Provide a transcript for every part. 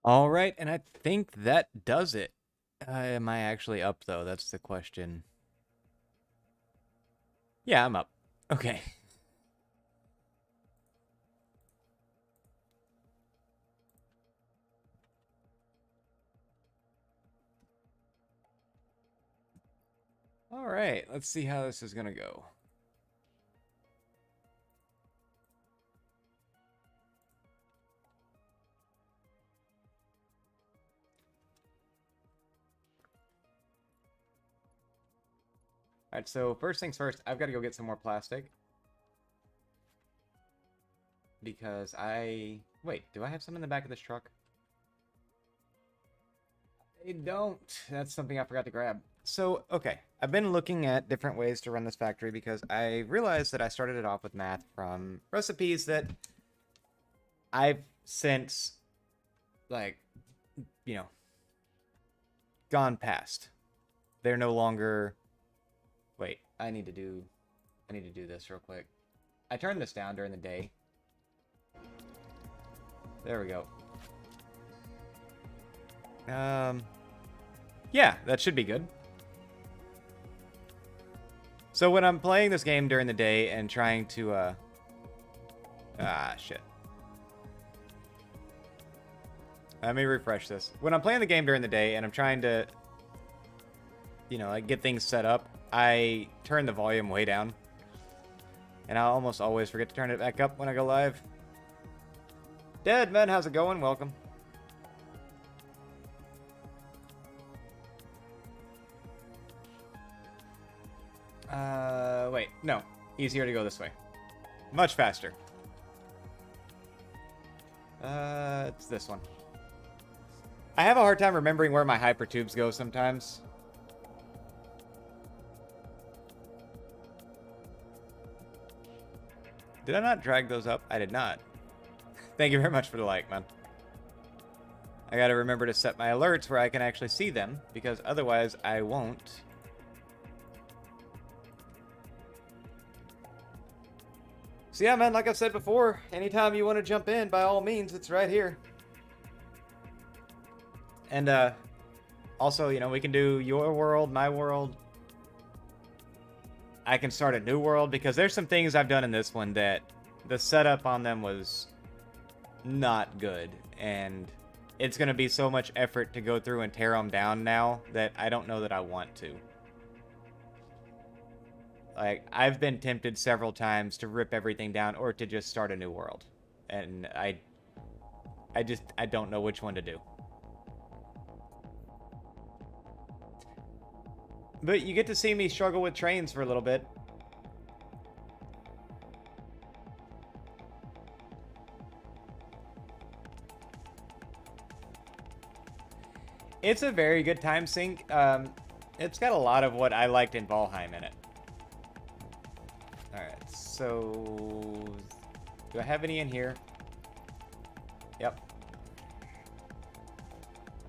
All right, and I think that does it. Am I actually up, though? That's the question. Yeah, I'm up. Okay. All right, let's see how this is going to go. All right, so first things first, I've got to go get some more plastic. Because I... Wait, do I have some in the back of this truck? I don't. That's something I forgot to grab. So, okay. I've been looking at different ways to run this factory because I realized that I started it off with math from recipes that I've since, like, you know, gone past. They're no longer... Wait, I need to do this real quick. I turned this down during the day. There we go. Yeah, that should be good. So when I'm playing this game during the day and trying to, shit. Let me refresh this. When I'm playing the game during the day and I'm trying to, like get things set up, I turn the volume way down. And I almost always forget to turn it back up when I go live. Dead man, how's it going? Welcome. Wait, no. Easier to go this way. Much faster. It's this one. I have a hard time remembering where my hyper tubes go sometimes. Did I not drag those up? I did not. Thank you very much for the like, man. I gotta remember to set my alerts where I can actually see them, because otherwise I won't. So yeah, man, like I said before, anytime you want to jump in, by all means, it's right here. And, also, we can do your world, my world. I can start a new world, because there's some things I've done in this one that the setup on them was not good. And it's going to be so much effort to go through and tear them down now that I don't know that I want to. Like, I've been tempted several times to rip everything down or to just start a new world. And I don't know which one to do. But you get to see me struggle with trains for a little bit. It's a very good time sink. It's got a lot of what I liked in Valheim in it. Alright, so... Do I have any in here? Yep.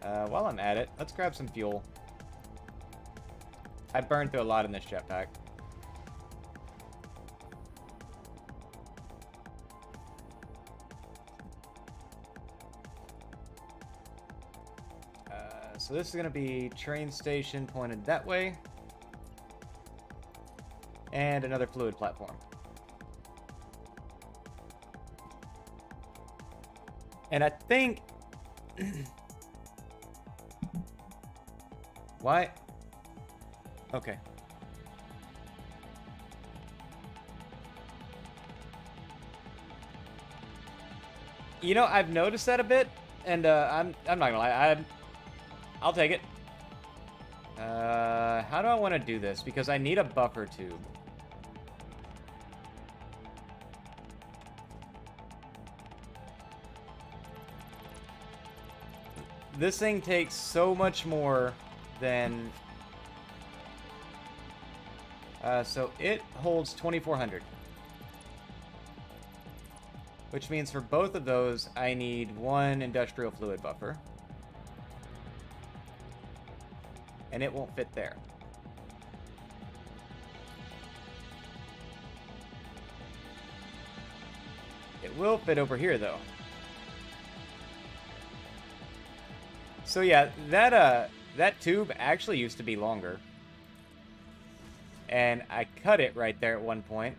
While I'm at it, let's grab some fuel. I burned through a lot in this jetpack. So this is going to be train station pointed that way. And another fluid platform. And I think... Why? Okay. I've noticed that a bit, and I'm not gonna lie, I'll take it. How do I want to do this? Because I need a buffer tube. This thing takes so much more than... so it holds 2,400. Which means for both of those, I need one industrial fluid buffer. And it won't fit there. It will fit over here, though. So yeah, that tube actually used to be longer. And I cut it right there at one point.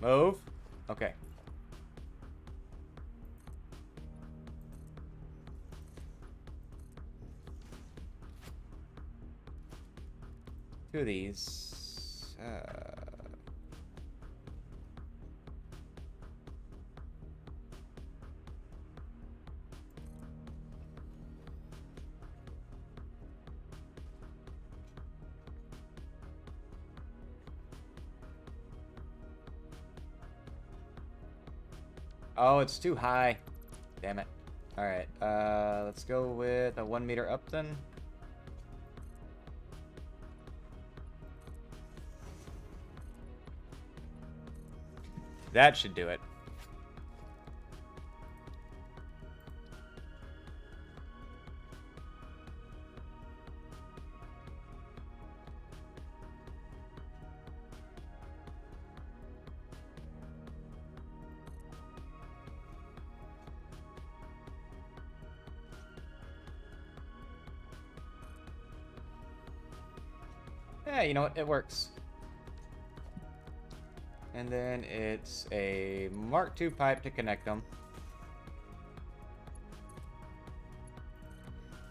Move. Okay. Two of these. Oh, it's too high. Damn it. Alright, let's go with a 1 meter up then. That should do it. Yeah, you know what? It works. And then it's a Mark II pipe to connect them.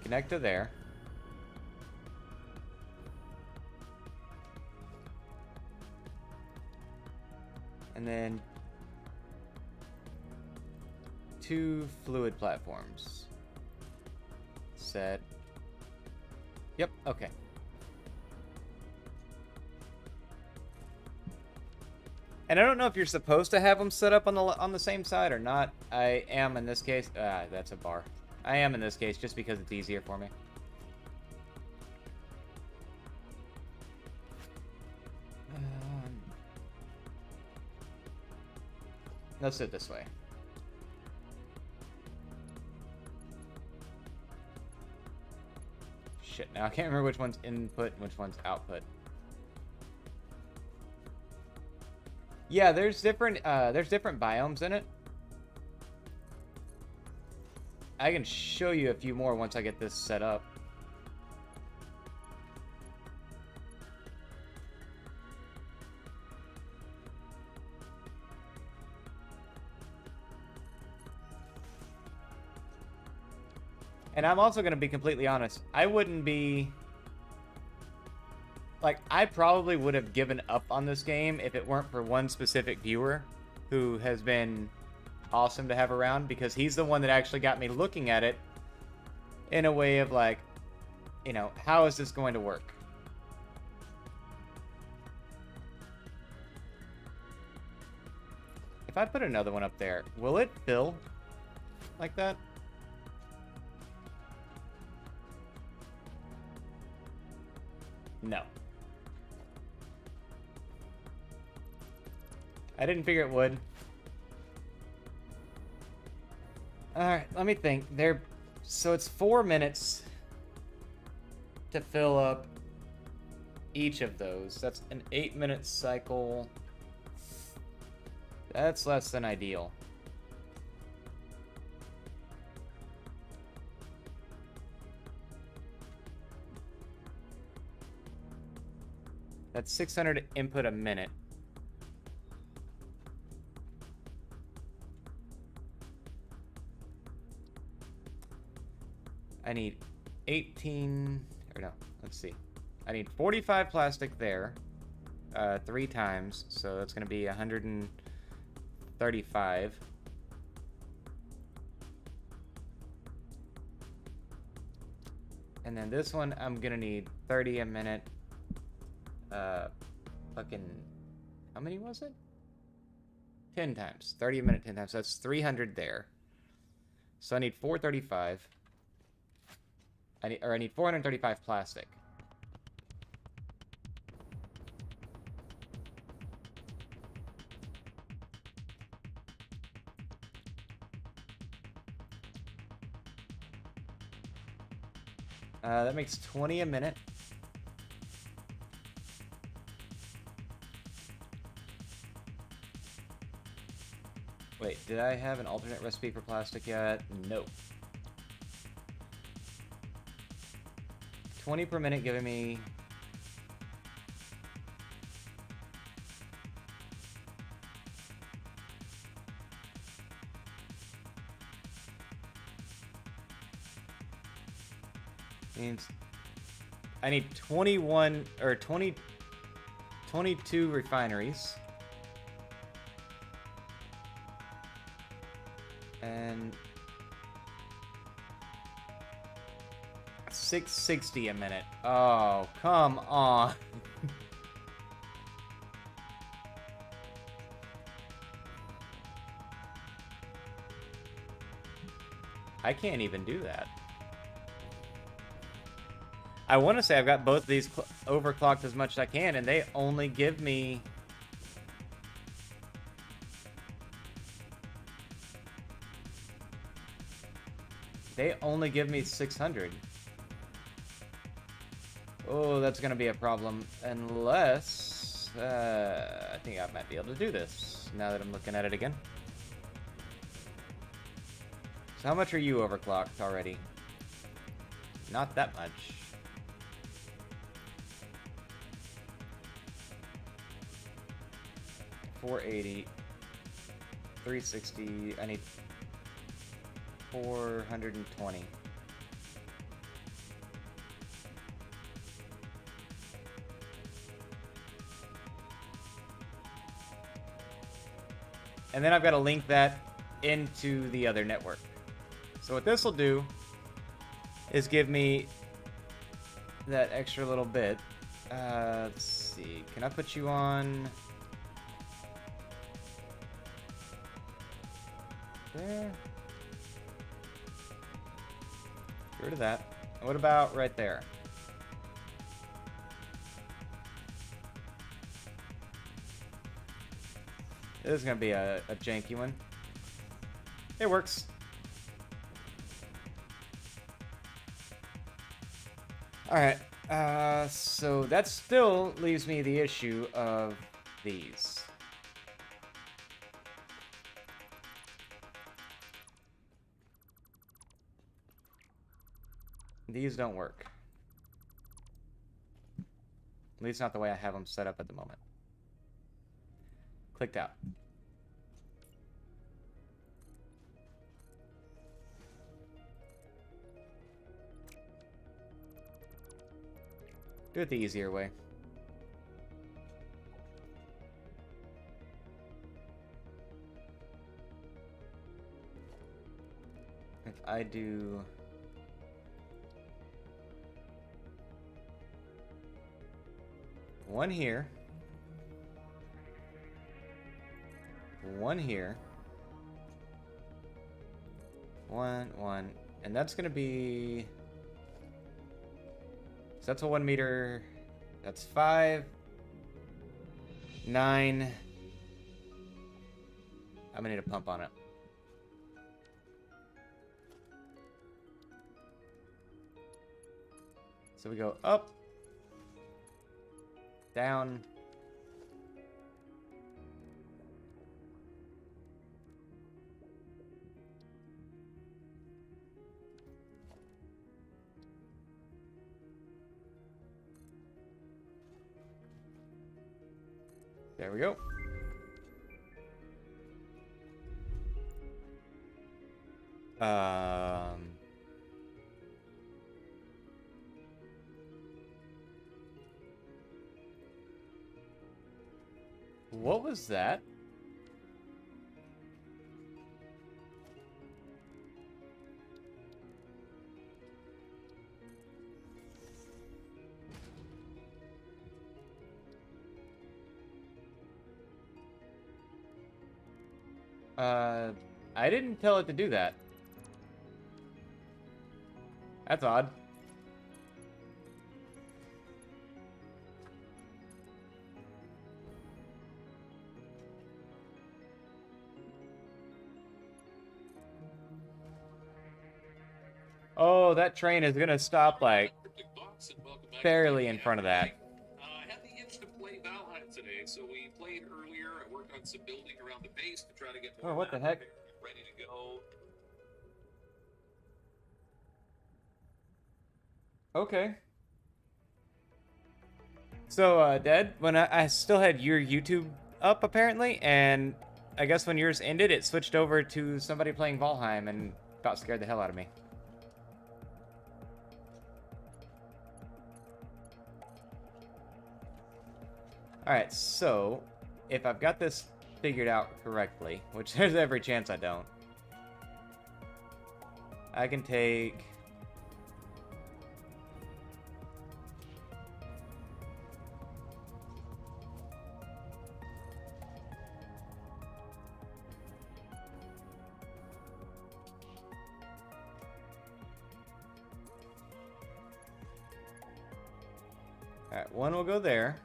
Connect to there. And then 2 fluid platforms. Set. Yep, okay. And I don't know if you're supposed to have them set up on the same side or not. I am in this case. That's a bar. I am in this case just because it's easier for me. Let's do it this way. Shit, now I can't remember which one's input and which one's output. Yeah, there's different biomes in it. I can show you a few more once I get this set up. And I'm also going to be completely honest. I wouldn't be... Like, I probably would have given up on this game if it weren't for one specific viewer who has been awesome to have around, because he's the one that actually got me looking at it in a way of like, you know, how is this going to work? If I put another one up there, will it fill like that? No. I didn't figure it would. Alright, let me think. So it's 4 minutes to fill up each of those. That's an 8-minute cycle. That's less than ideal. That's 600 input a minute. I need 18, or no, let's see. I need 45 plastic there, 3 times, so that's going to be 135. And then this one, I'm going to need 30 a minute. Fucking, how many was it? 10 times, 30 a minute, 10 times, so that's 300 there. So I need 435. I need 435 plastic. That makes 20 a minute. Wait, did I have an alternate recipe for plastic yet? No. 20 per minute giving me... means I need 21 or 22 refineries. And 660 a minute. Oh, come on. I can't even do that. I want to say I've got both of these overclocked as much as I can, and they only give me... They only give me 600. Oh, that's going to be a problem. Unless... I think I might be able to do this, now that I'm looking at it again. So how much are you overclocked already? Not that much. 480, 360, I need 420. And then I've got to link that into the other network. So what this will do is give me that extra little bit. Let's see, can I put you on... there? Get rid of that. What about right there? This is gonna be a janky one. It works. Alright, so that still leaves me the issue of these. These don't work. At least not the way I have them set up at the moment. Clicked out. Do it the easier way. If I do... one here. One here. One. And that's gonna be... so that's a 1 meter. That's 5. 9. I'm gonna need a pump on it. So we go up. Down. There we go. What was that? I didn't tell it to do that. That's odd. Oh, that train is gonna stop like barely in front of that. I had the itch to play Valheim today, so we played earlier. work on some building around the base to try to get Oh, more what the heck? ready to go. Okay. So, Dad, when I still had your YouTube up, apparently, and I guess when yours ended, it switched over to somebody playing Valheim and about scared the hell out of me. Alright, so, if I've got this figured out correctly, which there's every chance I don't, I can take... Alright, one will go there.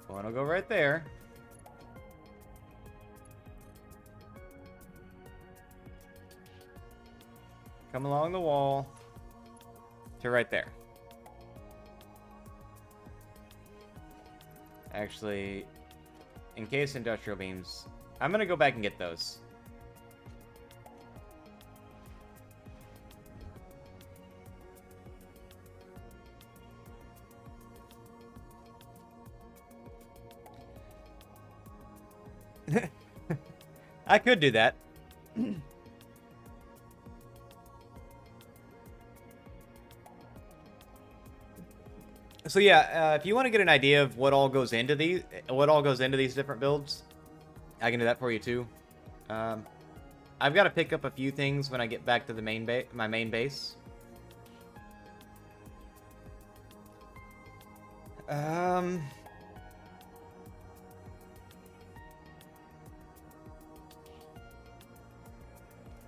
One will go right there. Come along the wall to right there. Actually, in case industrial beams, I'm gonna go back and get those. I could do that. So yeah, if you want to get an idea of what all goes into these different builds, I can do that for you too. I've got to pick up a few things when I get back to the my main base.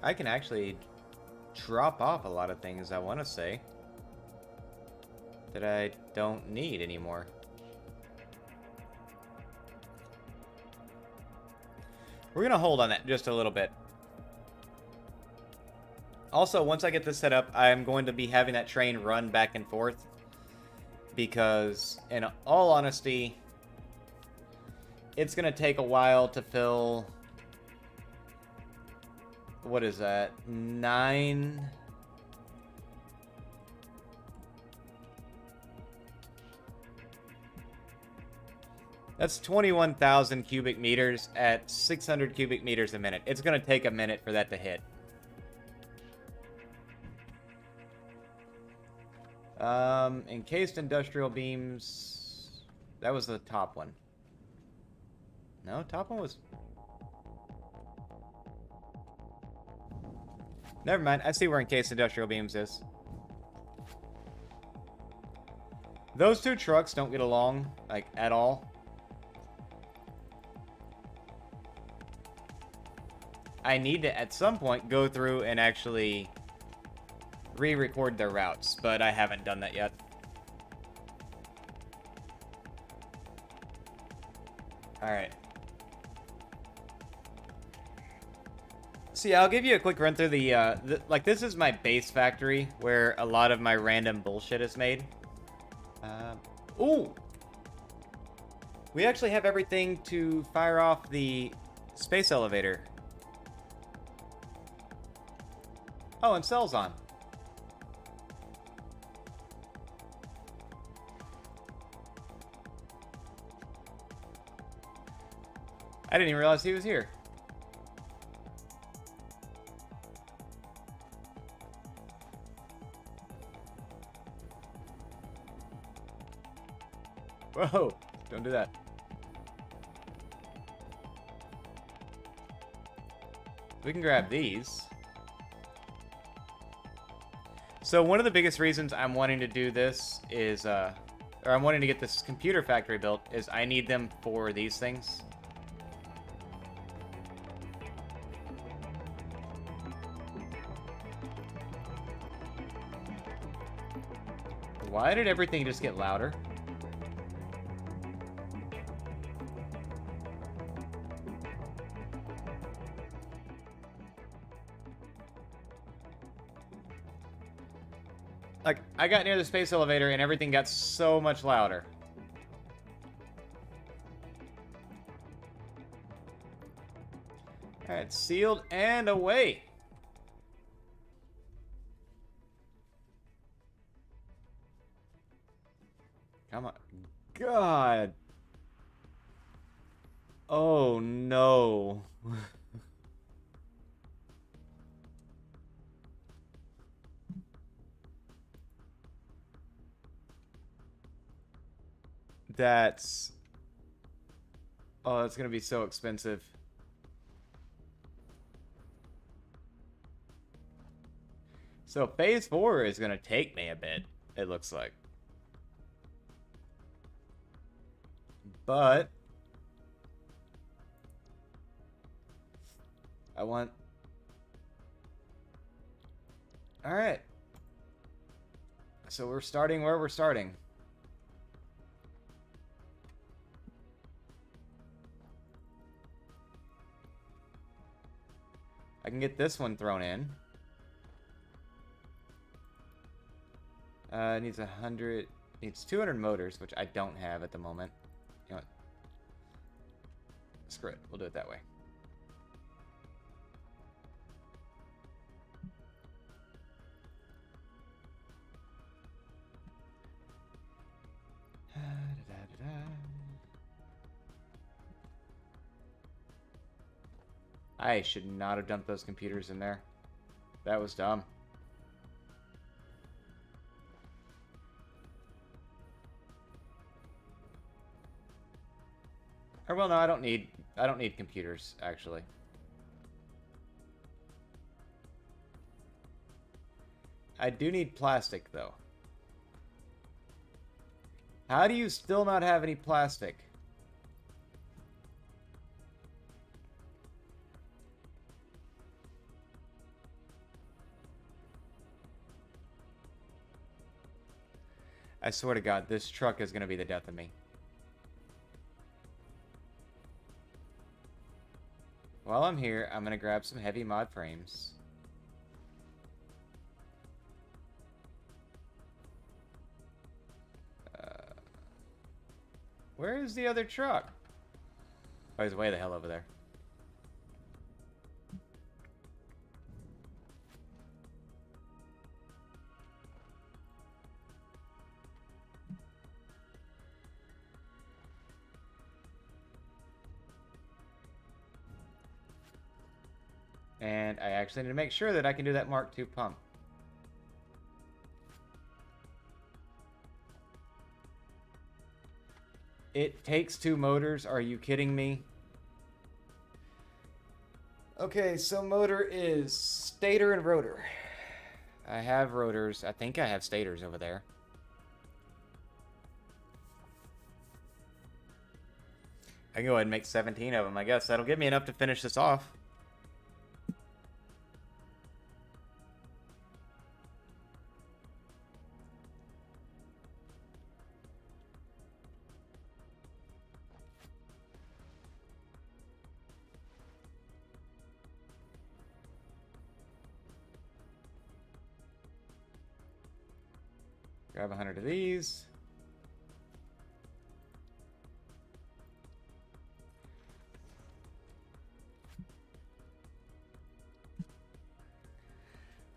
I can actually drop off a lot of things, I want to say, that I don't need anymore. We're going to hold on that just a little bit. Also, once I get this set up, I'm going to be having that train run back and forth. Because, in all honesty, it's going to take a while to fill... What is that? 9... That's 21,000 cubic meters at 600 cubic meters a minute. It's going to take a minute for that to hit. Encased industrial beams... That was the top one. No, top one was... Never mind. I see where encased industrial beams is. Those two trucks don't get along, like, at all. I need to, at some point, go through and actually re-record their routes, but I haven't done that yet. Alright. So yeah, I'll give you a quick run through like, this is my base factory, where a lot of my random bullshit is made. Ooh! We actually have everything to fire off the space elevator. Oh, and cell's on. I didn't even realize he was here. Whoa, don't do that. We can grab these. So one of the biggest reasons I'm wanting to do this is, or I'm wanting to get this computer factory built, is I need them for these things. Why did everything just get louder? Like, I got near the space elevator and everything got so much louder. Alright, sealed and away. Come on. God. Oh, no. That's... Oh, that's gonna be so expensive. So phase 4 is gonna take me a bit, it looks like. But I want... Alright. So we're starting where we're starting. I can get this one thrown in. Needs 100... Needs 200 motors, which I don't have at the moment. You know what? Screw it. We'll do it that way. I should not have dumped those computers in there. That was dumb. Or well, no, I don't need computers actually. I do need plastic though. How do you still not have any plastic? I swear to God, this truck is going to be the death of me. While I'm here, I'm going to grab some heavy mod frames. Where is the other truck? Oh, he's way the hell over there. And I actually need to make sure that I can do that Mark II pump. It takes 2 motors. Are you kidding me? Okay, so motor is stator and rotor. I have rotors. I think I have stators over there. I can go ahead and make 17 of them. I guess that'll give me enough to finish this off. Grab 100 of these.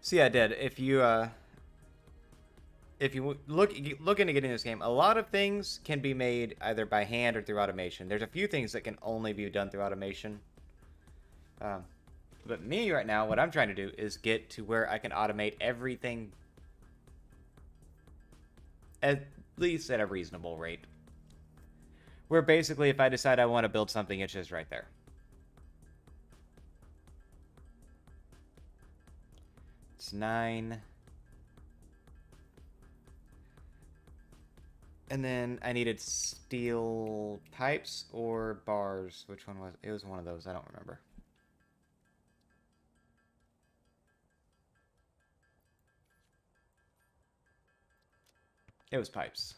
So yeah, Dad, if you look into getting this game, a lot of things can be made either by hand or through automation. There's a few things that can only be done through automation. But me right now, what I'm trying to do is get to where I can automate everything at least at a reasonable rate. Where basically if I decide I want to build something, it's just right there. It's 9. And then I needed steel pipes or bars. Which one was it? It was one of those. I don't remember. It was pipes.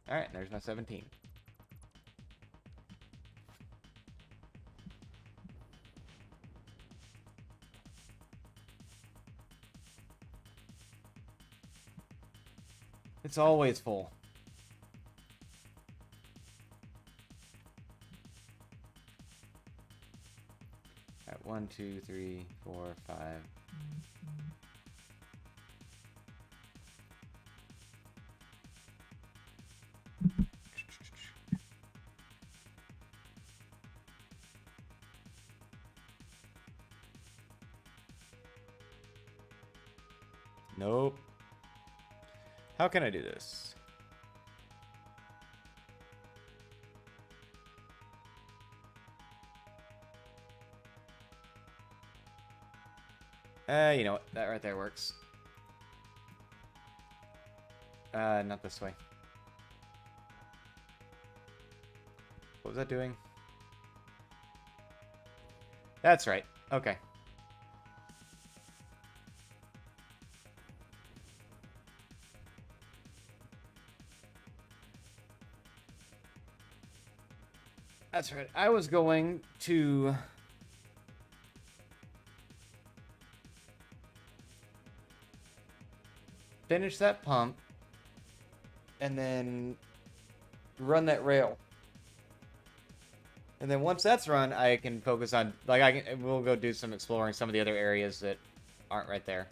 Alright, there's my 17. It's always full. Alright, 1, 2, 3, 4, 5. Nope. How can I do this? You know what? That right there works. Not this way. What was that doing? That's right. Okay. That's right. I was going to finish that pump and then run that rail. And then once that's run, I can focus on, like, we'll go do some exploring some of the other areas that aren't right there.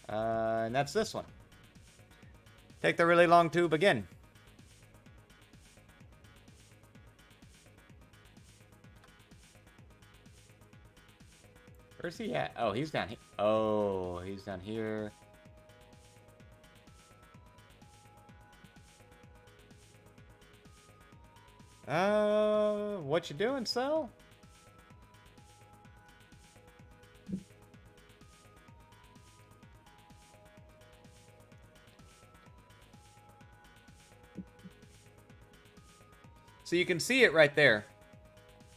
And that's this one. Take the really long tube again. Where's he at? Oh, he's down here. Oh, he's down here. What you doing, Cell? So you can see it right there.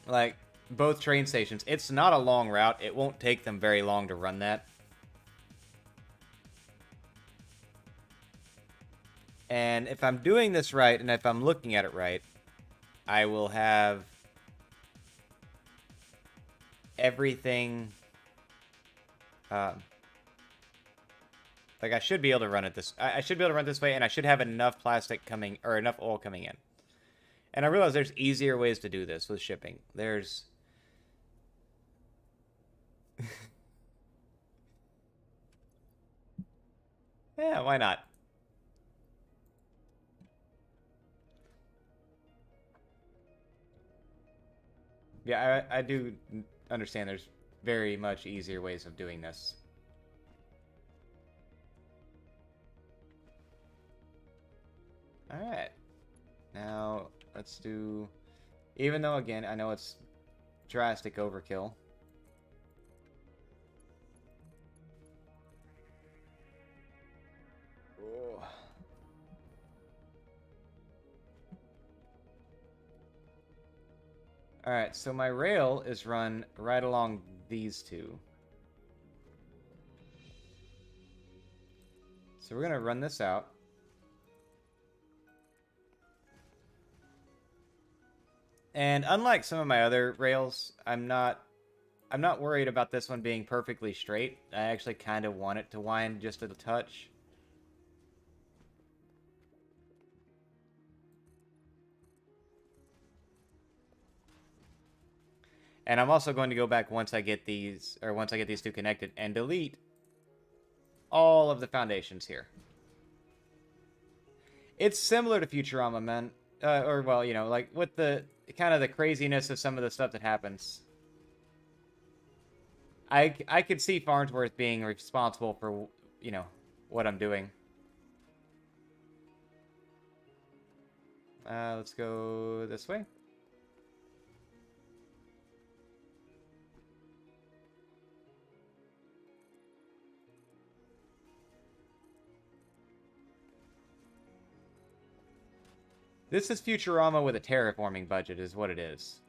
Like, both train stations. It's not a long route. It won't take them very long to run that. And if I'm doing this right, and if I'm looking at it right, I will have everything... like, I should be able to run it this... I should be able to run it this way, and I should have enough plastic coming... or enough oil coming in. And I realize there's easier ways to do this with shipping. There's... yeah, why not? Yeah, I do understand there's very much easier ways of doing this. Alright. Now, let's do... even though, again, I know it's drastic overkill. Oh. Alright, so my rail is run right along these two. So we're going to run this out. And unlike some of my other rails, I'm not worried about this one being perfectly straight. I actually kind of want it to wind just a touch. And I'm also going to go back once I get these, or once I get these two connected, and delete all of the foundations here. It's similar to Futurama, man. Or, well, you know, like, with the kind of the craziness of some of the stuff that happens. I could see Farnsworth being responsible for, you know, what I'm doing. Let's go this way. This is Futurama with a terraforming budget, is what it is.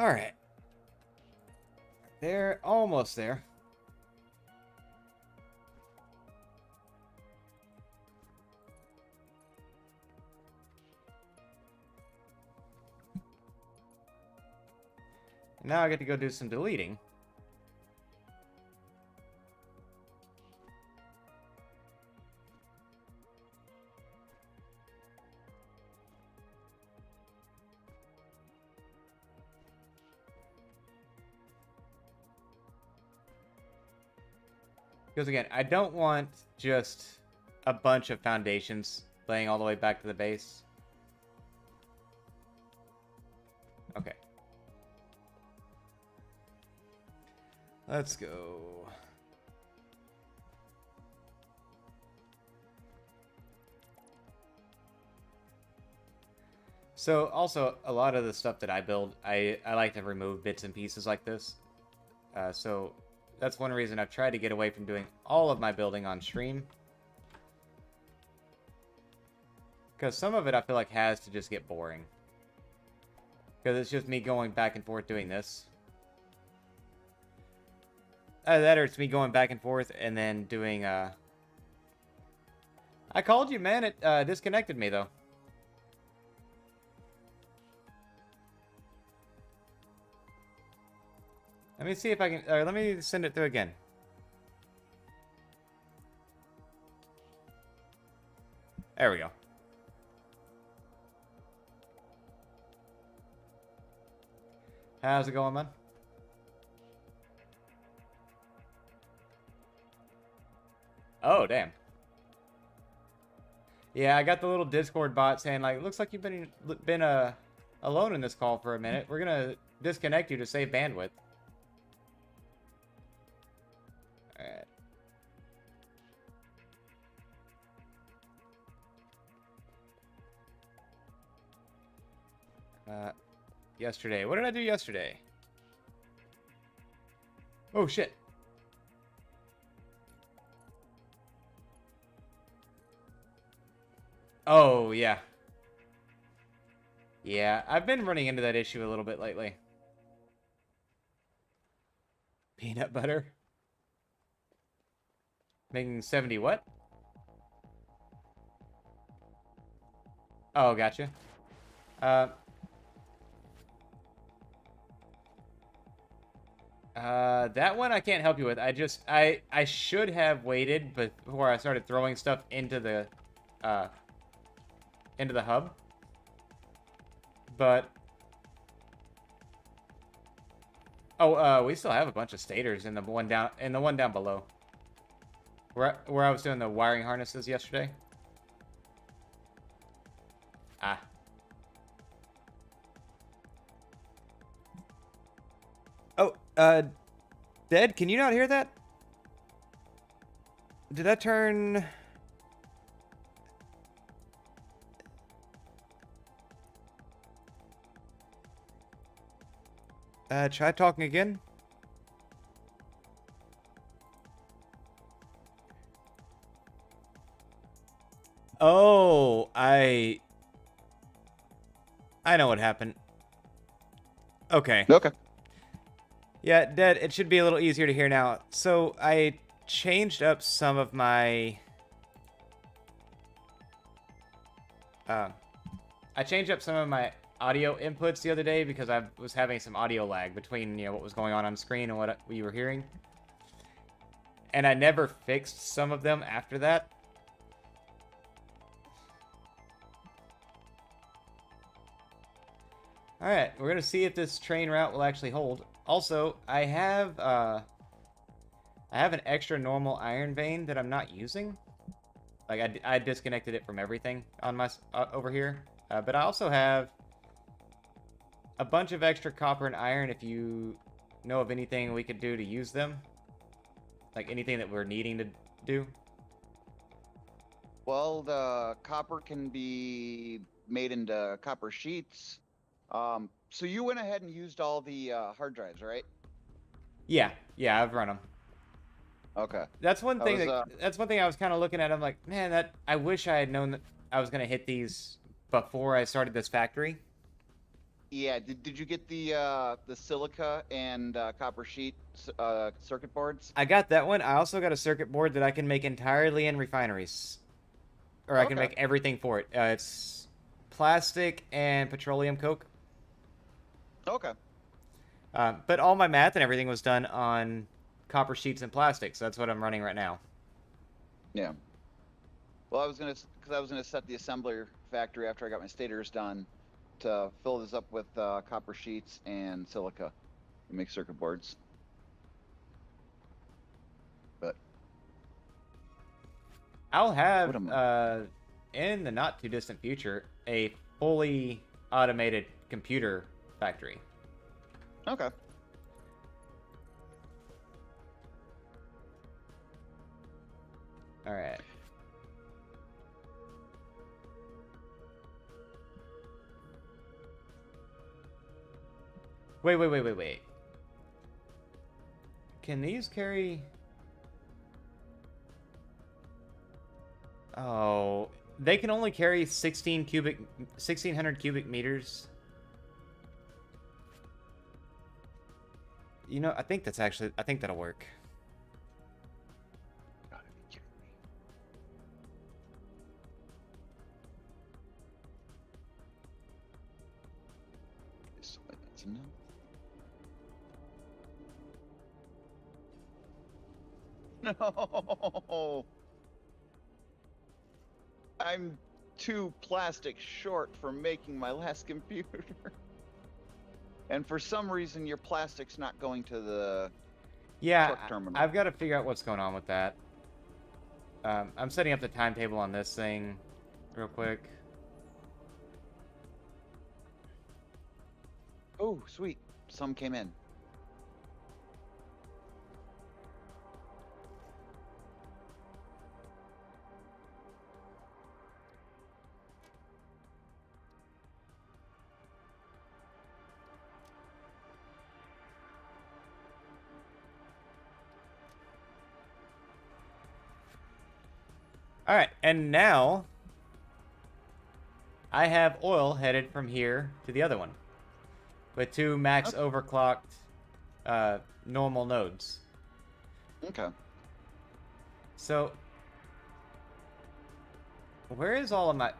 All right. They're almost there. Now I get to go do some deleting. Because again, I don't want just a bunch of foundations laying all the way back to the base. Okay. Let's go. So also a lot of the stuff that I build, I like to remove bits and pieces like this. So that's one reason I've tried to get away from doing all of my building on stream. Because some of it I feel like has to just get boring. Because it's just me going back and forth doing this. That or it's me going back and forth and then doing, I called you, man. It disconnected me, though. Let me see if I can... let me send it through again. There we go. How's it going, man? Oh, damn. Yeah, I got the little Discord bot saying, like, looks like you've been alone in this call for a minute. We're gonna disconnect you to save bandwidth. Alright. Yesterday. What did I do yesterday? Oh, shit. Oh, yeah. Yeah, I've been running into that issue a little bit lately. Peanut butter? Making 70 what? Oh, gotcha. That one I can't help you with. I should have waited before I started throwing stuff into the hub. But we still have a bunch of stators in the one down below. Where I was doing the wiring harnesses yesterday. Ah. Oh, Dead, can you not hear that? Did that turn... try talking again. Oh, I know what happened. Okay. Okay. Yeah, Dead, it should be a little easier to hear now. So, I changed up some of my... audio inputs the other day because I was having some audio lag between, what was going on screen and what you were hearing. And I never fixed some of them after that. Alright, we're going to see if this train route will actually hold. Also, I have an extra normal iron vein that I'm not using. Like, I disconnected it from everything on my over here. But I also have a bunch of extra copper and iron if you know of anything we could do to use them. Like, anything that we're needing to do. Well, the copper can be made into copper sheets. So you went ahead and used all the hard drives, right? Yeah, I've run them. Okay. That's one thing. That's one thing I was kind of looking at. I'm like, man, I wish I had known that I was gonna hit these before I started this factory. Yeah. Did you get the silica and copper sheet circuit boards? I got that one. I also got a circuit board that I can make entirely in refineries. Or I can Okay. make everything for it. It's plastic and petroleum coke. Okay. But all my math and everything was done on copper sheets and plastic, so that's what I'm running right now. Yeah. Well, because I was gonna set the assembler factory after I got my stators done to fill this up with copper sheets and silica and make circuit boards. But I'll have, what am I? in the not too distant future, a fully automated computer factory. Okay. All right. Wait. Can these carry... Oh, they can only carry 1600 cubic meters. You know, I think that'll work. Gotta be kidding me. That's enough. No. I'm 2 plastic short from making my last computer. And for some reason, your plastic's not going to the Yeah, truck terminal. I've got to figure out what's going on with that. I'm setting up the timetable on this thing real quick. Oh, sweet. Some came in. All right, and now I have oil headed from here to the other one with 2 max overclocked normal nodes. Okay. So where is all of my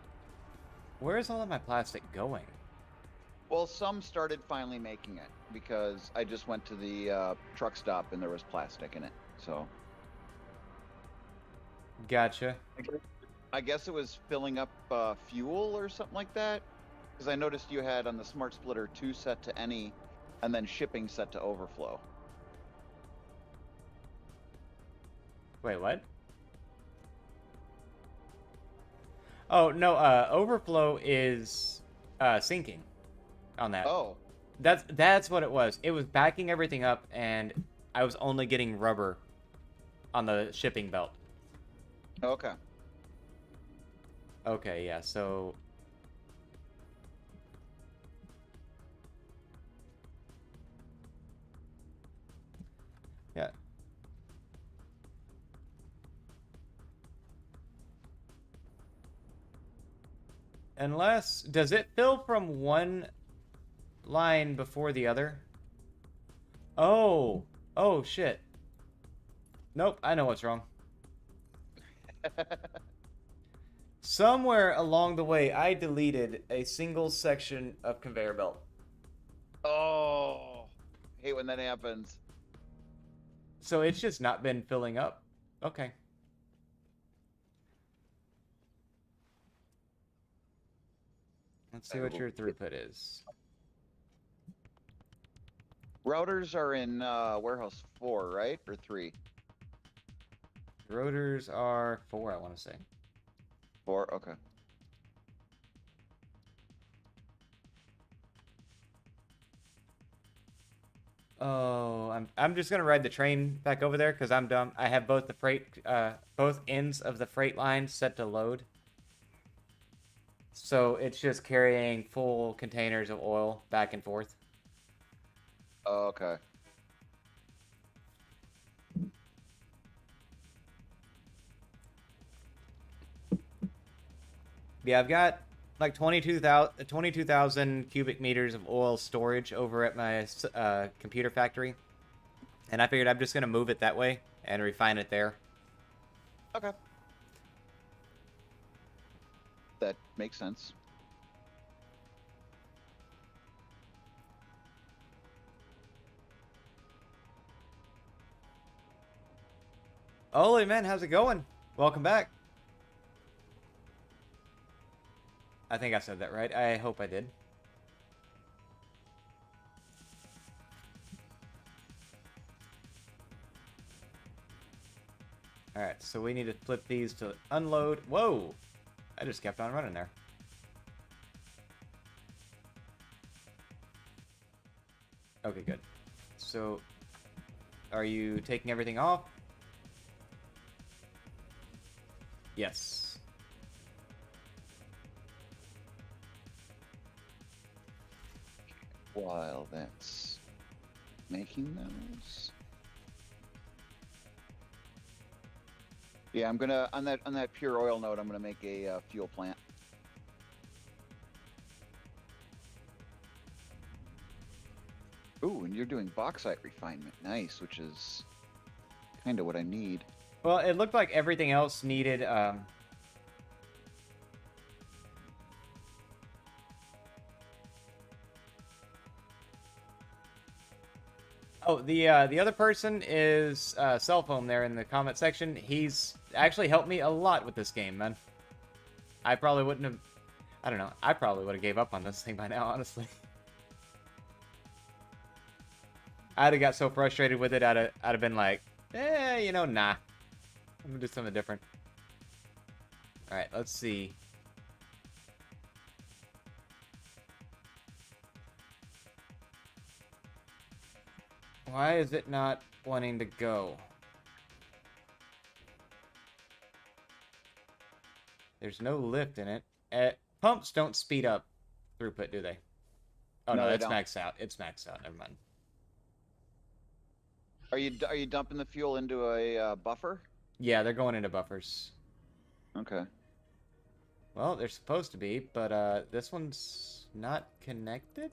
plastic going? Well, some started finally making it because I just went to the truck stop and there was plastic in it. So Gotcha. I guess it was filling up fuel or something like that. Because I noticed you had on the Smart Splitter 2 set to any, and then shipping set to overflow. Wait, what? Oh, no, overflow is sinking on that. Oh, That's what it was. It was backing everything up, and I was only getting rubber on the shipping belt. okay. Okay, yeah, so... Yeah. Unless... Does it fill from one line before the other? Oh! Oh, shit. Nope, I know what's wrong. Somewhere along the way, I deleted a single section of conveyor belt. Oh, hate when that happens. So it's just not been filling up. Okay. Let's see what your throughput is. Routers are in warehouse 4, right? Or 3? Rotors are 4, I want to say. 4, okay. Oh, I'm just gonna ride the train back over there because I'm dumb. I have both both ends of the freight line set to load. So it's just carrying full containers of oil back and forth. Oh, okay. Yeah, I've got like 22,000 cubic meters of oil storage over at my computer factory. And I figured I'm just going to move it that way and refine it there. Okay. That makes sense. Holy man, how's it going? Welcome back. I think I said that right. I hope I did. Alright, so we need to flip these to unload. Whoa! I just kept on running there. Okay, good. So, are you taking everything off? Yes. While that's making those. Yeah, I'm gonna on that pure oil node. I'm gonna make a fuel plant. Ooh, and you're doing bauxite refinement. Nice, which is kind of what I need. Well, it looked like everything else needed, Oh, the other person is cell phone there in the comment section. He's actually helped me a lot with this game, man. I probably wouldn't have... I don't know. I probably would have gave up on this thing by now, honestly. I'd have got so frustrated with it, I'd have been like, you know, nah. I'm gonna do something different. Alright, let's see. Why is it not wanting to go? There's no lift in it. Pumps don't speed up throughput, do they? Oh, no, it's maxed out. It's maxed out. Never mind. Are you dumping the fuel into a buffer? Yeah, they're going into buffers. Okay. Well, they're supposed to be, but this one's not connected?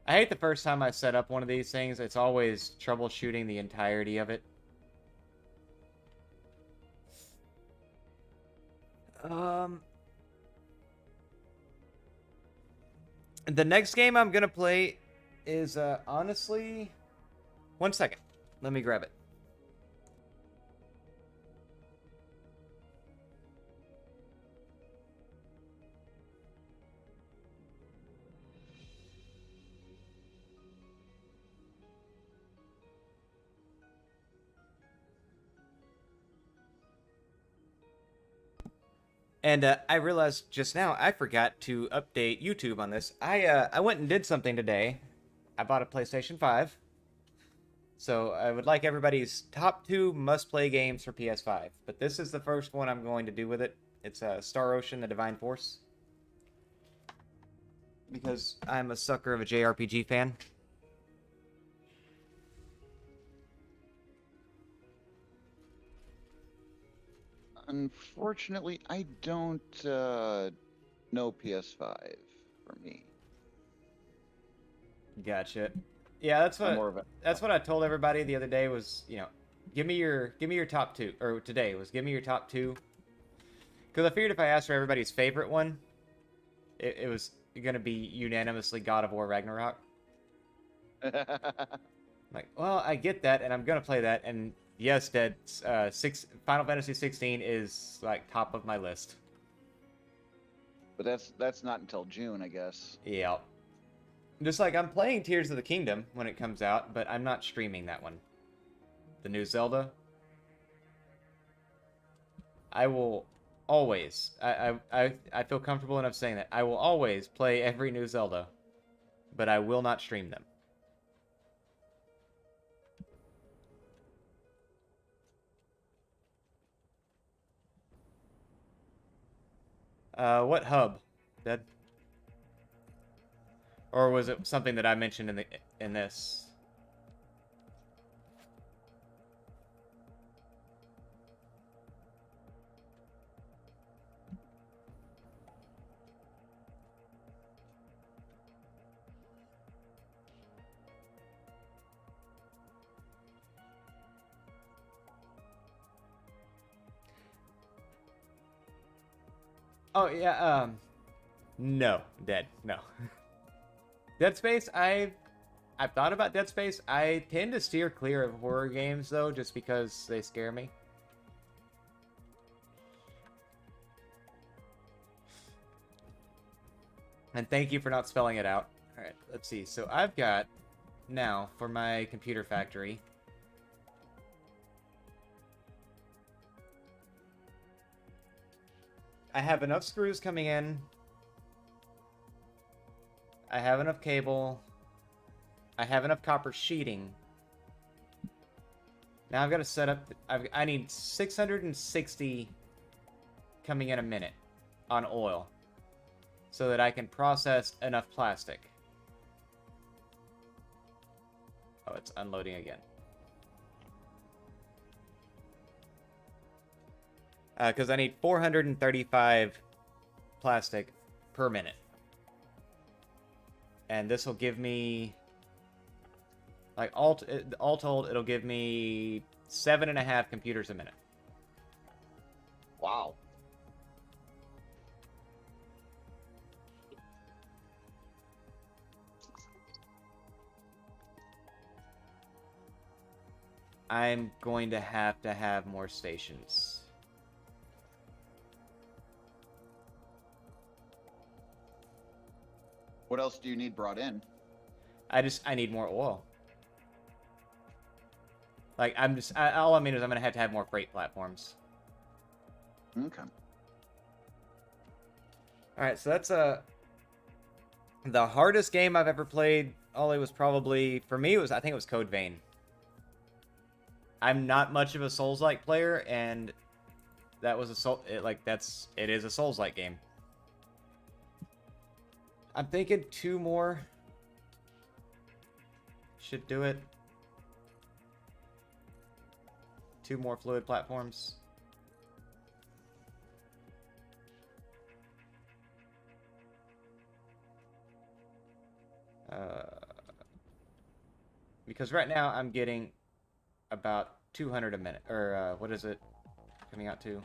I hate the first time I set up one of these things. It's always troubleshooting the entirety of it. The next game I'm gonna play is honestly... One second. Let me grab it. And I realized just now I forgot to update YouTube on this. I went and did something today. I bought a PlayStation 5. So I would like everybody's top 2 must-play games for PS5. But this is the first one I'm going to do with it. It's Star Ocean: The Divine Force. Because I'm a sucker of a JRPG fan. Unfortunately, I don't know PS5 for me. Gotcha. Yeah, that's what I told everybody the other day was, you know, give me your top 2, or today was give me your top 2. Because I figured if I asked for everybody's favorite one, it was gonna be unanimously God of War Ragnarok. Like, well, I get that, and I'm gonna play that, and yes, Final Fantasy 16 is like top of my list. But that's not until June, I guess. Yeah. Just like I'm playing Tears of the Kingdom when it comes out, but I'm not streaming that one. The new Zelda. I will always, I feel comfortable enough saying that. I will always play every new Zelda, but I will not stream them. What hub? Dead? Or was it something that I mentioned in this? Oh yeah. No, Dead. No. Dead Space. I've thought about Dead Space. I tend to steer clear of horror games though, just because they scare me. And thank you for not spelling it out. All right, let's see. So I've got now for my computer factory. I have enough screws coming in. I have enough cable. I have enough copper sheeting. Now I've got to set up... I need 660 coming in a minute on oil so that I can process enough plastic. Oh, it's unloading again. Because I need 435 plastic per minute. And this will give me... Like, all told, it'll give me 7.5 computers a minute. Wow. I'm going to have more stations. What else do you need brought in? I need more oil. Like, all I mean is I'm going to have more freight platforms. Okay. Alright, so that's the hardest game I've ever played. Ollie was probably, for me, I think it was Code Vein. I'm not much of a Souls-like player, and that was it is a Souls-like game. I'm thinking 2 more should do it. 2 more fluid platforms. Because right now I'm getting about 200 a minute, or what is it coming out to?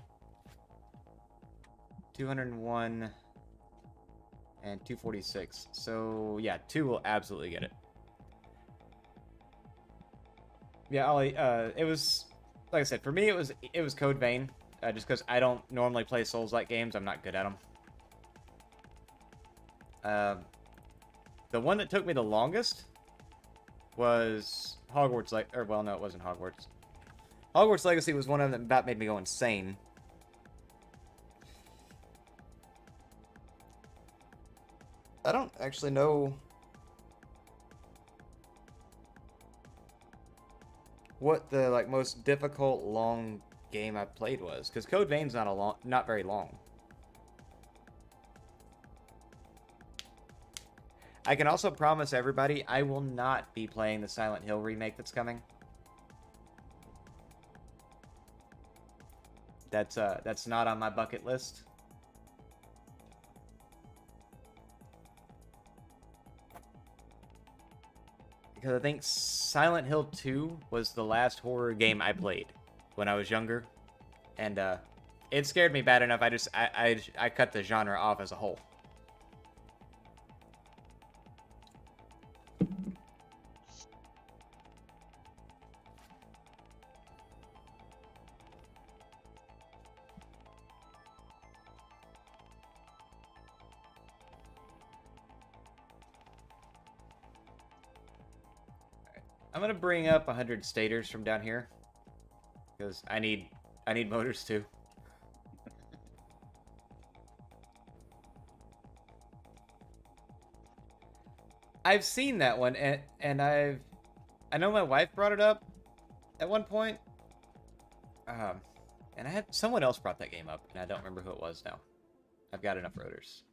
201 and 246. So yeah, 2 will absolutely get it. Yeah, Ollie, it was, like I said, for me it was Code Vein, just because I don't normally play Souls-like games. I'm not good at them. The one that took me the longest was Hogwarts, well, no, it wasn't Hogwarts. Hogwarts Legacy was one of them that about made me go insane. I don't actually know what the most difficult long game I played was, because Code Vein's not very long. I can also promise everybody I will not be playing the Silent Hill remake that's coming. That's not on my bucket list. Because I think Silent Hill 2 was the last horror game I played when I was younger. And it scared me bad enough, I cut the genre off as a whole. I'm gonna bring up 100 stators from down here, because I need motors too. I've seen that one, and I know my wife brought it up at one point, and someone else brought that game up, and I don't remember who it was now. I've got enough rotors.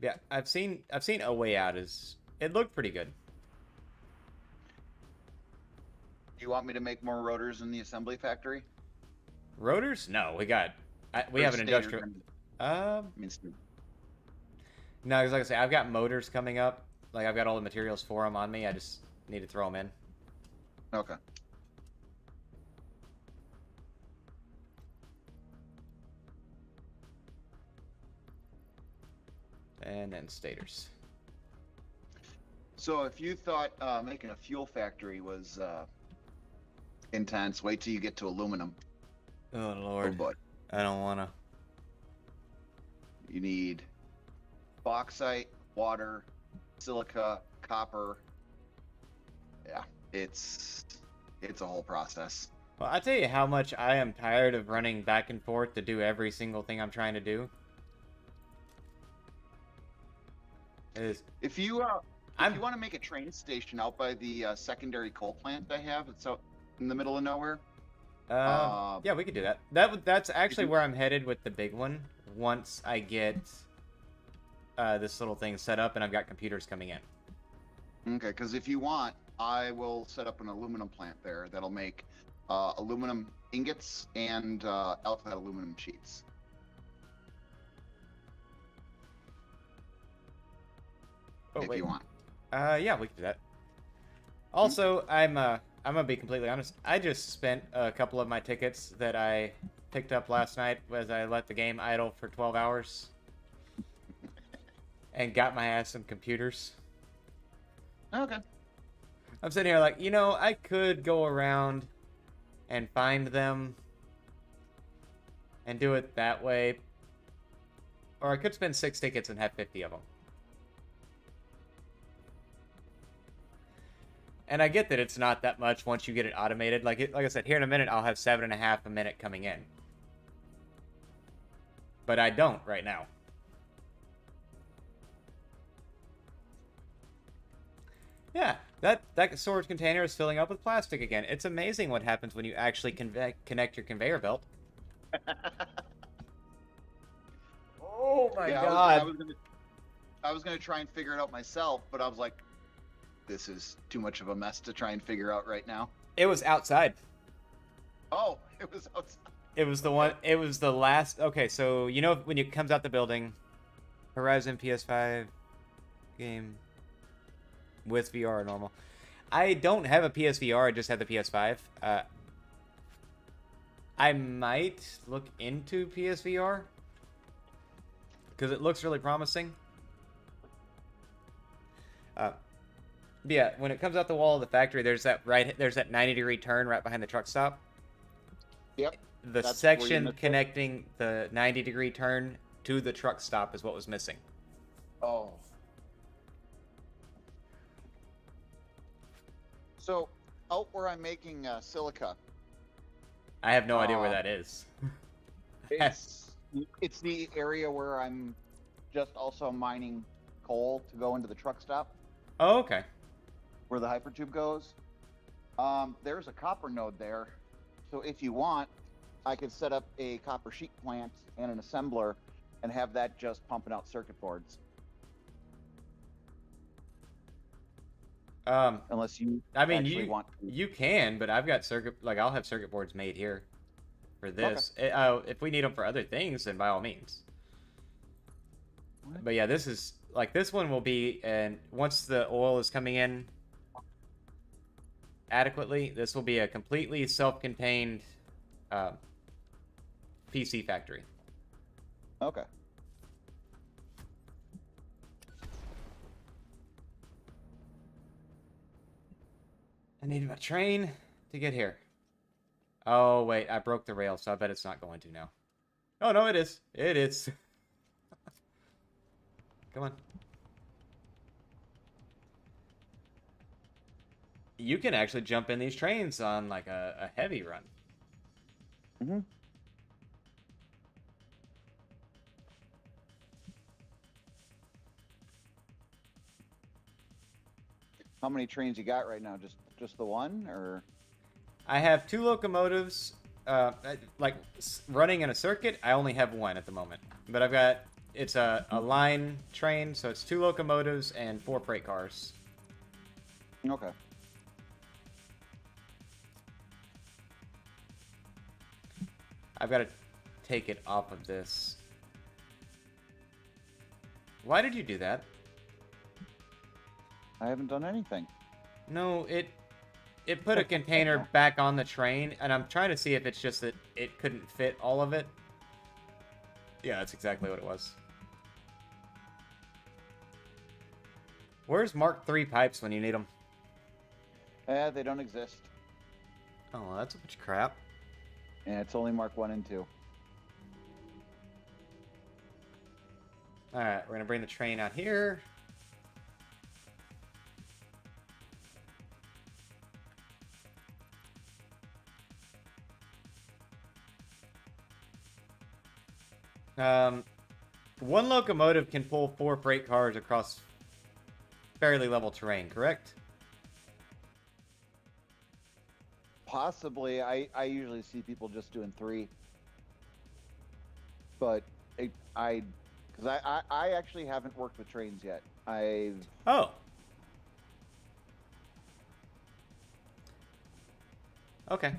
Yeah, I've seen A Way Out it looked pretty good. Do you want me to make more rotors in the assembly factory? Rotors? No, we have an industrial. No, because like I say, I've got motors coming up. Like, I've got all the materials for them on me. I just need to throw them in. Okay. and then stators. So if you thought making a fuel factory was intense, wait till you get to aluminum. Oh Oh lord, boy. I don't wanna. You need bauxite, water, silica, copper. Yeah, it's a whole process. Well, I tell you how much I am tired of running back and forth to do every single thing I'm trying to do. If you I'm want to make a train station out by the secondary coal plant I have, it's out in the middle of nowhere. yeah, we could do that. That's actually where I'm headed with the big one. Once I get this little thing set up and I've got computers coming in. Okay, because if you want, I will set up an aluminum plant there that'll make aluminum ingots and alkyd aluminum sheets. Oh, if wait. you want. Yeah, we can do that. Also, I'm gonna be completely honest. I just spent a couple of my tickets that I picked up last night as I let the game idle for 12 hours and got my ass some computers. Okay. I'm sitting here like, I could go around and find them and do it that way, or I could spend 6 tickets and have 50 of them. And I get that it's not that much once you get it automated. Like I said, here in a minute, I'll have 7.5 a minute coming in. But I don't right now. Yeah, that storage container is filling up with plastic again. It's amazing what happens when you actually connect your conveyor belt. Oh my god. I was gonna try and figure it out myself, but I was like, this is too much of a mess to try and figure out right now. It was outside. Oh, it was outside. It was the one. It was the last. Okay, so when it comes out the building, Horizon PS5 game with VR normal. I don't have a PSVR. I just have the PS5. I might look into PSVR because it looks really promising. Yeah, when it comes out the wall of the factory, there's that 90-degree turn right behind the truck stop. Yep. The section connecting the 90-degree turn to the truck stop is what was missing. Oh. So, out where I'm making silica. I have no idea where that is. It's the area where I'm just also mining coal to go into the truck stop. Oh, okay. Where the hypertube goes. There's a copper node there. So if you want, I could set up a copper sheet plant and an assembler and have that just pumping out circuit boards. Unless you want to. You can, but I've got I'll have circuit boards made here for this. Okay. If we need them for other things, then by all means. What? But yeah, this one will be, and once the oil is coming in adequately, this will be a completely self-contained PC factory. Okay. I need my train to get here. Oh, wait, I broke the rail, so I bet it's not going to now. Oh, no, it is. It is. Come on. You can actually jump in these trains on, like, a heavy run. Mm-hmm. How many trains you got right now? Just the one, or? I have 2 locomotives. Running in a circuit, I only have 1 at the moment. But it's a line train, so it's 2 locomotives and 4 freight cars. Okay. I've got to take it off of this. Why did you do that? I haven't done anything. No, it put a container back on the train, and I'm trying to see if it's just that it couldn't fit all of it. Yeah, that's exactly what it was. Where's Mark III pipes when you need them? They don't exist. Oh, well, that's a bunch of crap. And it's only Mark 1 and 2. Alright, we're going to bring the train out here. One locomotive can pull 4 freight cars across fairly level terrain, correct? Possibly. I usually see people just doing 3. But I actually haven't worked with trains yet. Oh. Okay.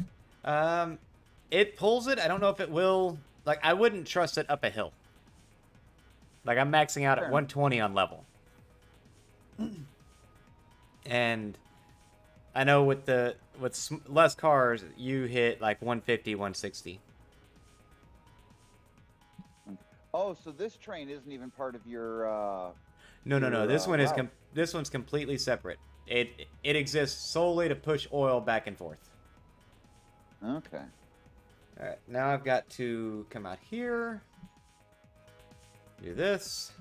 It pulls it. I don't know if it will. Like, I wouldn't trust it up a hill. Like, I'm maxing out at 120 on level. And I know with less cars, you hit like 150, 160. Oh, so this train isn't even part of your No. This one is route. this one's completely separate. It exists solely to push oil back and forth. Okay. All right, now I've got to come out here. Do this.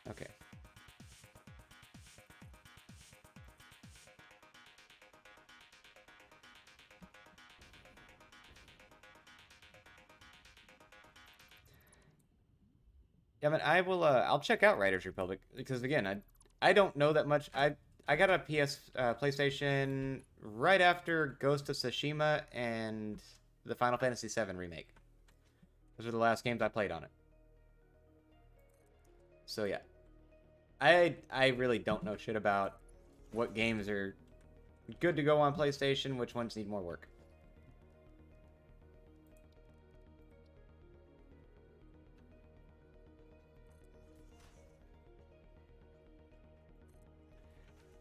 Okay. Yeah, but I will. I'll check out Riders Republic because again, I don't know that much. I got a PlayStation right after Ghost of Tsushima and the Final Fantasy VII remake. Those are the last games I played on it. So yeah, I really don't know shit about what games are good to go on PlayStation, which ones need more work.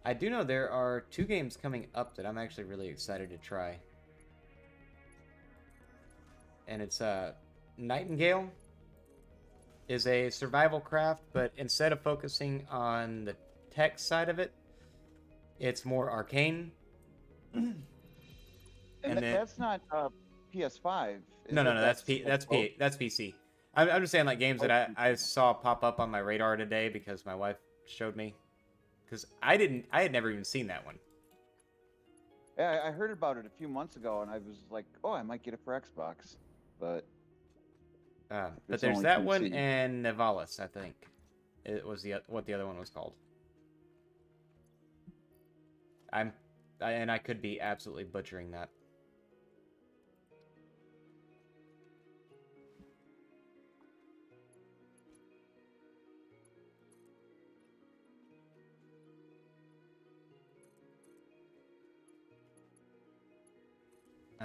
I do know there are 2 games coming up that I'm actually really excited to try. And it's Nightingale is a survival craft, but instead of focusing on the tech side of it, it's more arcane. And then, that's not PS5. no, that's PC. I'm just saying like games that I saw pop up on my radar today because my wife showed me. Because I had never even seen that one. Yeah, I heard about it a few months ago, and I was like, oh, I might get it for Xbox. But there's that one and Nivalis, I think. It was what the other one was called. And I could be absolutely butchering that.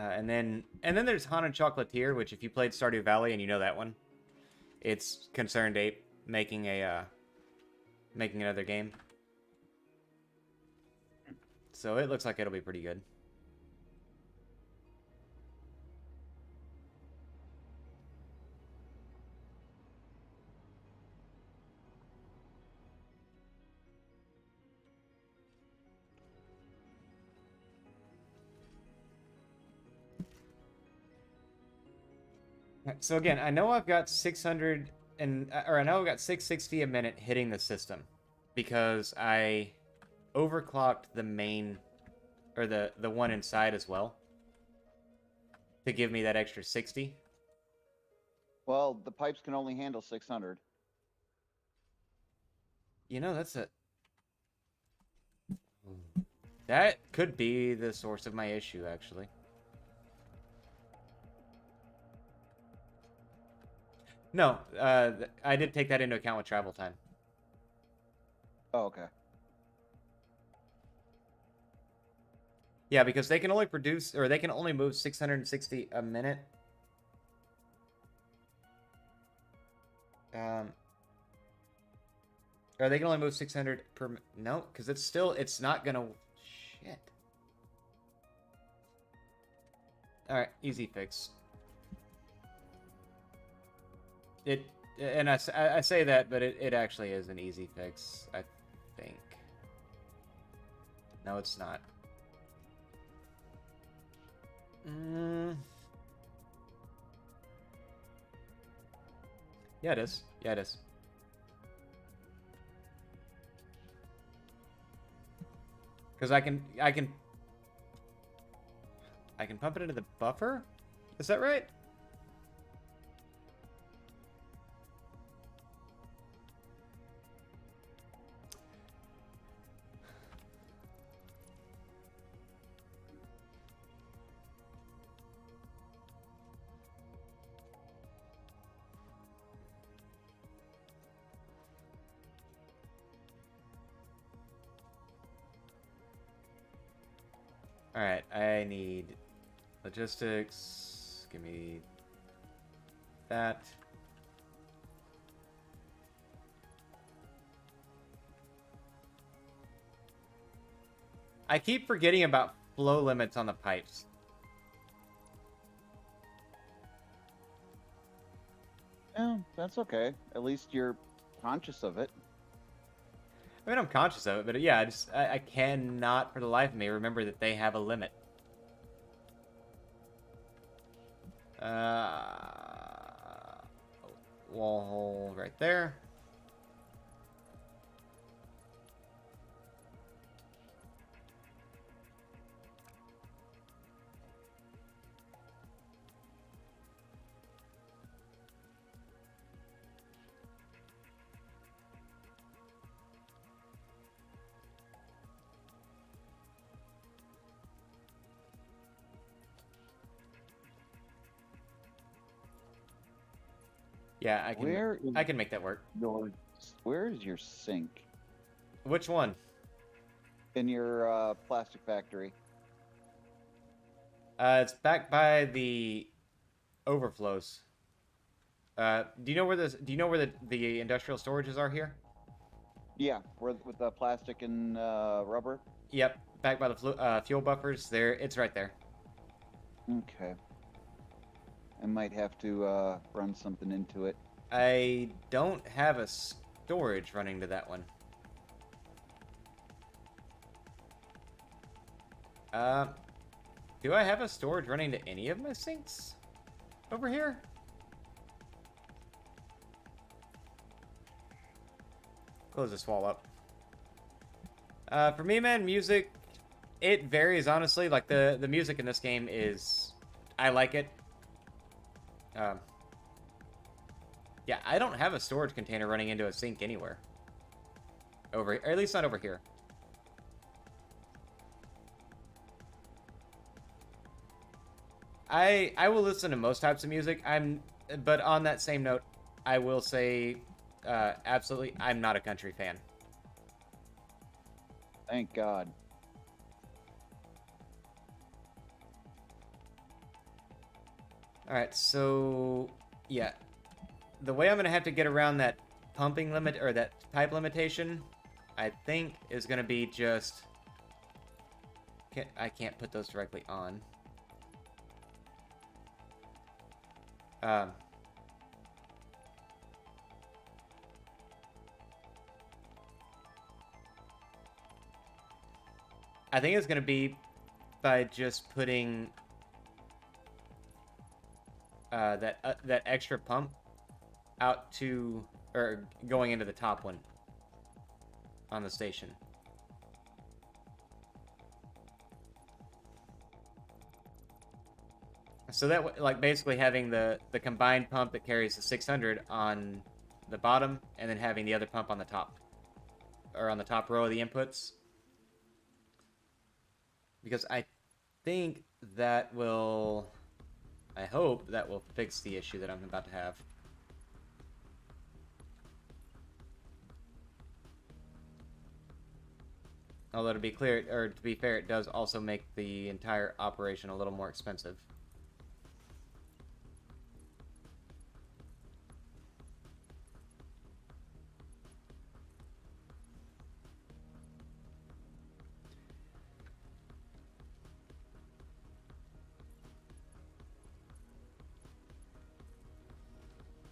And then there's Haunted Chocolatier, which if you played Stardew Valley and you know that one, it's Concerned Ape making another game. So it looks like it'll be pretty good. So again, I know I've got 600 I know I've got 660 a minute hitting the system because I overclocked the main or the one inside as well to give me that extra 60. Well, the pipes can only handle 600. You know, that could be the source of my issue actually. No, I did take that into account with travel time. Oh, okay. Yeah, because they can only produce, or they can only move 660 a minute. Or they can only move 600 per... No, because it's not gonna... Shit. Alright, easy fix. It, and I say that, but it actually is an easy fix, I think. No, it's not. Yeah, it is. Yeah, it is. Because I can pump it into the buffer? Is that right? Alright, I need logistics. Give me that. I keep forgetting about flow limits on the pipes. Yeah, that's okay. At least you're conscious of it. I mean, I'm conscious of it, but yeah, I cannot for the life of me remember that they have a limit. Wall hole right there. Yeah, I can make that work. Where is your sink? Which one? In your plastic factory. It's back by the overflows. Do you know where the industrial storages are here? Yeah, with the plastic and rubber. Yep, back by the fuel buffers. There, it's right there. Okay. I might have to run something into it. I don't have a storage running to that one. Do I have a storage running to any of my sinks over here? Close this wall up. For me, man, music, it varies, honestly. Like, the music in this game is... I like it. Yeah, I don't have a storage container running into a sink anywhere. Or at least not over here. I will listen to most types of music. But on that same note, I will say, absolutely, I'm not a country fan. Thank God. Alright, so... Yeah. The way I'm going to have to get around that pumping limit, or that pipe limitation, I think, is going to be just... I can't put those directly on. I think it's going to be by just putting that extra pump out to, or going into the top one on the station. So that, like, basically having the combined pump that carries the 600 on the bottom, and then having the other pump on the top, or on the top row of the inputs. Because I think that will, I hope that will fix the issue that I'm about to have. Although, to be clear, or to be fair, it does also make the entire operation a little more expensive.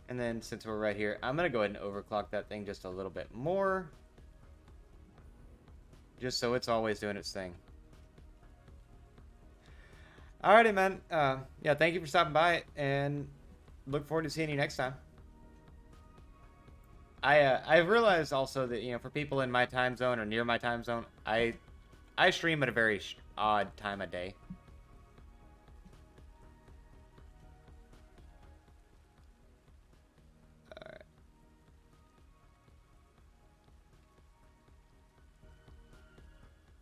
And then since we're right here, I'm going to go ahead and overclock that thing just a little bit more. Just so it's always doing its thing. Alrighty, man. Yeah, thank you for stopping by, and look forward to seeing you next time. I realized also that, you know, for people in my time zone or near my time zone, I stream at a very odd time of day. Alright.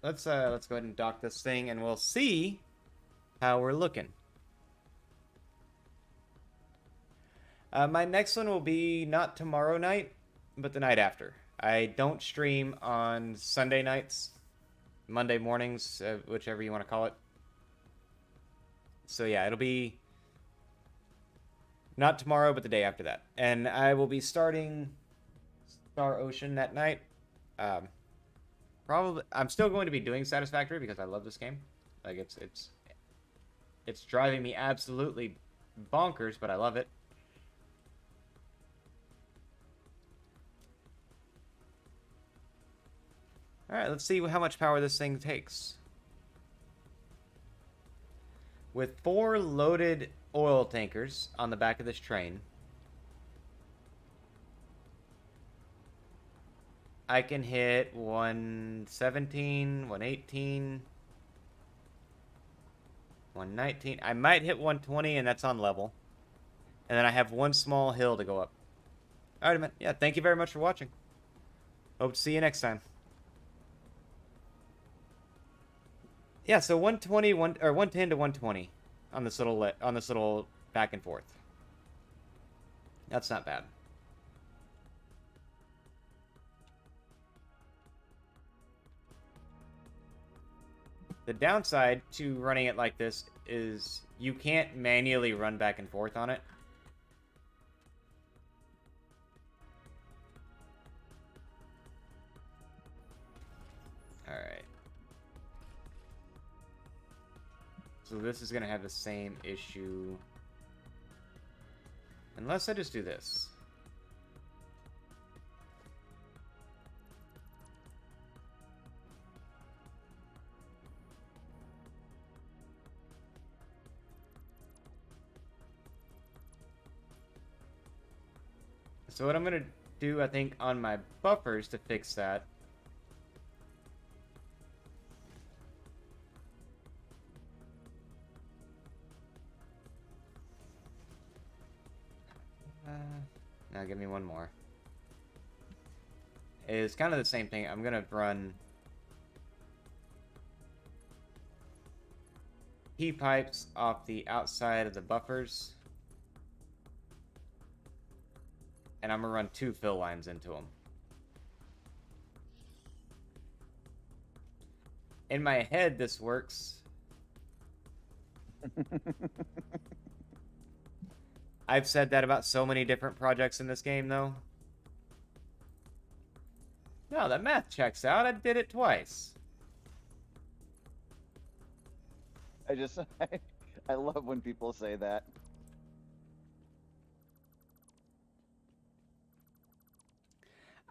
Let's go ahead and dock this thing, and we'll see how we're looking. My next one will be not tomorrow night, but the night after. I don't stream on Sunday nights, Monday mornings, whichever you want to call it. So yeah, it'll be not tomorrow, but the day after that. And I will be starting Star Ocean that night. Probably, I'm still going to be doing Satisfactory because I love this game. Like, it's driving me absolutely bonkers, but I love it. Alright, let's see how much power this thing takes. With 4 loaded oil tankers on the back of this train, I can hit 117, 118, 119. I might hit 120, and that's on level. And then I have one small hill to go up. Alright, man. Yeah, thank you very much for watching. Hope to see you next time. Yeah, so 120, or 110 to 120 on this little back and forth. That's not bad. The downside to running it like this is you can't manually run back and forth on it. Alright. So this is going to have the same issue. Unless I just do this. So what I'm going to do, I think, on my buffers to fix that. Now give me one more. It's kind of the same thing. I'm going to run heat pipes off the outside of the buffers. And I'm going to run 2 fill lines into them. In my head, this works. I've said that about so many different projects in this game, though. No, that math checks out. I did it twice. I love when people say that.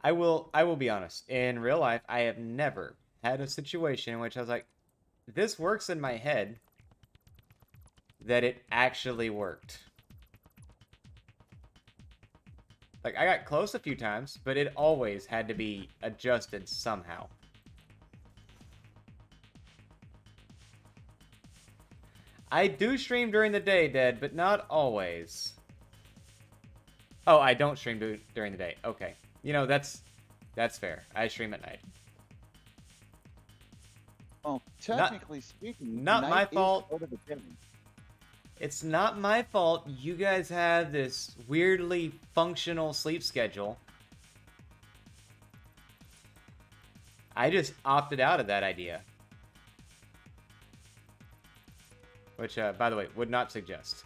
I will be honest. In real life, I have never had a situation in which I was like, this works in my head, that it actually worked. Like, I got close a few times, but it always had to be adjusted somehow. I do stream during the day, Dead, but not always. Oh, I don't stream during the day. Okay. You know, that's fair. I stream at night. Oh, technically speaking, not night my is fault. part of the day. It's not my fault. You guys have this weirdly functional sleep schedule. I just opted out of that idea. Which, by the way, would not suggest.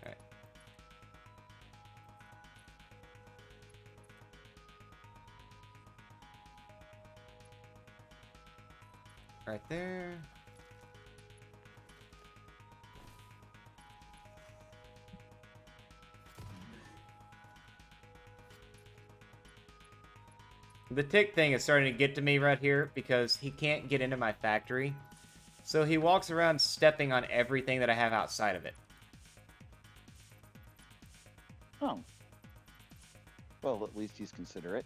Alright. Right there. The tick thing is starting to get to me right here because he can't get into my factory. So he walks around stepping on everything that I have outside of it. Oh. Well, at least he's considerate.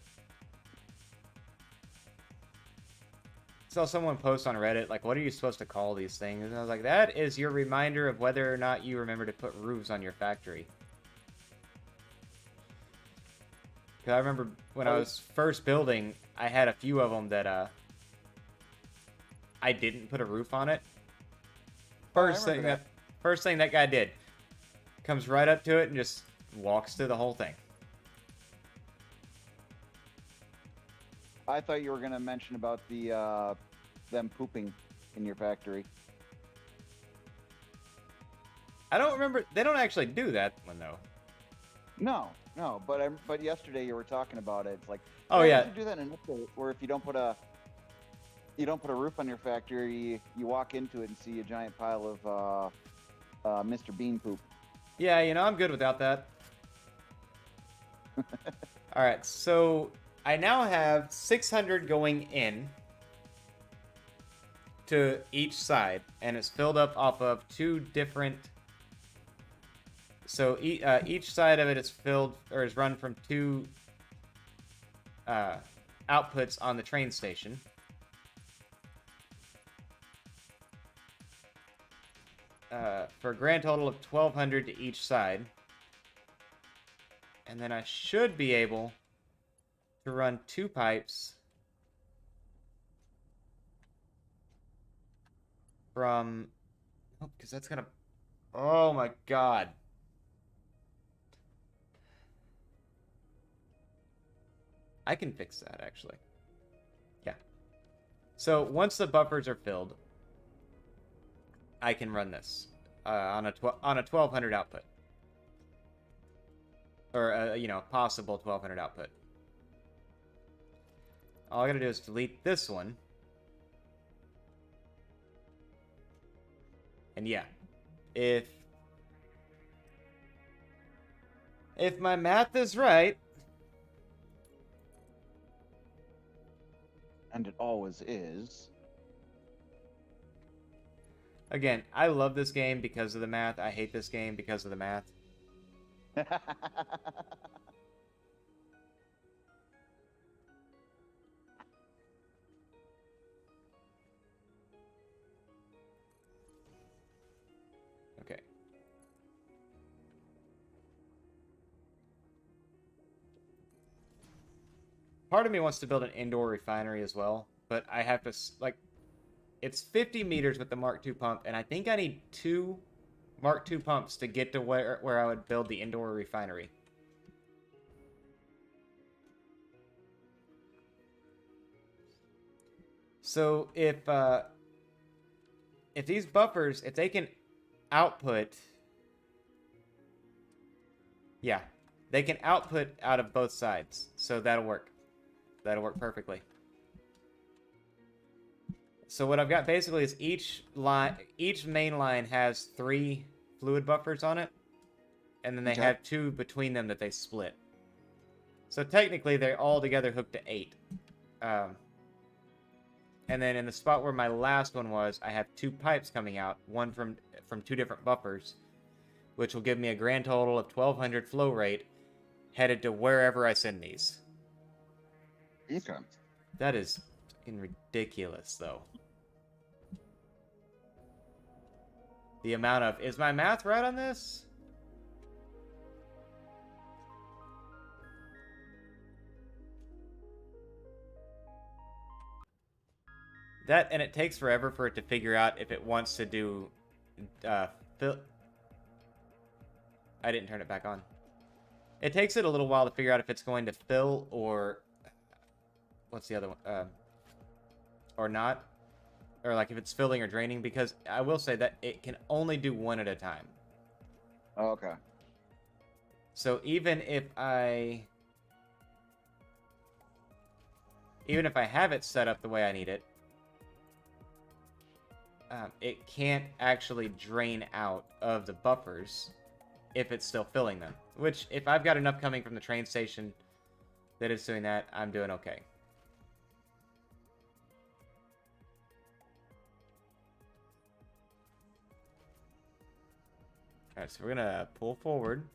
Saw someone post on Reddit, like, what are you supposed to call these things? And I was like, that is your reminder of whether or not you remember to put roofs on your factory. Because I remember when I was first building, I had a few of them that I didn't put a roof on it. First thing that guy did, comes right up to it and just walks through the whole thing. I thought you were going to mention about the them pooping in your factory. I don't remember. They don't actually do that one though. No, but yesterday you were talking about it. It's like, Oh why yeah, don't you do that in an update where if you don't put a roof on your factory, you walk into it and see a giant pile of Mr. Bean poop. yeah. You know, I'm good without that. All right, so I now have 600 going in to each side, and it's filled up off of two different. So each side of it is filled or is run from two outputs on the train station. For a grand total of 1,200 to each side. And then I should be able to run two pipes from... Oh, because that's gonna... Oh my god. I can fix that, actually. Yeah. So, once the buffers are filled, I can run this on a 1,200 output. Or, you know, possible 1,200 output. All I gotta do is delete this one. And yeah, if my math is right... And it always is. Again, I love this game because of the math. I hate this game because of the math. Okay. Part of me wants to build an indoor refinery as well, but I have to, like, it's 50 meters with the Mark II pump, and I think I need 2 Mark II pumps to get to where I would build the indoor refinery. So if these buffers, if they can output, yeah, they can output out of both sides, so that'll work. That'll work perfectly. So what I've got basically is each main line has 3 fluid buffers on it, and then they have 2 between them that they split. So technically they're all together hooked to 8. And then in the spot where my last one was, I have 2 pipes coming out, one from 2 different buffers, which will give me a grand total of 1,200 flow rate headed to wherever I send these. Okay. That is fucking ridiculous, though. The amount of... Is my math right on this? That, and it takes forever for it to figure out if it wants to do... fill... I didn't turn it back on. It takes it a little while to figure out if it's going to fill or... What's the other one? Or not. Or like if it's filling or draining, because I will say that it can only do one at a time. Oh, okay. So even if I have it set up the way I need it, it can't actually drain out of the buffers if it's still filling them. Which, if I've got enough coming from the train station that it's doing that, I'm doing okay. Alright, so we're gonna pull forward.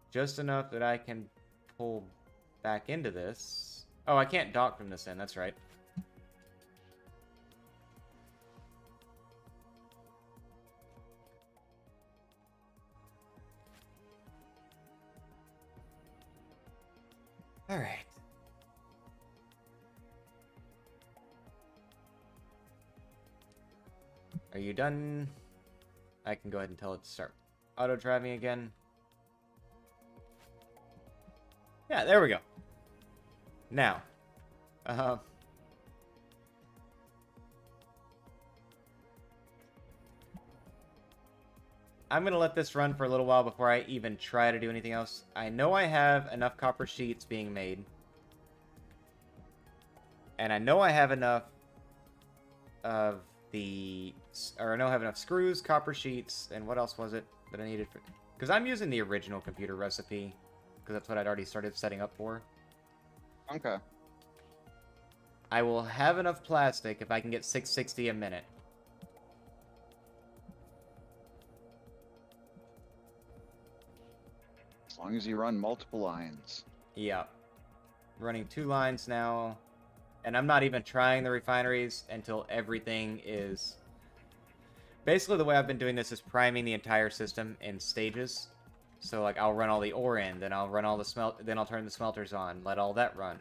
Just enough that I can pull back into this. Oh, I can't dock from this end, that's right. Alright. Are you done? I can go ahead and tell it to start auto driving again. Yeah, there we go. Now, I'm going to let this run for a little while before I even try to do anything else. I know I have enough copper sheets being made. And I know I have enough of the... Or I know I have enough screws, copper sheets, and what else was it that I needed for... Because I'm using the original computer recipe. Because that's what I'd already started setting up for. Okay. I will have enough plastic if I can get 660 a minute. As long as you run multiple lines. Yeah. Running 2 lines now. And I'm not even trying the refineries until everything is... Basically, the way I've been doing this is priming the entire system in stages. So, like, I'll run all the ore in, then I'll run all the then I'll turn the smelters on, let all that run.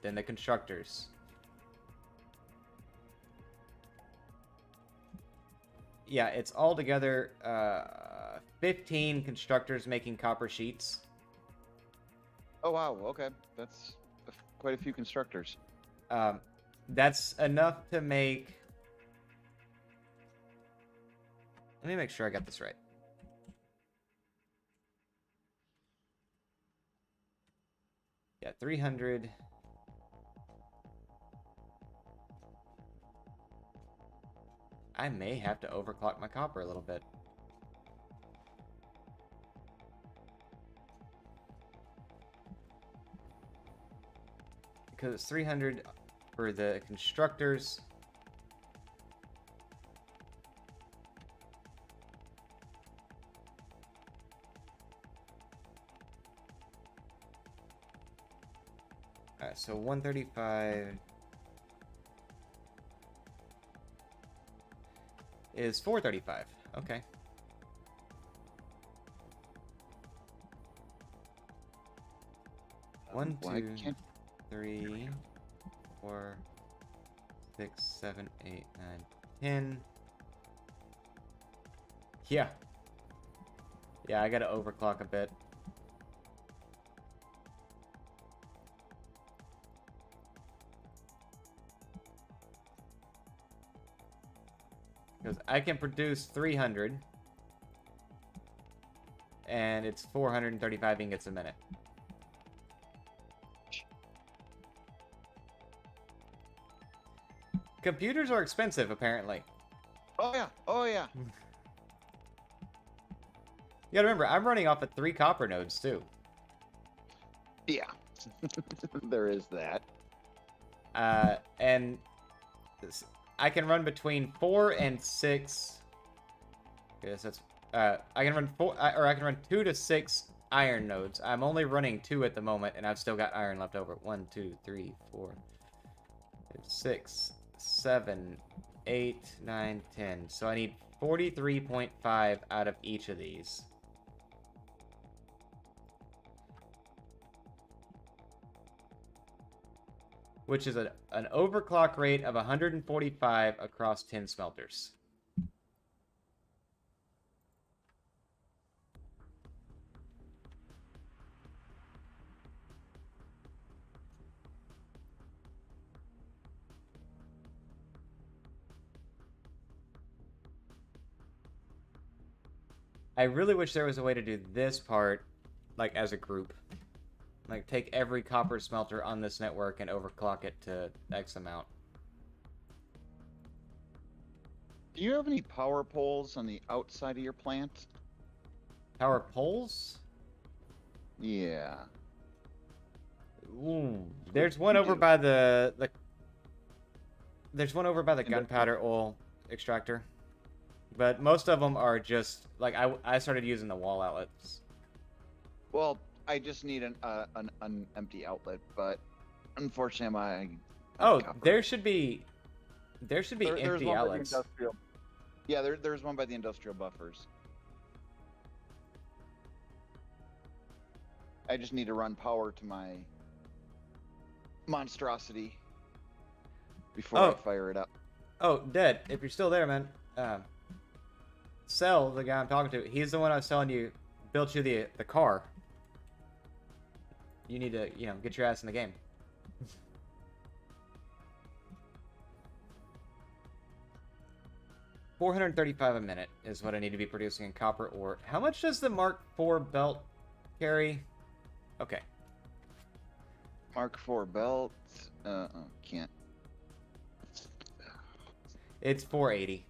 Then the constructors. Yeah, it's all together 15 constructors making copper sheets. Oh wow, okay. That's quite a few constructors. That's enough to make... Let me make sure I got this right. Yeah, 300. I may have to overclock my copper a little bit. Because it's 300 for the constructors. Alright, so 135 is 435. Okay. One, Why two, can't 3, 4, 6, 7, 8, 9, 10. Yeah. Yeah, I gotta overclock a bit. Because I can produce 300. And it's 435 ingots a minute. Computers are expensive, apparently. Oh yeah, oh yeah. You gotta remember, I'm running off of 3 copper nodes, too. Yeah. There is that. And I can run between 4 and 6. Yes, that's... I can run 4, or I can run 2 to 6 iron nodes. I'm only running 2 at the moment, and I've still got iron left over. 1, 2, 3, 4, 6, 7, 8, 9, 10. So I need 43.5 out of each of these. Which is an overclock rate of 145 across 10 smelters. I really wish there was a way to do this part, like, as a group. Like, take every copper smelter on this network and overclock it to X amount. Do you have any power poles on the outside of your plant? Power poles? Yeah. Ooh, there's one over by there's one over by the gunpowder oil extractor. But most of them are just like I started using the wall outlets. Well, I just need an empty outlet, but unfortunately, Oh, copper. there should be There's empty one outlets. by the industrial. Yeah, there's one by the industrial buffers. I just need to run power to my monstrosity before I fire it up. Oh, Dead, if you're still there, man. Sell, the guy I'm talking to, he's the one I was telling you built you the car. You need to, get your ass in the game. $435 a minute is what I need to be producing in copper ore. How much does the Mark IV belt carry? Okay. Mark IV belt. Can't. It's 480.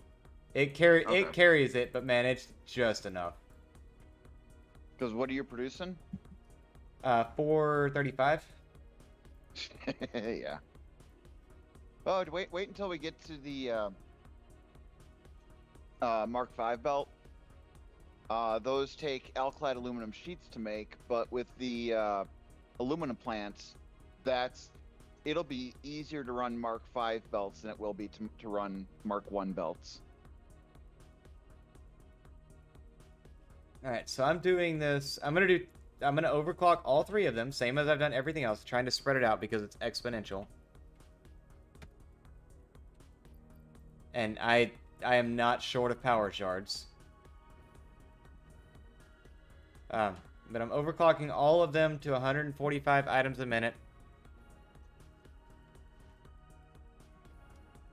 It carries it, but man, it's just enough. Because what are you producing? 435. Yeah. Oh, wait until we get to the Mark V belt. Those take alkyd aluminum sheets to make, but with the aluminum plants, it'll be easier to run Mark V belts than it will be to run Mark I belts. All right, so I'm doing this. I'm gonna overclock all three of them, same as I've done everything else, trying to spread it out because it's exponential. And I am not short of power shards. But I'm overclocking all of them to 145 items a minute.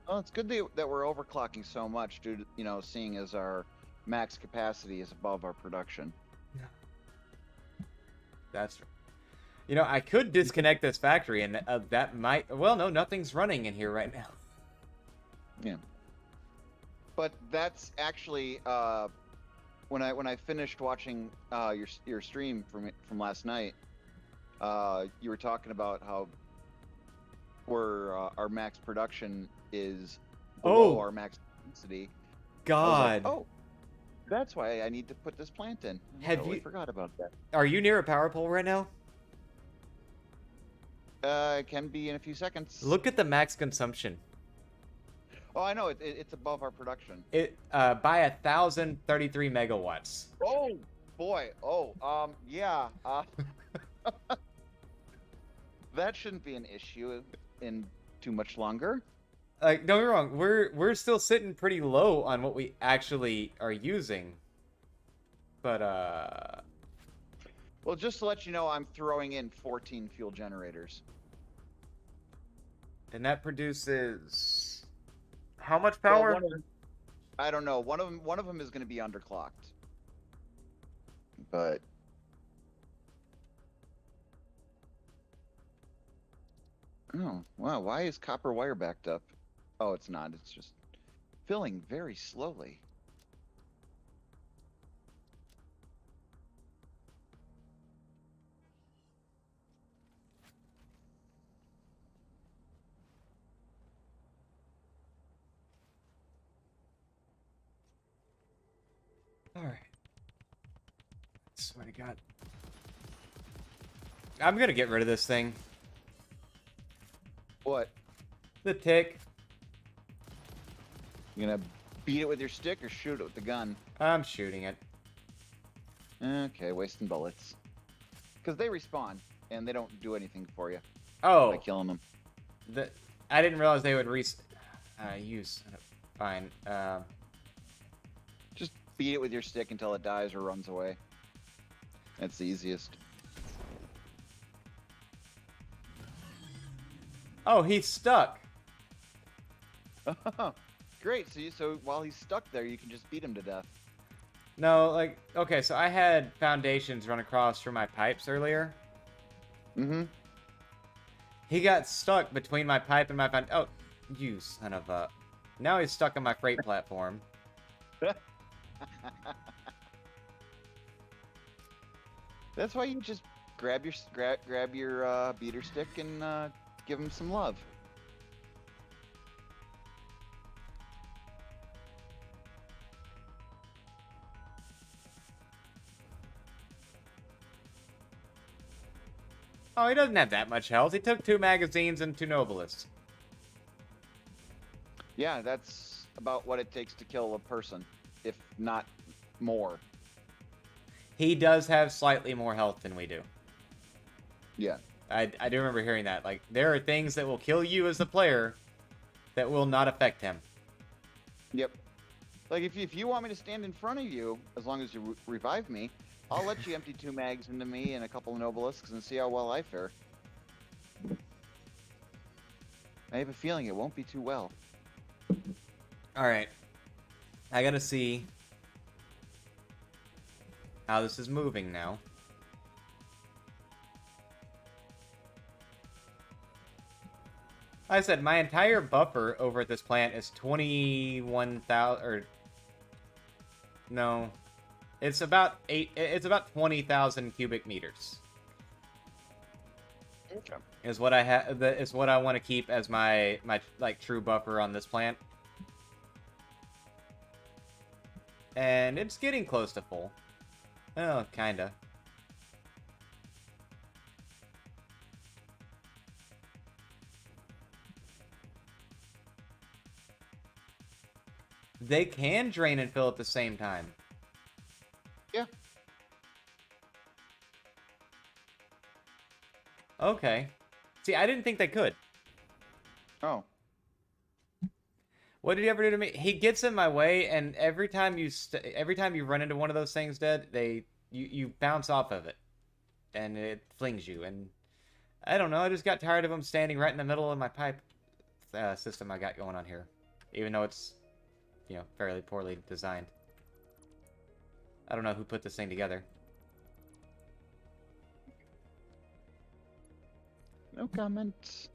Well, it's good that we're overclocking so much, due to, seeing as our max capacity is above our production. That's true. I could disconnect this factory, and that might. Well, no, nothing's running in here right now. Yeah. But that's actually when I finished watching your stream from last night. You were talking about how our max production is below our max capacity. God. Like, that's why I need to put this plant in. I totally forgot about that. Are you near a power pole right now? It can be in a few seconds. Look at the max consumption. Oh, I know. It's above our production. It by 1,033 megawatts. Oh boy. Oh, yeah. That shouldn't be an issue in too much longer. Like, don't get me wrong, we're still sitting pretty low on what we actually are using. But well, just to let you know, I'm throwing in 14 fuel generators. And that produces how much power? Well, I don't know. One of them is going to be underclocked. But oh, wow, why is copper wire backed up? Oh, it's not. It's just filling very slowly. All right. Swear to God. I'm gonna get rid of this thing. What? The tick. You gonna beat it with your stick or shoot it with the gun? I'm shooting it. Okay, wasting bullets. Because they respawn, and they don't do anything for you Oh. by killing them. I didn't realize they would Fine. Just beat it with your stick until it dies or runs away. That's the easiest. Oh, he's stuck. Great. So while he's stuck there, you can just beat him to death. No, like, okay, so I had foundations run across from my pipes earlier. Mm-hmm. He got stuck between my pipe and my foundation. Oh, you son of a... Now he's stuck on my freight platform. That's why you just grab your beater stick and give him some love. Oh, he doesn't have that much health. He took 2 magazines and 2 Nobilis. Yeah, that's about what it takes to kill a person, if not more. He does have slightly more health than we do. Yeah. I do remember hearing that. Like, there are things that will kill you as the player that will not affect him. Yep. Like, if you want me to stand in front of you, as long as you revive me, I'll let you empty 2 mags into me and a couple of Nobilisks and see how well I fare. I have a feeling it won't be too well. Alright. I gotta see how this is moving now. Like I said, my entire buffer over at this plant is 21,000, or... No. It's about 20,000 cubic meters. Okay. Is what I have. Is what I want to keep as my like true buffer on this plant. And it's getting close to full. Oh, kinda. They can drain and fill at the same time. Yeah. Okay. See, I didn't think they could. Oh. What did he ever do to me? He gets in my way, and every time you run into one of those things dead, you bounce off of it, and it flings you. And I don't know. I just got tired of him standing right in the middle of my pipe system I got going on here, even though it's, you know, fairly poorly designed. I don't know who put this thing together. No comments.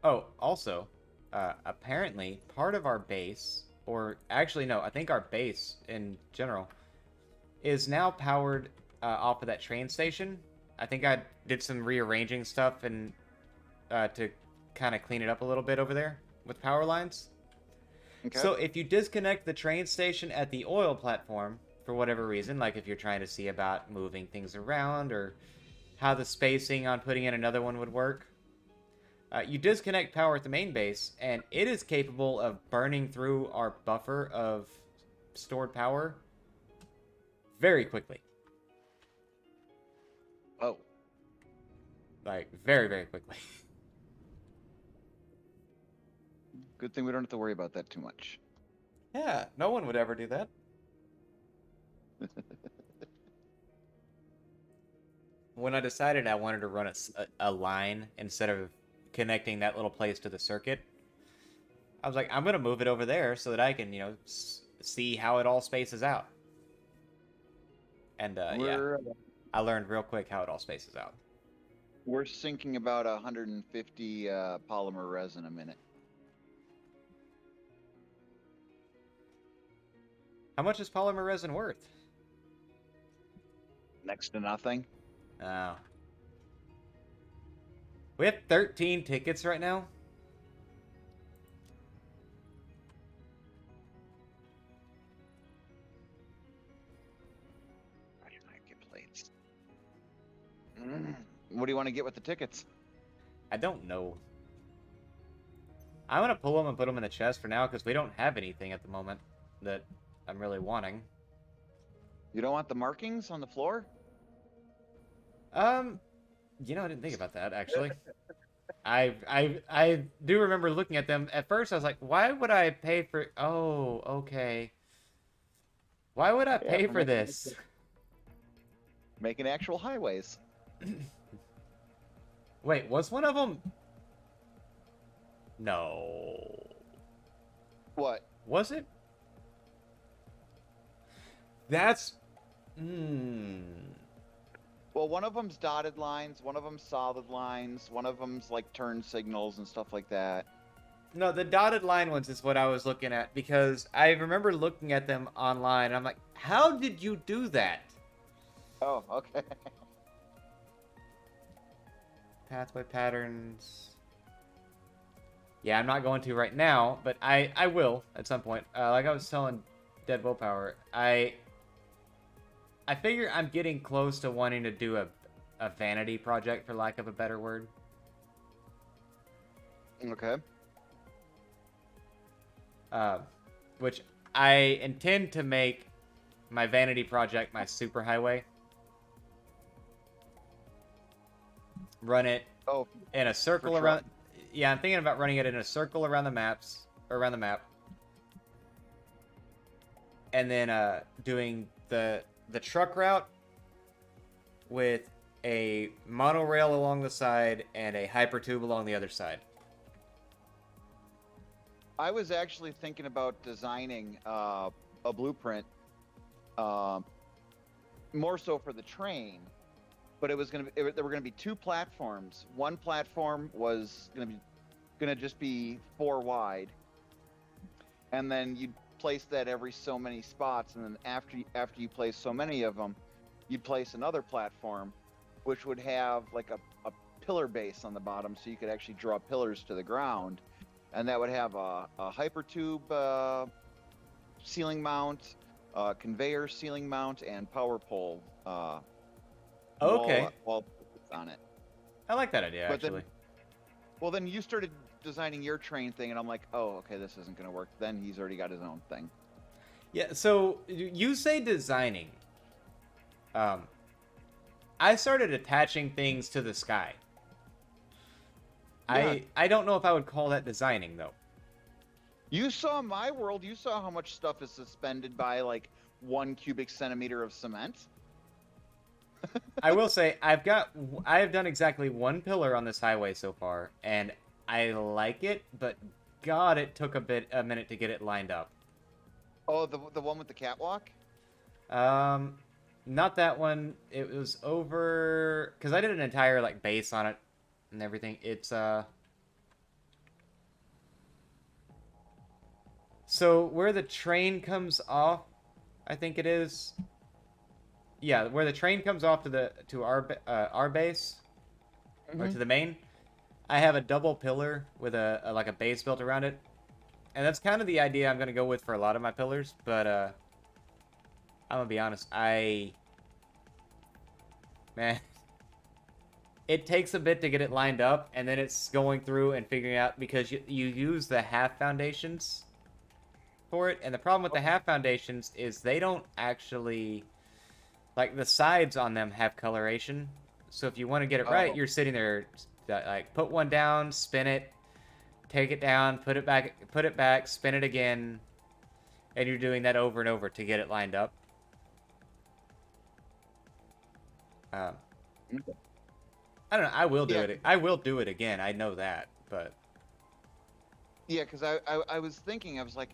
Oh, also, apparently part of our base, or actually no, I think our base in general, is now powered off of that train station. I think I did some rearranging stuff and to kind of clean it up a little bit over there with power lines. Okay. So if you disconnect the train station at the oil platform, for whatever reason, like if you're trying to see about moving things around or how the spacing on putting in another one would work, you disconnect power at the main base, and it is capable of burning through our buffer of stored power very quickly. Oh. Like, very, very quickly. Good thing we don't have to worry about that too much. Yeah, no one would ever do that. When I decided I wanted to run a line instead of connecting that little place to the circuit, I was like, I'm going to move it over there so that I can, you know, see how it all spaces out. And, yeah, I learned real quick how it all spaces out. We're sinking about 150 polymer resin a minute. How much is polymer resin worth? Next to nothing. Oh. We have 13 tickets right now. I do not get plates. What do you want to get with the tickets? I don't know. I'm going to pull them and put them in the chest for now because we don't have anything at the moment that I'm really wanting. You don't want the markings on the floor? You know, I didn't think about that, actually. I do remember looking at them. At first, I was like, why would I pay for... Oh, okay. Why would I pay for this? Making actual highways. Wait, was one of them... No. What? Was it? That's... Well, one of them's dotted lines, one of them's solid lines, one of them's like turn signals and stuff like that. No, the dotted line ones is what I was looking at, because I remember looking at them online, and I'm like, how did you do that? Oh, okay. Pathway patterns. Yeah, I'm not going to right now, but I will at some point. Like I was telling Dead Willpower, I figure I'm getting close to wanting to do a vanity project, for lack of a better word. Okay. Which I intend to make my vanity project my superhighway. Run it Oh, in a circle for around. Yeah, I'm thinking about running it in a circle around the maps, or around the map, and then doing the truck route with a monorail along the side and a hypertube along the other side. I was actually thinking about designing a blueprint, more so for the train, but it was there were going to be two platforms. One platform was going to just be 4 wide, and then you'd place that every so many spots, and then after you place so many of them, you'd place another platform, which would have like a pillar base on the bottom, so you could actually draw pillars to the ground. And that would have a hypertube ceiling mount, conveyor ceiling mount, and power pole Okay. wall on it. I like that idea, But then- actually. Then you started designing your train thing, and I'm like, oh, okay, this isn't going to work. Then he's already got his own thing. Yeah, so you say designing. I started attaching things to the sky. Yeah. I don't know if I would call that designing, though. You saw my world. You saw how much stuff is suspended by like 1 cubic centimeter of cement. I will say I have done exactly 1 pillar on this highway so far, and I like it, but God, it took a minute to get it lined up. Oh, the one with the catwalk? Not that one. It was over because I did an entire like base on it and everything. It's so where the train comes off, I think it is. Yeah, where the train comes off to our base, or to the main. I have a double pillar with a like a base built around it, and that's kind of the idea I'm gonna go with for a lot of my pillars. But I'm gonna be honest, man, it takes a bit to get it lined up, and then it's going through and figuring out because you use the half foundations for it, and the problem with the half foundations is they don't actually, like, the sides on them have coloration. So if you want to get it right, you're sitting there, like, put one down, spin it, take it down, put it back, spin it again, and you're doing that over and over to get it lined up. I don't know. I will do it. I will do it again. I know that, but Yeah, because I was thinking, I was like,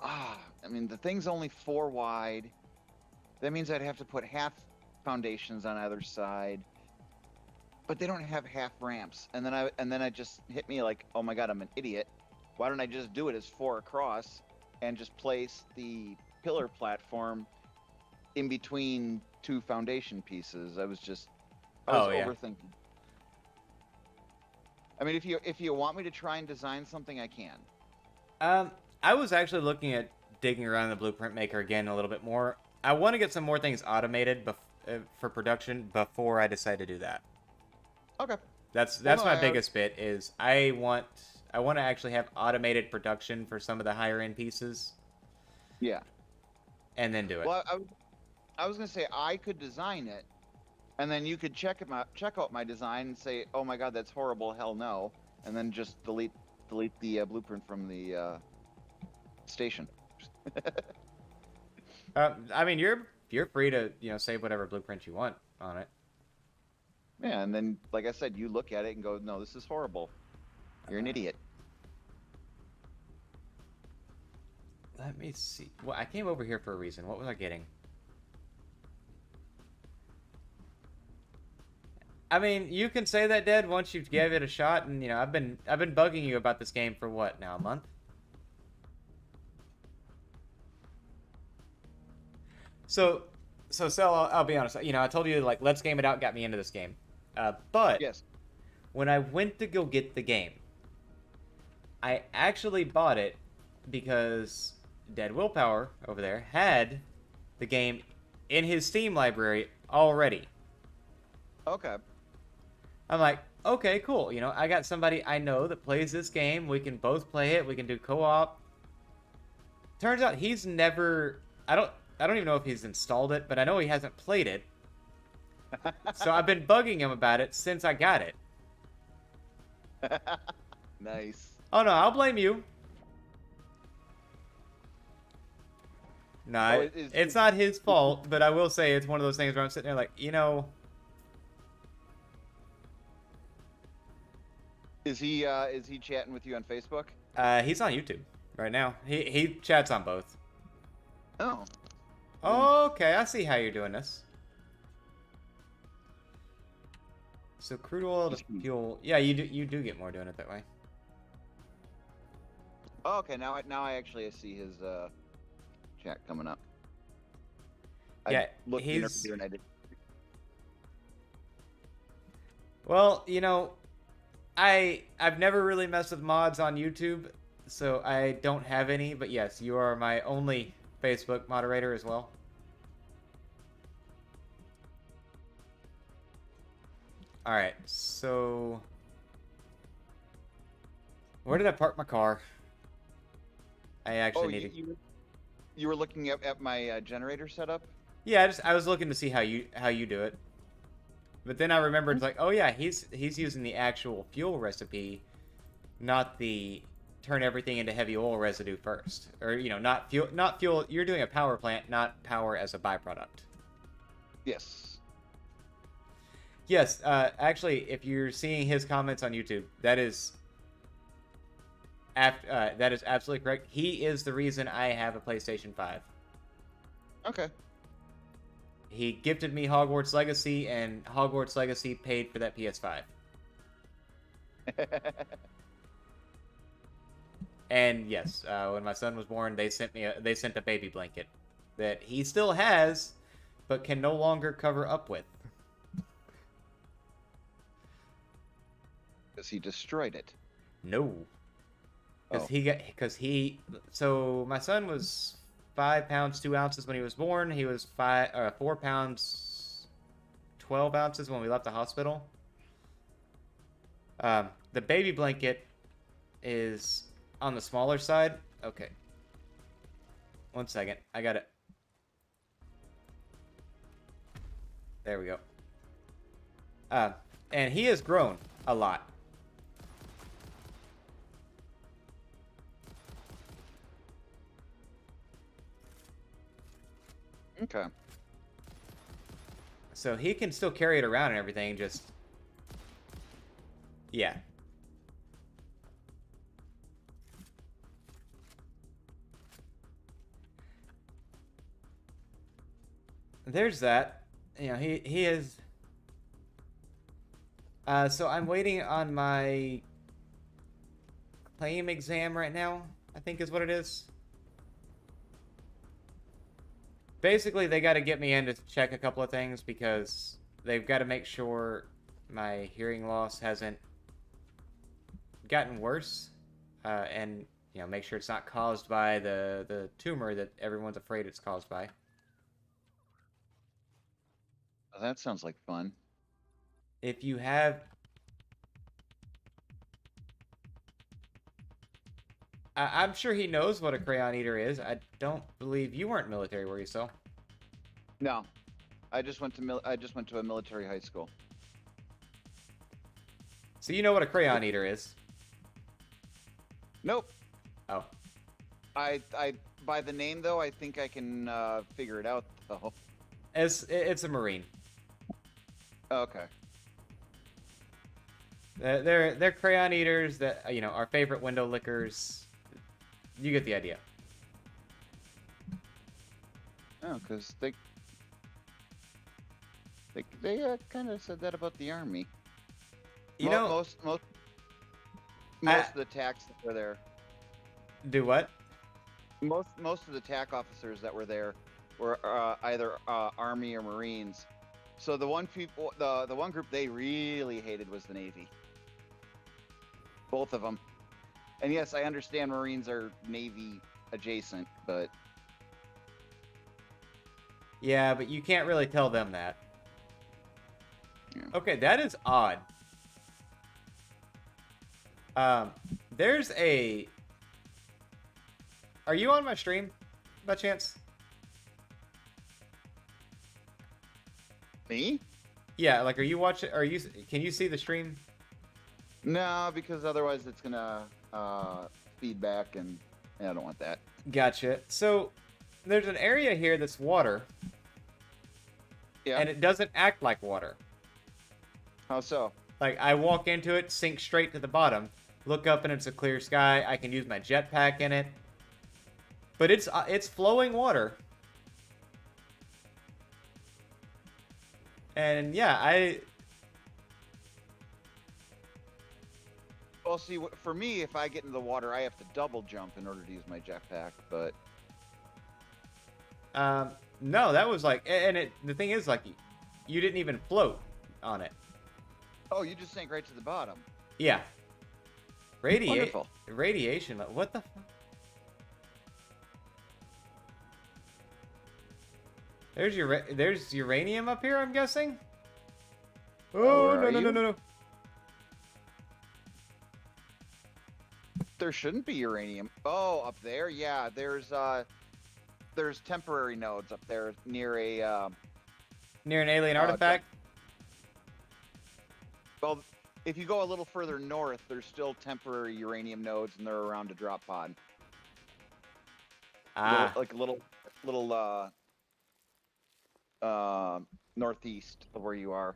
I mean, the thing's only 4 wide. That means I'd have to put half foundations on either side, but they don't have half ramps. And then I just hit me like, oh my god, I'm an idiot. Why don't I just do it as 4 across and just place the pillar platform in between 2 foundation pieces? I was overthinking. I mean, if you want me to try and design something, I can. I was actually looking at digging around in the blueprint maker again a little bit more. I want to get some more things automated for production before I decide to do that. Okay. That's my biggest bit is I want to actually have automated production for some of the higher end pieces. Yeah. And then do it. Well, I was gonna say I could design it, and then you could check out my design and say, oh my god, that's horrible, hell no, and then just delete the blueprint from the station. I mean, you're free to save whatever blueprint you want on it. Yeah, and then like I said, you look at it and go, no, this is horrible. You're an idiot. Let me see. Well, I came over here for a reason. What was I getting? I mean, you can say that, Dad, once you've gave it a shot, and I've been bugging you about this game for what now, a month? So Sel, I'll be honest. I told you like let's game it out got me into this game, but Yes. when I went to go get the game, I actually bought it because Dead Willpower over there had the game in his Steam library already. Okay. I'm like, okay, cool. You know, I got somebody I know that plays this game. We can both play it. We can do co-op. Turns out he's never. I don't even know if he's installed it, but I know he hasn't played it. So I've been bugging him about it since I got it. Nice. Oh no, I'll blame you. No, Oh, it's not his fault, but I will say it's one of those things where I'm sitting there like, you know. Is he chatting with you on Facebook? He's on YouTube right now. He chats on both. Oh. Okay, I see how you're doing this. So crude oil to fuel. Yeah, you do get more doing it that way. Oh, okay, now I actually see his chat coming up. Yeah, he's. And I did. Well, you know, I've never really messed with mods on YouTube, so I don't have any. But yes, you are my only Facebook moderator as well. All right, so where did I park my car? I actually need to. You were looking at my generator setup? Yeah, I was looking to see how you do it. But then I remembered, it's like, oh yeah, he's using the actual fuel recipe, not the turn everything into heavy oil residue first, or you know, not fuel. You're doing a power plant, not power as a byproduct. Yes. Yes, actually, if you're seeing his comments on YouTube, that is absolutely correct. He is the reason I have a PlayStation 5. Okay. He gifted me Hogwarts Legacy, and Hogwarts Legacy paid for that PS5. And yes, when my son was born, they sent a baby blanket that he still has, but can no longer cover up with. Because he destroyed it. No. Because so my son was 5 pounds 2 ounces when he was born. He was 4 pounds 12 ounces when we left the hospital. The baby blanket is on the smaller side. Okay. 1 second. I got it. There we go. And he has grown a lot. Okay. So he can still carry it around and everything, just... Yeah. There's that. You know, he is... so I'm waiting on my claim exam right now, I think is what it is. Basically, they got to get me in to check a couple of things because they've got to make sure my hearing loss hasn't gotten worse, and you know, make sure it's not caused by the tumor that everyone's afraid it's caused by. Oh, that sounds like fun. If you have... I'm sure he knows what a crayon eater is. I don't believe you weren't military, were you, so? No, I just went to a military high school. So you know what a crayon eater is? Nope. Oh. I by the name though, I think I can figure it out though. It's a Marine. Okay. They're crayon eaters that, you know, are favorite window lickers. You get the idea. Oh, because they kind of said that about the army. You know, most of the TACs that were there. Do what? Most of the TAC officers that were there were either Army or Marines. So the one group they really hated was the Navy. Both of them. And yes, I understand Marines are Navy adjacent, but... Yeah, but you can't really tell them that. Okay, that is odd. There's a... Are you on my stream, by chance? Me? Yeah, like, are you watching... Can you see the stream? No, because otherwise it's gonna feedback, and I don't want that. Gotcha. So, there's an area here that's water, Yeah. and it doesn't act like water. How so? Like, I walk into it, sink straight to the bottom, look up and it's a clear sky, I can use my jetpack in it. But it's flowing water. And yeah, Well, see, for me, if I get into the water, I have to double jump in order to use my jetpack. But no, that was like, and the thing is, like, you didn't even float on it. oh, you just sank right to the bottom. Yeah. Wonderful. Radiation. What the fuck? There's uranium up here, I'm guessing. Oh, where no, are no, no, you? no, no. There shouldn't be uranium. Oh, up there, yeah. There's temporary nodes up there near a. Near an alien Oh, artifact. Well, if you go a little further north, there's still temporary uranium nodes, and they're around a drop pod. Ah. Like little northeast of where you are.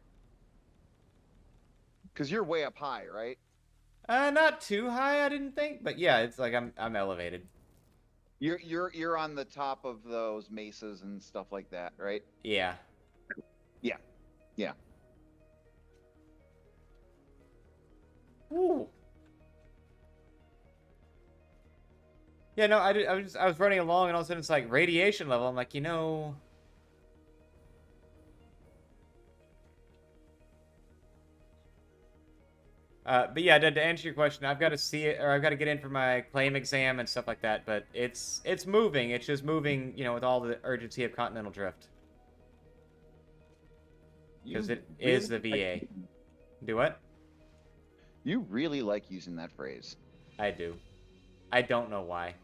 Because you're way up high, right? Not too high, I didn't think, but yeah, it's like I'm elevated. You're on the top of those mesas and stuff like that, right? Yeah. Yeah. Yeah. Ooh. Yeah, no, I was running along and all of a sudden it's like radiation level. I'm like, you know. But yeah, to answer your question, I've got to see it, or I've got to get in for my claim exam and stuff like that. But it's moving. It's just moving, you know, with all the urgency of continental drift. Because it is the VA. Do what? You really like using that phrase. I do. I don't know why.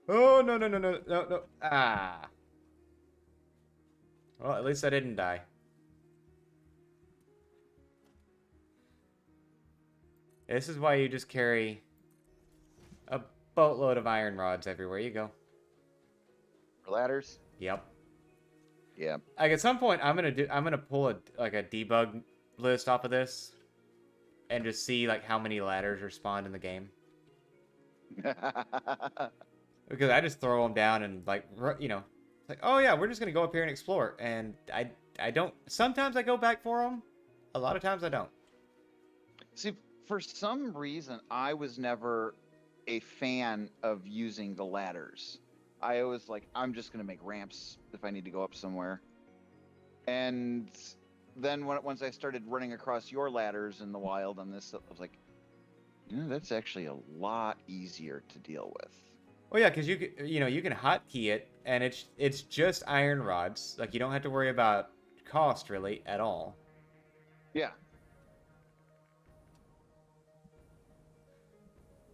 Oh, no, no, no, no, no, no. Ah. Well, at least I didn't die. This is why you just carry a boatload of iron rods everywhere you go. For ladders? Yep. Yeah. Like at some point, I'm gonna pull a debug list off of this, and just see like how many ladders are spawned in the game. Because I just throw them down and like, you know, like, oh yeah, we're just gonna go up here and explore. And I don't. Sometimes I go back for them. A lot of times I don't. See, for some reason, I was never a fan of using the ladders. I always like, I'm just gonna make ramps if I need to go up somewhere. And then once I started running across your ladders in the wild on this, I was like, you know, that's actually a lot easier to deal with. Oh yeah, because you can hotkey it, and it's just iron rods. Like you don't have to worry about cost really at all. Yeah.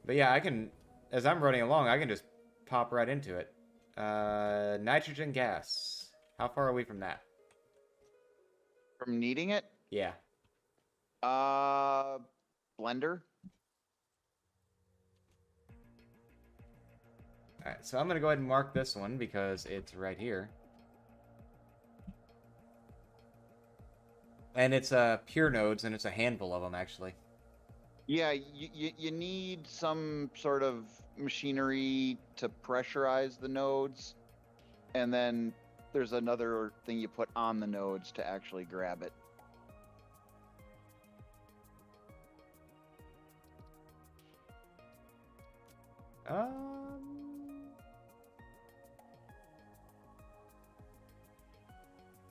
But yeah, I can, as I'm running along, I can just pop right into it. Nitrogen gas. How far are we from that? From needing it? Yeah. Blender. Alright, so I'm going to go ahead and mark this one because it's right here. And it's pure nodes, and it's a handful of them, actually. Yeah, you need some sort of machinery to pressurize the nodes. And then there's another thing you put on the nodes to actually grab it.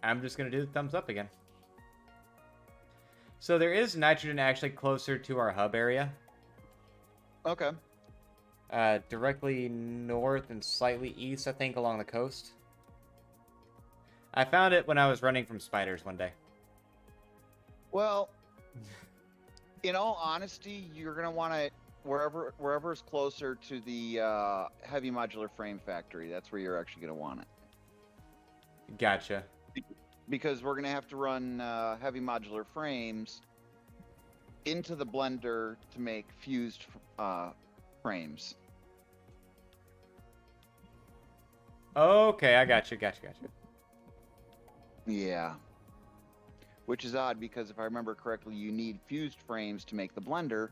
I'm just going to do the thumbs up again. So there is nitrogen actually closer to our hub area. Okay. Directly north and slightly east, I think, along the coast. I found it when I was running from spiders one day. Well, in all honesty, you're gonna want to wherever is closer to the heavy modular frame factory. That's where you're actually gonna want it. Gotcha. Because we're gonna have to run heavy modular frames into the blender to make fused frames. Okay, I gotcha. Yeah. Which is odd because if I remember correctly, you need fused frames to make the blender,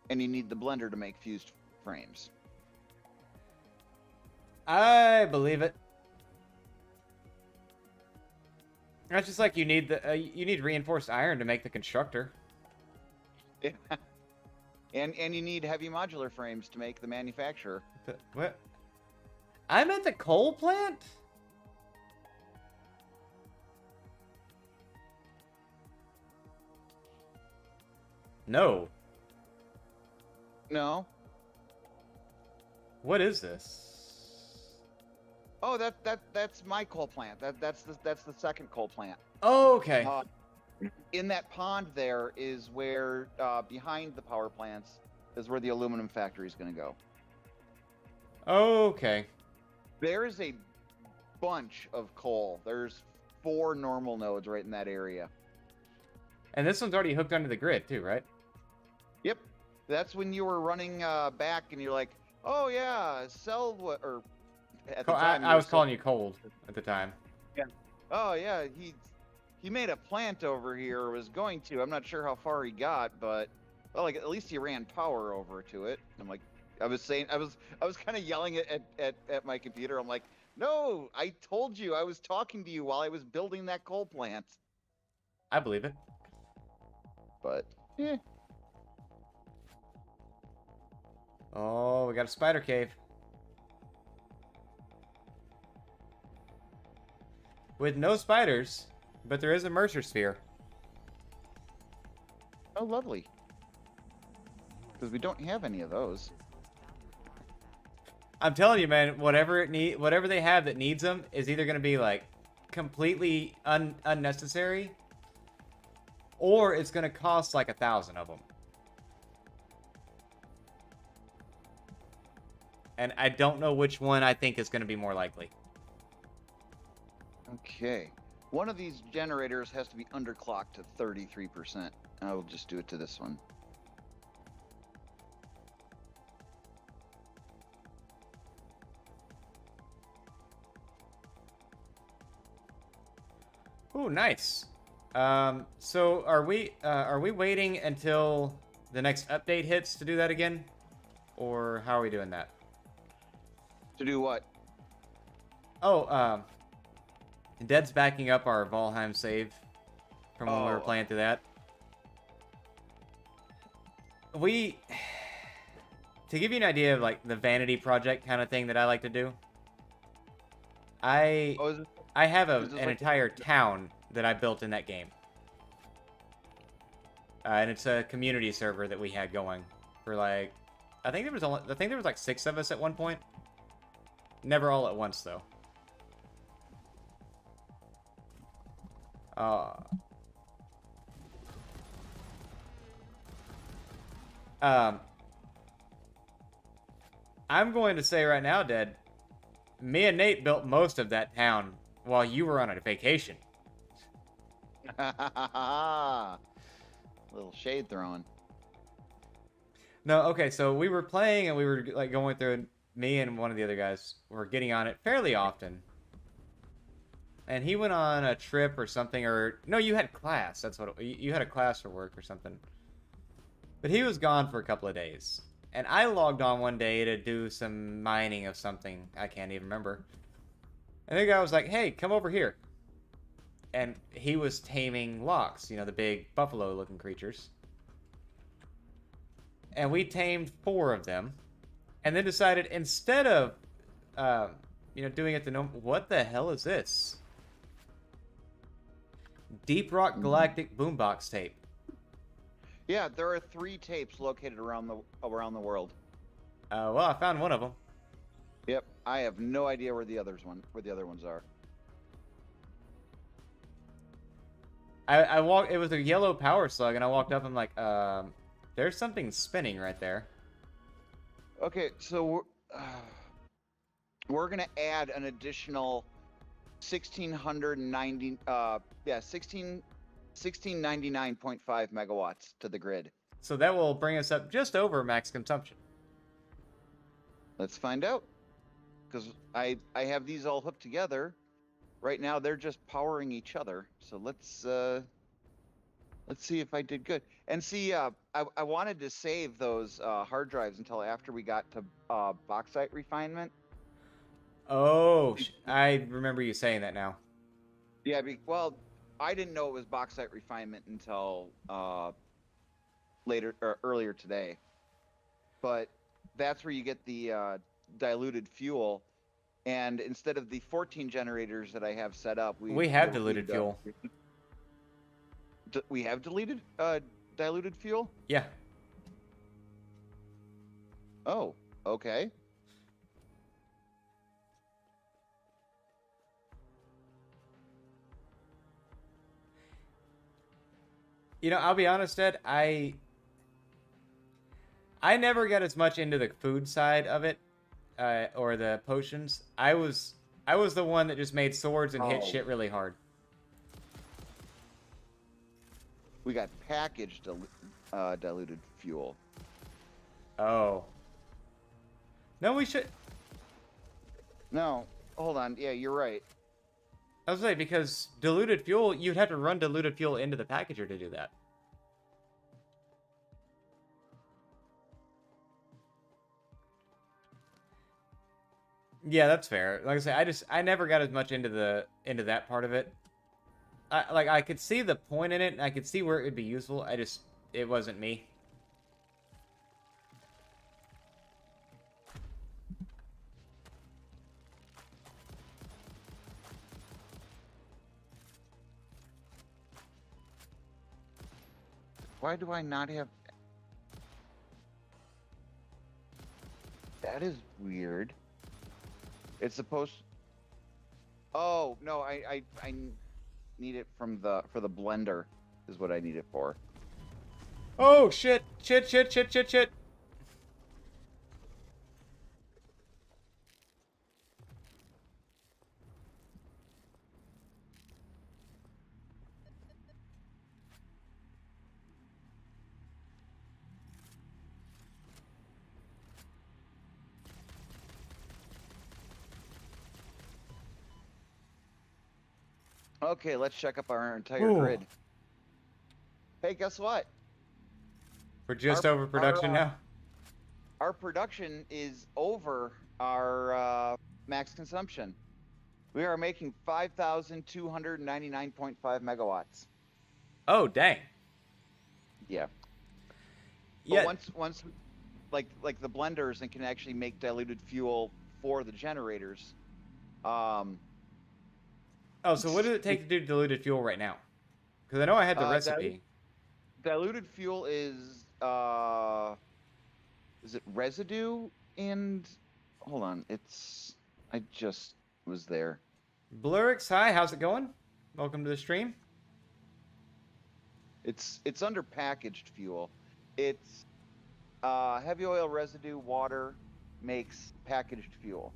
and you need the blender to make fused frames. I believe it. That's just like you need reinforced iron to make the constructor. Yeah. And you need heavy modular frames to make the manufacturer. What? I'm at the coal plant? No. No. What is this? Oh, that's my coal plant. That's the second coal plant. Oh, okay. In that pond there is where behind the power plants is where the aluminum factory is going to go. Okay. There is a bunch of coal. There's 4 normal nodes right in that area. And this one's already hooked onto the grid too, right? Yep. That's when you were running back and you're like, oh yeah, sell what, or at the time I was calling you cold at the time. Yeah. Oh yeah, he made a plant over here, or was going to. I'm not sure how far he got, but well, like at least he ran power over to it. I'm like, I was kind of yelling at my computer. I'm like, no, I told you I was talking to you while I was building that coal plant. I believe it. But yeah. Oh, we got a spider cave. With no spiders, but there is a Mercer sphere. Oh, lovely. Because we don't have any of those. I'm telling you, man, whatever they have that needs them is either going to be like completely unnecessary, or it's going to cost like 1,000 of them. And I don't know which one I think is going to be more likely. Okay. One of these generators has to be underclocked to 33%. I will just do it to this one. Ooh, nice. So are we waiting until the next update hits to do that again? Or how are we doing that? To do what? Oh, Dead's backing up our Valheim save from when we were playing through that. To give you an idea of like the vanity project kind of thing that I like to do, I have an entire town that I built in that game. And it's a community server that we had going for like, I think there was like 6 of us at one point. Never all at once though. I'm going to say right now, Dead, me and Nate built most of that town while you were on a vacation. Little shade throwing. No, okay, so we were playing and we were like going through it. Me and one of the other guys were getting on it fairly often. And he went on a trip or something, or no, you had class. That's what you had a class for work or something. But he was gone for a couple of days. And I logged on one day to do some mining of something. I can't even remember. And the guy was like, hey, come over here. And he was taming lox, you know, the big buffalo-looking creatures. And we tamed 4 of them. And then decided instead of, doing it the normal... What the hell is this? Deep Rock Galactic Boombox tape. Yeah, there are 3 tapes located around the world. Well, I found one of them. Yep, I have no idea where the other ones are. I walked. It was a yellow power slug, and I walked up. And I'm like, there's something spinning right there. Okay, so we're gonna add an additional 1699.5 megawatts to the grid. So that will bring us up just over max consumption. Let's find out, because I have these all hooked together. Right now they're just powering each other. So let's see if I did good. And see, I wanted to save those hard drives until after we got to bauxite refinement. Oh, I remember you saying that now. Yeah, well, I didn't know it was bauxite refinement until later or earlier today. But that's where you get the diluted fuel. And instead of the 14 generators that I have set up, we have diluted fuel. We have diluted fuel? Yeah. Oh, okay. You know, I'll be honest, Ed. I never got as much into the food side of it, or the potions. I was the one that just made swords and hit shit really hard. We got packaged diluted fuel. Oh. No, we should. No, hold on. Yeah, you're right. I was saying, because diluted fuel, you'd have to run diluted fuel into the packager to do that. Yeah, that's fair. Like I say, I never got as much into that part of it. I could see the point in it, and I could see where it would be useful. It wasn't me. Why do I not have... That is weird. It's supposed... Oh, no, I need it for the blender is what I need it for. Oh, shit. Shit. Okay, let's check up our entire Ooh. grid. Hey, guess what? We're just over production now. Our production is over our max consumption. We are making 5,299.5 megawatts. Oh, dang. Yeah. Yeah. But once like the blenders and can actually make diluted fuel for the generators. Oh, so what does it take to do diluted fuel right now? Because I know I had the recipe. Diluted fuel is it residue and hold on, I just was there. Blurix, hi, how's it going? Welcome to the stream. It's under packaged fuel. It's heavy oil residue water makes packaged fuel.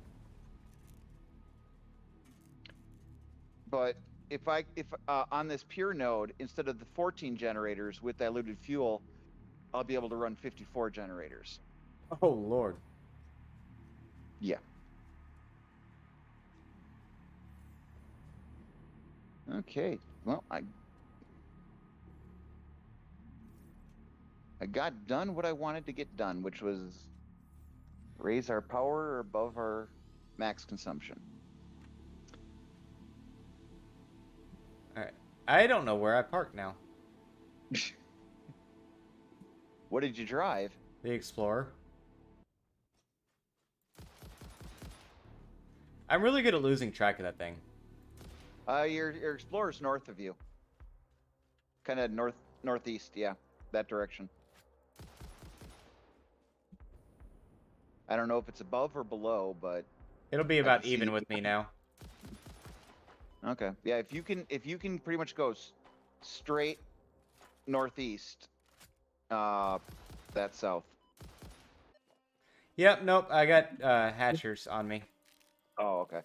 But if on this pure node, instead of the 14 generators with diluted fuel, I'll be able to run 54 generators. Oh, Lord. Yeah. Okay. Well, I got done what I wanted to get done, which was raise our power above our max consumption. All right. I don't know where I parked now. What did you drive? The Explorer. I'm really good at losing track of that thing. Your Explorer's north of you. Kind of northeast, yeah. that direction. I don't know if it's above or below, but It'll be I about can see even it. with me now. Okay. Yeah, if you can pretty much go straight northeast, that's south. Yep, nope, I got hatchers on me. Oh, okay.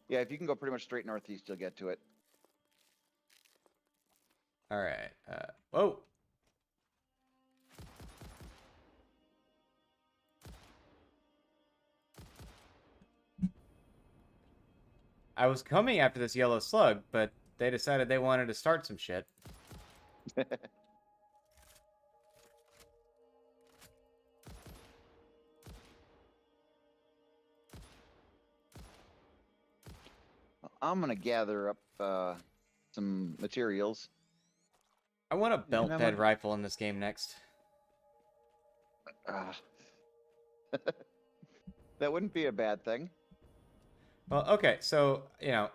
Yeah, if you can go pretty much straight northeast, you'll get to it. All right. Whoa. I was coming after this yellow slug, but they decided they wanted to start some shit. I'm gonna gather up some materials. I want a And belt I'm fed gonna- rifle in this game next. Uh, that wouldn't be a bad thing. Well, okay, so, you know,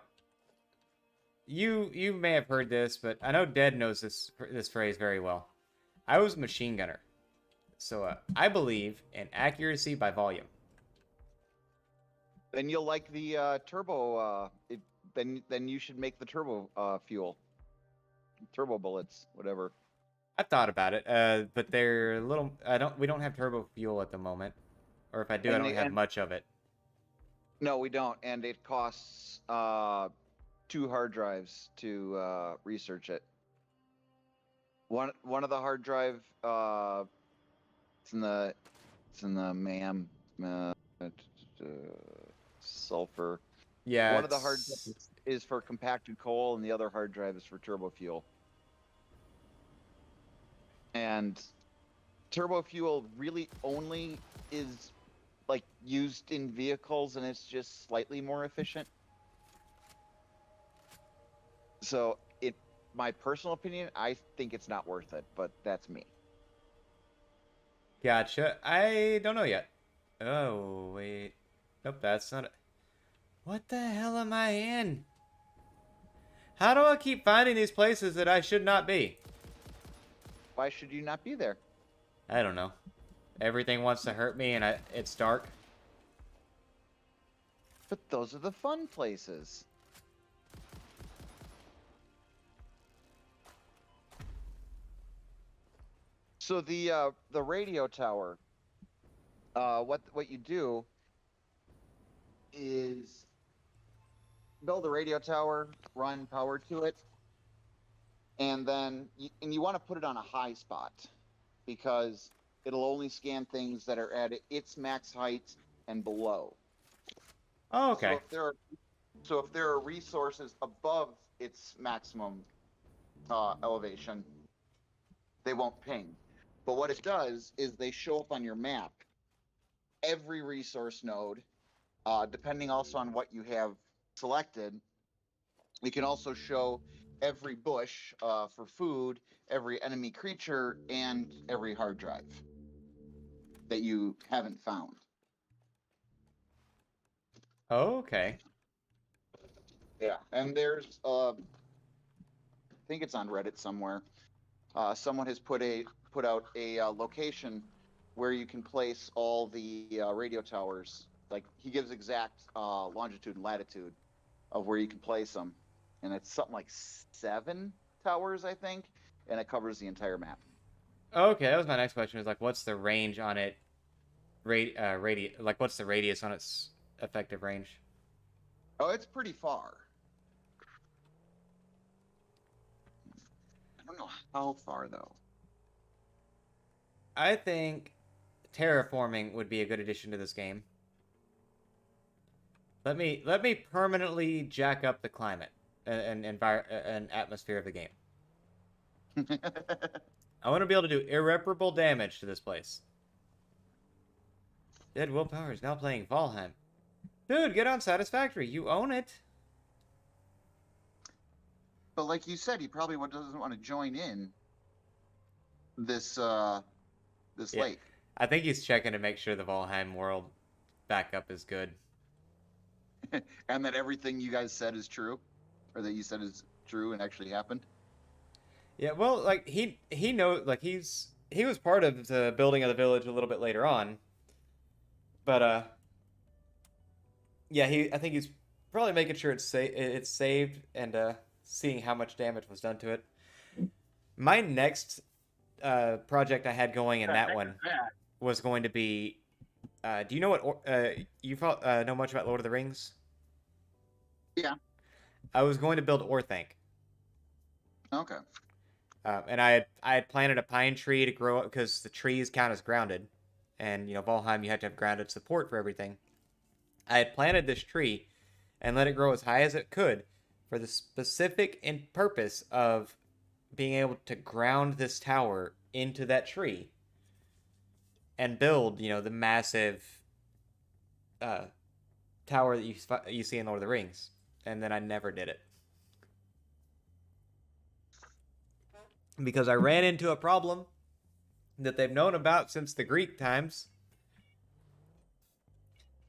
you may have heard this, but I know Dead knows this phrase very well. I was a machine gunner. So I believe in accuracy by volume. Then you'll like the turbo. Then you should make the turbo fuel, turbo bullets, whatever. I thought about it, but they're a little. We don't have turbo fuel at the moment, or if I do, I don't have much of it. No, we don't, and it costs 2 hard drives to research it. One of the hard drive, it's in the MAM, sulfur. Yeah. One of the hard drives is for compacted coal, and the other hard drive is for turbo fuel. And turbo fuel really only is like used in vehicles, and it's just slightly more efficient. So my personal opinion, I think it's not worth it, but that's me. Gotcha. I don't know yet. Oh wait. Nope, that's not it. What the hell am I in? How do I keep finding these places that I should not be? Why should you not be there? I don't know. Everything wants to hurt me, and it's dark. But those are the fun places. So the radio tower, what you do is build a radio tower, run power to it, and then you want to put it on a high spot because it'll only scan things that are at its max height and below. Oh, okay. So if there are resources above its maximum elevation, they won't ping. But what it does is they show up on your map. Every resource node, depending also on what you have selected, it can also show every bush for food, every enemy creature, and every hard drive that you haven't found. Oh, okay. Yeah, and there's I think it's on Reddit somewhere. Someone has put out a location where you can place all the radio towers. Like he gives exact longitude and latitude of where you can place them, and it's something like 7 towers, I think, and it covers the entire map. Okay, that was my next question. Is like, what's the range on it? Like, what's the radius on its effective range? Oh, it's pretty far. I don't know how far though. I think terraforming would be a good addition to this game. Let me permanently jack up the climate and atmosphere of the game. I want to be able to do irreparable damage to this place. Dead Willpower is now playing Valheim. Dude, get on Satisfactory. You own it. But like you said, he probably doesn't want to join in this lake. I think he's checking to make sure the Valheim world backup is good. And that everything you guys said is true, or that you said is true and actually happened. Yeah, well, like he knows, like he he was part of the building of the village a little bit later on. But yeah, I think he's probably making sure it's saved and seeing how much damage was done to it. My next project I had going in that one was going to be. Do you know what know much about Lord of the Rings? Yeah. I was going to build Orthanc. Okay. And I had planted a pine tree to grow up because the trees count as grounded, and Valheim you have to have grounded support for everything. I had planted this tree and let it grow as high as it could for the specific purpose of being able to ground this tower into that tree and build, the massive tower that you see in Lord of the Rings. And then I never did it. Because I ran into a problem that they've known about since the Greek times.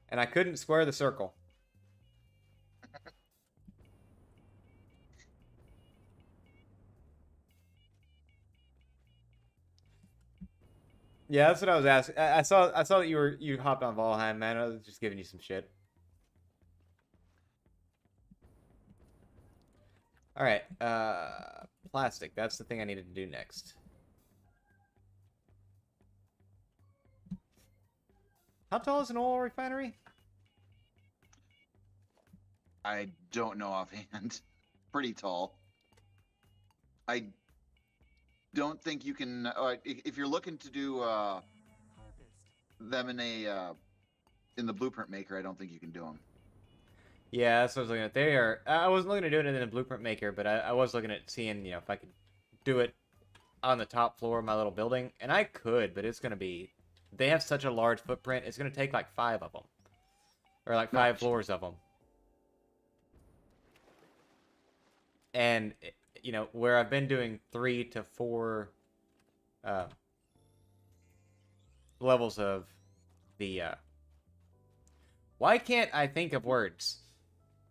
And I couldn't square the circle. Yeah, that's what I was asking. I saw that you hopped on Valheim, man. I was just giving you some shit. All right, plastic. That's the thing I needed to do next. How tall is an oil refinery? I don't know offhand. Pretty tall. I don't think you can. If you're looking to do them in the blueprint maker, I don't think you can do them. Yeah, that's what I was looking at. I wasn't looking to do it in the blueprint maker, but I was looking at seeing, if I could do it on the top floor of my little building, and I could, but it's gonna be. They have such a large footprint. It's gonna take like 5 of them, or like 5 floors of them. And where I've been doing 3 to 4 levels of the. Why can't I think of words?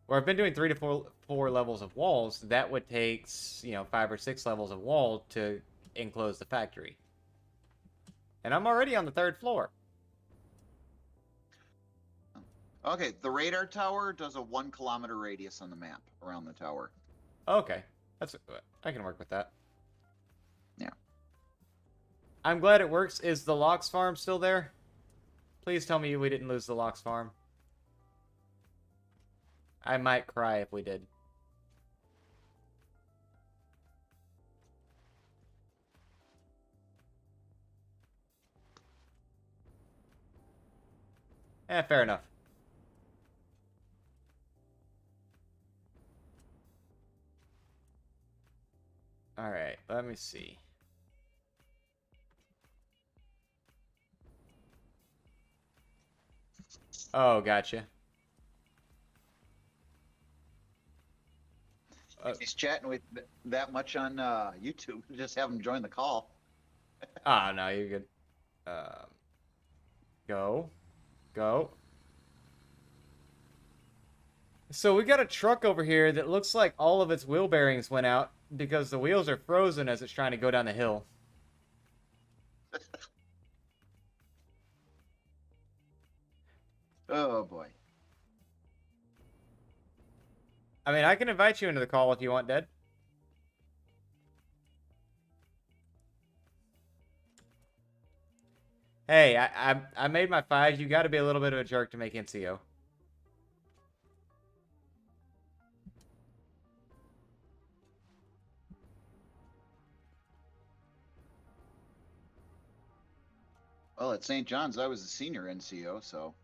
Where I've been doing 3 to 4 levels of walls, that would take 5 or 6 levels of wall to enclose the factory. And I'm already on the 3rd floor. Okay, the radar tower does a 1 kilometer radius on the map around the tower. Okay, I can work with that. Yeah. I'm glad it works. Is the Lox farm still there? Please tell me we didn't lose the Lox farm. I might cry if we did. Fair enough. Alright, let me see. Oh, gotcha. If he's chatting with that much on YouTube, just have him join the call. Ah, no, you're good. Go. So we got a truck over here that looks like all of its wheel bearings went out because the wheels are frozen as it's trying to go down the hill. Oh boy. I mean, I can invite you into the call if you want, Dad. Hey, I made my 5. You got to be a little bit of a jerk to make NCO. Well, at St. John's, I was a senior NCO, so.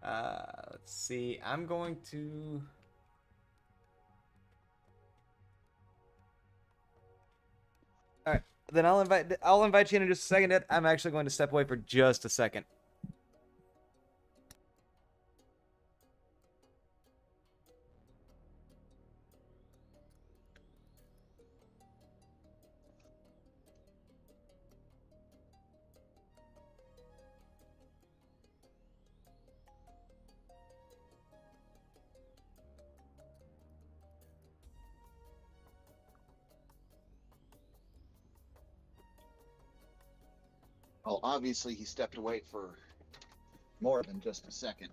Let's see. I'm going to. All right. Then I'll invite you in just a second, Ed. I'm actually going to step away for just a second. Well, obviously he stepped away for more than just a second.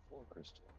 Four crystals.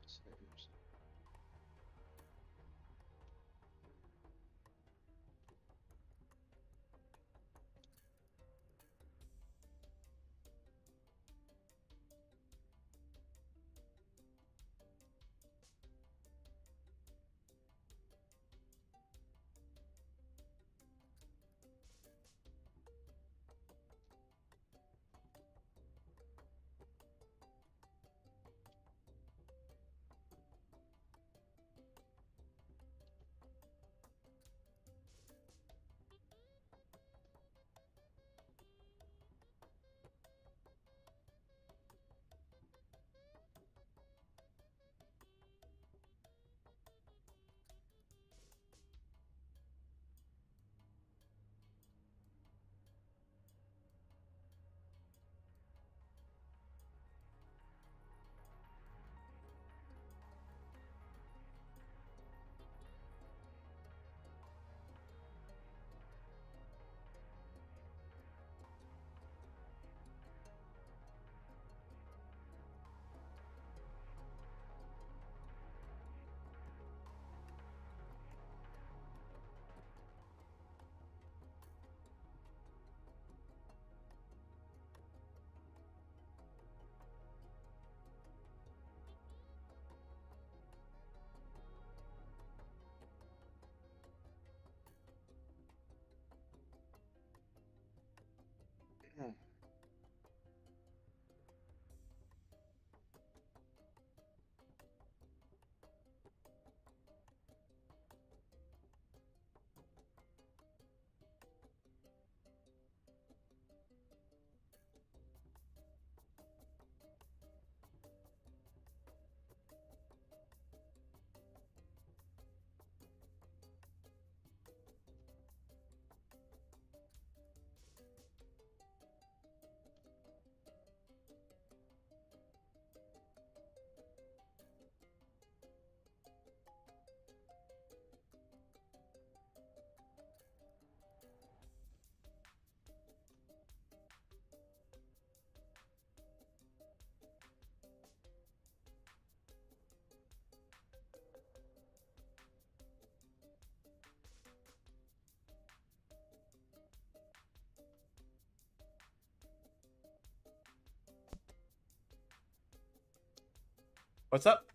What's up?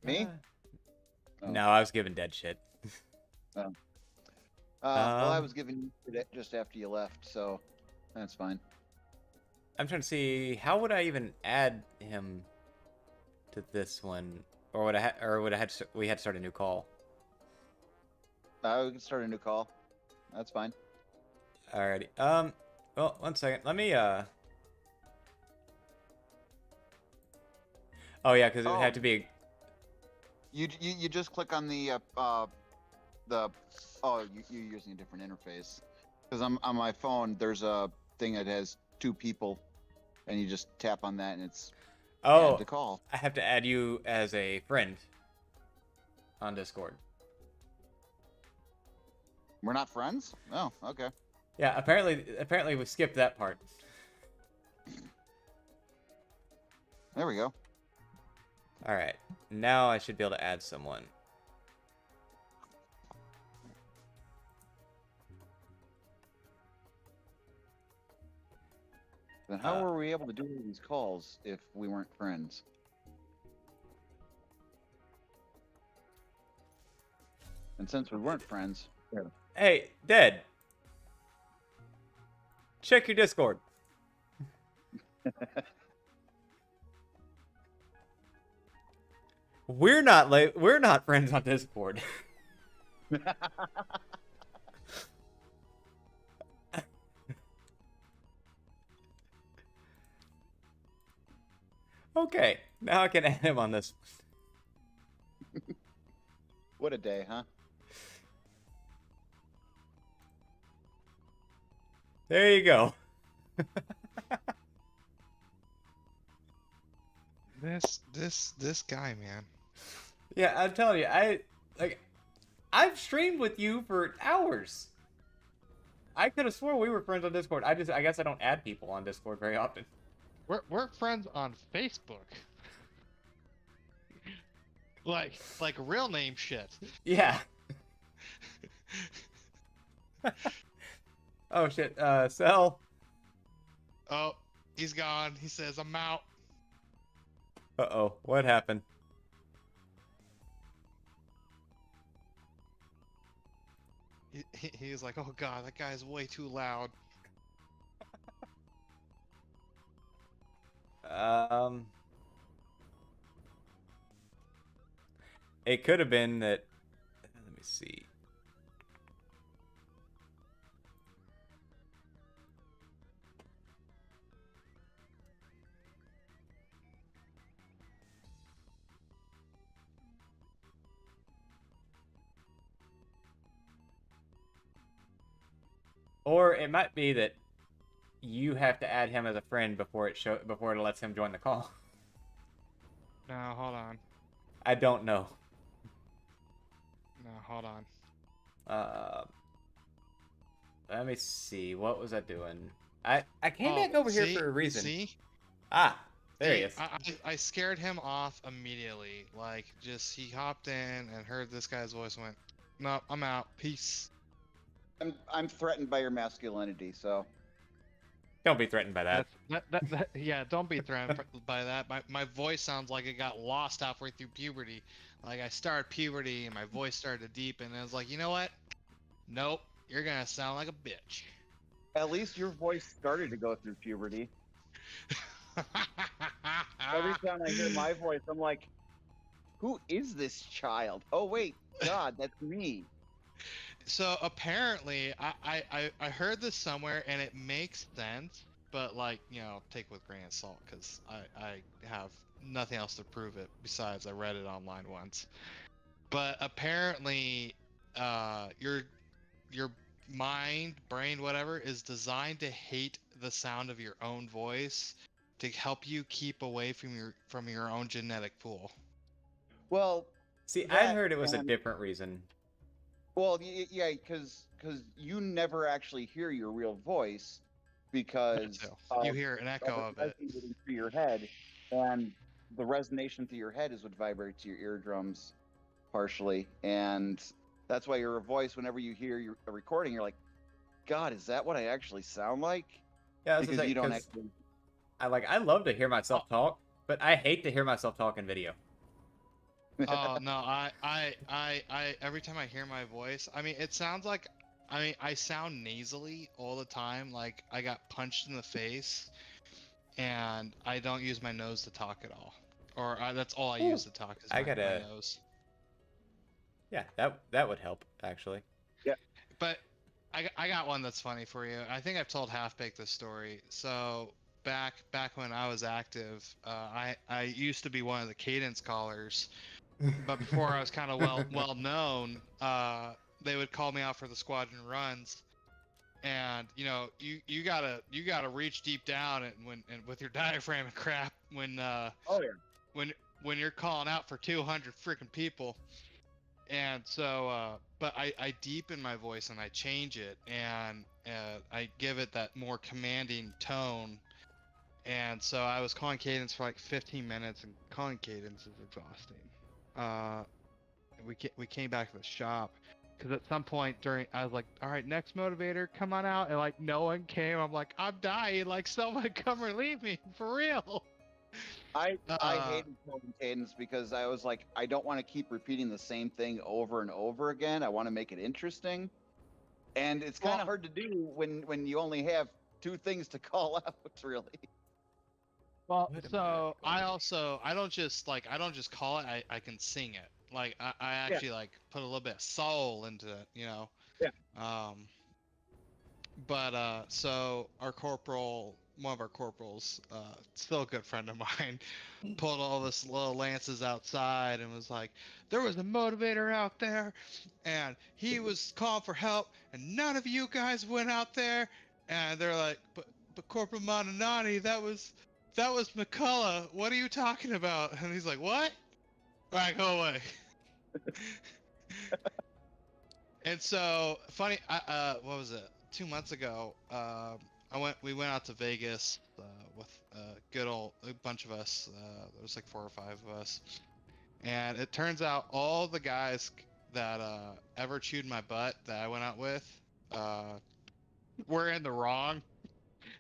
Me? Oh. No, I was giving dead shit. Well, I Um, was giving you it just after you left, so that's fine. I'm trying to see how would I even add him to this one, or would I had to, we had to start a new call. We can start a new call. That's fine. Alrighty. Well, one second. Let me Oh yeah, because it Oh. had to be. You just click on the you're using a different interface because on my phone there's a thing that has 2 people, and you just tap on that, and it's Oh, add to call. I have to add you as a friend on Discord. We're not friends? Oh, okay. Yeah, apparently we skipped that part. There we go. All right, now I should be able to add someone. Then how were we able to do these calls if we weren't friends? And since we weren't friends, Hey, Dead. Check your Discord. We're not friends on Discord. Okay, now I can add him on this. what a day, huh? There you go. This guy, man. Yeah, I'm telling you, I've streamed with you for hours. I could have swore we were friends on Discord. I guess I don't add people on Discord very often. We're friends on Facebook. like real name shit. Yeah. Oh shit. Cell. Oh, he's gone. He says I'm out. Uh-oh. What happened? He was like, oh god, that guy's way too loud. It could have been that. Let me see. Or it might be that you have to add him as a friend before it lets him join the call. No, hold on. I don't know. No, hold on. Let me see. What was I doing? I came back over here see? for a reason. See? Ah, there he See, is. I scared him off immediately. Like, just he hopped in and heard this guy's voice and went, no, I'm out. Peace. I'm threatened by your masculinity, so Don't be threatened by that. Yeah, don't be threatened by that. My voice sounds like it got lost halfway through puberty. Like, I started puberty and my voice started to deepen, and I was like, you know what? Nope, you're gonna sound like a bitch. at least your voice started to go through puberty. Every time I hear my voice, I'm like, who is this child? Oh wait, God, that's me. So apparently, I heard this somewhere and it makes sense, but like, you know, take with a grain of salt because I have nothing else to prove it besides I read it online once. But apparently, your mind, brain, whatever, is designed to hate the sound of your own voice to help you keep away from your own genetic pool. Well, See, that I heard it was a and- different reason. well, yeah, because you never actually hear your real voice because You hear an echo of it. resonating through your head, and the resonation through your head is what vibrates to your eardrums partially, and that's why your voice, whenever you hear a recording, you're like, God, is that what I actually sound like? Yeah, that's Because you don't actually. I love to hear myself talk, but I hate to hear myself talk in video. Oh no, I every time I hear my voice, I mean it sounds like, I sound nasally all the time, like I got punched in the face, and I don't use my nose to talk at all, or that's all I Ooh, use to talk is I my gotta- nose. Yeah, that would help actually. But I got one that's funny for you. I think I've told Half Baked this story. So back when I was active, I used to be one of the cadence callers. But before I was kind of well known, they would call me out for the squadron runs, and you gotta reach deep down and with your diaphragm and crap Oh yeah. when you're calling out for 200 freaking people. And so but I deepen my voice and I change it, and I give it that more commanding tone. And so I was calling cadence for like 15 minutes, and calling cadence is exhausting. We came back to the shop because at some point during I was like, all right, next motivator, come on out, and like no one came. I'm like, I'm dying, like someone come relieve me for real. I Uh, hated calling cadence because I was like, I don't want to keep repeating the same thing over and over again. I want to make it interesting, and it's kind Well- of hard to do when you only have two things to call out, really. Well, Wait a so minute. I don't just call it. I can sing it. Like I Yeah. actually like put a little bit of soul into it, you know. Yeah. But so our corporal, one of our corporals, still a good friend of mine, pulled all this little lances outside and was like, there was a motivator out there, and he was calling for help, and none of you guys went out there. And they're like, but Corporal Montanani, that was McCullough. What are you talking about? And he's like, what? All right, go away. And so funny, what was it? 2 months ago, we went out to Vegas with a bunch of us. There was like 4 or 5 of us, and it turns out all the guys that ever chewed my butt that I went out with uh, were in the wrong,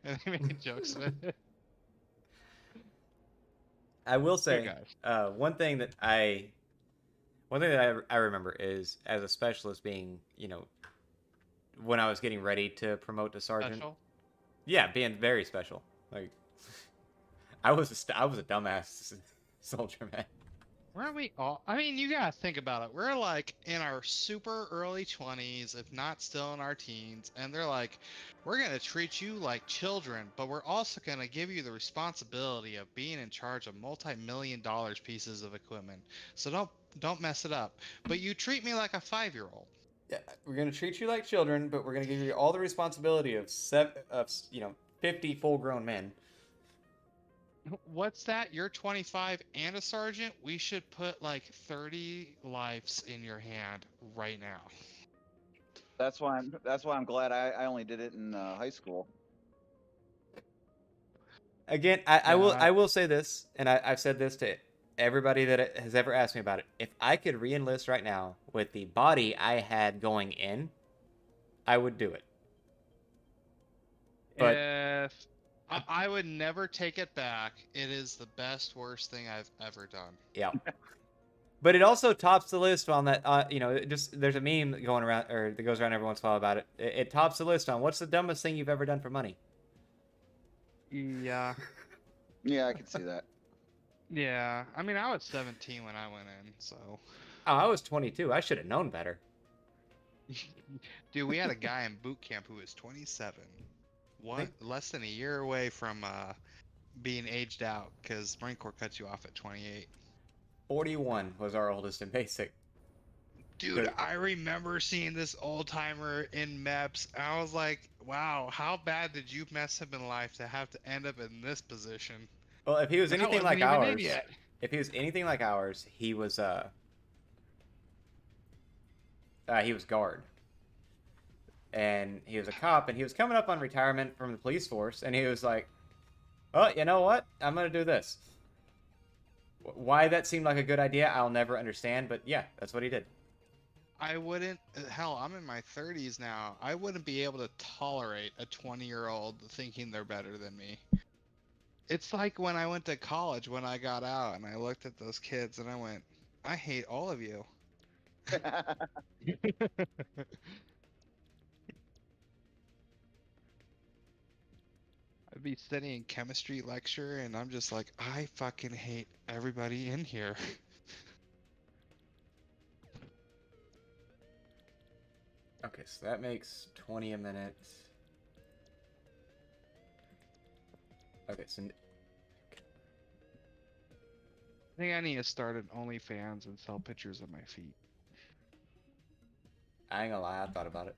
and they made jokes of it. I will Good say, guys. one thing that I remember is as a specialist being, when I was getting ready to promote to sergeant. Special. Yeah, being very special. Like, I was a dumbass soldier, man. Weren't we all? I mean, you gotta think about it. We're like in our super early 20s, if not still in our teens, and they're like, we're gonna treat you like children, but we're also gonna give you the responsibility of being in charge of multi-million dollars pieces of equipment. So don't mess it up. But you treat me like a 5-year-old. Yeah, we're gonna treat you like children, but we're gonna give you all the responsibility of 50 full-grown men. What's that? You're 25 and a sergeant? We should put like 30 lives in your hand right now. That's why I'm glad I only did it in high school. Again, Yeah, I will say this, and I've said this to everybody that has ever asked me about it. If I could re-enlist right now with the body I had going in, I would do it. But if I would never take it back. It is the best, worst thing I've ever done. yeah. But it also tops the list on that. There's a meme going around, or that goes around every once in a while about it. It tops the list on what's the dumbest thing you've ever done for money. Yeah. Yeah, I can see that. Yeah. I mean, I was 17 when I went in, so. Oh, I was 22. I should have known better. Dude, we had a guy in boot camp who was 27. Less than a year away from being aged out, because Marine Corps cuts you off at 28. 41 was our oldest in basic. Dude, I remember seeing this old timer in MEPS. I was like, wow, how bad did you mess up in life to have to end up in this position? Well, if he was I anything wasn't like even in ours, yet. he was guard. And he was a cop, and he was coming up on retirement from the police force, and he was like, "Oh, you know what? I'm gonna do this." Why that seemed like a good idea, I'll never understand, but yeah, that's what he did. I wouldn't, hell, I'm in my 30s now. I wouldn't be able to tolerate a 20-year-old thinking they're better than me. It's like when I went to college when I got out and I looked at those kids and I went, I hate all of you. I'd be sitting in chemistry lecture and I'm just like, I fucking hate everybody in here. Okay, so that makes 20 a minute. Okay, so I think I need to start an OnlyFans and sell pictures of my feet. I ain't gonna lie, I thought about it.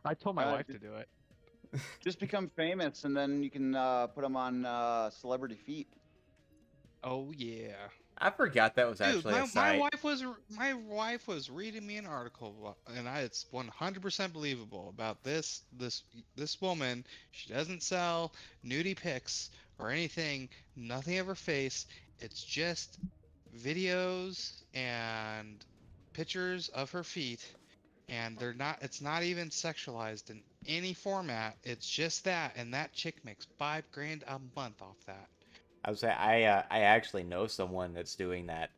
I told my Uh, wife d- to do it. Just become famous, and then you can put them on celebrity feet. Oh yeah. I forgot that was Dude, actually a my site. wife was reading me an article, and it's 100% believable about this woman. She doesn't sell nudie pics or anything, nothing of her face. It's just videos and pictures of her feet, and they're not. It's not even sexualized in any format. It's just that, and that chick makes $5 grand a month off that. I would say I actually know someone that's doing that,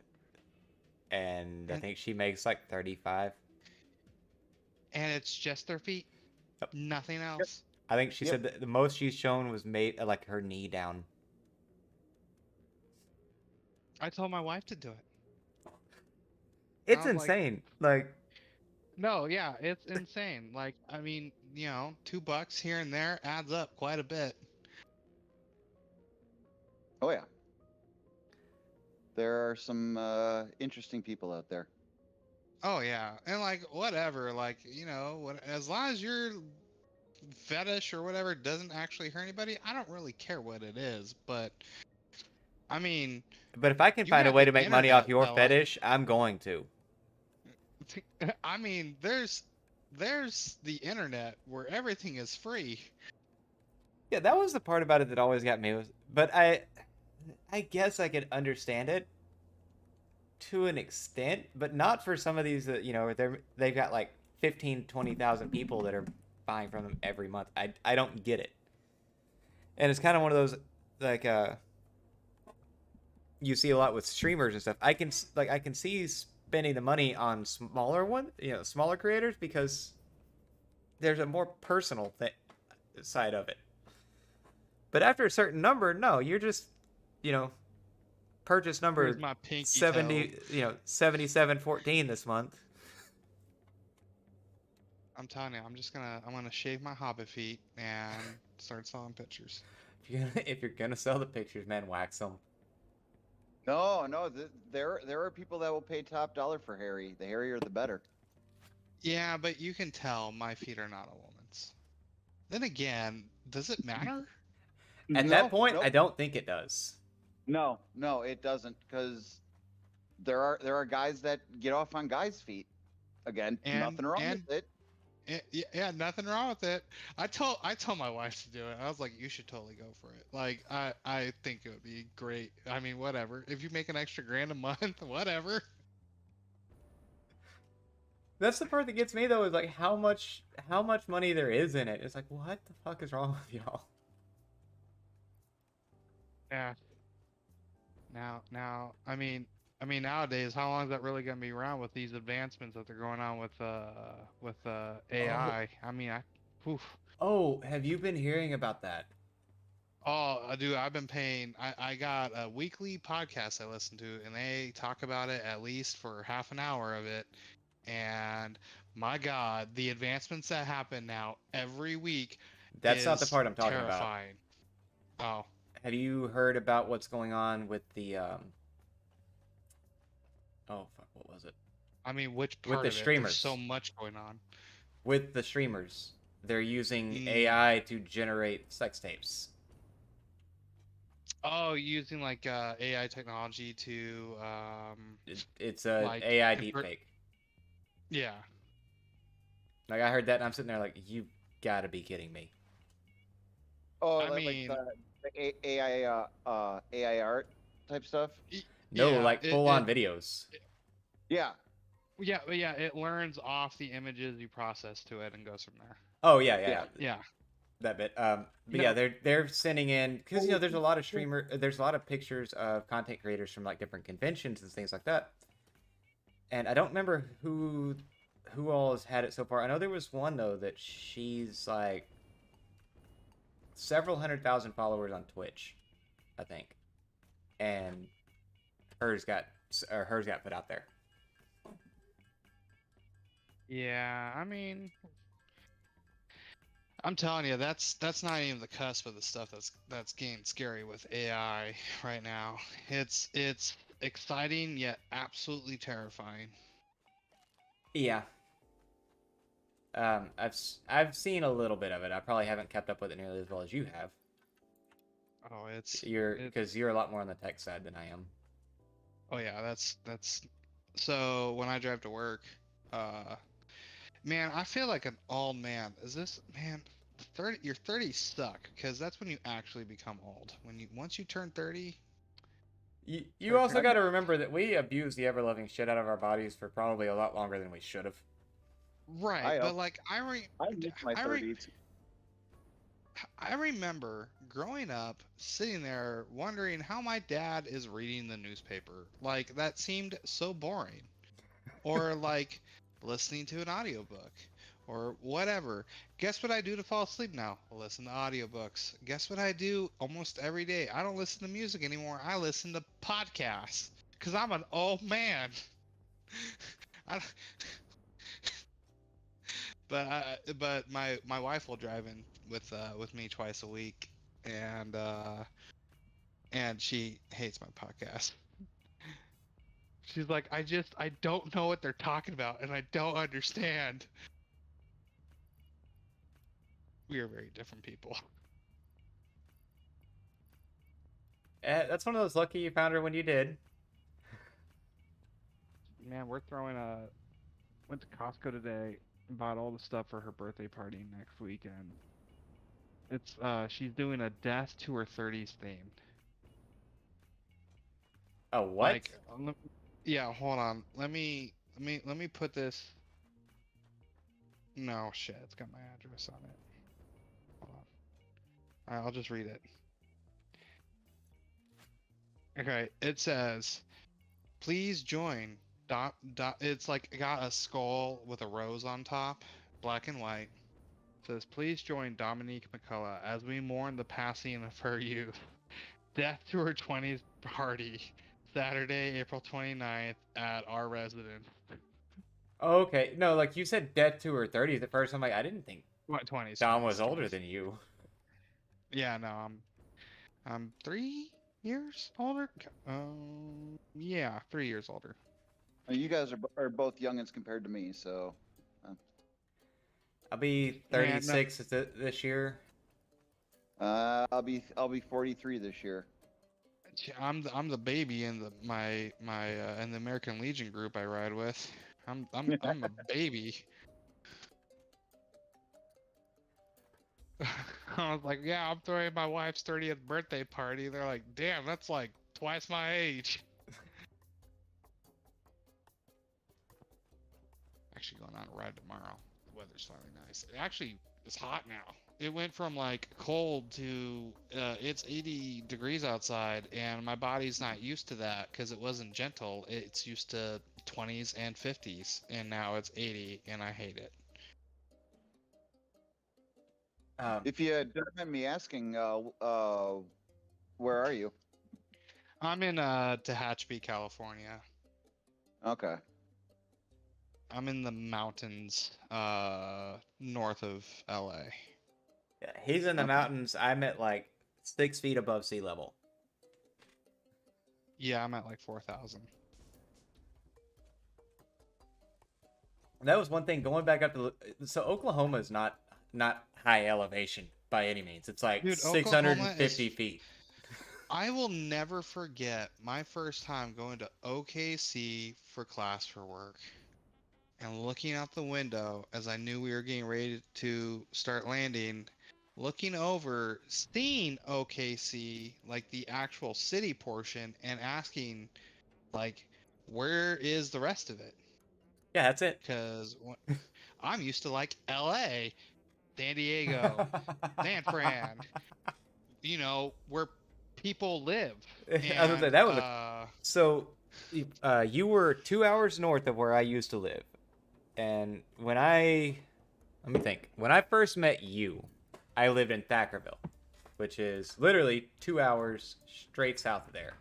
and I And think she makes like 35. and it's just their feet, Yep. nothing Yep. else. I think she Yep. said that the most she's shown was made like her knee down. I told my wife to do it. I It's was like, insane. Like, no, yeah, it's insane. Like, I mean, $2 here and there adds up quite a bit. Oh yeah. There are some interesting people out there. Oh yeah, and like whatever, like as long as your fetish or whatever doesn't actually hurt anybody, I don't really care what it is. But I mean, but if I can you find a got way the to make money off internet, your fella. fetish, I'm going to. I mean, there's the internet where everything is free. Yeah, that was the part about it that always got me. But I guess I could understand it to an extent, but not for some of these that they've got like 15, 20,000 people that are buying from them every month. I don't get it, and it's kind of one of those like you see a lot with streamers and stuff. I can see spending the money on smaller creators because there's a more personal side of it. But after a certain number, no, you're just you know purchase Here's number my pinky 70 toe. 7714 this month. I'm telling you, I'm gonna shave my hobbit feet and start selling pictures. If you're gonna sell the pictures, man, wax them. No, there are people that will pay top dollar for Harry. The hairier, the better. Yeah, but you can tell my feet are not a woman's. Then again, does it matter? At that No, point, nope, I don't think it does. no, it doesn't, because there are guys that get off on guys' feet. Again, And nothing wrong and with it. yeah, nothing wrong with it. I told my wife to do it. I was like, you should totally go for it. Like I think it would be great. I mean, whatever. If you make an extra grand a month, whatever. That's the part that gets me though, is like how much money there is in it. It's like, what the fuck is wrong with y'all? Yeah. I mean, nowadays, how long is that really gonna be around with these advancements that they're going on with AI? I mean, oof. Oh, have you been hearing about that? Oh, dude, I've been paying. I got a weekly podcast I listen to, and they talk about it at least for half an hour of it. And my God, the advancements that happen now every week That's not the is part I'm talking about. terrifying. Oh, Have you heard about what's going on with the oh fuck, what was it? I mean, which With part the of it? There's streamers. so much going on. With the streamers. They're using Mm. AI to generate sex tapes. Oh, using like AI technology to It's a like AI convert. deepfake. Yeah. Like I heard that and I'm sitting there like, you gotta be kidding me. Oh, I like mean, the AI art type stuff. No, yeah, like it, full on it videos. Yeah. yeah, it learns off the images you process to it and goes from there. Oh yeah, Yeah. Yeah. that bit. But No. yeah, they're sending in because there's a lot of there's a lot of pictures of content creators from like different conventions and things like that. And I don't remember who all has had it so far. I know there was one though that she's like several 100,000 followers on Twitch, I think, and hers got put out there. Yeah, I mean, I'm telling you, that's not even the cusp of the stuff that's getting scary with AI right now. It's exciting yet absolutely terrifying. Yeah. I've seen a little bit of it. I probably haven't kept up with it nearly as well as you have. Oh, Because you're a lot more on the tech side than I am. oh yeah, that's so when I drive to work, uh man, I feel like an old man. Is this man 30 your 30s suck because that's when you actually become old. Once you turn 30, You start also turning got to remember that we abuse the ever loving shit out of our bodies for probably a lot longer than we should have. right, I but like I miss my I re 30s. I remember growing up sitting there wondering how my dad is reading the newspaper. Like that seemed so boring. Or like listening to an audiobook or whatever. Guess what I do to fall asleep now? I listen to audiobooks. Guess what I do almost every day? I don't listen to music anymore. I listen to podcasts cuz I'm an old man. I, but my wife will drive in with me twice a week and she hates my podcast. She's like, I don't know what they're talking about and I don't understand. We are very different people. That's one of those lucky you found her when you did. Man, we're throwing a went to Costco today and bought all the stuff for her birthday party next weekend. It's she's doing a death to her 30s themed. Oh, what? Like, yeah, hold on. Let me put this. No shit, it's got my address on it. Hold on. All right, I'll just read it. Okay, it says, "Please join." It's like got a skull with a rose on top, black and white. It says, "Please join Dominique McCullough as we mourn the passing of her youth. Death to her 20s party, Saturday, April 29th at our residence." Okay, no, like you said, death to her 30s at first. I'm like, I didn't think What 20s? Dom 20s, was older 20s. than you. Yeah, no, I'm 3 years older. Yeah, 3 years older. You guys are both youngins compared to me, so I'll be Yeah, no, 36 this year. I'll be 43 this year. I'm the baby in my in the American Legion group I ride with. I'm a baby. I was like, yeah, I'm throwing my wife's 30th birthday party. They're like, damn, that's like twice my age. Actually going on a ride tomorrow. The weather's finally nice. It actually is hot now. It went from like cold to it's 80 degrees outside, and my body's not used to that because it wasn't gentle. It's used to 20s and 50s, and now it's 80, and I hate it. If you don't mind me asking, where are you? I'm in Tehachapi, California. Okay. I'm in the mountains north of LA. Yeah, he's in the mountains. I'm at like 6 feet above sea level. Yeah, I'm at like 4,000. That was one thing going back up to so Oklahoma is not high elevation by any means. It's like Dude, 650 feet. I will never forget my first time going to OKC for class for work and looking out the window as I knew we were getting ready to start landing, looking over, seeing OKC, like the actual city portion, and asking, like, where is the rest of it? Yeah, that's it. Because I'm used to like LA, San Diego, San Fran, where people live. Other than And that was so. You were 2 hours north of where I used to live, and let me think. When I first met you, I lived in Thackerville, which is literally 2 hours straight south of there,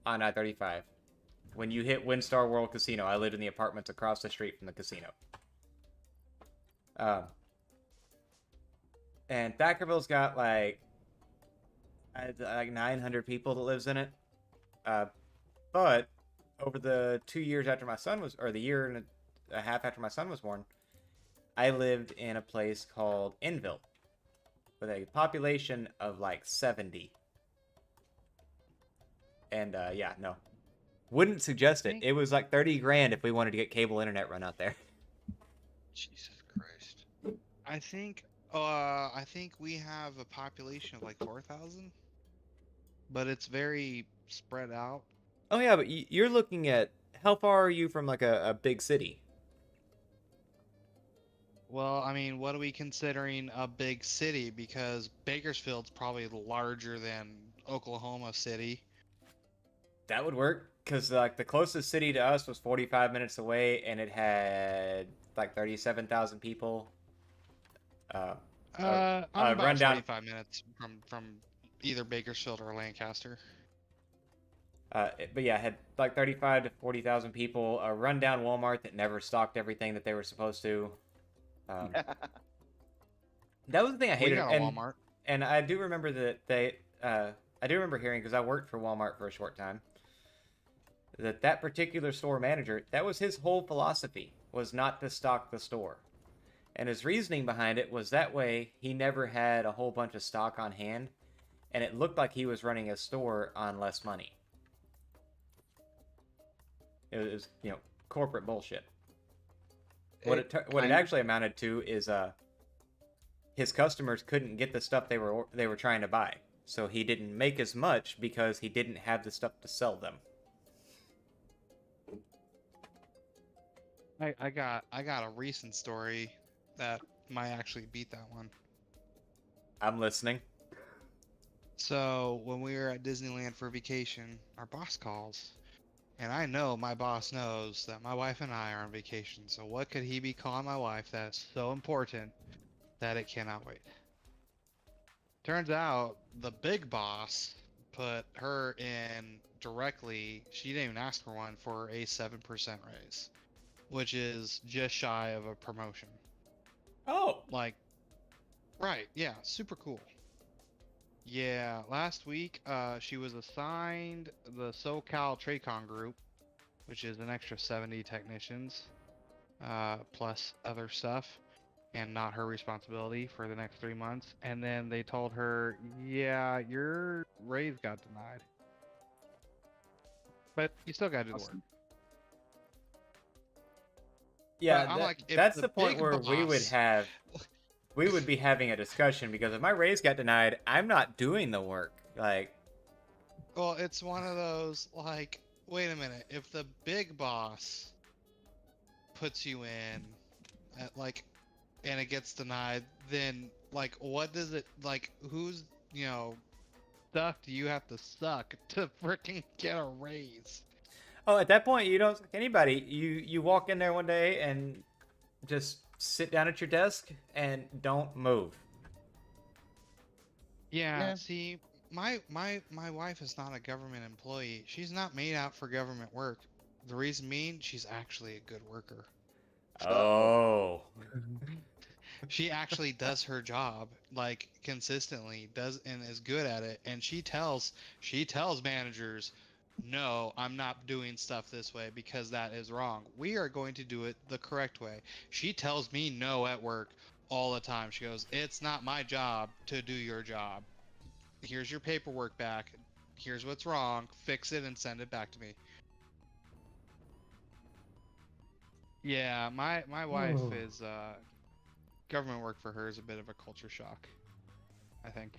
on I-35. When you hit WinStar World Casino, I lived in the apartments across the street from the casino. And Thackerville's got like 900 people that lives in it. But over the 2 years after my son was, or the year and a half after my son was born, I lived in a place called Enville with a population of like 70. And yeah, no. Wouldn't suggest it. think- It was like 30 grand if we wanted to get cable internet run out there. Jesus Christ. I think we have a population of like 4,000, but it's very spread out. Oh yeah, but you're looking at how far are you from like a big city? Well, I mean, what are we considering a big city? Because Bakersfield's probably larger than Oklahoma City. That would work, because like the closest city to us was 45 minutes away, and it had like 37,000 people. I'm uh, about rundown- 45 minutes from either Bakersfield or Lancaster. But yeah, it had like 35 to 40,000 people. A rundown Walmart that never stocked everything that they were supposed to. That was the thing I We hated. got a Walmart. And I do remember that I do remember hearing, because I worked for Walmart for a short time, that particular store manager, that was his whole philosophy, was not to stock the store. And his reasoning behind it was that way he never had a whole bunch of stock on hand, and it looked like he was running a store on less money. It was, corporate bullshit. What it actually amounted to is his customers couldn't get the stuff they were trying to buy, so he didn't make as much because he didn't have the stuff to sell them. I got a recent story that might actually beat that one. I'm listening. So when we were at Disneyland for vacation, our boss calls, and I know my boss knows that my wife and I are on vacation. So what could he be calling my wife that's so important that it cannot wait? Turns out the big boss put her in directly. She didn't even ask for one, for a 7% raise, which is just shy of a promotion. Oh, Like, right, yeah, super cool. Yeah, last week, she was assigned the SoCal Tracon group, which is an extra 70 technicians, plus other stuff, and not her responsibility for the next 3 months. And then they told her, yeah, your raise got denied. But you still gotta do the work. Awesome. yeah. I'm like, if That's the the point big where we would be having a discussion, because if my raise got denied, I'm not doing the work. Like, Well, it's one of those, like, wait a minute, if the big boss puts you in, at, like, and it gets denied, then, like, what does it, like, who's, stuff do you have to suck to freaking get a raise? oh, at that point, you don't suck anybody. You walk in there one day and just sit down at your desk and don't move. Yeah, see, my wife is not a government employee. She's not made out for government work. The reason being, she's actually a good worker. Oh. She actually does her job, like, consistently, does, and is good at it. And she tells managers, no, I'm not doing stuff this way because that is wrong. We are going to do it the correct way. She tells me no at work all the time. She goes, it's not my job to do your job. Here's your paperwork back. Here's what's wrong. Fix it and send it back to me. Yeah, my wife Oh. is government work for her is a bit of a culture shock, I think.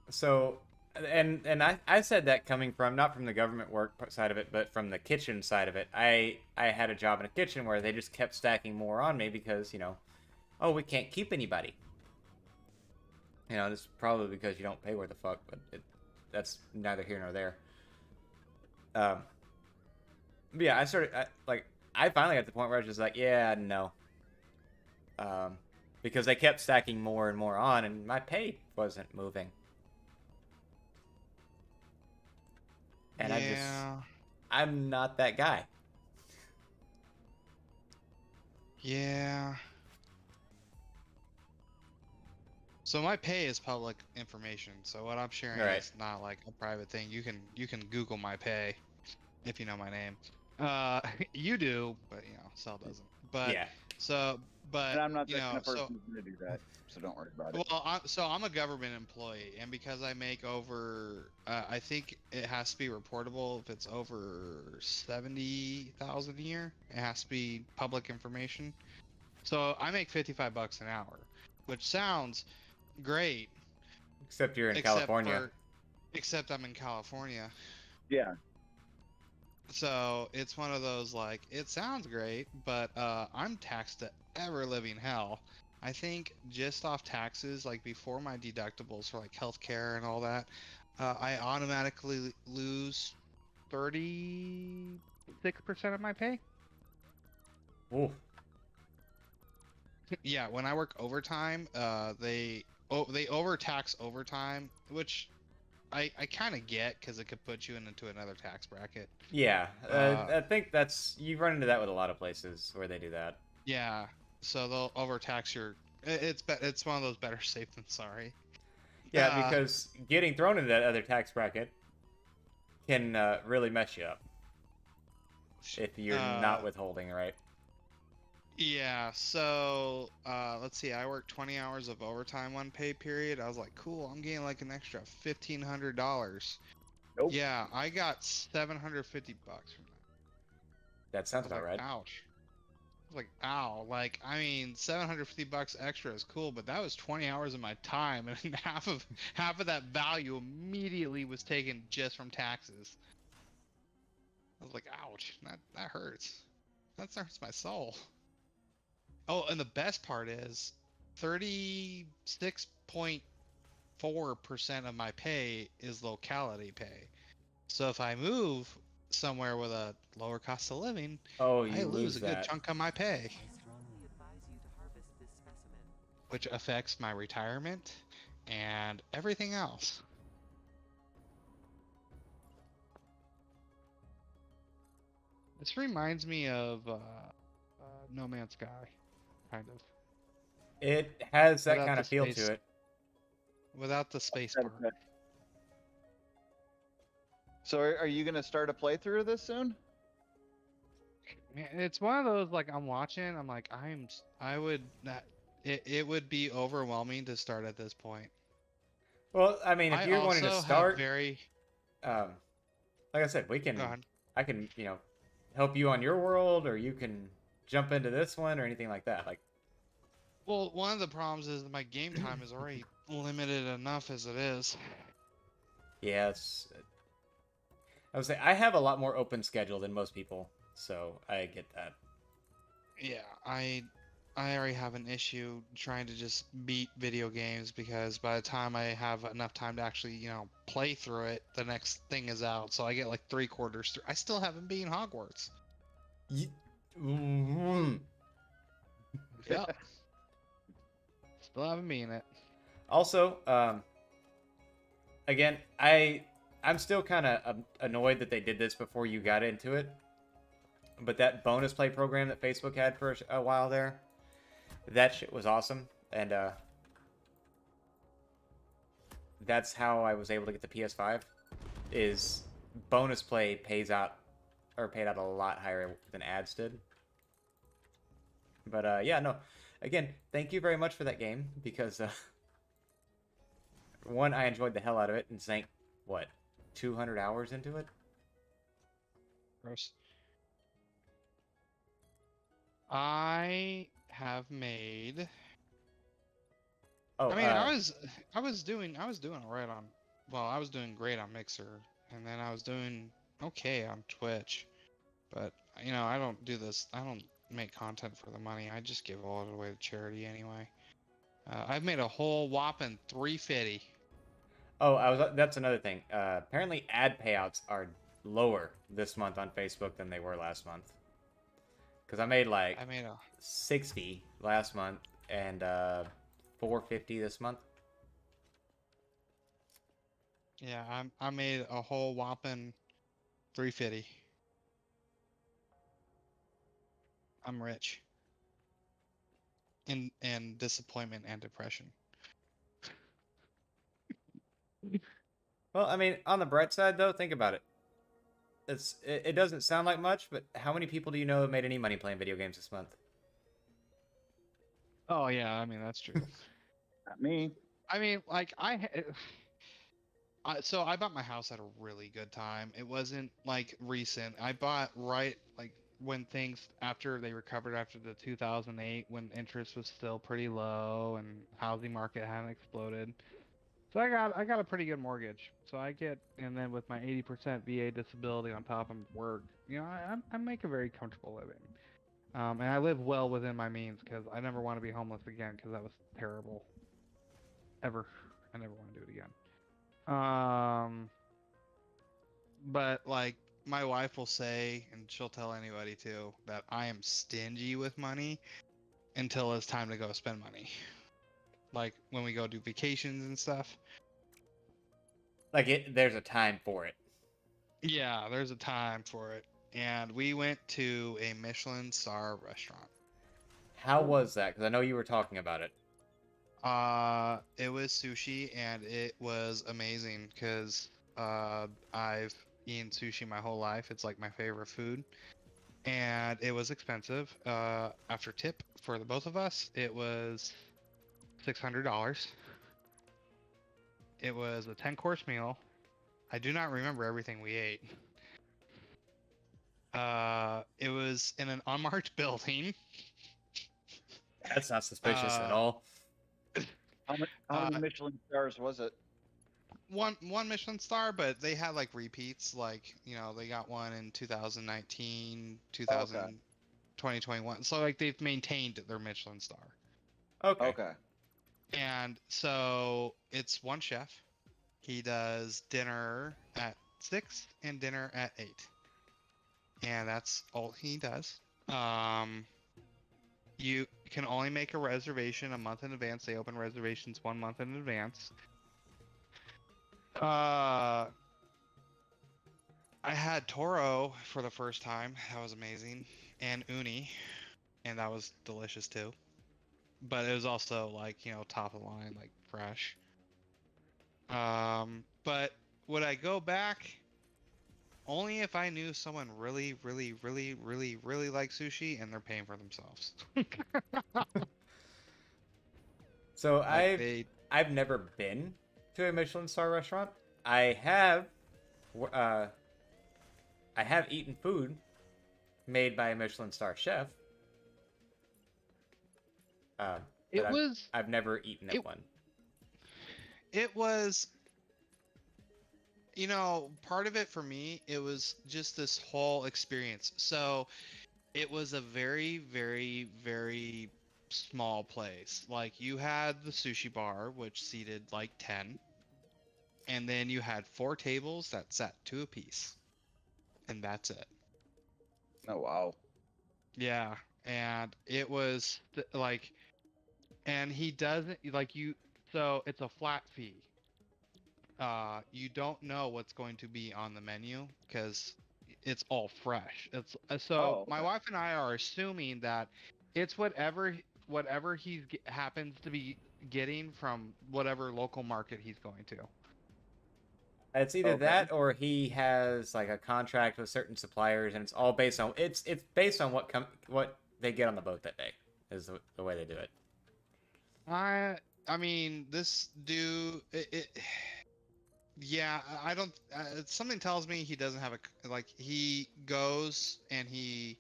So, and I said that coming from, not from the government work side of it, but from the kitchen side of it. I had a job in a kitchen where they just kept stacking more on me because, oh, we can't keep anybody. This is probably because you don't pay where the fuck, but that's neither here nor there. But yeah, I finally got to the point where I was just like, yeah, no. Because they kept stacking more and more on, and my pay wasn't moving. And I'm not that guy. Yeah. So my pay is public information. So what I'm sharing Right. is not like a private thing. You can Google my pay if you know my name. You do, but Sal doesn't. But Yeah. so But And I'm not you the kind know, of person who's gonna do that, so don't worry about it. well, I'm a government employee, and because I make over, I think it has to be reportable if it's over 70,000 a year. It has to be public information. So I make $55 an hour, which sounds great, Except you're in except California. except I'm in California. Yeah. So it's one of those like it sounds great, but I'm taxed to ever living hell. I think just off taxes, like before my deductibles for like healthcare and all that, I automatically lose 36% of my pay. Ooh. Yeah, when I work overtime, they overtax overtime, which I kind of get because it could put you into another tax bracket. Yeah, Uh, I think that's you run into that with a lot of places where they do that. Yeah, so they'll overtax your. It's one of those better safe than sorry. Yeah, Uh, because getting thrown into that other tax bracket can really mess you up if you're not withholding, right? Yeah, so let's see. I worked 20 hours of overtime one pay period. I was like, cool. I'm getting like an extra $1,500. Nope. Yeah, I got $750 from that. That I sounds was about like, right. ouch. I was like, ow. Like, I mean, $750 extra is cool, but that was 20 hours of my time, and half of that value immediately was taken just from taxes. I was like, ouch. That hurts. That hurts my soul. Oh, and the best part is 36.4% of my pay is locality pay. So if I move somewhere with a lower cost of living, Oh, I you lose lose a good that. chunk of my pay, I strongly advise you to harvest this specimen. which affects my retirement and everything else. This reminds me of No Man's Sky, kind of, It has that without kind the of feel space, to it. without the space That is part. that. So are you gonna start a playthrough of this soon? Man, it's one of those like I'm watching. I'm like I would not. It would be overwhelming to start at this point. Well, I mean, if I you're wanting to also have start, very. um, like I said, Go on. I can, help you on your world, or you can jump into this one, or anything like that. Like, Well, one of the problems is that my game time is already limited enough as it is. yes, I would say I have a lot more open schedule than most people, so I get that. Yeah, I already have an issue trying to just beat video games because by the time I have enough time to actually, play through it, the next thing is out. So I get like 3/4 through. I still haven't beaten Hogwarts. Mm. Yep. Still haven't beaten it. Also, again, I'm still kind of annoyed that they did this before you got into it. But that bonus play program that Facebook had for a while there, that shit was awesome, and that's how I was able to get the PS5. Is bonus play paid out a lot higher than ads did. But yeah, no. Again, thank you very much for that game because one, I enjoyed the hell out of it and sank 200 hours into it. Gross. I have made. Oh, I mean, I was doing all right on. Well, I was doing great on Mixer, and then I was doing okay on Twitch. But I don't do this. I don't make content for the money. I just give all it away to charity anyway. I've made a whole whopping 350. Oh, that's another thing. Apparently, ad payouts are lower this month on Facebook than they were last month. Because I made like I made a 60 last month and 450 this month. yeah. I made a whole whopping 350. I'm rich. In disappointment and depression. Well, I mean, on the bright side though, think about it. It doesn't sound like much, but how many people do you know that made any money playing video games this month? Oh yeah, I mean that's true. Not me. I mean, like so I bought my house at a really good time. It wasn't like recent. I bought right like when things after they recovered after the 2008 when interest was still pretty low and housing market hadn't exploded. So I got a pretty good mortgage. So I get and then with my 80% VA disability on top of work, I make a very comfortable living. And I live well within my means because I never want to be homeless again because that was terrible. Ever. I never want to do it again. But like my wife will say, and she'll tell anybody too, that I am stingy with money until it's time to go spend money. Like when we go do vacations and stuff. Like there's a time for it. Yeah, there's a time for it. And we went to a Michelin star restaurant. How was that? Because I know you were talking about it. It was sushi and it was amazing because I've eaten sushi my whole life. It's like my favorite food. And it was expensive. After tip for the both of us, it was $600. It was a 10-course meal. I do not remember everything we ate. It was in an unmarked building. That's not suspicious at Uh, all. How many Michelin stars was it? one Michelin star, but they had like repeats. Like they got one in 2019, 2021. So like they've maintained their Michelin star. Okay. Okay. And so it's one chef. He does dinner at 6 and dinner at 8. And that's all he does. You can only make a reservation a month in advance. They open reservations 1 month in advance. I had Toro for the first time. That was amazing. And uni. And that was delicious too. But it was also like, top of the line, like fresh. But would I go back? Only if I knew someone really, really, really, really, really likes sushi and they're paying for themselves. So Like I've never been to a Michelin star restaurant. I have eaten food made by a Michelin star chef. it But was I've never eaten at one. it was, part of it for me, it was just this whole experience. So it was a very, very, very small place. Like you had the sushi bar, which seated like 10, and then you had 4 tables that sat 2 apiece, and that's it. Oh wow. Yeah, and it was like, and he doesn't like you. So it's a flat fee. You don't know what's going to be on the menu because it's all fresh. It's so Oh, my okay. wife and I are assuming that it's whatever he happens to be getting from whatever local market he's going to. It's either Okay. that or he has like a contract with certain suppliers, and it's all based on it's based on what they get on the boat that day is the way they do it. I mean, this dude, yeah, I don't. Something tells me he doesn't have like he goes and he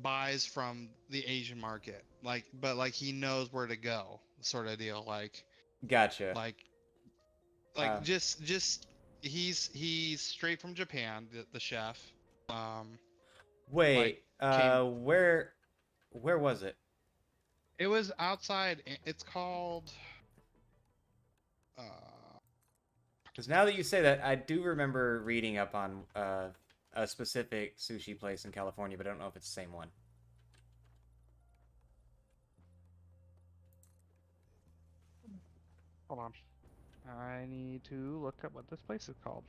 buys from the Asian market, but like he knows where to go, sort of deal. Gotcha. Like, Uh, just he's straight from Japan, the chef. Like Wait, came. where was it? It was outside. It's called. Uh, Because now that you say that, I do remember reading up on a specific sushi place in California, but I don't know if it's the same one. hold on. I need to look up what this place is called.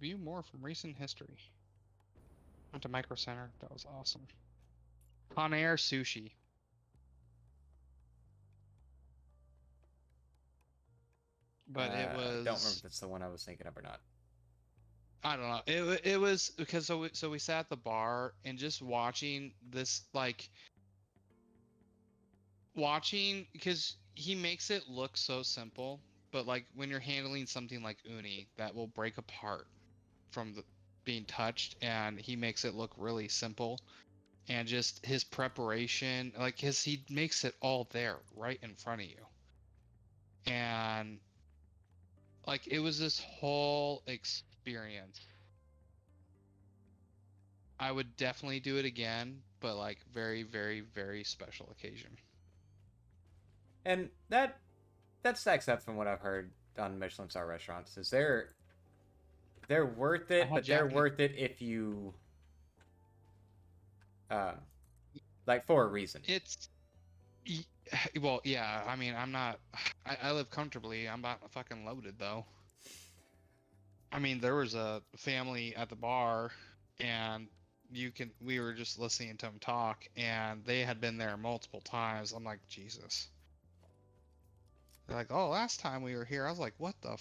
view more from recent history. Went to Micro Center. That was awesome. Conair Sushi. But it I don't remember was if that's the one I was thinking of or not. I don't know. It was because so we sat at the bar and just watching this watching because he makes it look so simple, but like when you're handling something like uni that will break apart from being touched, and he makes it look really simple, and just his preparation, like he makes it all there right in front of you, and like it was this whole experience. I would definitely do it again, but like very, very, very special occasion. And that stacks up from what I've heard on Michelin star restaurants. Is they're worth I it, had but they're Japanese. worth it if you um like for a reason. It's y- well, yeah. I mean, I'm not. I live comfortably. I'm not fucking loaded though. I mean, there was a family at the bar, and we were just listening to them talk, and they had been there multiple times. I'm like, Jesus. They're like, oh, last time we were here, I was like, what the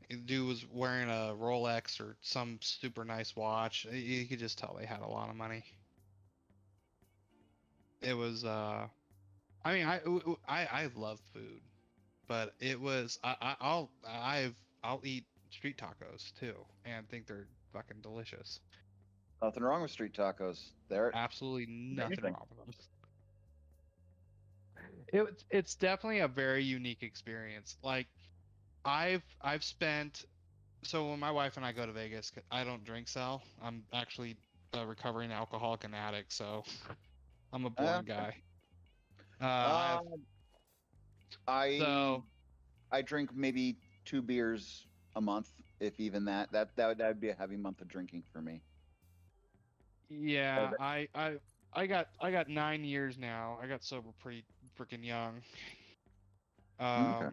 The dude was wearing a Rolex or some super nice watch. You could just tell they had a lot of money. It was I mean, I love food, but it was I'll eat street tacos too and think they're fucking delicious. Nothing wrong with street tacos. They're Absolutely nothing amazing. wrong with them. It's definitely a very unique experience. Like I've spent so when my wife and I go to Vegas, I don't drink, Sal. I'm actually a recovering alcoholic and addict, so I'm a boring Okay. guy. I've I so I drink maybe 2 beers a month, if even that. That would be a heavy month of drinking for me. yeah, Okay. I got 9 years now. I got sober pretty freaking young. Okay.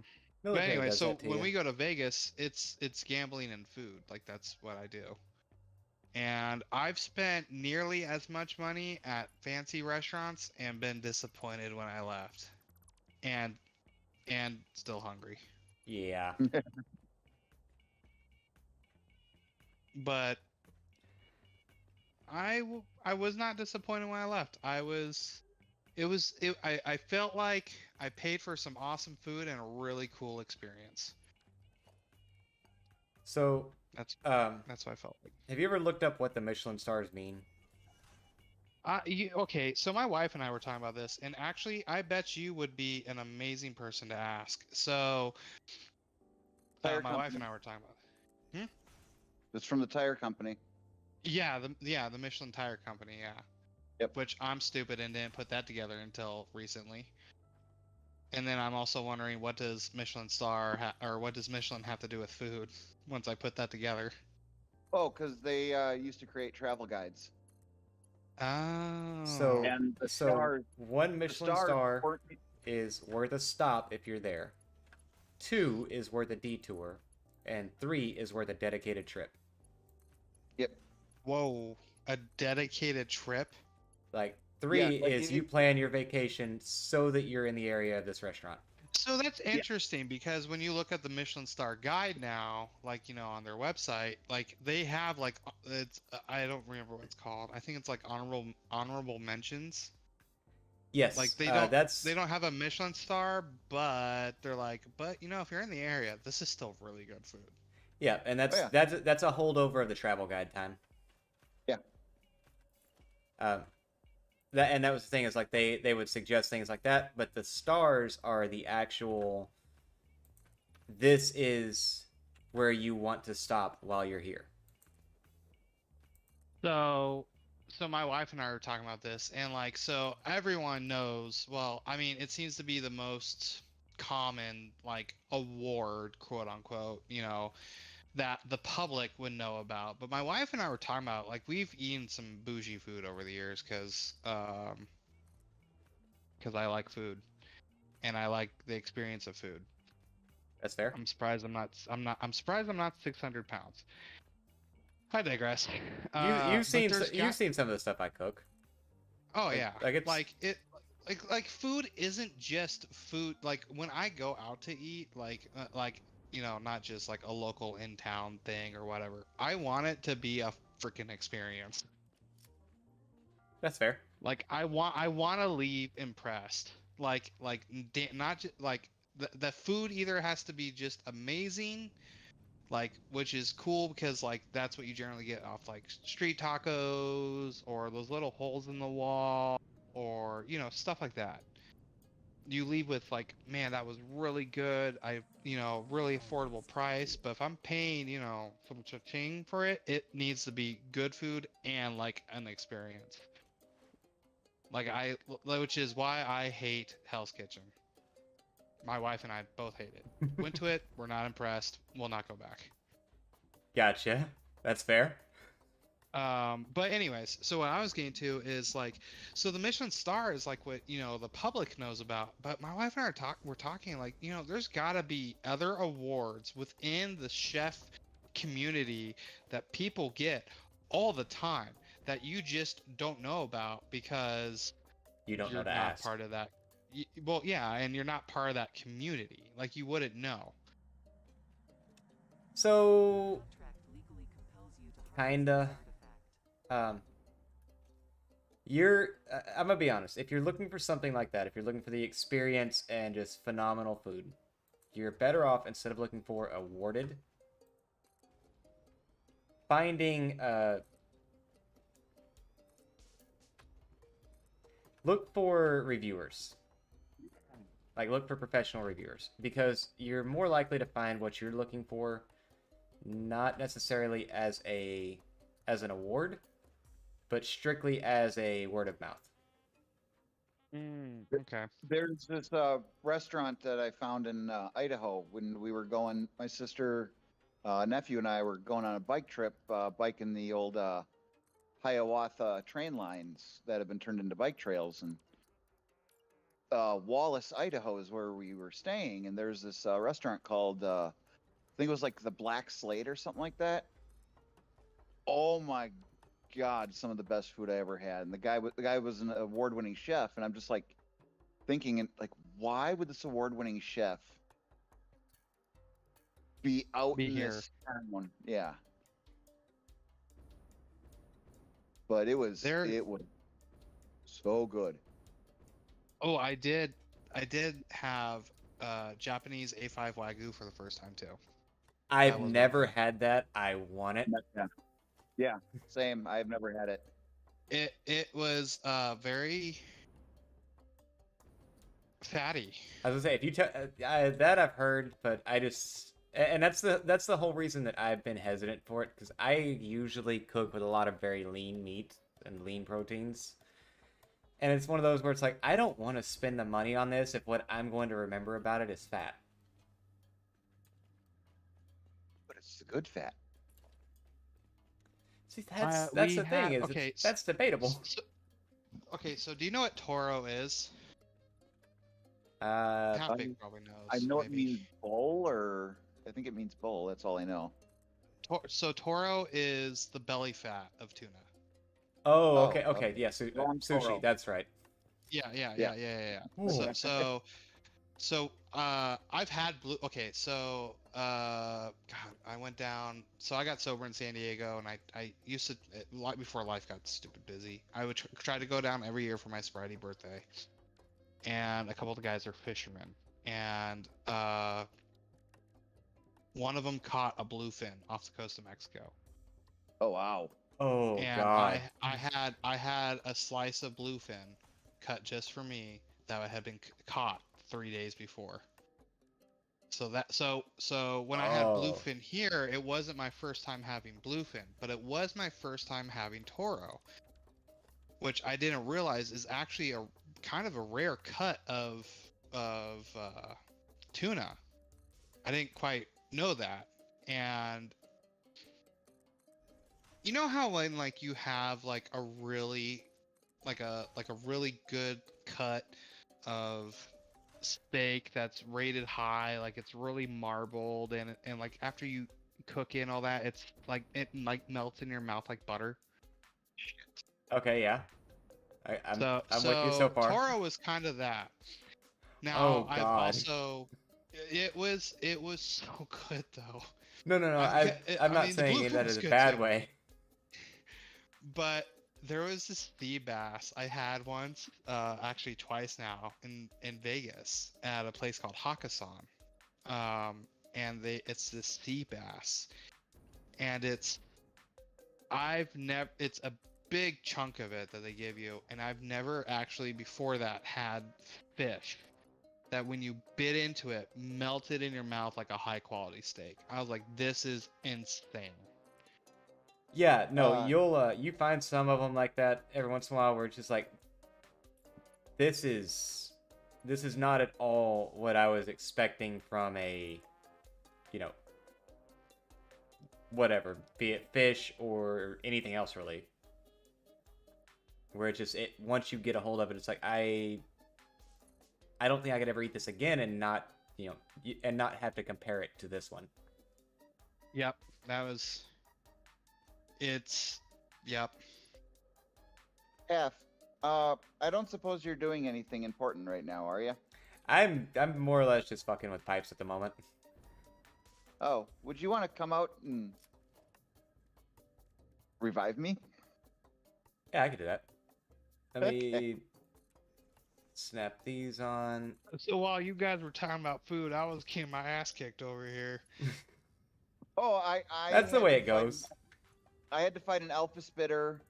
But Military anyway, does so that to when you. we go to Vegas, it's gambling and food. Like that's what I do. And I've spent nearly as much money at fancy restaurants and been disappointed when I left. And still hungry. Yeah. But I was not disappointed when I left. I felt like I paid for some awesome food and a really cool experience. So, That's um, that's what I felt like. have you ever looked up what the Michelin stars mean? Okay, so my wife and I were talking about this, and actually, I bet you would be an amazing person to ask. So, Tire my wife company. and I were talking about. Hmm? It's from the tire company. Yeah, the Michelin Tire Company, yeah. Yep. Which I'm stupid and didn't put that together until recently. And then I'm also wondering what does or what does Michelin have to do with food? Once I put that together. Oh, because they used to create travel guides. So, Oh. And the so stars, one the Michelin stars star weren't. is worth a stop if you're there. 2 is worth a detour, and 3 is worth a dedicated trip. Yep. Whoa. A dedicated trip? Like 3 Yeah, like is you plan your vacation so that you're in the area of this restaurant. So that's interesting because when you look at the Michelin Star Guide now, like on their website, like they have like it's I don't remember what it's called. I think it's like honorable mentions. Yes, Like that's they don't have a Michelin star, but they're like, but if you're in the area, this is still really good food. yeah, and Oh, yeah. that's a holdover of the travel guide time. Yeah. That was the thing is like they would suggest things like that, but the stars are the actual. This is where you want to stop while you're here. So my wife and I were talking about this, and like, so everyone knows. Well, I mean, it seems to be the most common like award, quote unquote, that the public would know about. But my wife and I were talking about like we've eaten some bougie food over the years because I like food and I like the experience of food. That's fair. I'm surprised I'm surprised I'm not 600 pounds. I digress. You've But seen there's you've seen some of the stuff I cook. Oh Like, yeah. like it's Like food isn't just food. Like when I go out to eat, like you know, not just like a local in town thing or whatever. I want it to be a freaking experience. That's fair. Like I want to leave impressed. Not just like the food either has to be just amazing, like, which is cool because like that's what you generally get off like street tacos or those little holes in the wall or you know stuff like that. You leave with like, man, that was really good. You know, really affordable price. But if I'm paying, you know, some cha-ching for it, it needs to be good food and like an experience. Like which is why I hate Hell's Kitchen. My wife and I both hate it. Went to it, we're not impressed. We'll not go back. Gotcha. That's fair. But anyways, so what I was getting to is like, so the Michelin star is like what, you know, the public knows about, but my wife and I we're talking like, you know, there's gotta be other awards within the chef community that people get all the time that you just don't know about because You don't know you're to not ask. part of that. Well, yeah, and you're not part of that community. Like you wouldn't know. So, Contract legally compels you to harvest kinda. this artifact. I'm gonna be honest. If you're looking for something like that, if you're looking for the experience and just phenomenal food, you're better off instead of looking for awarded, finding look for reviewers. Like look for professional reviewers because you're more likely to find what you're looking for, not necessarily as an award, but strictly as a word of mouth. Okay. There's this restaurant that I found in Idaho when we were going. My sister, nephew, and I were going on a bike trip, biking the old Hiawatha train lines that have been turned into bike trails. And Wallace, Idaho, is where we were staying. And there's this restaurant called, I think it was like the Black Slate or something like that. Oh my God, some of the best food I ever had. And the guy was an award-winning chef, and I'm just like thinking, like, why would this award-winning chef be out Be in here. this town? Yeah. But it was so good. Oh, I did have Japanese A5 Wagyu for the first time too. I've was never really had that. I want it. Yeah, same. I've never had it. It was very fatty. I was gonna say if you that I've heard, but I just and that's the whole reason that I've been hesitant for it because I usually cook with a lot of very lean meat and lean proteins, and it's one of those where it's like I don't want to spend the money on this if what I'm going to remember about it is fat. But it's the good fat. See, that's We the thing is okay, that's debatable. So do you know what Toro is? Uh, Half-Baked probably knows. I know it maybe. means bull, or I think it means bull. That's all I know. So Toro is the belly fat of tuna. oh, Oh, okay, okay. yeah, Long sushi. Toro. That's right. Yeah. Ooh. So I've had blue. Okay, so God, I went down. So I got sober in San Diego, and I used to like before life got stupid busy. I would try to go down every year for my sobriety birthday, and a couple of the guys are fishermen, and one of them caught a bluefin off the coast of Mexico. Oh wow. Oh And God. I had a slice of bluefin cut just for me that had been caught 3 days before. So when I had Oh. bluefin here, it wasn't my first time having bluefin, but it was my first time having Toro, which I didn't realize is actually a kind of a rare cut of tuna. I didn't quite know that. And you know how when like you have like a really really good cut of steak that's rated high, like it's really marbled, and like after you cook in all that, it's like it like melts in your mouth like butter. Okay, yeah. I'm So with you so far. Toro was kind of that. Now Oh, I've God. also It was so good though. No, no, no. I'm I not mean, the saying blue that was in a good bad too. way. But there was this sea bass I had once, actually twice now, in Vegas at a place called Hakkasan. And it's this sea bass, and it's a big chunk of it that they give you, and I've never actually before that had fish that when you bit into it melted in your mouth like a high quality steak. I was like, this is insane. Yeah, no, Uh, you find some of them like that every once in a while where it's just like this is not at all what I was expecting from a, you know, whatever, be it fish or anything else really. Where it just once you get a hold of it, it's like I don't think I could ever eat this again and not, and not have to compare it to this one. Yep, that was. It's. Yep. F. I don't suppose you're doing anything important right now, are you? I'm more or less just fucking with pipes at the moment. Oh, would you want to come out and revive me? Yeah, I could do that. Let Okay. me snap these on. So while you guys were talking about food, I was getting my ass kicked over here. Oh, I That's the had way to it goes. I had to fight an alpha spitter.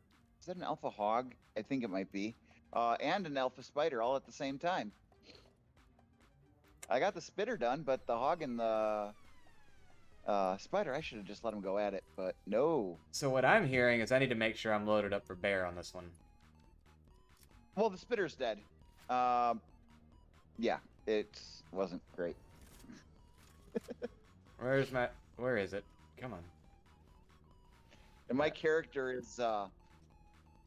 Is that an alpha hog? I think it might be. And an alpha spider all at the same time. I got the spitter done, but the hog and the spider, I should have just let him go at it, but no. So what I'm hearing is I need to make sure I'm loaded up for bear on this one. Well, the spitter's dead. Yeah, it wasn't great. Where is it? Come on. And my character is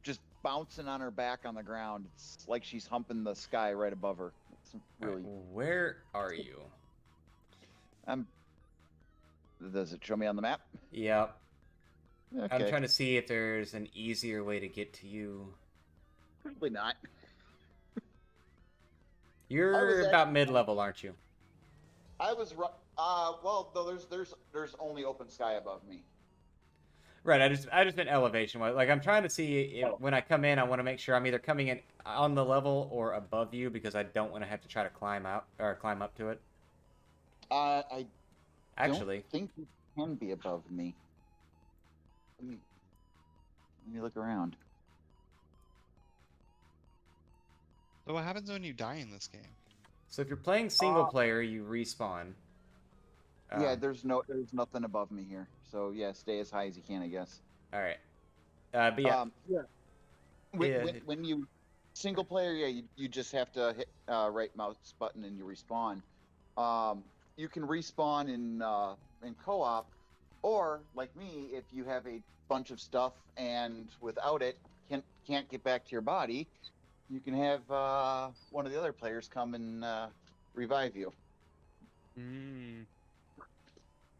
just bouncing on her back on the ground. It's like she's humping the sky right above her. It's really. Where are you? Does it show me on the map? Yep. Okay. I'm trying to see if there's an easier way to get to you. Probably not. You're was about mid-level, aren't you? I was well, though there's only open sky above me. Right, I just meant elevation. Like I'm trying to see if, when I come in, I want to make sure I'm either coming in on the level or above you because I don't want to have to try to climb out or climb up to it. I Actually, don't think you can be above me. Let me look around. So what happens when you die in this game? so if you're playing single player, you respawn. Yeah, there's nothing above me here. So yeah, stay as high as you can, I guess. All right. But yeah, When you single player, yeah, you just have to hit right mouse button and you respawn. You can respawn in co-op, or like me, if you have a bunch of stuff and without it can't get back to your body, you can have one of the other players come and revive you. Mm.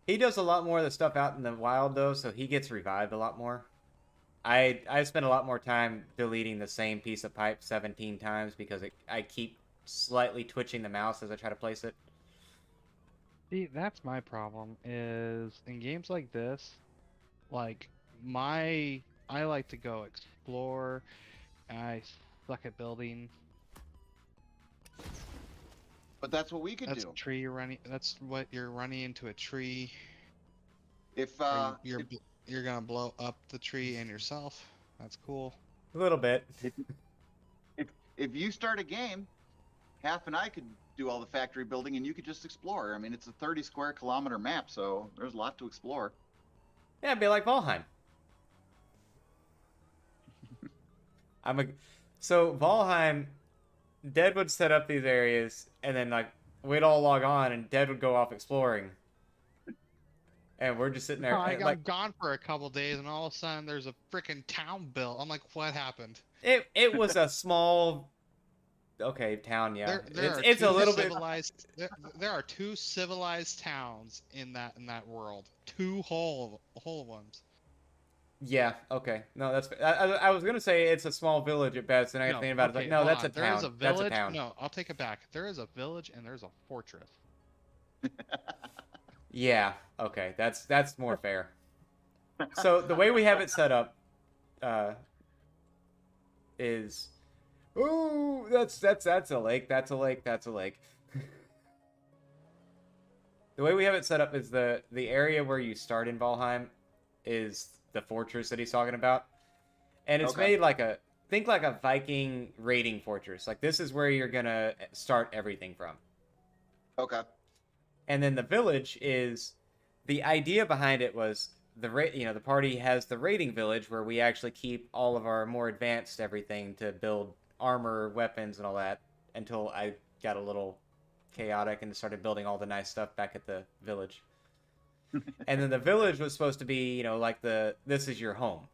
he does a lot more of the stuff out in the wild though, so he gets revived a lot more. I spend a lot more time deleting the same piece of pipe 17 times because I keep slightly twitching the mouse as I try to place it. See, that's my problem. Is in games like this, like I like to go explore. I suck at building. But that's what we could That's do. a tree you're running. That's what you're running into a tree. If Or you're gonna blow up the tree and yourself. That's cool. A little bit. if you start a game, Half and I could do all the factory building, and you could just explore. I mean, it's a 30 square kilometer map, so there's a lot to explore. Yeah, it'd be like Valheim. So Valheim, Dead would set up these areas, and then like we'd all log on, and Dead would go off exploring, and we're just sitting there. I'm Like gone for a couple days, and all of a sudden there's a freaking town built. I'm like, what happened? it was a small, okay, town. Yeah, it's a little bit. There are two civilized towns in that world. Two whole ones. Yeah. Okay. No, that's. I was gonna say it's a small village at best, and I think about it like, no, hold that's on. a town. There is a That's village. a town. No, I'll take it back. There is a village and there's a fortress. Yeah, okay, that's more fair. So the way we have it set up uh, is, ooh, that's a lake, that's a lake, that's a lake. The way we have it set up is the area where you start in Valheim is the fortress that he's talking about, and it's Okay. made like a think like a Viking raiding fortress. Like this is where you're gonna start everything from. Okay. And then the village is the idea behind it was the party has the raiding village where we actually keep all of our more advanced everything to build armor, weapons, and all that until I got a little chaotic and started building all the nice stuff back at the village. And then the village was supposed to be, like this is your home.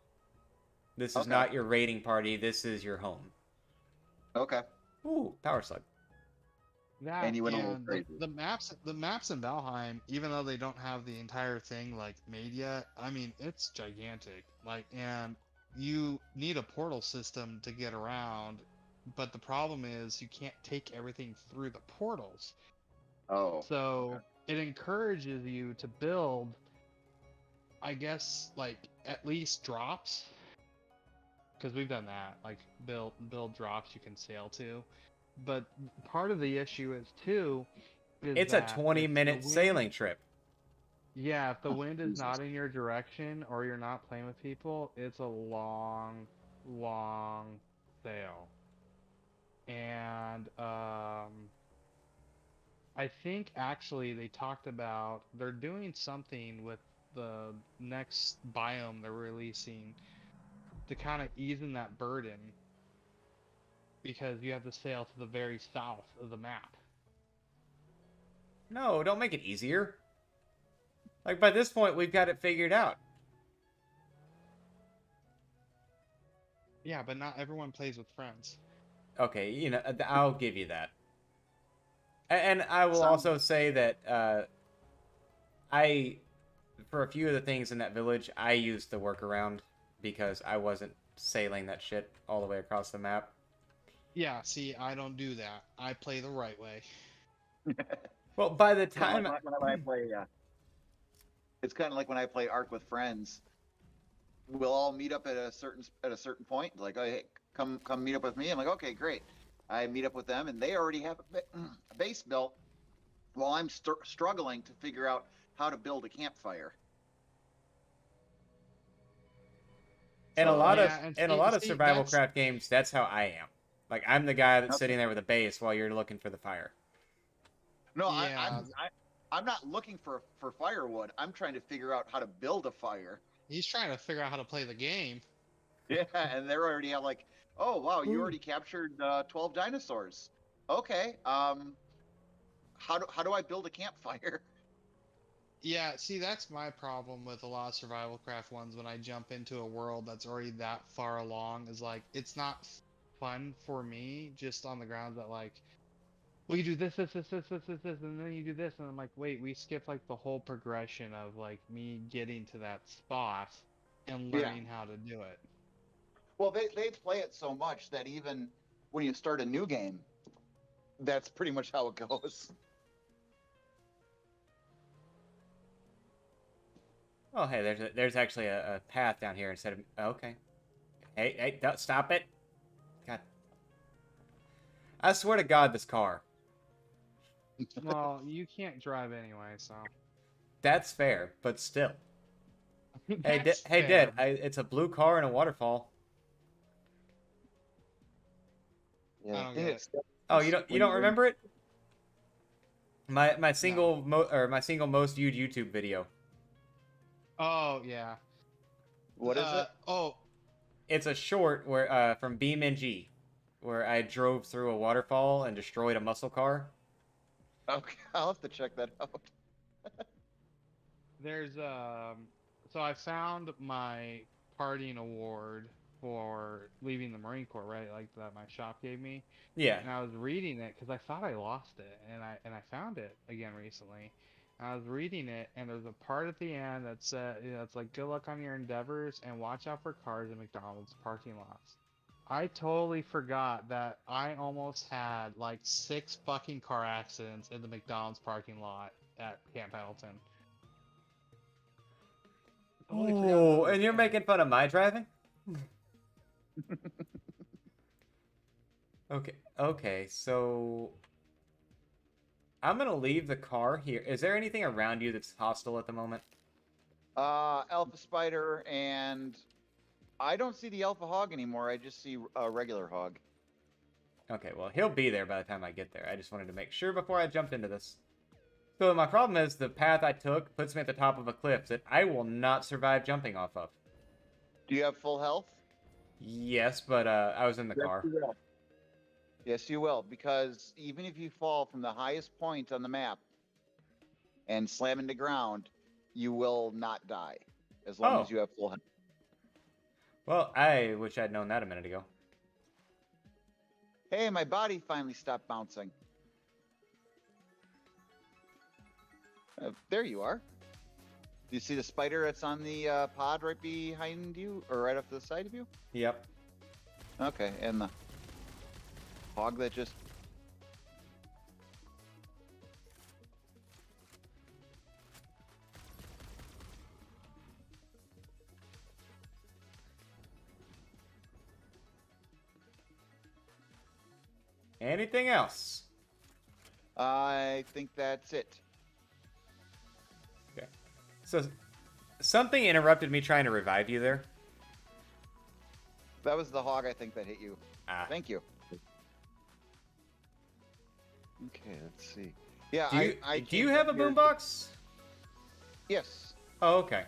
This is Okay. not your raiding party. This is your home. Okay. Ooh, power slug. That And you went a little and crazy. the maps in Valheim, even though they don't have the entire thing like made yet, I mean it's gigantic. Like, and you need a portal system to get around, but the problem is you can't take everything through the portals. Oh. So it encourages you to build, I guess, like at least drops, because we've done that. Like build drops you can sail to. But part of the issue is too is It's a that if the 20-minute wind, sailing trip. yeah, if the wind is Jesus. not in your direction or you're not playing with people, it's a long, long sail. And I think actually they talked about they're doing something with the next biome they're releasing to kind of easen that burden because you have to sail to the very south of the map. No, don't make it easier. Like by this point, we've got it figured out. Yeah, but not everyone plays with friends. Okay, I'll give you that. And I will Sounds also say that I, for a few of the things in that village, I used the workaround because I wasn't sailing that shit all the way across the map. Yeah, see, I don't do that. I play the right way. Well, by the kind of time like when I play. It's kind of like when I play Ark with friends. We'll all meet up at a certain point. Like, oh, hey, come meet up with me. I'm like, okay, great. I meet up with them, and they already have a base built. While I'm struggling to figure out how to build a campfire. in a So lot of Yeah, and in a lot of see, survival craft games, that's how I am. Like I'm the guy that's Okay. sitting there with a base while you're looking for the fire. No, yeah, I'm not looking for firewood. I'm trying to figure out how to build a fire. he's trying to figure out how to play the game. Yeah, and they're already like, oh wow, you already captured 12 dinosaurs. Okay, how do I build a campfire? Yeah, see, that's my problem with a lot of survival craft ones when I jump into a world that's already that far along, is like, it's not fun for me just on the grounds that, like, well, you do this, and then you do this, and I'm like, wait, we skipped, like, the whole progression of, like, me getting to that spot and Yeah. learning how to do it. Well, they play it so much that even when you start a new game, that's pretty much how it goes. Oh, hey, there's actually a path down here instead of okay. Hey, don't stop it! God, I swear to God, this car. Well, you can't drive anyway, so. That's fair, but still. Hey, That's hey, fair. Dad, it's a blue car and a waterfall. I don't get it. Oh, you don't remember it? My No. single most viewed YouTube video. Oh, yeah. What is it? Oh, It's a short where from BeamNG, where I drove through a waterfall and destroyed a muscle car. Okay, I'll have to check that out. there's so I found my partying award for leaving the Marine Corps, right? Like that my shop gave me, Yeah. and I was reading it because I thought I lost it, and I found it again recently. And I was reading it, and there's a part at the end that said, it's like, good luck on your endeavors and watch out for cars in McDonald's parking lots. I totally forgot that I almost had like 6 fucking car accidents in the McDonald's parking lot at Camp Pendleton. Totally forgot that Oh, was and you're there. making fun of my driving? Okay, so I'm gonna leave the car here. Is there anything around you that's hostile at the moment? Alpha Spider, and I don't see the Alpha Hog anymore. I just see a regular hog. Okay, well, he'll be there by the time I get there. I just wanted to make sure before I jumped into this. So my problem is the path I took puts me at the top of a cliff that I will not survive jumping off of. Do you have full health? Yes, but I was in the car. you will. Yes, you will, because even if you fall from the highest point on the map and slam into ground, you will not die as long Oh. as you have full health. Well, I wish I'd known that a minute ago. Hey, my body finally stopped bouncing. There you are. Do you see the spider that's on the pod right behind you, or right off to the side of you? Yep. Okay, and the hog that just... Anything else? I think that's it. Okay. So something interrupted me trying to revive you there. That was the hog, I think, that hit you. Ah. Thank you. Okay, let's see. Yeah, Do you have a boombox? Yes. Oh, okay.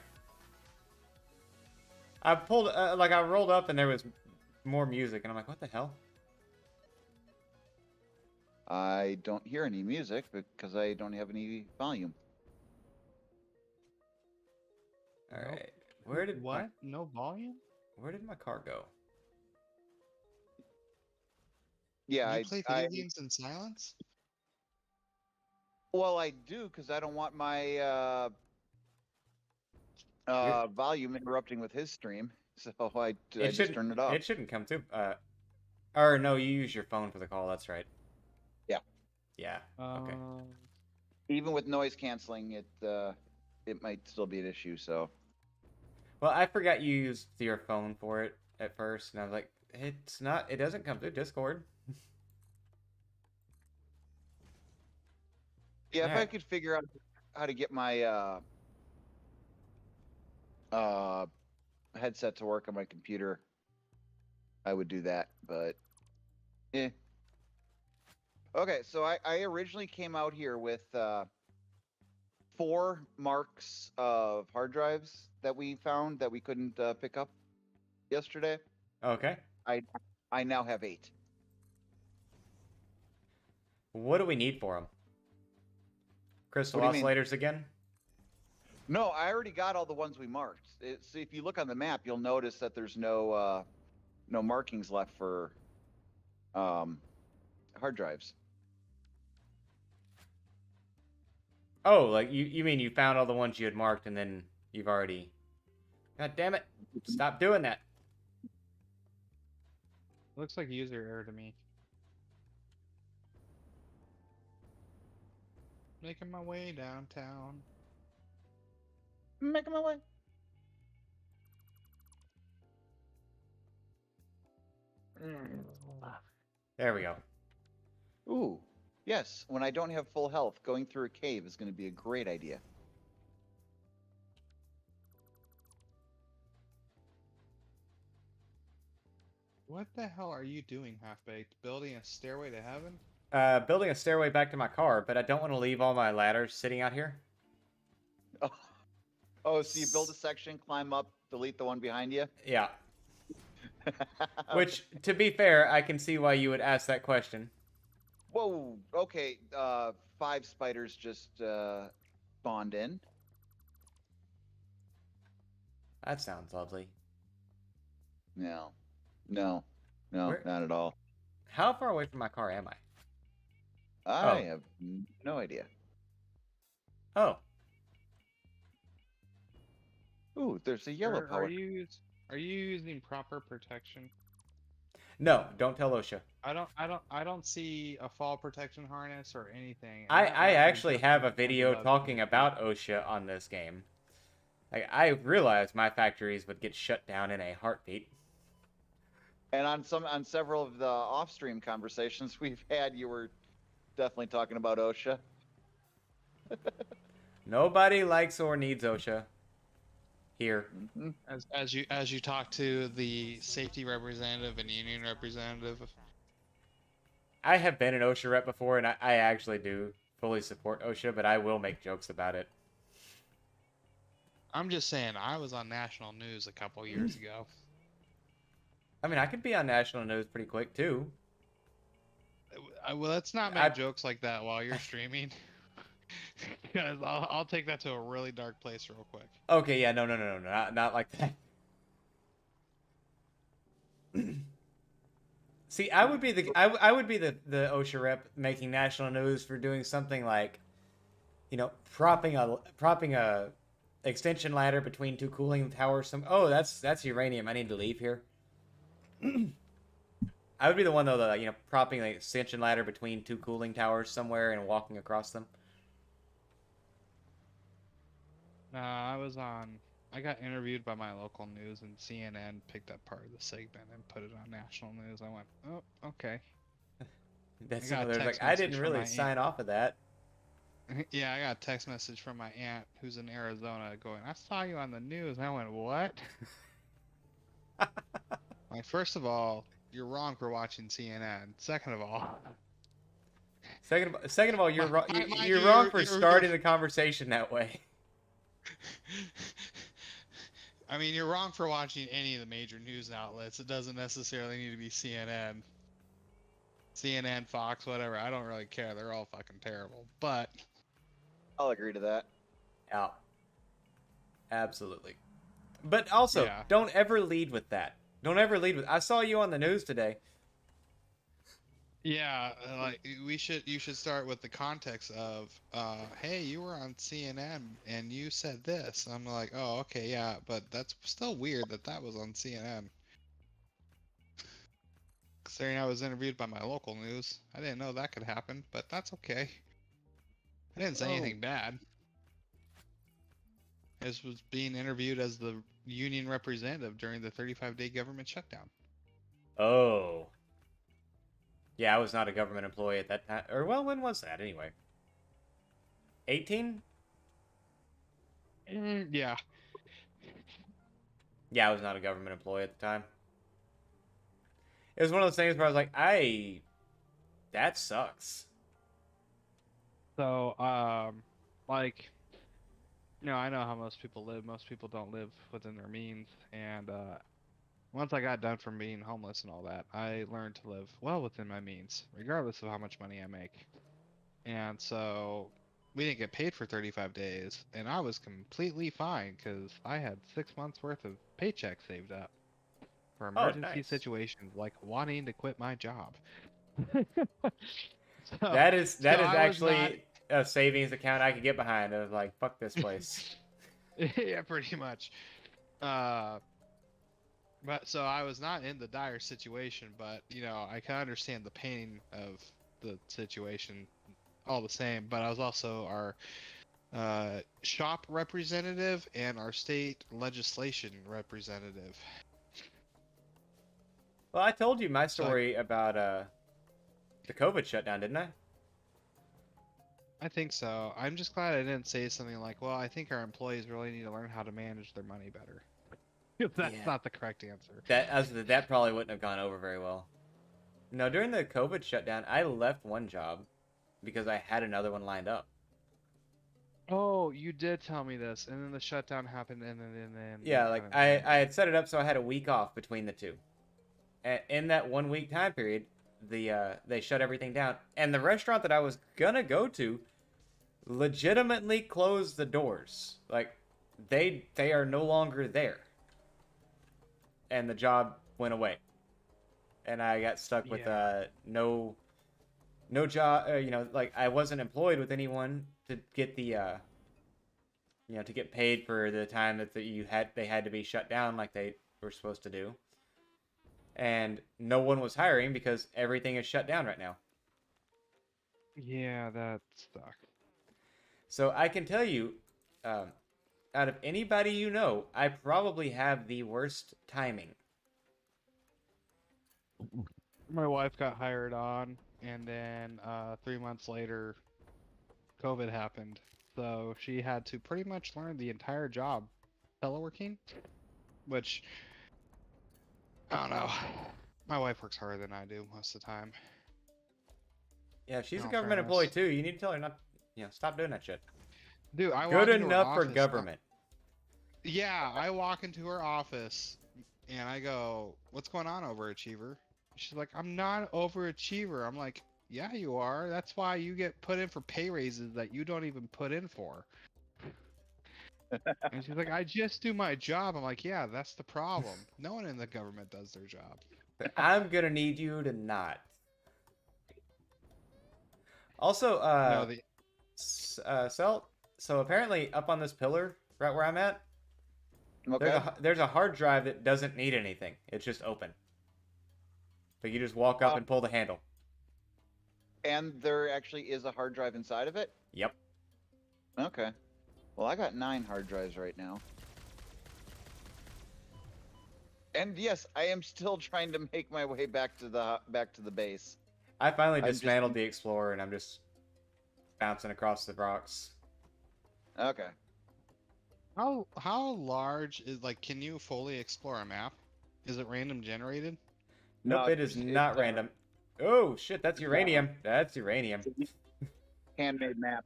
I pulled, like, I rolled up and there was more music, and I'm like, what the hell? I don't hear any music because I don't have any volume. All Nope. right. Where did What? No volume? Where did my car go? Yeah, you play video games in silence? well, I do because I don't want my volume interrupting with his stream, so I just turned it off. It shouldn't come through. Or no, you use your phone for the call. That's right. Yeah. Yeah. Okay. Even with noise canceling, it might still be an issue. So Well, I forgot you used your phone for it at first, and I was like, it's not. It doesn't come through Discord. yeah, if I Alright. could figure out how to get my headset to work on my computer, I would do that. But okay, so I originally came out here with 4 marks of hard drives that we found that we couldn't pick up yesterday. Okay. I now have 8. What do we need for them? Crystal What do you mean? oscillators again? No, I already got all the ones we marked. See, if you look on the map, you'll notice that there's no markings left for hard drives. Oh, like you mean you found all the ones you had marked and then you've already... God damn it. Stop doing that. Looks like user error to me. Making my way downtown. Making my way. There we go. Ooh, yes. When I don't have full health, going through a cave is going to be a great idea. What the hell are you doing, Half-Baked? Building a stairway to heaven? Building a stairway back to my car, but I don't want to leave all my ladders sitting out here. Oh, so you build a section, climb up, delete the one behind you? Yeah. Which, to be fair, I can see why you would ask that question. Whoa, okay. 5 spiders just spawned in. That sounds lovely. No, Where- not at all. How far away from my car am I? I Oh. have no idea. Oh. Ooh, there's a yellow power. Are you using proper protection? No, don't tell OSHA. I don't see a fall protection harness or anything. And I that I matter actually just have a concerns video about talking safety. about OSHA on this game. Like, I realized my factories would get shut down in a heartbeat. And on several of the off-stream conversations we've had, you were definitely talking about OSHA. Nobody likes or needs OSHA here. Hmm. As you talk to the safety representative and union representative. I have been an OSHA rep before, and I actually do fully support OSHA, but I will make jokes about it. I'm just saying, I was on national news a couple years ago. I mean, I could be on national news pretty quick, too. Well, let's not make I- jokes like that while you're streaming. Because I'll take that to a really dark place real quick. Okay, yeah, no, not like that. See, I would be I would be the OSHA rep making national news for doing something like, you know, propping a extension ladder between two cooling towers. That's uranium. I need to leave here. I would be the one though, you know, propping an extension ladder between two cooling towers somewhere and walking across them. I got interviewed by my local news, and CNN picked up part of the segment and put it on national news. I went, oh, okay. That's I got a another, like, text I didn't message from really my sign off of that. Yeah, I got a text message from my aunt who's in Arizona going, I saw you on the news. And I went, what? Like, first of all, you're wrong for watching CNN. Second of all, Second of all, you're wrong. Mind You're you, wrong for you're- starting the conversation that way. I mean, you're wrong for watching any of the major news outlets. It doesn't necessarily need to be CNN. CNN, Fox, whatever. I don't really care. They're all fucking terrible. But I'll agree to that. Yeah. Absolutely. But also, Yeah. don't ever lead with that. Don't ever lead with. I saw you on the news today. yeah, like you should start with the context of, hey, you were on CNN and you said this. I'm like, oh, okay, yeah, but that's still weird that was on CNN. Considering I was interviewed by my local news, I didn't know that could happen, but that's okay. I didn't say anything bad. I just was being interviewed as the union representative during the 35-day government shutdown. Oh. Yeah, I was not a government employee at that time. Or, well, when was that anyway? 18? yeah. Yeah, I was not a government employee at the time. It was one of those things where I was like, that sucks. So, like, you know, I know how most people live. Most people don't live within their means. And once I got done from being homeless and all that, I learned to live well within my means, regardless of how much money I make. And so we didn't get paid for 35 days, and I was completely fine because I had 6 months worth of paycheck saved up for emergency nice. situations like wanting to quit my job. That is so I was actually a savings account I could get behind. I was like, fuck this place. yeah, pretty much. But so I was not in the dire situation, but you know, I can understand the pain of the situation all the same. But I was also our shop representative and our state legislation representative. Well, I told you my story about the COVID shutdown, didn't I? I think so. I'm just glad I didn't say something like, well, I think our employees really need to learn how to manage their money better. If that's Yeah. not the correct answer. That probably wouldn't have gone over very well. No, during the COVID shutdown, I left one job because I had another one lined up. Oh, you did tell me this, and then the shutdown happened, and then Yeah, you like kinda I told me. had set it up so I had a week off between the two. In that 1 week time period, they shut everything down, and the restaurant that I was gonna go to legitimately closed the doors. Like they are no longer there, and the job went away, and I got stuck with no job. You know, like I wasn't employed with anyone to get the you know, to get paid for the time that they had to be shut down like they were supposed to do. and no one was hiring because everything is shut down right now. Yeah, that sucks. So I can tell you, out of anybody you know, I probably have the worst timing. My wife got hired on, and then 3 months later, COVID happened. So she had to pretty much learn the entire job teleworking, which I don't know. My wife works harder than I do most of the time. Yeah, if she's In a all government employee fairness. too, you need to tell her not, stop doing that shit. Dude, I Good walk into her enough for office. government. Yeah, I walk into her office and I go, "What's going on, overachiever?" She's like, "I'm not an overachiever." I'm like, "Yeah, you are. That's why you get put in for pay raises that you don't even put in for." And she's like, "I just do my job." I'm like, "Yeah, that's the problem. No one in the government does their job." But I'm gonna need you to not. Also, No, the Celt. So apparently, up on this pillar, right where I'm at, Okay. there's a hard drive that doesn't need anything. It's just open. So you just walk up and pull the handle. And there actually is a hard drive inside of it? Yep. Okay. Well, I got 9 hard drives right now. And yes, I am still trying to make my way back to the base. I finally I'm just- dismantled the Explorer and I'm just bouncing across the rocks. Okay. how large is like? Can you fully explore a map? Is it random generated? Nope, No, it is it's, not random. Oh shit, that's uranium. That's uranium. handmade map.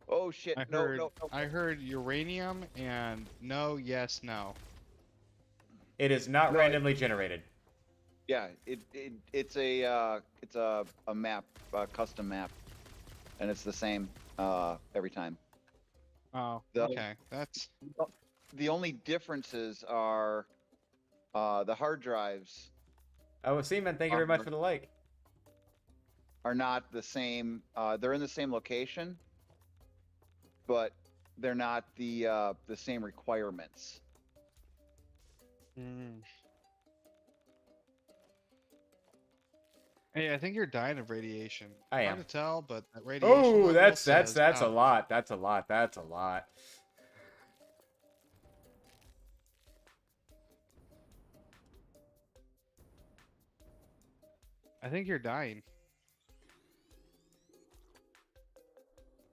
Oh shit! I No, heard no, no. I heard uranium and no, yes, no. It is not No, randomly generated. Yeah, it's a map, a custom map, and it's the same every time. Oh, The- okay. That's The only differences are the hard drives Oh, Seaman, thank you very much for the like. are not the same. They're in the same location, but they're not the same requirements. Hey, I think you're dying of radiation. I am. Hard to tell, but that radiation Oh, level that's says a out. lot. That's a lot. That's a lot. I think you're dying.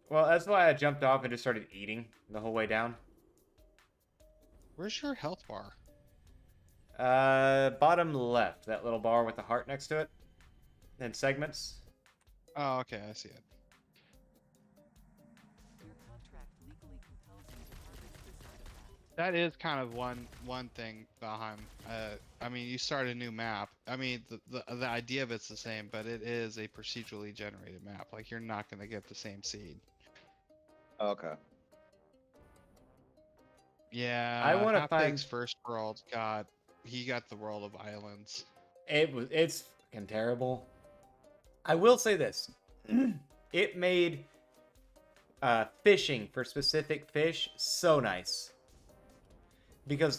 Well, that's why I jumped off and just started eating the whole way down. Where's your health bar? Bottom left, that little bar with the heart next to it, and segments. Oh, okay, I see it. Your contract legally compels you to harvest this artifact. That is kind of one thing behind. I mean, you start a new map. I mean, the idea of it's the same, but it is a procedurally generated map. Like you're not gonna get the same seed. Okay. Yeah, I wanna Half-Baked's find- first world he got the world of islands. It's fucking terrible. I will say this. It made fishing for specific fish so nice. Because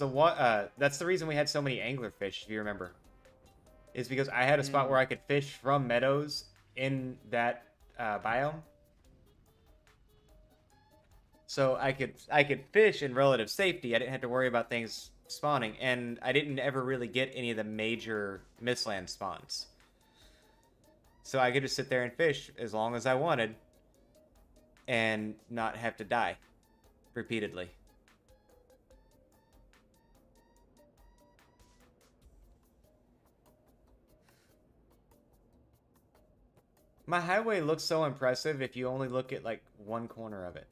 that's the reason we had so many anglerfish, if you remember. Is because I had a spot where I could fish from meadows in that biome. So I could fish in relative safety. I didn't have to worry about things spawning, and I didn't ever really get any of the major mistland spawns. So I could just sit there and fish as long as I wanted and not have to die repeatedly. My highway looks so impressive if you only look at like one corner of it.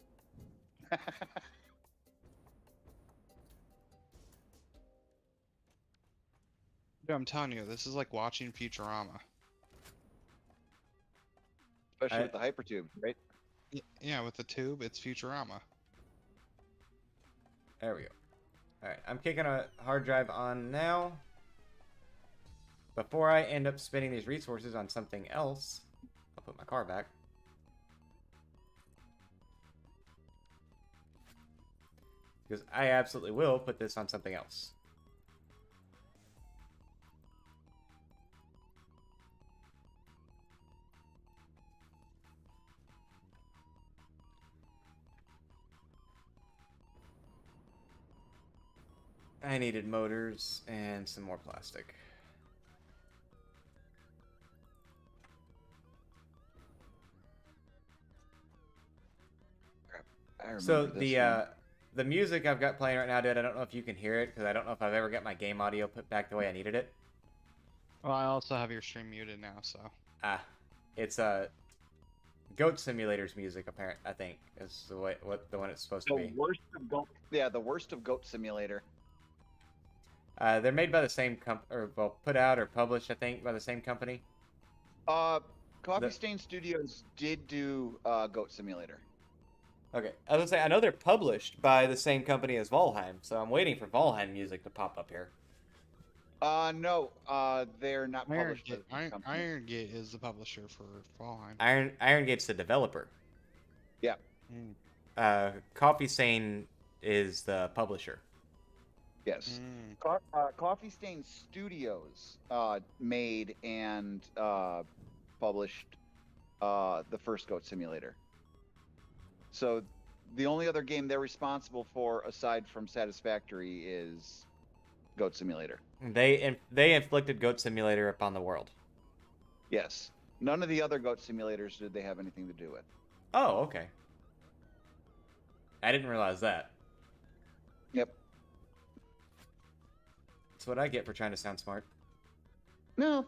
Dude, I'm telling you, this is like watching Futurama. Especially with the hypertube, right? Yeah, with the tube, it's Futurama. There we go. Alright, I'm kicking a hard drive on now. Before I end up spending these resources on something else, I'll put my car back. Because I absolutely will put this on something else. I needed motors and some more plastic. I remember So this one. the music I've got playing right now, dude, I don't know if you can hear it because I don't know if I've ever got my game audio put back the way I needed it. Well, I also have your stream muted now, so. Ah, it's Goat Simulator's music, I think is the way the one it's supposed to be. Yeah, the worst of Goat Simulator. They're made by the same put out or published, I think, by the same company. Coffee The- Stain Studios did do Goat Simulator. Okay, I was gonna say I know they're published by the same company as Valheim, so I'm waiting for Valheim music to pop up here. No, they're not published by the same company. Iron Gate is the publisher for Valheim. Iron Gate's the developer. Yeah. Coffee Stain is the publisher. Yes. Coffee Stain Studios made and published the first Goat Simulator. So the only other game they're responsible for, aside from Satisfactory, is Goat Simulator. They inflicted Goat Simulator upon the world. Yes. None of the other Goat Simulators did they have anything to do with. Oh, okay. I didn't realize that. Yep. That's what I get for trying to sound smart. No.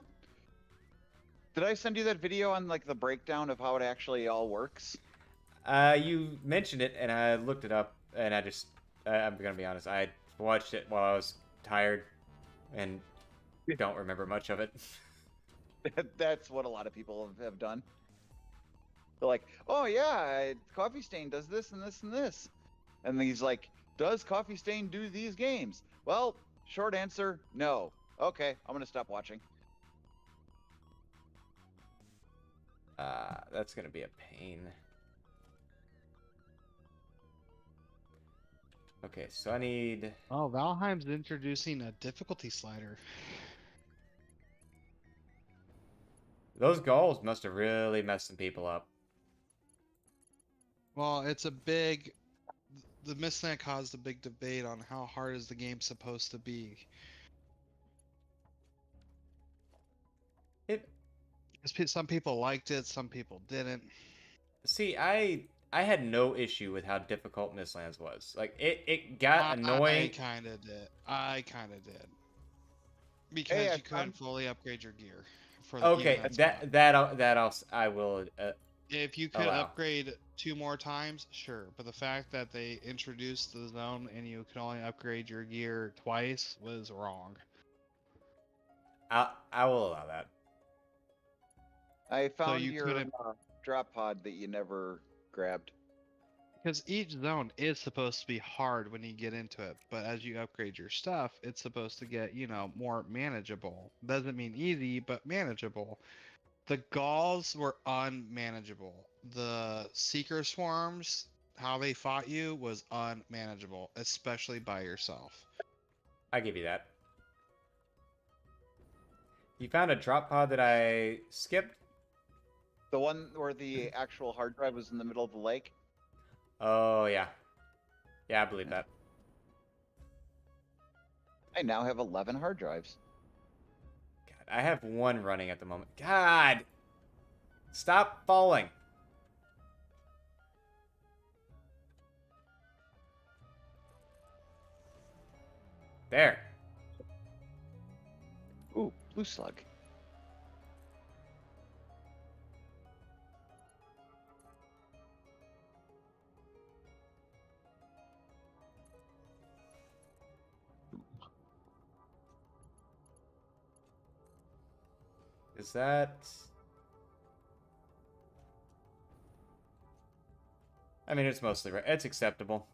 Did I send you that video on like the breakdown of how it actually all works? You mentioned it, and I looked it up, and I'm gonna be honest, I watched it while I was tired, and don't remember much of it. That's what a lot of people have done. They're like, oh yeah, Coffee Stain does this and this and this. And he's like, does Coffee Stain do these games? Well, short answer, no. Okay, I'm gonna stop watching. That's gonna be a pain. Okay, so I need... Oh, Valheim's introducing a difficulty slider. Those goals must have really messed some people up. Well, it's a big. The Mistland caused a big debate on how hard is the game supposed to be. Some people liked it, some people didn't. See, I had no issue with how difficult Mistlands was. Like, it got annoying. I kind of did. Because Hey, you couldn't fully upgrade your gear. For Okay, even spot. I will. If you could allow. upgrade 2 more times, sure. But the fact that they introduced the zone and you could only upgrade your gear twice was wrong. I will allow that. I found you your could've- drop pod that you never grabbed. Because each zone is supposed to be hard when you get into it, but as you upgrade your stuff, it's supposed to get, more manageable. Doesn't mean easy, but manageable. The Gauls were unmanageable. The Seeker Swarms, how they fought you, was unmanageable, especially by yourself. I give you that. You found a drop pod that I skipped? The one where the actual hard drive was in the middle of the lake? Oh, yeah. Yeah, I believe that. I now have 11 hard drives. God, I have one running at the moment. God! Stop falling. There. Ooh, blue slug. Is that... I mean, it's mostly right. It's acceptable.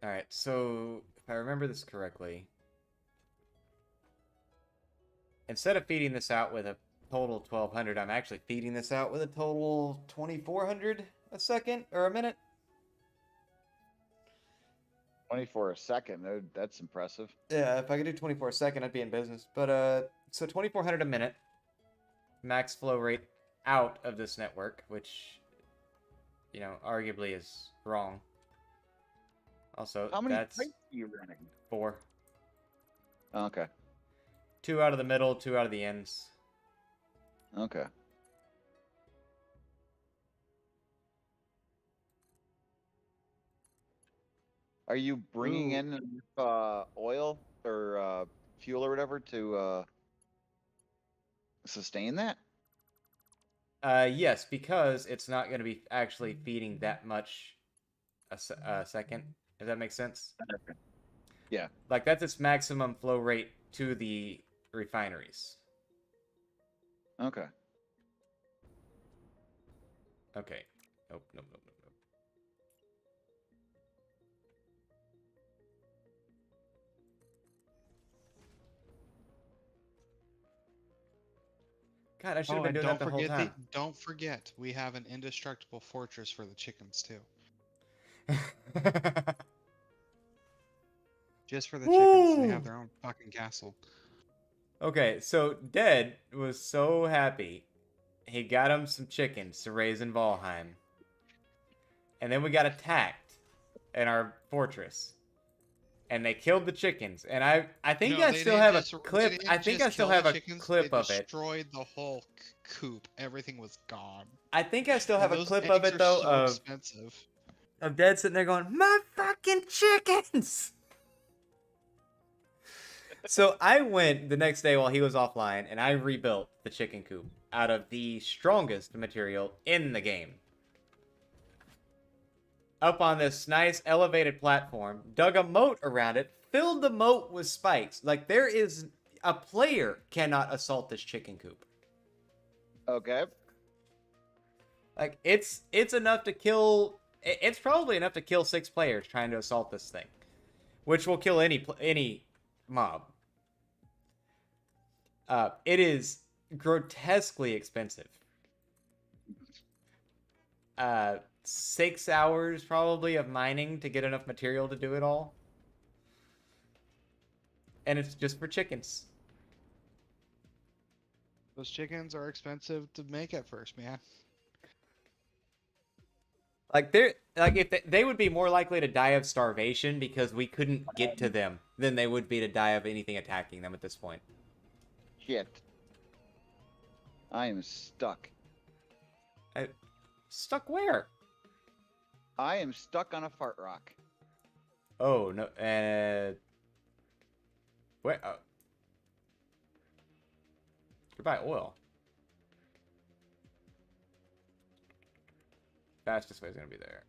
Alright, so if I remember this correctly, instead of feeding this out with a total 1200, I'm actually feeding this out with a total 2400 a second or a minute. 24 a second. That's impressive. Yeah, if I could do 24 a second, I'd be in business. But, so 2400 a minute, max flow rate out of this network, which, you know, arguably is wrong. Also, How many that's pipes are you running? 4. Okay. 2 out of the middle, 2 out of the ends. Okay. Are you bringing Ooh. in oil or fuel or whatever to sustain that? Yes, because it's not going to be actually feeding that much a second. Does that make sense? Okay. Yeah. Like, that's its maximum flow rate to the refineries. Okay. Okay. Nope, nope, nope, nope, nope. God, I should have Oh, been and doing that the whole time. don't forget, we have an indestructible fortress for the chickens too. Just for the chickens, they Woo! have their own fucking castle. Okay, so Dead was so happy. He got him some chickens to raise in Valheim. And then we got attacked in our fortress. And they killed the chickens. And I think No, I they still didn't have a just- they clip. didn't I think just I still kill the have a chickens, clip they of it. destroyed the whole coop. Everything was gone. I think I still have And a those clip of eggs it are though so expensive. of Dead sitting there going, "My fucking chickens!" So I went the next day while he was offline, and I rebuilt the chicken coop out of the strongest material in the game. Up on this nice elevated platform, dug a moat around it, filled the moat with spikes. Like, there is a player cannot assault this chicken coop. Okay. Like, it's enough to kill. It's probably enough to kill 6 players trying to assault this thing, which will kill any mob. It is grotesquely expensive. 6 hours probably of mining to get enough material to do it all. And it's just for chickens. Those chickens are expensive to make at first, man. Like, if they would be more likely to die of starvation because we couldn't get to them than they would be to die of anything attacking them at this point. Shit. I am stuck. Stuck where? I am stuck on a fart rock. Oh no. Where? Goodbye, oil. Fastest way is gonna be there.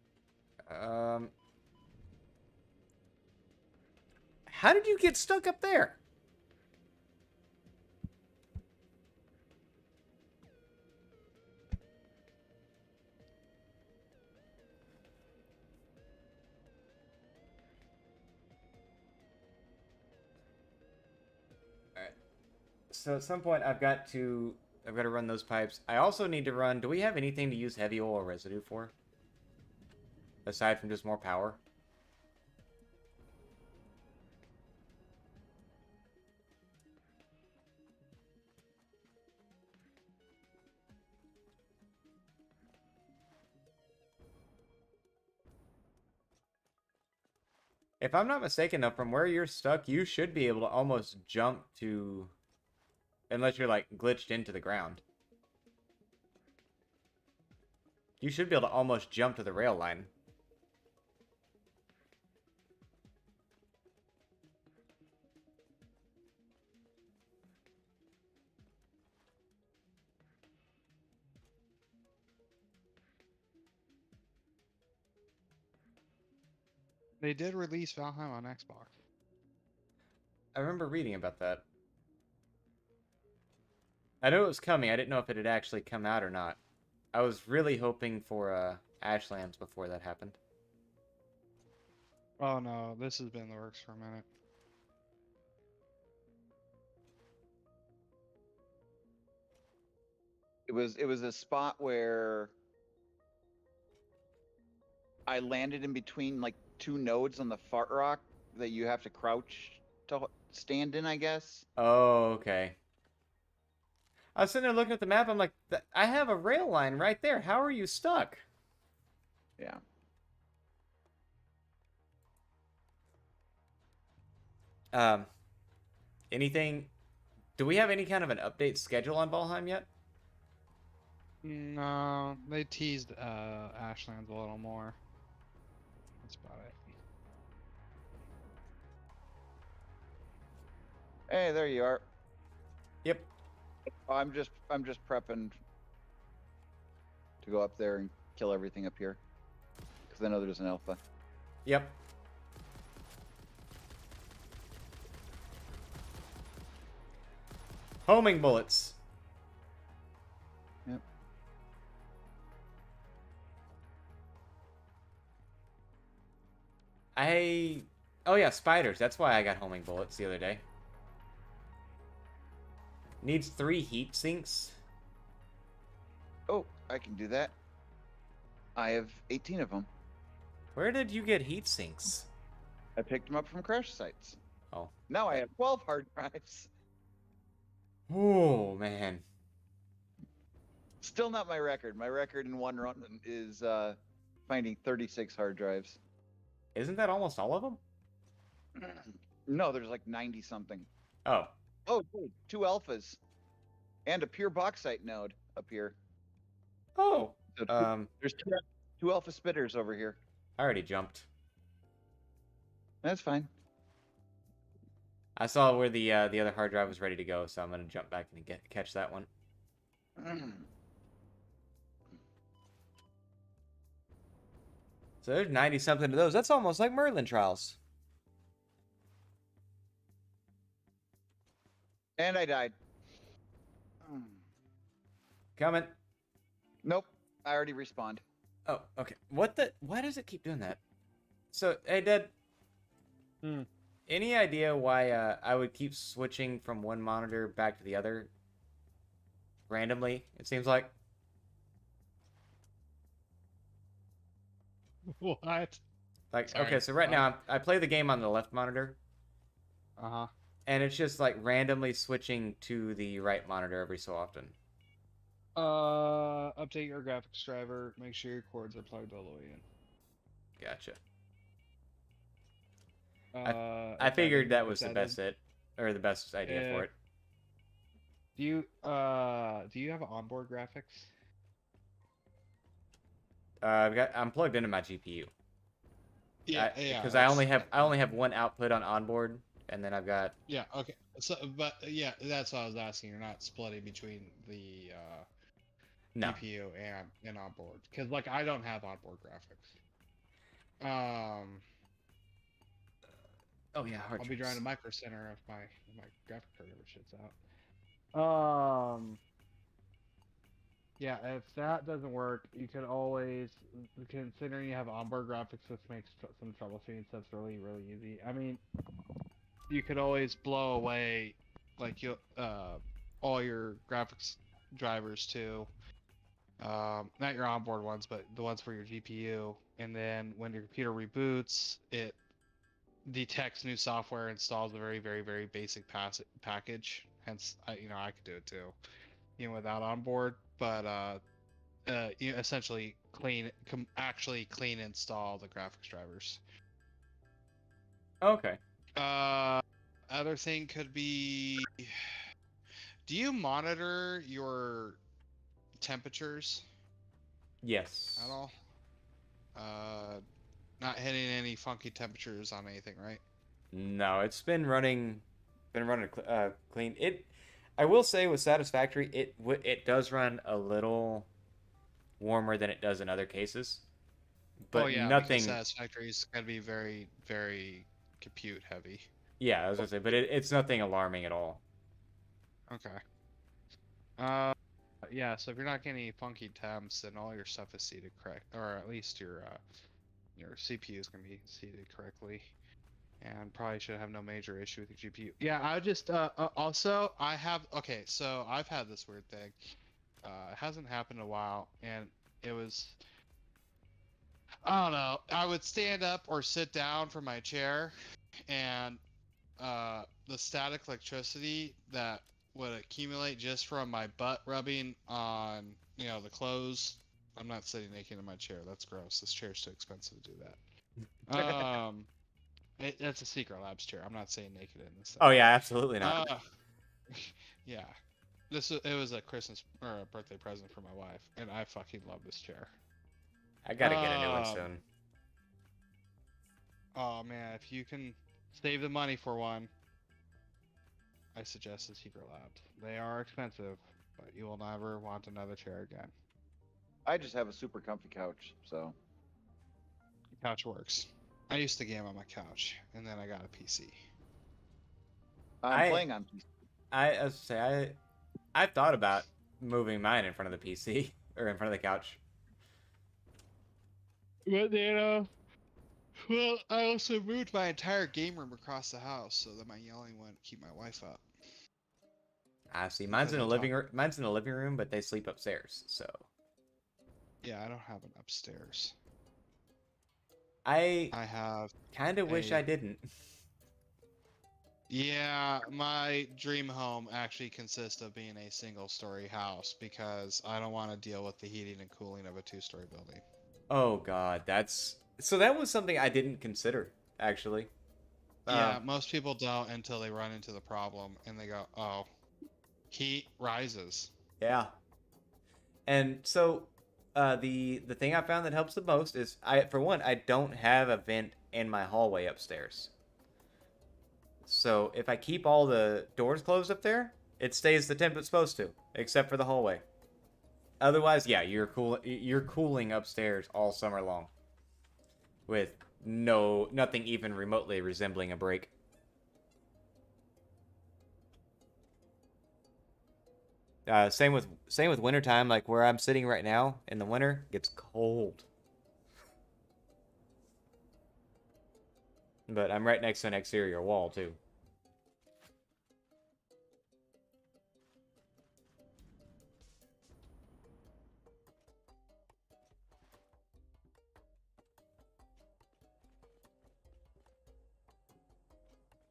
How did you get stuck up there? Alright. So at some point I've got to run those pipes. I also need to run. Do we have anything to use heavy oil residue for? Aside from just more power? If I'm not mistaken, though, from where you're stuck, you should be able to almost jump to... Unless you're, like, glitched into the ground. You should be able to almost jump to the rail line. They did release Valheim on Xbox. I remember reading about that. I know it was coming. I didn't know if it had actually come out or not. I was really hoping for Ashlands before that happened. Oh no, this has been in the works for a minute. It was a spot where I landed in between like 2 nodes on the fart rock that you have to crouch to stand in, I guess. Oh, okay. I was sitting there looking at the map. I'm like, I have a rail line right there. How are you stuck? Yeah. Um, anything? Do we have any kind of an update schedule on Valheim yet? No, they teased Ashlands a little more. That's about it. Hey, there you are. Yep. I'm just prepping to go up there and kill everything up here, because I know there's an alpha. Yep. Homing bullets. Yep. Oh yeah, spiders. That's why I got homing bullets the other day. Needs 3 heat sinks. Oh, I can do that. I have 18 of them. Where did you get heat sinks? I picked them up from crash sites. Oh. Now I have 12 hard drives. Oh man. Still not my record. My record in one run is finding 36 hard drives. Isn't that almost all of them? No, there's like 90 something. Oh. Oh, dude, 2 alphas and a pure bauxite node up here. Oh. So there's two alpha spitters over here. I already jumped. That's fine. I saw where the other hard drive was ready to go, so I'm gonna jump back and catch that one. So there's 90 something of those. That's almost like Merlin trials. And I died. Coming. Nope, I already respawned. Oh, okay. Why does it keep doing that? So, hey, Dad. Any idea why I would keep switching from one monitor back to the other randomly, it seems like? What? Like, Sorry. okay, so right now I play the game on the left monitor, Uh-huh. and it's just like randomly switching to the right monitor every so often. Update your graphics driver. Make sure your cords are plugged all the way in. Gotcha. If I figured that if was the doesn't- the best idea for it. Do you have onboard graphics? I'm plugged into my GPU. Yeah, Because I only have one output on onboard, and then I've got Yeah, okay. So, but yeah, that's what I was asking. You're not splitting between the no. GPU and onboard, because like I don't have onboard graphics. Oh yeah, hard I'll be drives. driving a Micro Center if my graphic card ever shits out. Yeah, if that doesn't work, you could always, considering you have onboard graphics, this makes some troubleshooting stuff really, really easy. I mean, you could always blow away, like, all your graphics drivers too. Not your onboard ones, but the ones for your GPU. And then when your computer reboots, it detects new software, installs a very, very, very basic package. Hence, I could do it too, even without onboard. But you essentially actually clean install the graphics drivers. Okay. Other thing could be, do you monitor your temperatures Yes. at all? Not hitting any funky temperatures on anything, right? No, it's been running clean. I will say with Satisfactory, it does run a little warmer than it does in other cases, but oh yeah, nothing. because Satisfactory is gonna be very, very compute heavy. Yeah, I was gonna say, but it's nothing alarming at all. Okay. Yeah. So if you're not getting any funky temps, then all your stuff is seated correct, or at least your CPU is gonna be seated correctly, and probably should have no major issue with your GPU. Yeah, I just also okay, so I've had this weird thing. It hasn't happened in a while, and it was, I don't know. I would stand up or sit down from my chair, and the static electricity that would accumulate just from my butt rubbing on, the clothes. I'm not sitting naked in my chair. That's gross. This chair's too expensive to do that. That's a Secret Labs chair. I'm not sitting naked in this thing. Oh yeah, absolutely not. Yeah. It was a Christmas or a birthday present for my wife, and I fucking love this chair. I gotta get a new one um, soon. Oh man, if you can save the money for one, I suggest the Secret Labs. They are expensive, but you will never want another chair again. I just have a super comfy couch, so. The couch works. I used to game on my couch, and then I got a PC. I'm playing on PC. As I say, I've thought about moving mine in front of the PC or in front of the couch. But well, I also moved my entire game room across the house so that my yelling wouldn't keep my wife up. I see. Mine's in a Because living room. Mine's in a living room, but they sleep upstairs. So Yeah, I don't have an upstairs. I I have. kind of wish I didn't. Yeah, my dream home actually consists of being a single-story house because I don't want to deal with the heating and cooling of a two-story building. Oh God, that was something I didn't consider actually. Yeah, most people don't until they run into the problem and they go, "Oh, heat rises." Yeah. And so, the thing I found that helps the most is for one, I don't have a vent in my hallway upstairs. So if I keep all the doors closed up there, it stays the temp it's supposed to, except for the hallway. Otherwise, yeah, you're cooling upstairs all summer long, with nothing even remotely resembling a break. Same with wintertime, like where I'm sitting right now in the winter, gets cold. But I'm right next to an exterior wall too.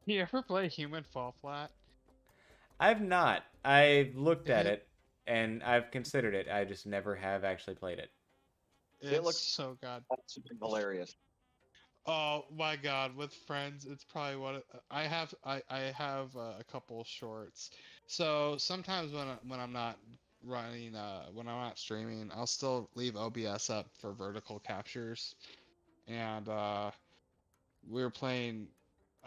You ever play Human Fall Flat? I've not. I've looked at it and I've considered it. I just never have actually played it. It looks looks so good. Absolutely hilarious. Oh my god, with friends, it's probably I have a couple shorts. So sometimes when I'm not running when I'm not streaming, I'll still leave OBS up for vertical captures. And we were playing.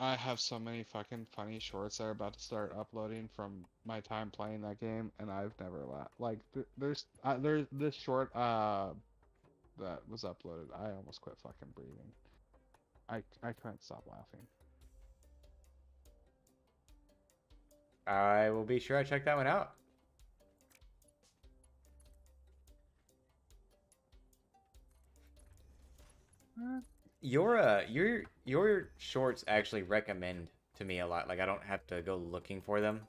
I have so many fucking funny shorts that are about to start uploading from my time playing that game, and I've never laughed. Like there's this short that was uploaded. I almost quit fucking breathing. I couldn't stop laughing. I will be sure I check that one out. Your shorts actually recommend to me a lot. Like I don't have to go looking for them.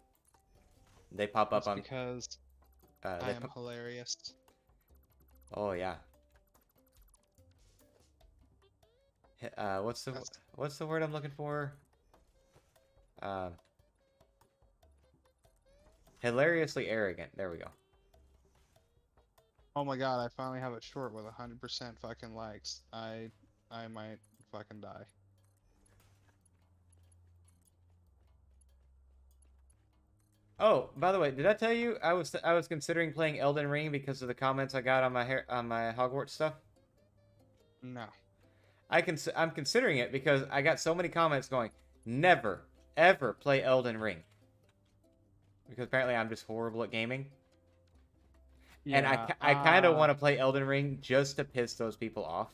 They pop up That's on. because I am hilarious. Oh yeah. What's the word I'm looking for? Hilariously arrogant. There we go. Oh my god, I finally have a short with 100% fucking likes. I might fucking die. Oh, by the way, did I tell you I was considering playing Elden Ring because of the comments I got on my Hogwarts stuff? No. I'm considering it because I got so many comments going, never ever play Elden Ring. Because apparently I'm just horrible at gaming. Yeah, And I kind of want to play Elden Ring just to piss those people off.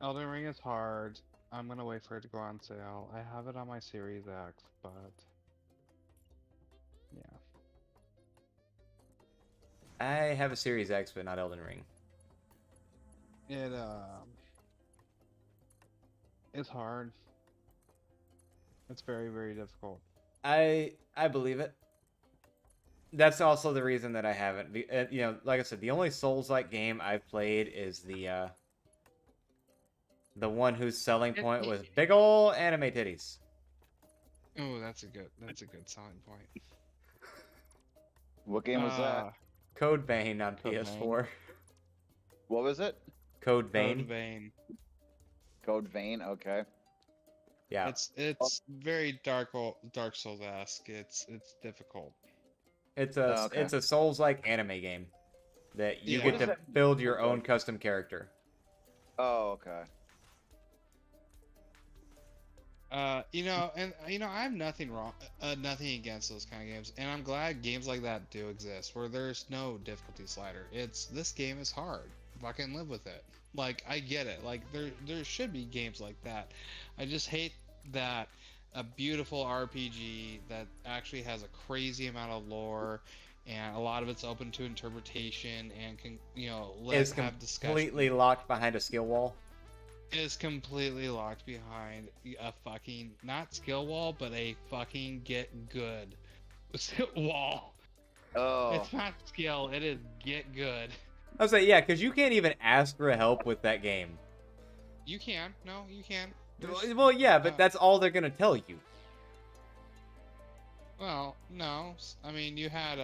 Elden Ring is hard. I'm gonna wait for it to go on sale. I have it on my Series X, but yeah. I have a Series X, but not Elden Ring. It's hard. It's very, very difficult. I believe it. That's also the reason that I haven't. You know, like I said, the only Souls-like game I've played is the one whose selling point was big ol' anime titties. Oh, that's a good selling point. What game was that? Code Vein on Code Vein. PS4. What was it? Code Code Vein. Vein. Code Vein. Okay. Yeah. It's very Dark Souls-esque. It's difficult. It's Oh, okay. a Souls-like anime game that you Yeah. get What to does that build your look own like? custom character. Oh, okay. I have nothing against those kind of games, and I'm glad games like that do exist, where there's no difficulty slider. This game is hard. Fucking live with it. Like, I get it. Like, there should be games like that. I just hate that a beautiful RPG that actually has a crazy amount of lore, and a lot of it's open to interpretation, and can let's Is have discussion. completely locked behind a skill wall. Is completely locked behind a fucking not skill wall, but a fucking get good wall. Oh. It's not skill, it is get good. I was like, yeah, because you can't even ask for help with that game. You can, no, you can. Well, yeah, but uh, that's all they're gonna tell you. Well, no, I mean you had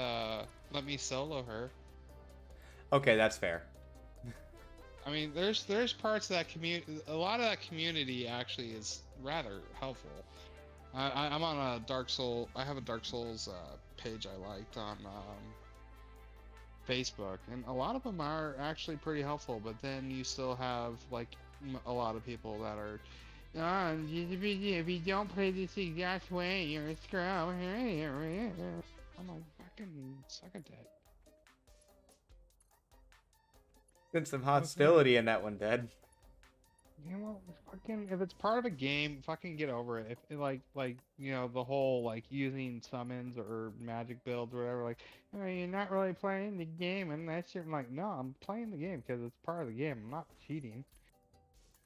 let me solo her. Okay, that's fair. I mean, there's parts of that community. A lot of that community actually is rather helpful. I'm on a Dark Soul. I have a Dark Souls page I liked on Facebook, and a lot of them are actually pretty helpful. But then you still have like a lot of people that are, if you don't play this exact way, you're a scrub. I'm like, fucking suck a dick. Sense some hostility in that one, Dad. Yeah, well, fucking, if it's part of a game, fucking get over it. If the whole like using summons or magic builds or whatever, like, oh, you're not really playing the game unless you're like, no, I'm playing the game because it's part of the game. I'm not cheating.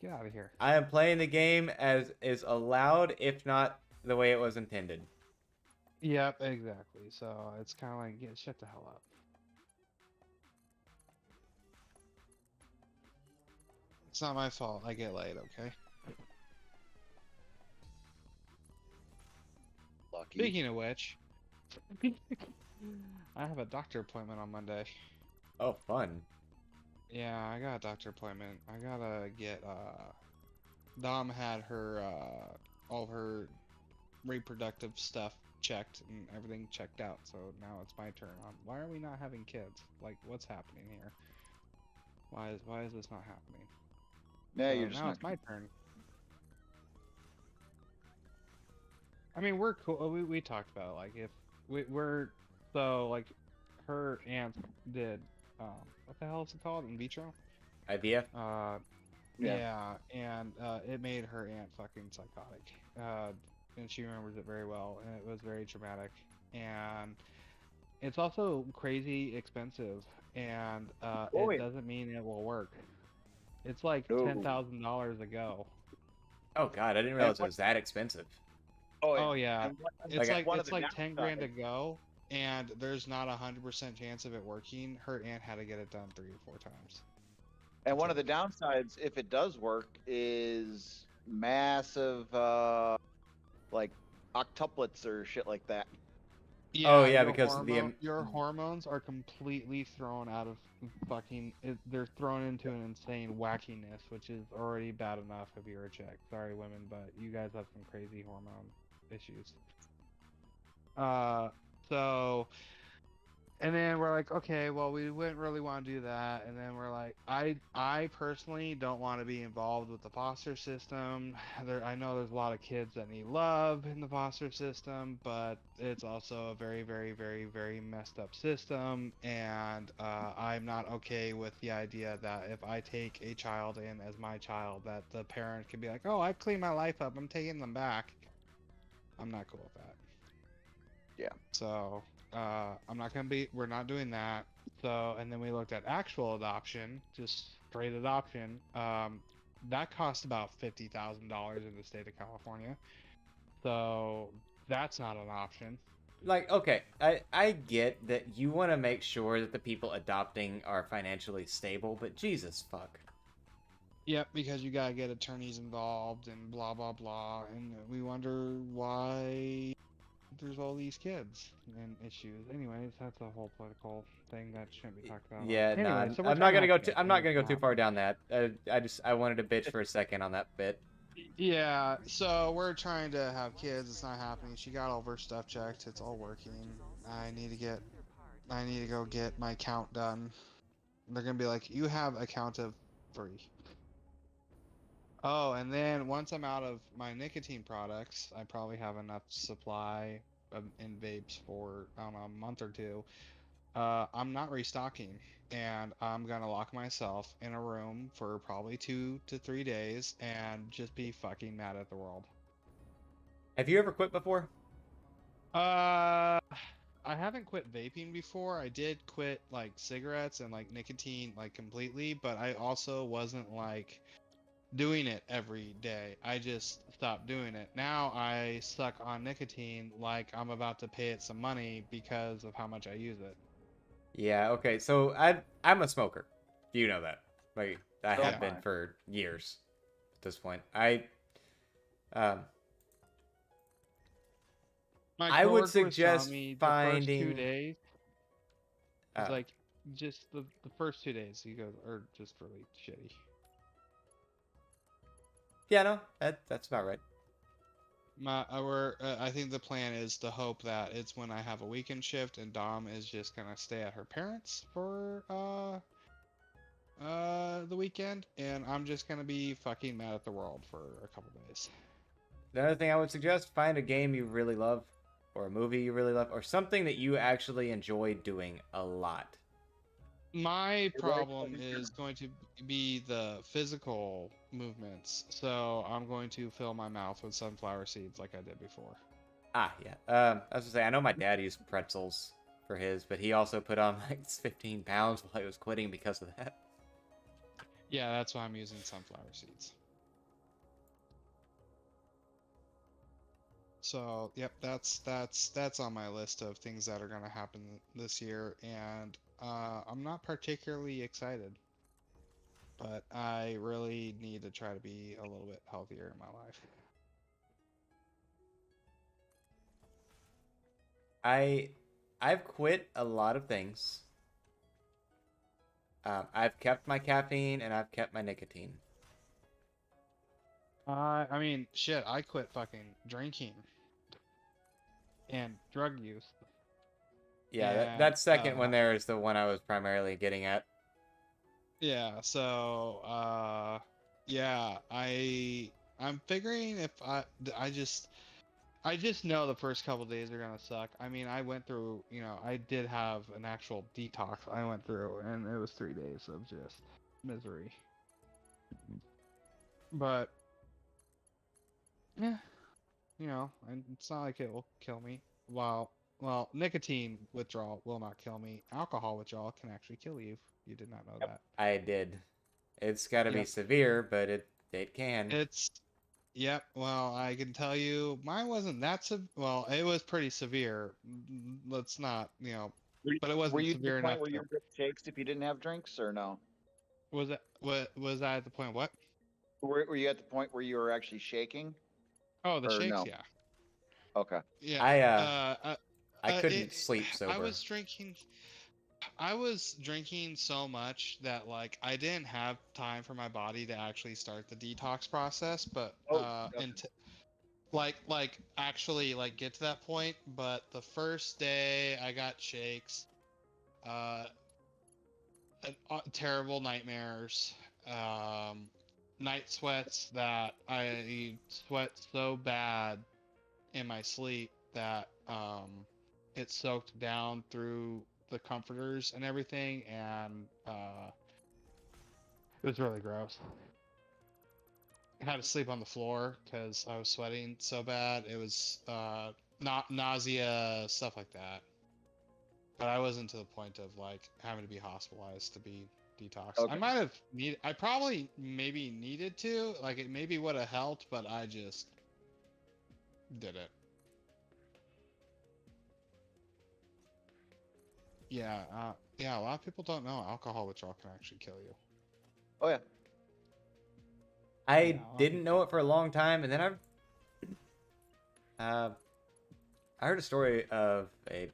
Get out of here. I am playing the game as is allowed, if not the way it was intended. Yep, exactly. So it's kind of like, shut the hell up. It's not my fault. I get laid, okay? Lucky. Speaking of which, I have a doctor appointment on Monday. Oh, fun. Yeah, I got a doctor appointment. I gotta get Dom had her all of her reproductive stuff checked and everything checked out, so now it's my turn. Why are we not having kids? Like, what's happening here? Why is this not happening? Yeah, So you're just now not. it's my turn. I mean, we're cool. We talked about it, like if we're so like her aunt did what the hell is it called, in vitro? IVF? Yeah, and it made her aunt fucking psychotic. And she remembers it very well, and it was very traumatic. And it's also crazy expensive, and Oh, it yeah. doesn't mean it will work. It's like Oh. $10,000 a go. Oh, God, I didn't realize it was that expensive. Oh yeah, And what- it's Like, one of it's the like 10 grand to downsides- go, and there's not 100% chance of it working. Her aunt had to get it done 3 or 4 times. And one of the downsides, if it does work, is massive, like octuplets or shit like that. Oh, yeah, your because the your hormones are completely thrown out of fucking. They're thrown into an insane wackiness, which is already bad enough if you're a chick. Sorry, women, but you guys have some crazy hormone issues. So, and then we're like, okay, well, we wouldn't really want to do that. And then we're like, I personally don't want to be involved with the foster system. I know there's a lot of kids that need love in the foster system, but it's also a very, very, very, very messed up system. And I'm not okay with the idea that if I take a child in as my child, that the parent can be like, oh, I cleaned my life up, I'm taking them back. I'm not cool with that. Yeah. So we're not doing that. So, and then we looked at actual adoption, just straight adoption. That cost about $50,000 in the state of California. So that's not an option. like, okay, I get that you want to make sure that the people adopting are financially stable, but Jesus fuck. Yep, because you gotta get attorneys involved and blah blah blah, and we wonder why there's all these kids and issues. Anyways, that's a whole political thing that shouldn't be talked about. Yeah, no, Anyway, so we're I'm not talking gonna about go. kids. I'm We're not gonna just go too far laughing. down that. I wanted to bitch for a second on that bit. Yeah, so we're trying to have kids. It's not happening. She got all of her stuff checked. It's all working. I need to get. I need to go get my count done. They're gonna be like, you have a count of 3. Oh, and then once I'm out of my nicotine products, I probably have enough supply in vapes for I don't know, a month or two. I'm not restocking, and I'm gonna lock myself in a room for probably 2 to 3 days and just be fucking mad at the world. Have you ever quit before? Uh, I haven't quit vaping before. I did quit like cigarettes and like nicotine like completely, but I also wasn't like doing it every day. I just stopped doing it. Now I suck on nicotine like I'm about to pay it some money because of how much I use it. Yeah. Okay. So I'm a smoker. You know that. Like I So have am been I. for years. At this point, um My I would coworker was telling suggest me the first 2 finding. days is Uh, like just the first 2 days he goes are just really shitty. yeah. No. That's about right. I think the plan is to hope that it's when I have a weekend shift and Dom is just gonna stay at her parents for the weekend, and I'm just gonna be fucking mad at the world for a couple days. The other thing I would suggest: find a game you really love, or a movie you really love, or something that you actually enjoy doing a lot. My You're right, problem buddy. is going to be the physical movements, so I'm going to fill my mouth with sunflower seeds like I did before. Ah, yeah. I was gonna say I know my dad used pretzels for his, but he also put on like 15 pounds while he was quitting because of that. Yeah, that's why I'm using sunflower seeds. So, yep, that's on my list of things that are going to happen this year, and I'm not particularly excited, but I really need to try to be a little bit healthier in my life. I I've quit a lot of things. I've kept my caffeine and I've kept my nicotine. I mean, shit, I quit fucking drinking and drug use, Yeah, and that second one there is the one I was primarily getting at. yeah, so yeah, I'm figuring if I just know the first couple days are gonna suck. I mean, I went through, I did have an actual detox I went through, and it was 3 days of just misery. But yeah, and it's not like it will kill me. Well, nicotine withdrawal will not kill me. Alcohol withdrawal can actually kill you. You did not know that. I did. It's got to be Yep. severe, but it can. It's Yep. Well, I can tell you, mine wasn't that well, it was pretty severe. Let's not, but it Were wasn't you to the severe point enough where to. you rip shakes if you didn't have drinks, or no? Was I at the point? What? Were you at the point where you were actually shaking, Oh, the or shakes. no? Yeah. Okay. Yeah. I couldn't It. sleep I sober. was drinking. I was drinking so much that like I didn't have time for my body to actually start the detox process, but Oh, gotcha. and like actually like get to that point. But the first day I got shakes, uh, terrible nightmares, night sweats that I sweat so bad in my sleep that it soaked down through the comforters and everything, and it was really gross. I had to sleep on the floor because I was sweating so bad. It was not nausea, stuff like that. But I wasn't to the point of like having to be hospitalized to be detoxed. I Okay. might have needed. I probably maybe needed to. Like it maybe would have helped, but I just did it. Yeah. Yeah. A lot of people don't know alcohol withdrawal can actually kill you. Oh yeah. I I'll didn't be know it for a long time, and then I heard a story of a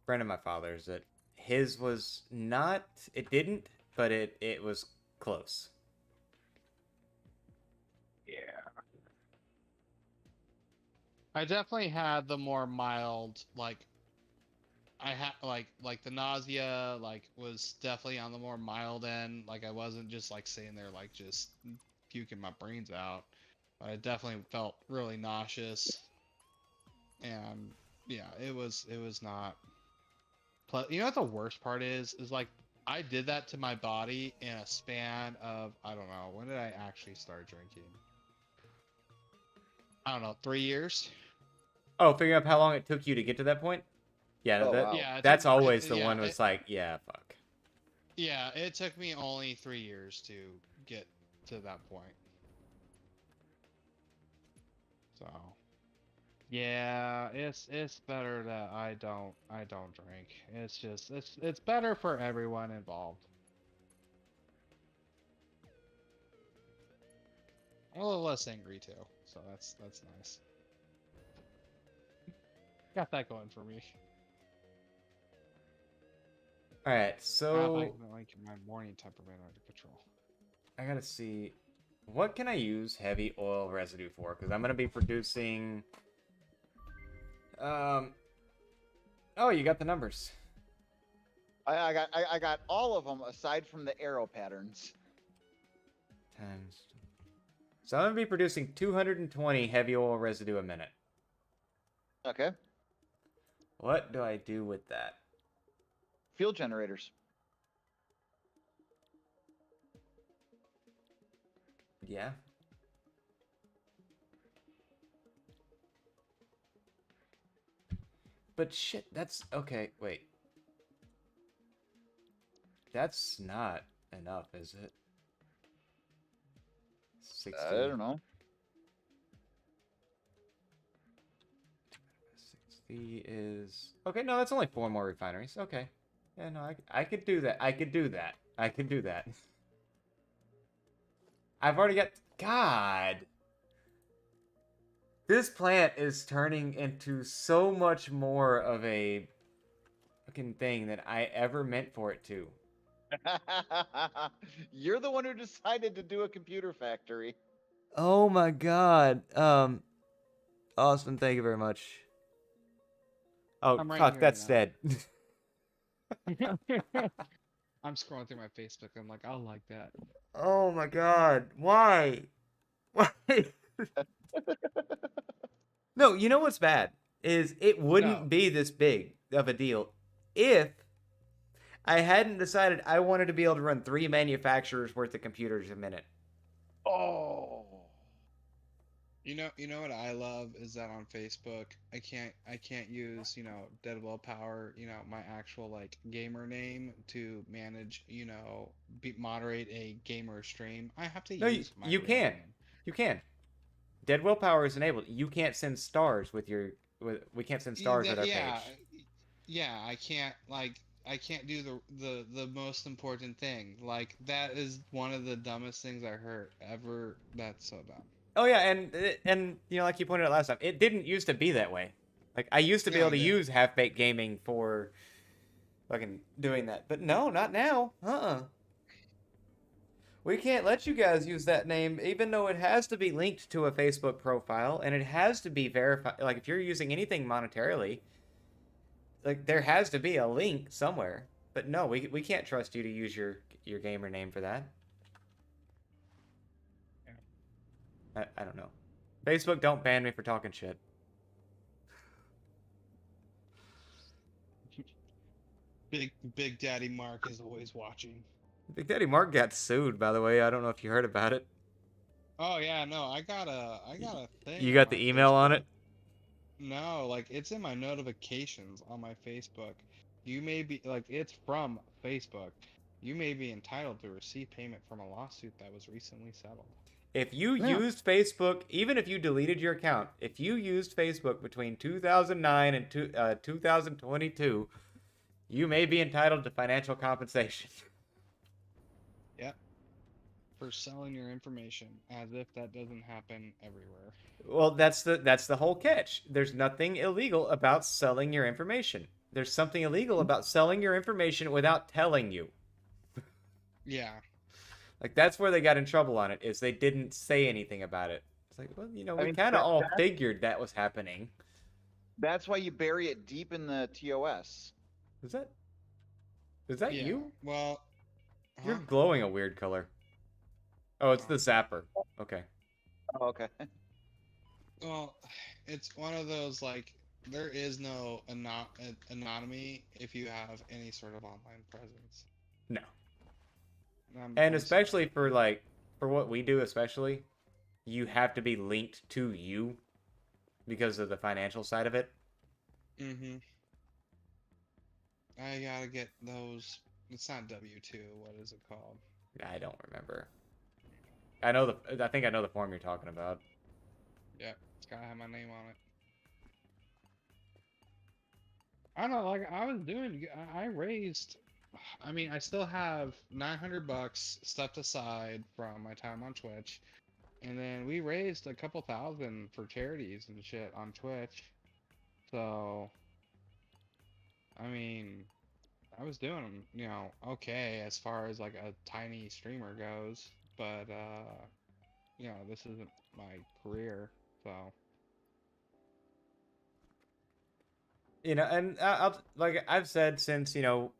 friend of my father's that his was not. It didn't, but it was close. I definitely had the more mild, like I had like the nausea like was definitely on the more mild end. Like I wasn't just like sitting there like just puking my brains out. But I definitely felt really nauseous, and yeah, it was not. Plus, you know what the worst part is? Is like I did that to my body in a span of I don't know, when did I actually start drinking? I don't know, 3 years. Oh, figuring out how long it took you to get to that point? Yeah, no, Oh wow. Yeah, it that's took, always the yeah, one was like, yeah, fuck. yeah, it took me only 3 years to get to that point. So, yeah, it's better that I don't drink. It's just it's better for everyone involved. I'm a little less angry too, so that's nice. Got that going for me. All right, Not so like my morning temperament under control. I gotta see, what can I use heavy oil residue for? Because I'm gonna be producing. Oh, you got the numbers. I got all of them aside from the arrow patterns. Times. So I'm gonna be producing 220 heavy oil residue a minute. Okay. What do I do with that? Fuel generators. Yeah. But shit, that's okay. Wait. That's not enough, is it? 60. I don't know. 60 is okay. No, that's only 4 more refineries. Okay. Yeah, no, I could do that. I could do that. I could do that. I've already got. God. This plant is turning into so much more of a fucking thing than I ever meant for it to. You're the one who decided to do a computer factory. Oh my god. Austin, thank you very much. Oh, I'm right fuck, here that's now. dead. I'm scrolling through my Facebook. I'm like, I'll like that. Oh my god. Why? Why? No, you know what's bad? Is it wouldn't No. be this big of a deal if I hadn't decided I wanted to be able to run 3 manufacturers worth of computers a minute. Oh. You know what I love is that on Facebook I can't use, Dead Well Power, my actual like gamer name to manage, moderate a gamer stream. I have to No, use my you real can. name. You can. Dead willpower is enabled. You can't send stars with your. We can't send stars with our Yeah, page. yeah, I can't do the most important thing. Like that is one of the dumbest things I heard ever. That's so dumb. Oh yeah, and like you pointed out last time, it didn't used to be that way. Like I used to be No, able it to didn't. use half baked gaming for fucking doing that, but no, not now. We can't let you guys use that name, even though it has to be linked to a Facebook profile and it has to be verified. Like if you're using anything monetarily, like there has to be a link somewhere. But no, we can't trust you to use your gamer name for that. I don't know. Facebook, don't ban me for talking shit. Big Daddy Mark is always watching. Big Daddy Mark got sued, by the way. I don't know if you heard about it. Oh yeah, no, I got a thing. You On got my the email on Facebook. it? No, like it's in my notifications on my Facebook. You may be like it's from Facebook. You may be entitled to receive payment from a lawsuit that was recently settled. If you Yeah. used Facebook, even if you deleted your account, if you used Facebook between 2009 and 2022, you may be entitled to financial compensation. Yep. for selling your information, as if that doesn't happen everywhere. Well, that's the whole catch. There's nothing illegal about selling your information. There's something illegal about selling your information without telling you. Yeah. Like that's where they got in trouble on it, is they didn't say anything about it. It's like, well, I we mean, kind of all figured that was happening. That's why you bury it deep in the TOS. Is that Yeah. you? Well, You're huh? glowing a weird color. Oh, it's the Oh. zapper. Okay. Oh, okay. Well, it's one of those like there is no anonymity if you have any sort of online presence. No. I'm And sorry. especially for what we do, especially, you have to be linked to you because of the financial side of it. Mm-hmm. I gotta get those. It's not W-2. What is it called? I don't remember. I think I know the form you're talking about. Yeah, it's gotta have my name on it. I don't know. Like I was doing, I raised. I mean, I still have $900 stuffed aside from my time on Twitch, and then we raised a couple thousand for charities and shit on Twitch. So, I mean, I was doing, okay as far as like a tiny streamer goes, but this isn't my career, so. And I'll like I've said since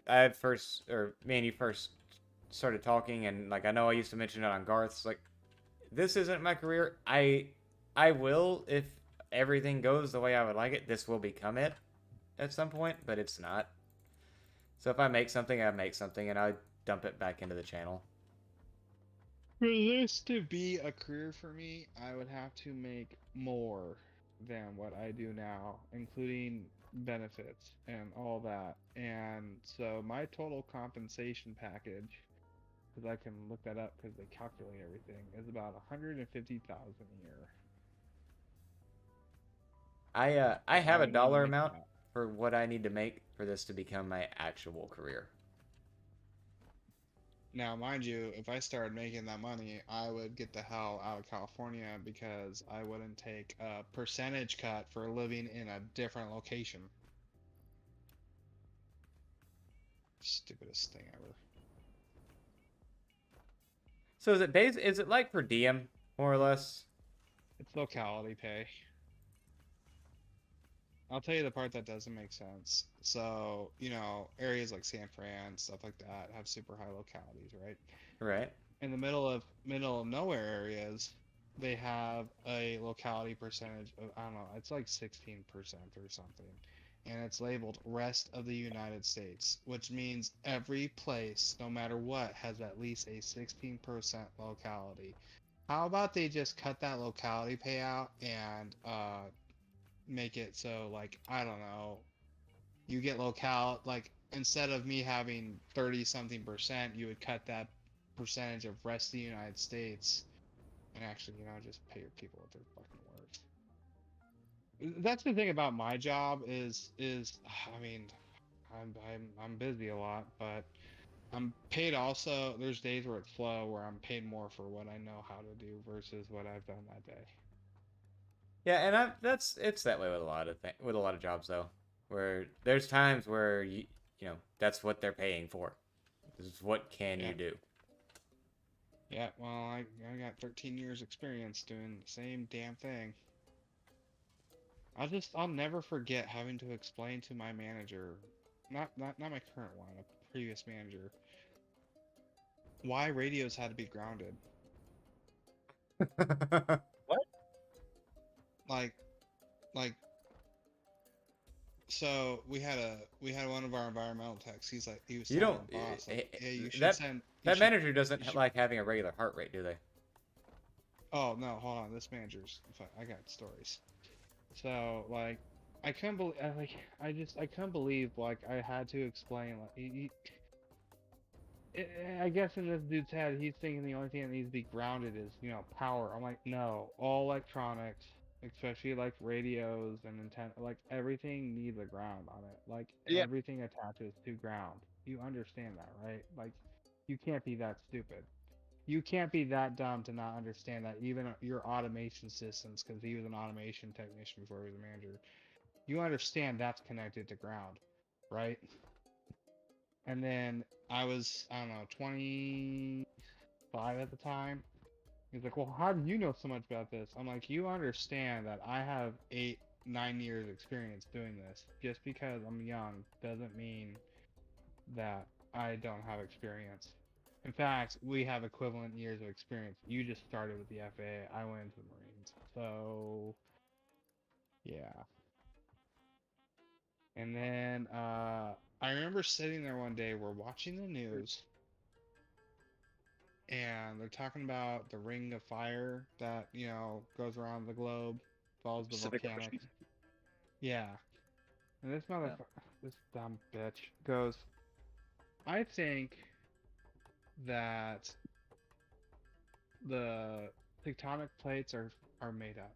I first or me and you first started talking, and like I know I used to mention it on Garth's. Like this isn't my career. I will, if everything goes the way I would like it, this will become it at some point, but it's not. So if I make something, I make something, and I dump it back into the channel. For this to be a career for me, I would have to make more than what I do now, including benefits and all that. And so my total compensation package, because I can look that up because they calculate everything, is about 150,000 a year. I have a would need to dollar make amount that. for what I need to make for this to become my actual career. Now, mind you, if I started making that money, I would get the hell out of California because I wouldn't take a percentage cut for living in a different location. Stupidest thing ever. So is it like per diem, more or less? It's locality pay. I'll tell you the part that doesn't make sense. So, areas like San Fran, stuff like that, have super high localities, right? Right. In the middle of nowhere areas, they have a locality percentage of, I don't know, it's like 16% or something. And it's labeled rest of the United States, which means every place, no matter what, has at least a 16% locality. How about they just cut that locality payout and make it so, like, I don't know, you get locale, like, instead of me having 30 something percent, you would cut that percentage of rest of the United States and actually, just pay your people what they're fucking worth. That's the thing about my job is I mean, I'm busy a lot, but I'm paid also. There's days where it's slow where I'm paid more for what I know how to do versus what I've done that day. Yeah, and it's that way with a lot of jobs though, where there's times where that's what they're paying for. This is what can you do? Yeah, well, I got 13 years experience doing the same damn thing. I'll never forget having to explain to my manager, not my current one, a previous manager, why radios had to be grounded. Like so we had one of our environmental techs. He was You telling don't the boss, like, yeah, you should that send that manager doesn't like having a regular heart rate, do they? Oh no, hold on. This manager's. I got stories. So like, I couldn't believe. I couldn't believe like I had to explain like I guess in this dude's head he's thinking the only thing that needs to be grounded is power. I'm like, no, all electronics, especially like radios and antenna, like everything needs a ground on it. Like Yeah. everything attaches to ground. You understand that, right? Like you can't be that stupid. you can't be that dumb to not understand that even your automation systems, because he was an automation technician before he was a manager, you understand that's connected to ground, right? And then I was, I don't know, 25 at the time. He's like, well, how do you know so much about this? I'm like, you understand that I have 8, 9 years experience doing this. Just because I'm young doesn't mean that I don't have experience. In fact, we have equivalent years of experience. You just started with the FAA. I went into the Marines. So, yeah. And then I remember sitting there one day, we're watching the news, and they're talking about the ring of fire that, you know, goes around the globe, follows the Pacific volcanic. Ocean. Yeah. And this motherfucker, this dumb bitch goes, I think that the tectonic plates are made up.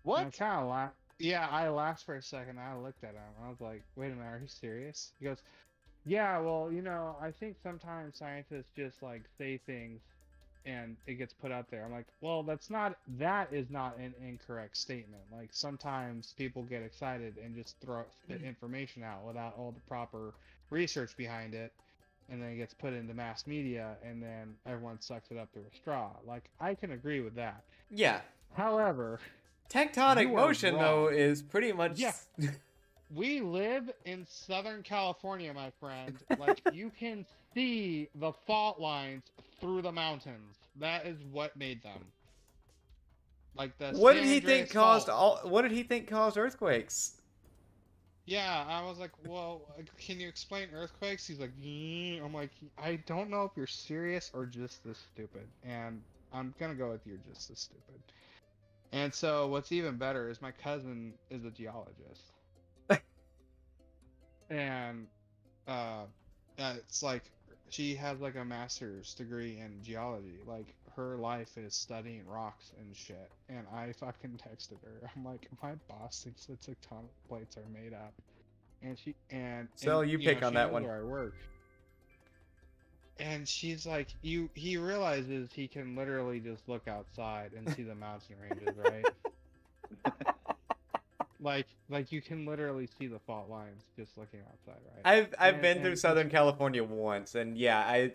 And I What? kind of laughed. Yeah, I laughed for a second. I looked at him. I was like, wait a minute, are you serious? He goes, yeah, well, you know, I think sometimes scientists just like say things and it gets put out there. I'm like, well, that is not an incorrect statement. Like sometimes people get excited and just spit information out without all the proper research behind it, and then it gets put into mass media, and then everyone sucks it up through a straw. Like I can agree with that. Yeah. However, Tectonic You are motion, wrong. though, is pretty much. Yeah. we live in Southern California, my friend. Like you can see the fault lines through the mountains. That is what made them. Like the What did San he think Andreas caused Fault. all? What did he think caused earthquakes? Yeah, I was like, well, can you explain earthquakes? He's like, I'm like, I don't know if you're serious or just this stupid. And I'm gonna go with you're just this stupid. And so what's even better is my cousin is a geologist. And it's like she has like a master's degree in geology. Like her life is studying rocks and shit. And I fucking texted her. I'm like, my boss thinks the tectonic plates are made up. And So you pick on she that knows one. where I work. And she's like, he realizes he can literally just look outside and see the mountain ranges, right? Like you can literally see the fault lines just looking outside, right? I've been And through Southern California once, and yeah.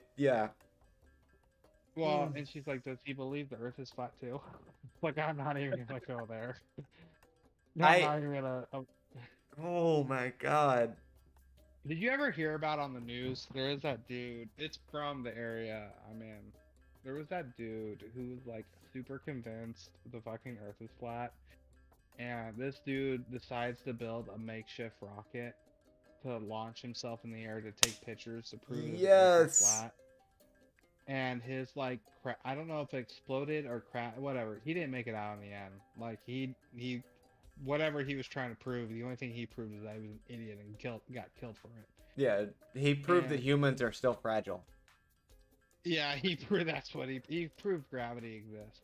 Well, and she's like, does he believe the Earth is flat too? Like, I'm not even gonna go there. I'm not even gonna. Oh my god. Did you ever hear about on the news? There is that dude. It's from the area I'm in. There was that dude who was like super convinced the fucking Earth is flat, and this dude decides to build a makeshift rocket to launch himself in the air to take pictures to prove that the Earth is Yes. flat. And his like, I don't know if it exploded or whatever. He didn't make it out in the end. Like he whatever he was trying to prove, the only thing he proved is that he was an idiot and got killed for it. Yeah, he proved that And- humans are still fragile. Yeah, he proved that's what he proved gravity exists.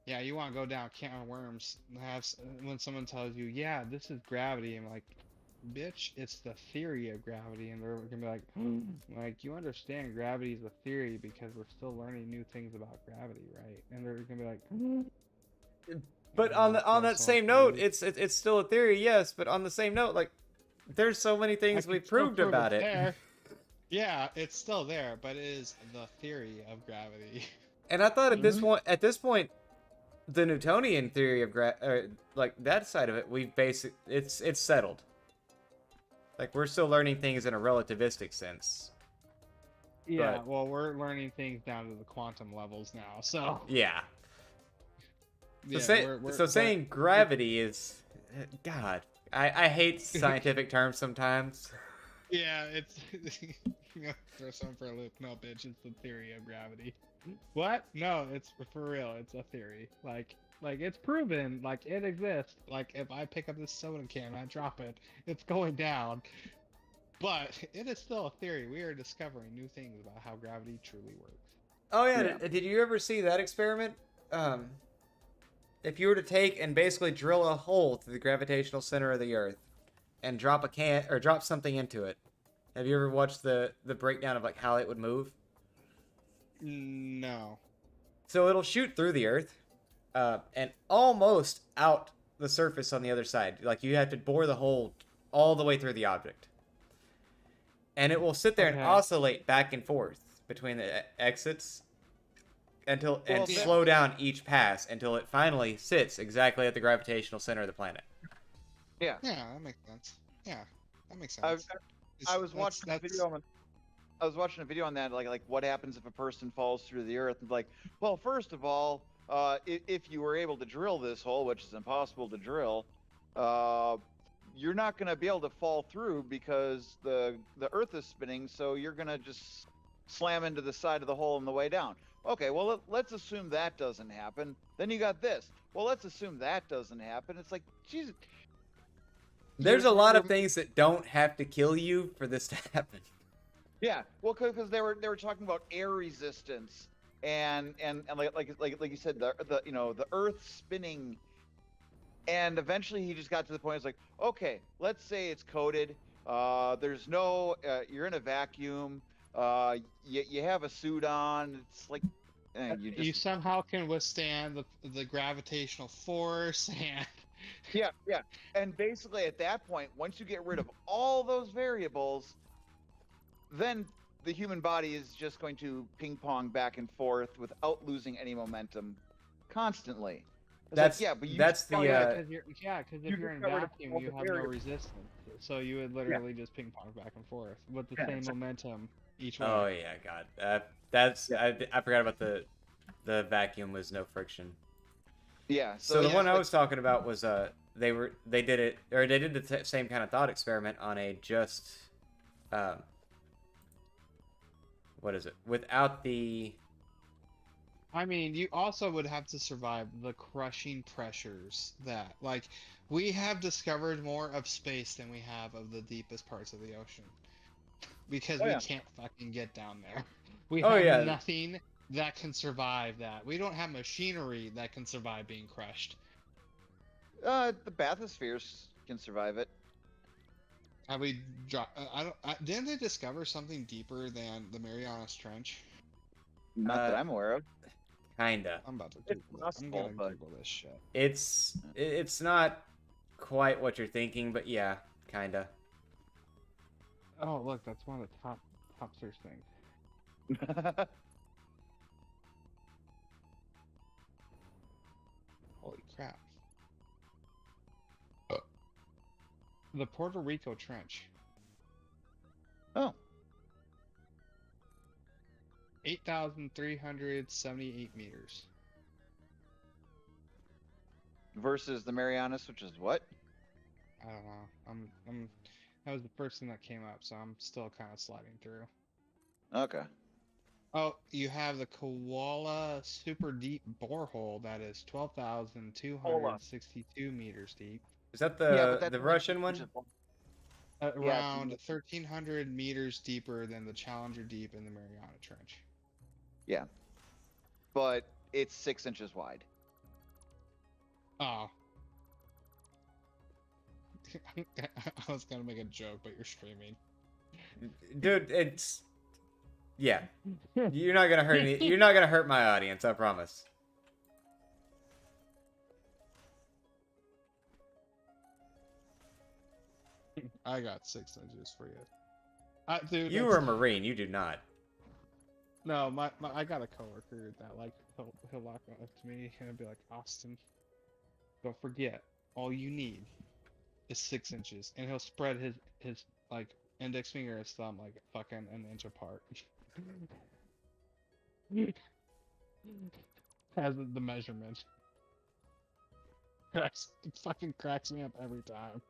Yeah, you want to go down a can of worms and when someone tells you, yeah, this is gravity, I'm like, bitch, it's the theory of gravity, and they're gonna be like, like, you understand gravity is a theory because we're still learning new things about gravity, right? And they're gonna be like, But on that same note, it's still a theory, yes. But on the same note, like, there's so many things we proved about it. There. Yeah, it's still there, but it is the theory of gravity. And I thought at this point, the Newtonian theory of like that side of it, it's settled. Like we're still learning things in a relativistic sense. Yeah, But- well, we're learning things down to the quantum levels now, so. Yeah. So, Yeah, so saying gravity is, God, I hate scientific terms sometimes. Yeah, it's throw someone for a loop. No, bitch, it's the theory of gravity. What? No, it's for real. It's a theory. Like it's proven. Like it exists. Like if I pick up this soda can and I drop it, it's going down. But it is still a theory. We are discovering new things about how gravity truly works. Oh yeah, did you ever see that experiment? If you were to take and basically drill a hole through the gravitational center of the Earth, and drop a can or drop something into it, Have you ever watched the breakdown of like how it would move? No. So it'll shoot through the Earth, and almost out the surface on the other side. Like you have to bore the hole all the way through the object, and it will sit there and Okay. oscillate back and forth between the exits until Well, and that- slow down each pass until it finally sits exactly at the gravitational center of the planet. Yeah. Yeah, that makes sense. Yeah, that makes I, sense. I was watching a video on. I was watching a video on that, like what happens if a person falls through the earth. And like, well, first of all, if you were able to drill this hole, which is impossible to drill, you're not going to be able to fall through because the earth is spinning. So you're going to just slam into the side of the hole on the way down. Okay, well, let's assume that doesn't happen. Then you got this. Well, let's assume that doesn't happen. It's like, Jesus. There's a You're- lot of you're- things that don't have to kill you for this to happen. Yeah, well, because they were talking about air resistance and like you said, the Earth spinning, and eventually he just got to the point. It's like, okay, let's say it's coated. There's no, you're in a vacuum. You have a suit on. It's like, you just You somehow can withstand the gravitational force and yeah. And basically at that point, once you get rid of all those variables, then the human body is just going to ping pong back and forth without losing any momentum constantly. It's That's- like, yeah, but you that's the, discovered- uh, because you if you're in discovered vacuum, all you the have no variables. resistance, so you would literally just ping pong back and forth with the Yeah, same it's like- momentum each way. Oh yeah, God, I forgot about the vacuum was no friction. yeah. So the yeah, one it's I like- was talking about was they did the same kind of thought experiment on a just what is it, without the I mean, you also would have to survive the crushing pressures that, like, we have discovered more of space than we have of the deepest parts of the ocean. Because Oh, we yeah. can't fucking get down there. We Oh, have yeah. nothing that can survive that. We don't have machinery that can survive being crushed. the bathyspheres can survive it. Have we didn't they discover something deeper than the Marianas Trench? Not that Uh, I'm aware of. kinda. I'm about to It's Google it. I'm possible, gonna but- Google this shit. It's not quite what you're thinking, but yeah, kinda. Oh, look, that's one of the top search things. Holy crap. The Puerto Rico Trench. Oh, 8,378 meters. versus the Marianas, which is what? I don't know. I'm that was the first thing that came up, so I'm still kind of sliding through. Okay. Oh, you have the Koala Super Deep Borehole that is 12,262 meters deep. Is that Yeah, but the that's Russian which one? is- Around it's- 1,300 meters deeper than the Challenger Deep in the Mariana Trench. Yeah. But it's 6 inches wide. Oh. I was gonna make a joke, but you're streaming. Dude, it's yeah. You're not gonna hurt any. You're not gonna hurt my audience. I promise. I got 6 inches for you. Dude, You that's- were a Marine. You do not. No, I got a coworker that like he'll walk up to me and he'll be like, Austin, don't forget, all you need is 6 inches, and he'll spread his like index finger and his thumb like fucking an inch apart. Has the measurement. It fucking cracks me up every time.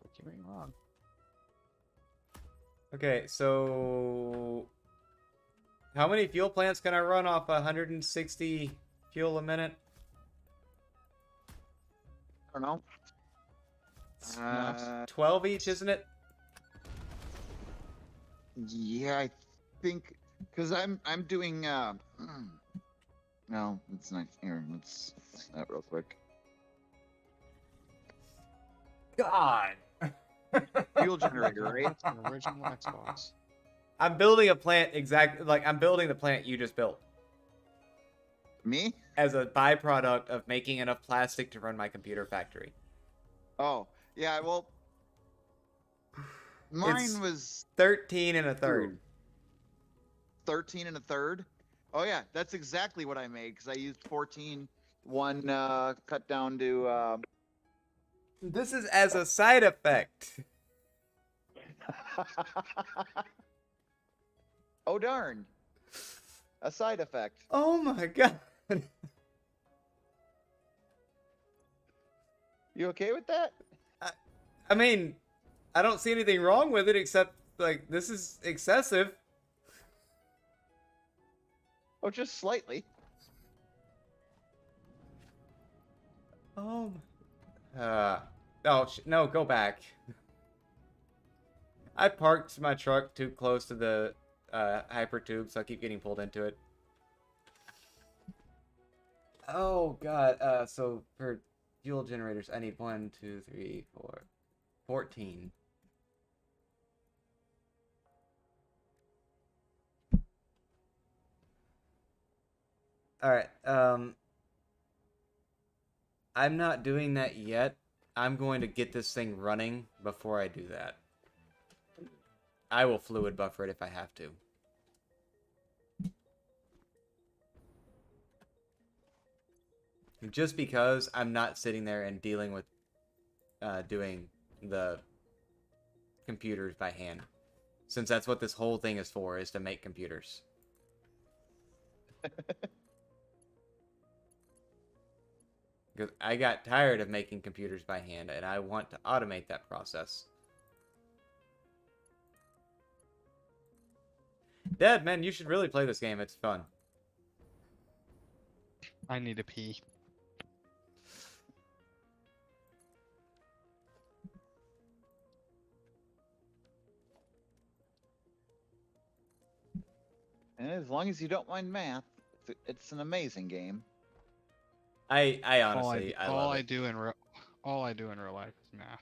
But you ain't wrong. Okay, so how many fuel plants can I run off 160 fuel a minute? I don't know. Snaps. 12 each, isn't it? Yeah, I think because I'm doing no, it's not here. Let's that real quick. God. Fuel generator, right? That's an original Xbox. I'm building a plant exactly like I'm building the plant you just built Me? as a byproduct of making enough plastic to run my computer factory. Oh, yeah. Well, mine It's was 13 and a third. 13 and a third. Oh yeah, that's exactly what I made because I used 14, one cut down to. This is as a side effect. Oh darn! A side effect. Oh my god. You okay with that? I mean, I don't see anything wrong with it except like this is excessive. Oh, just slightly. Oh. No, go back. I parked my truck too close to the hyper tube, so I keep getting pulled into it. Oh god. So for fuel generators, I need 1, 2, 3, 4, 14. All right. I'm not doing that yet. I'm going to get this thing running before I do that. I will fluid buffer it if I have to. Just because I'm not sitting there and dealing with doing the computers by hand. Since that's what this whole thing is for, is to make computers. Because I got tired of making computers by hand, and I want to automate that process. Dad, man, you should really play this game. It's fun. I need to pee. And as long as you don't mind math, it's an amazing game. I honestly, I love it. All I do in real life is math.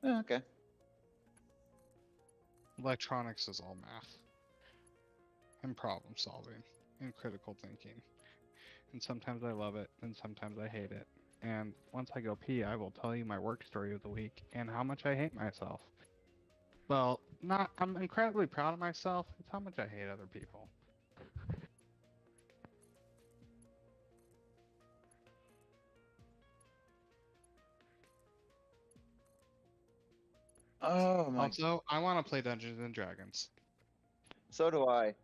Oh, okay. Electronics is all math. And problem solving and critical thinking. And sometimes I love it and sometimes I hate it. And once I go pee, I will tell you my work story of the week and how much I hate myself. Well, I'm incredibly proud of myself. It's how much I hate other people. Oh my. Also, I want to play Dungeons and Dragons. So do I.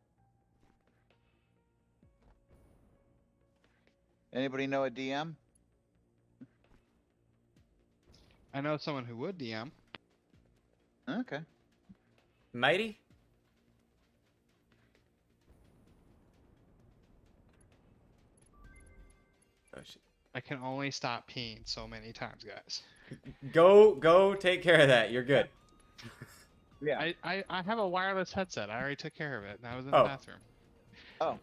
Anybody know a DM? I know someone who would DM. Okay. Mighty? Oh, shit. I can only stop peeing so many times, guys. Go take care of that. You're good. Yeah. I have a wireless headset. I already took care of it. And I was in Oh. the bathroom. Oh.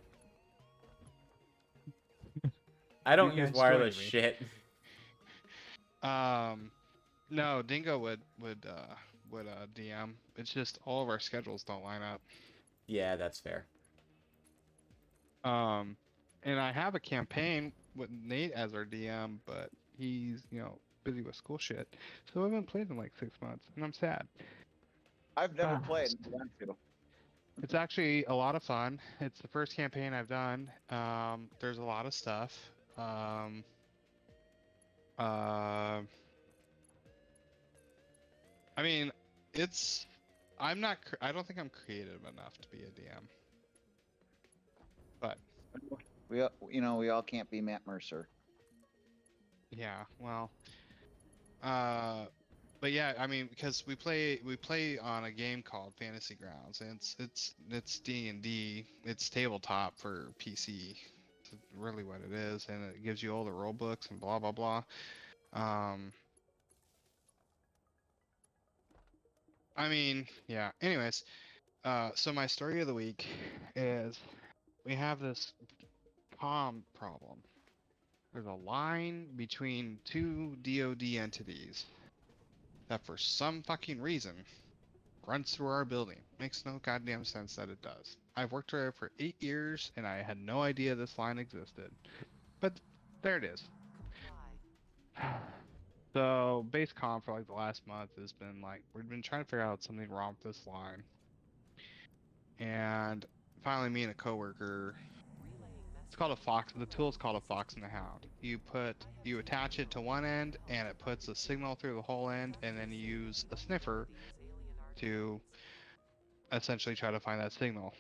I don't You use guys wireless joined me. shit. No, Dingo would DM. It's just all of our schedules don't line up. Yeah, that's fair. And I have a campaign with Nate as our DM, but he's busy with school shit, so I haven't played in like 6 months, and I'm sad. I've never Ah. played. I want to. It's actually a lot of fun. It's the first campaign I've done. There's a lot of stuff. I mean, I'm not. I don't think I'm creative enough to be a DM. But We all can't be Matt Mercer. yeah, well, but yeah, I mean, because we play on a game called Fantasy Grounds, and it's D&D. It's tabletop for PC. It's really what it is, and it gives you all the rule books and blah blah blah. I mean, yeah. Anyways, so my story of the week is we have this comm problem. There's a line between two DoD entities, that for some fucking reason runs through our building. Makes no goddamn sense that it does. I've worked there for 8 years and I had no idea this line existed. But there it is. Why? So base comp for like the last month has been like we've been trying to figure out something wrong with this line. And finally me and a coworker, Relaying it's called a message. fox, the tool is called a fox and a hound. You attach it to one end and it puts a signal through the whole end, and then you use a sniffer These alien to essentially try to find that signal.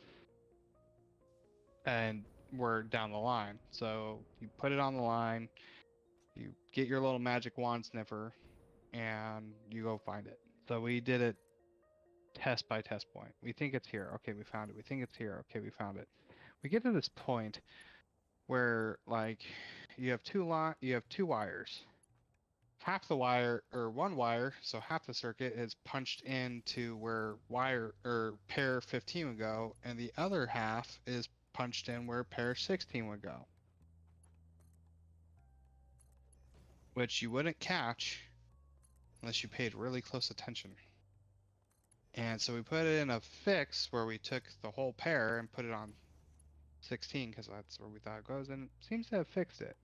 And we're down the line. So you put it on the line, you get your little magic wand sniffer, and you go find it. So we did it test by test point. We think it's here. Okay, we found it. We think it's here. Okay, we found it. We get to this point where like you have two wires. Half the wire or one wire, so half the circuit is punched into where wire or pair 15 would go, and the other half is punched in where pair 16 would go. Which you wouldn't catch unless you paid really close attention. And so we put it in a fix where we took the whole pair and put it on 16 because that's where we thought it goes, and it seems to have fixed it.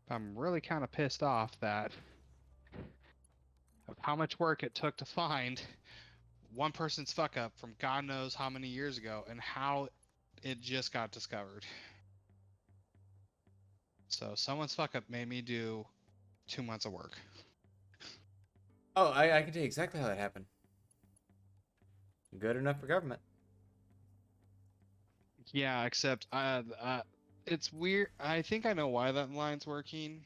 But I'm really kind of pissed off that of how much work it took to find one person's fuck up from God knows how many years ago and how it just got discovered. So someone's fuck up made me do 2 months of work. Oh, I can tell you exactly how that happened. Good enough for government. Yeah, except it's weird. I think I know why that line's working,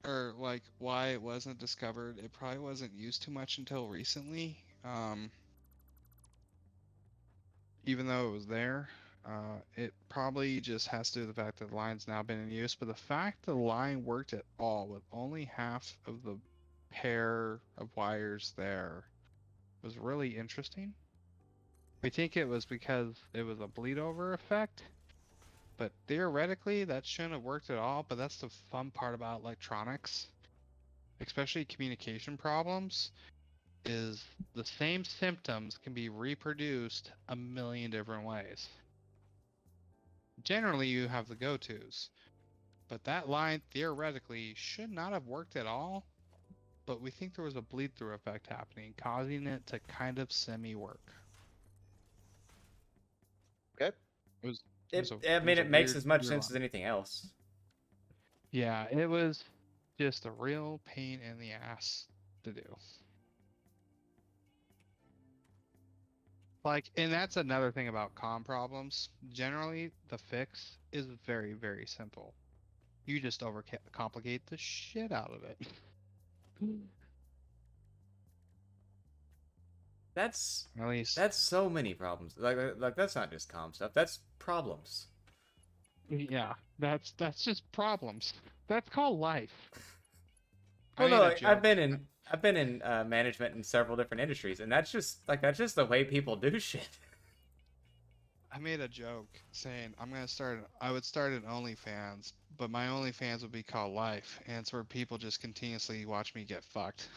or like why it wasn't discovered. It probably wasn't used too much until recently. Even though it was there, it probably just has to do with the fact that the line's now been in use. But the fact the line worked at all with only half of the pair of wires there was really interesting. We think it was because it was a bleed over effect, but theoretically that shouldn't have worked at all. But that's the fun part about electronics, especially communication problems, is the same symptoms can be reproduced a million different ways. Generally you have the go-tos, but that line theoretically should not have worked at all, but we think there was a bleed through effect happening, causing it to kind of semi-work. Okay. It was I mean, it makes as much weird sense line. as anything else. Yeah, it was just a real pain in the ass to do. Like, and that's another thing about comm problems. Generally, the fix is very, very simple. You just overcomplicate the shit out of it. That's At least, so many problems. Like that's not just comm stuff. That's problems. yeah, that's just problems. That's called life. Well, I no, made a like, joke. I've been in management in several different industries, and that's just the way people do shit. I made a joke saying I would start an OnlyFans, but my OnlyFans would be called Life, and it's where people just continuously watch me get fucked.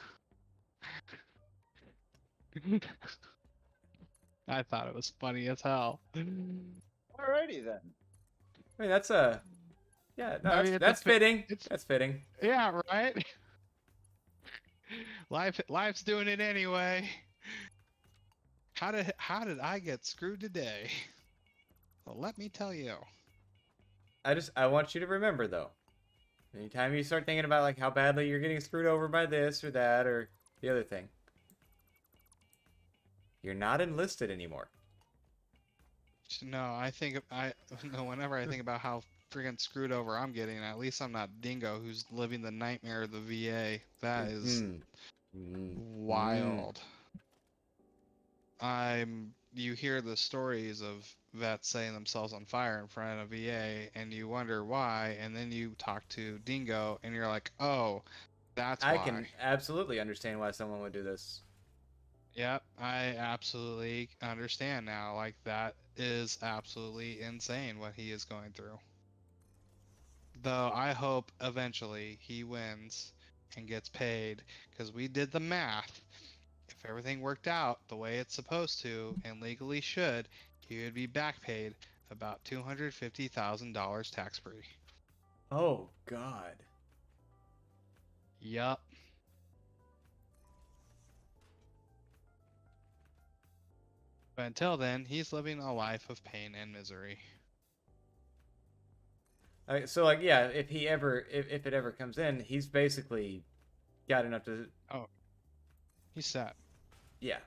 I thought it was funny as hell. Alrighty then. I mean, yeah, no, I mean, it's that's fitting. it's- That's fitting. Yeah, right? Life's doing it anyway. How did I get screwed today? Well, let me tell you. I want you to remember though. Anytime you start thinking about like how badly you're getting screwed over by this or that or the other thing, you're not enlisted anymore. No, whenever I think about how friggin' screwed over I'm getting, at least I'm not Dingo who's living the nightmare of the VA. That is wild. You hear the stories of vets setting themselves on fire in front of a VA and you wonder why, and then you talk to Dingo and you're like, oh, that's why. I can absolutely understand why someone would do this. Yep, I absolutely understand now. Like, that is absolutely insane what he is going through. Though I hope eventually he wins and gets paid, because we did the math. if everything worked out the way it's supposed to and legally should, he would be back paid about $250,000 tax free. Oh God. Yup. But until then, he's living a life of pain and misery. So like, yeah, if it ever comes in, he's basically got enough to, He's sad, yeah.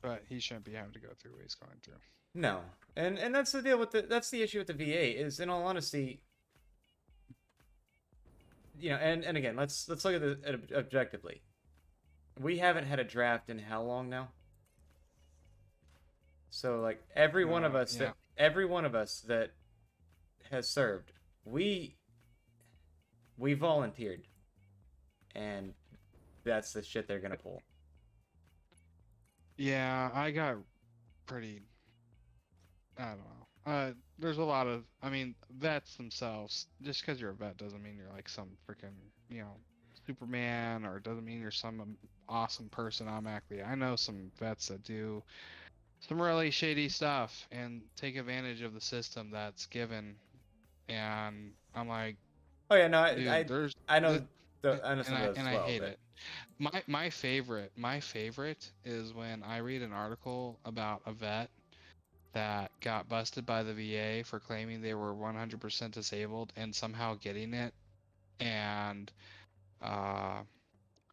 but he shouldn't be having to go through what he's going through. No, and that's the deal with that's the issue with the VA is, in all honesty, and again, let's look at it objectively. We haven't had a draft in how long now? So like every one of us yeah. that has served, we volunteered, and that's the shit they're gonna pull. Yeah, I got pretty. I don't know. There's a lot of. I mean, vets themselves. Just because you're a vet doesn't mean you're like some freaking, Superman, or it doesn't mean you're some awesome person automatically. I know some vets that do some really shady stuff and take advantage of the system that's given. And I'm like, Oh yeah, no, dude, there's. I know I some of those as I well, hate but- it. My favorite is when I read an article about a vet that got busted by the VA for claiming they were 100% disabled and somehow getting it. And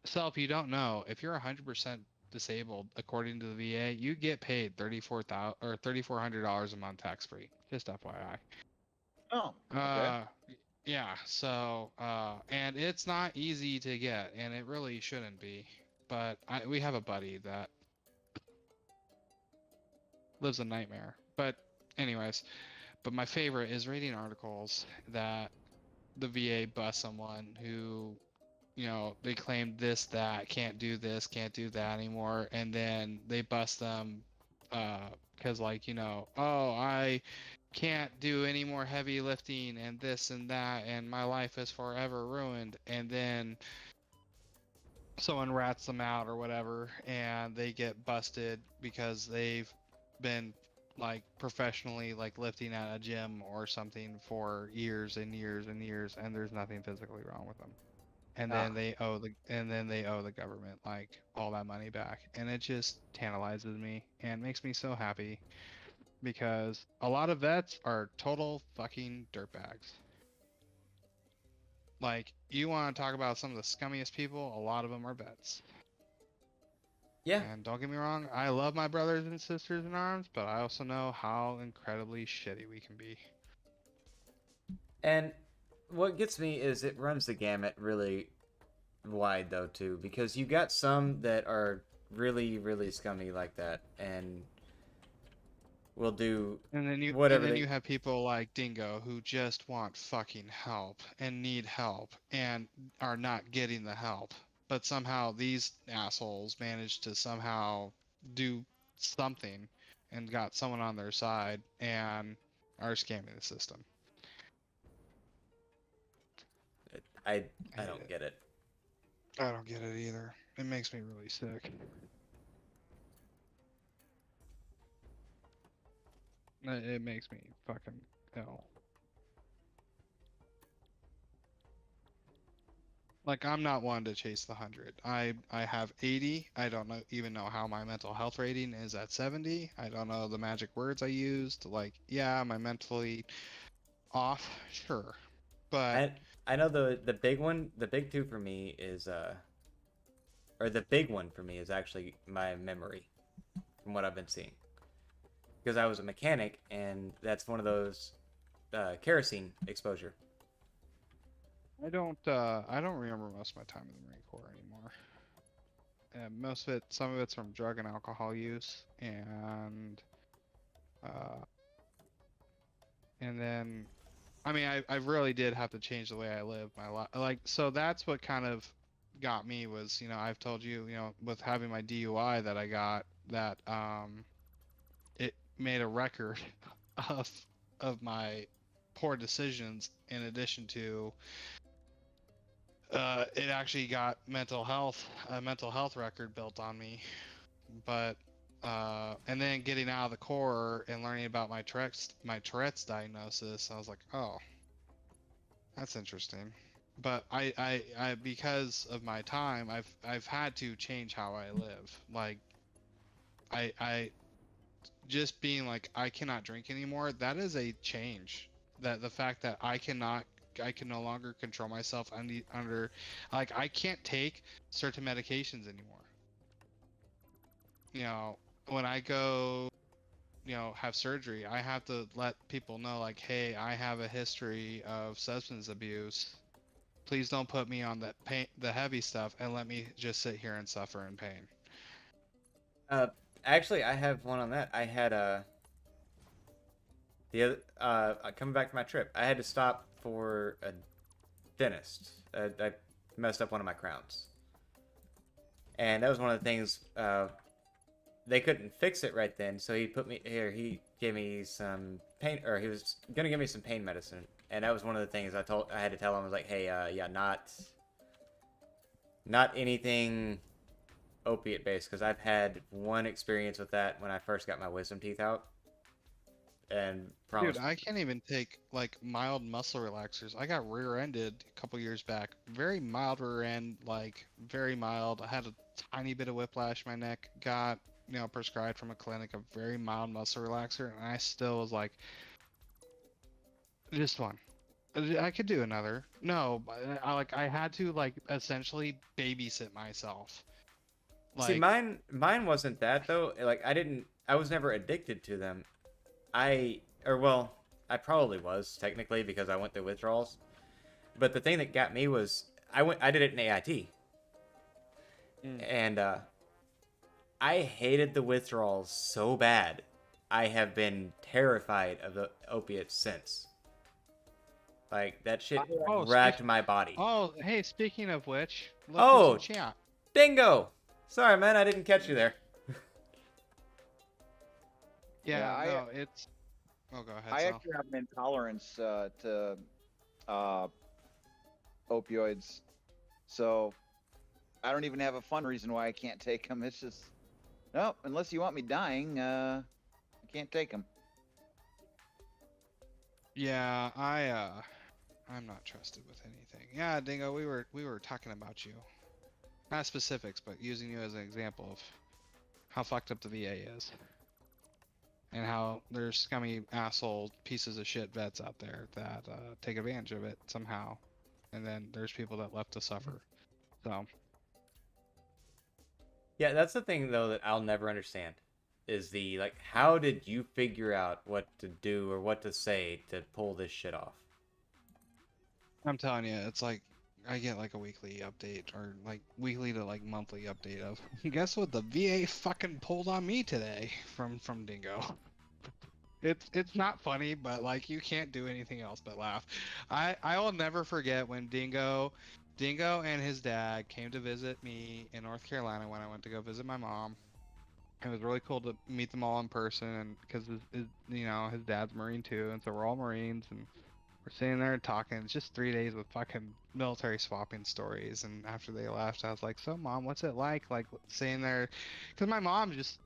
so if you don't know, if you're 100% disabled according to the VA, you get paid $3,400 a month tax free. Just FYI. Oh, okay. Yeah, so and it's not easy to get, and it really shouldn't be. But we have a buddy that lives a nightmare. But anyways, my favorite is reading articles that the VA busts someone who, they claimed this, that, can't do this, can't do that anymore, and then they bust them because oh, I can't do any more heavy lifting and this and that, and my life is forever ruined, and then someone rats them out or whatever, and they get busted because they've been like professionally like lifting at a gym or something for years and years and years, and there's nothing physically wrong with them, and then they owe the government like all that money back, and it just tantalizes me and makes me so happy because a lot of vets are total fucking dirtbags. Like, you want to talk about some of the scummiest people, a lot of them are vets. Yeah. And don't get me wrong, I love my brothers and sisters in arms, but I also know how incredibly shitty we can be. And what gets me is it runs the gamut really wide though too, because you got some that are really, really scummy like that, and will do And then whatever you have people like Dingo who just want fucking help and need help and are not getting the help. But somehow these assholes managed to somehow do something and got someone on their side and are scamming the system. I hate don't it. get it. I don't get it either. It makes me really sick. It makes me fucking ill. Like, I'm not one to chase the 100. I have 80. I don't even know how my mental health rating is at 70. I don't know the magic words I used. Like, yeah, am I mentally off? Sure. But I know the big one, the big two for me is or the big one for me is actually my memory, from what I've been seeing. Because I was a mechanic, and that's one of those kerosene exposure. I don't remember most of my time in the Marine Corps anymore. And most of it, some of it's from drug and alcohol use, and then, I mean, I really did have to change the way I live my life. Like, so that's what kind of got me was, I've told you, with having my DUI that I got, that it made a record of my poor decisions, in addition to it actually got a mental health record built on me. But and then getting out of the Corps and learning about my Tourette's diagnosis, I was like, oh, that's interesting. But I because of my time, I've had to change how I live. Like I just being like I cannot drink anymore. That is a change. That the fact that I can no longer control myself under like I can't take certain medications anymore. You know, when I go, have surgery, I have to let people know like, hey, I have a history of substance abuse. Please don't put me on the heavy stuff, and let me just sit here and suffer in pain. Uh, actually, I have one on that. I had the other coming back from my trip, I had to stop for a dentist. I messed up one of my crowns, and that was one of the things. They couldn't fix it right then, so he put me here. He gave me some pain, or he was gonna give me some pain medicine, and that was one of the things I had to tell him. I was like, hey, yeah, not anything opiate based, because I've had one experience with that when I first got my wisdom teeth out, and promise. Dude, I can't even take like mild muscle relaxers. I got rear-ended a couple years back. Very mild rear end, like very mild. I had a tiny bit of whiplash in my neck. Got, prescribed from a clinic a very mild muscle relaxer, and I still was like, just one. I could do another. No, but I had to like essentially babysit myself. See, Like, mine wasn't that though. Like I was never addicted to them. Well, I probably was technically because I went through withdrawals. But the thing that got me was I did it in AIT. And I hated the withdrawals so bad. I have been terrified of the opiates since. Like that shit Oh, racked my body. oh, hey, speaking of which, look Oh, who's in chat. Dingo! Sorry, man, I didn't catch you there. Yeah, Yeah, no, it's. Oh, go ahead. I Sal. actually have an intolerance to opioids, so I don't even have a fun reason why I can't take them. It's just no, unless you want me dying, I can't take them. Yeah, I'm not trusted with anything. Yeah, Dingo, we were talking about you. Not specifics, but using you as an example of how fucked up the VA is. And how there's scummy asshole pieces of shit vets out there that take advantage of it somehow. And then there's people that left to suffer. So, Yeah, that's the thing though that I'll never understand is the like how did you figure out what to do or what to say to pull this shit off? I'm telling you, it's like I get like a weekly update or like weekly to like monthly update of guess what the VA fucking pulled on me today from Dingo. It's not funny, but like you can't do anything else but laugh. I will never forget when Dingo and his dad came to visit me in North Carolina when I went to go visit my mom. It was really cool to meet them all in person, and because his dad's Marine too, and so we're all Marines, and we're sitting there talking. It's just 3 days with fucking military swapping stories. And after they left, I was like, "So, Mom, what's it like sitting there?" Because my mom just,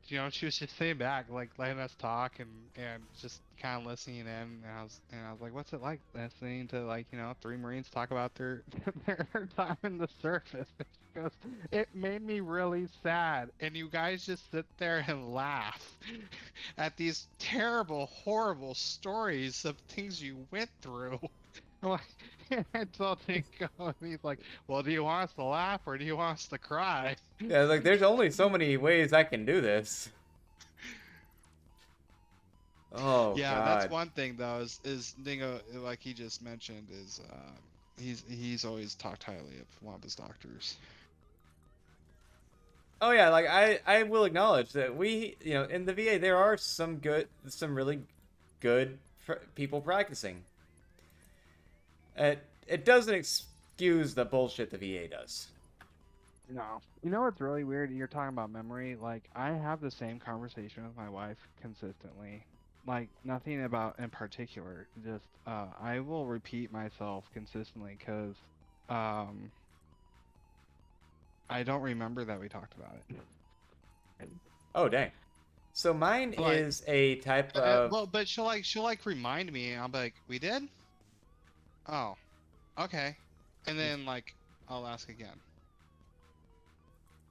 she was just sitting back, like letting us talk and just kind of listening in. And I was like, "What's it like listening to like three Marines talk about their their time in the service?" She goes, "It made me really sad, and you guys just sit there and laugh at these terrible, horrible stories of things you went through." I'm like, I told Nico, and he's like, "Well, do you want us to laugh or do you want us to cry?" Yeah, like there's only so many ways I can do this. Oh Yeah, god. that's one thing though. Is Dingo, like he just mentioned, is he's always talked highly of one of his doctors. Oh yeah, like I will acknowledge that in the VA there are some really good people practicing. It doesn't excuse the bullshit the VA does. No. You know what's really weird? You're talking about memory. Like, I have the same conversation with my wife consistently. Like, nothing about in particular. Just, I will repeat myself consistently because I don't remember that we talked about it. Oh dang. So mine Like, is a type of. Well, but she'll like remind me, and I'll be like, "We did? Oh, okay." And then like I'll ask again.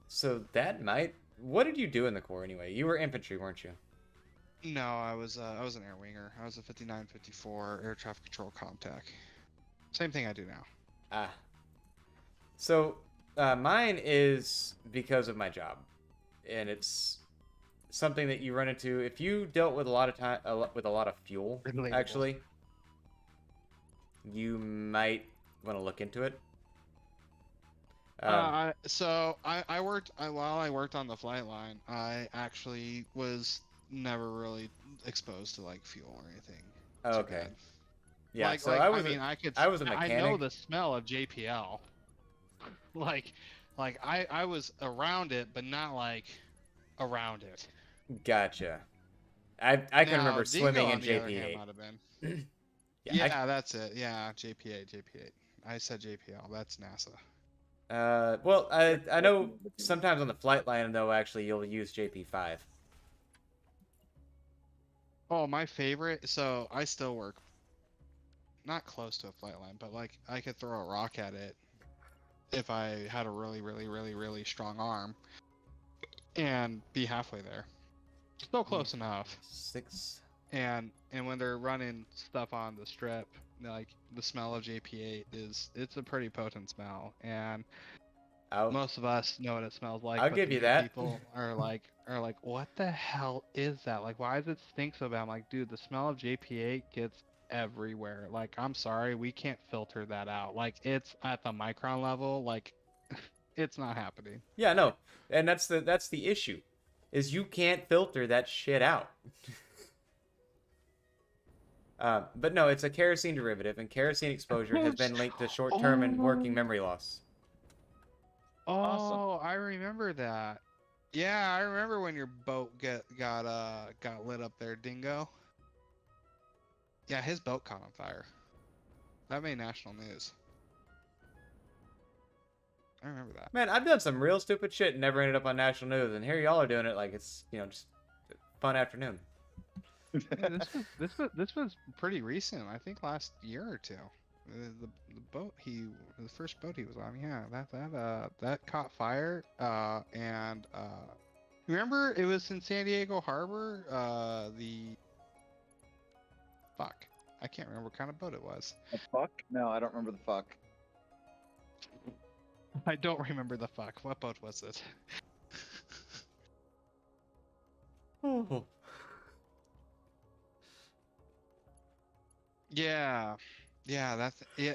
So that might. What did you do in the Corps anyway? You were infantry, weren't you? No, I was an air winger. I was a 5954 air traffic control comtech. Same thing I do now. Ah. So mine is because of my job, and it's something that you run into if you dealt with a lot of time with a lot of fuel. Relatable. Actually, you might want to look into it. So I worked while I worked on the flight line. I actually was never really exposed to like fuel or anything. Oh, too okay. bad. Yeah. Like, so like, I was. I was a mechanic. I know the smell of JPL. like I was around it, but not like around it. Gotcha. I can Now, remember Dingo, swimming in on the other hand, JP8. might have been. Yeah. Yeah, that's it. Yeah, JP8. I said JPL. That's NASA. Well, I know sometimes on the flight line though, actually you'll use JP5. Oh, my favorite. So I still work not close to a flight line, but like I could throw a rock at it if I had a really strong arm and be halfway there. Still close enough. 6. And when they're running stuff on the strip, like the smell of JP8 it's a pretty potent smell, and I'll most of us know what it smells like. I'll but give the you new that. People are like, what the hell is that? Like, why does it stink so bad? I'm like, dude, the smell of JP8 gets everywhere. Like, I'm sorry, we can't filter that out. Like, it's at the micron level. Like, it's not happening. Yeah, no, and that's the issue, is you can't filter that shit out. But no, it's a kerosene derivative, and kerosene exposure has been linked to short-term and working memory loss. Oh, Awesome. I remember that. Yeah, I remember when your boat got lit up there, Dingo. Yeah, his boat caught on fire. That made national news. I remember that. Man, I've done some real stupid shit and never ended up on national news, and here y'all are doing it like it's just a fun afternoon. Yeah, this was pretty recent. I think last year or two. The boat the first boat he was on, yeah, that caught fire. And remember it was in San Diego Harbor. Fuck, I can't remember what kind of boat it was. The fuck? No, I don't remember the fuck. I don't remember the fuck. What boat was it? Oh. Yeah,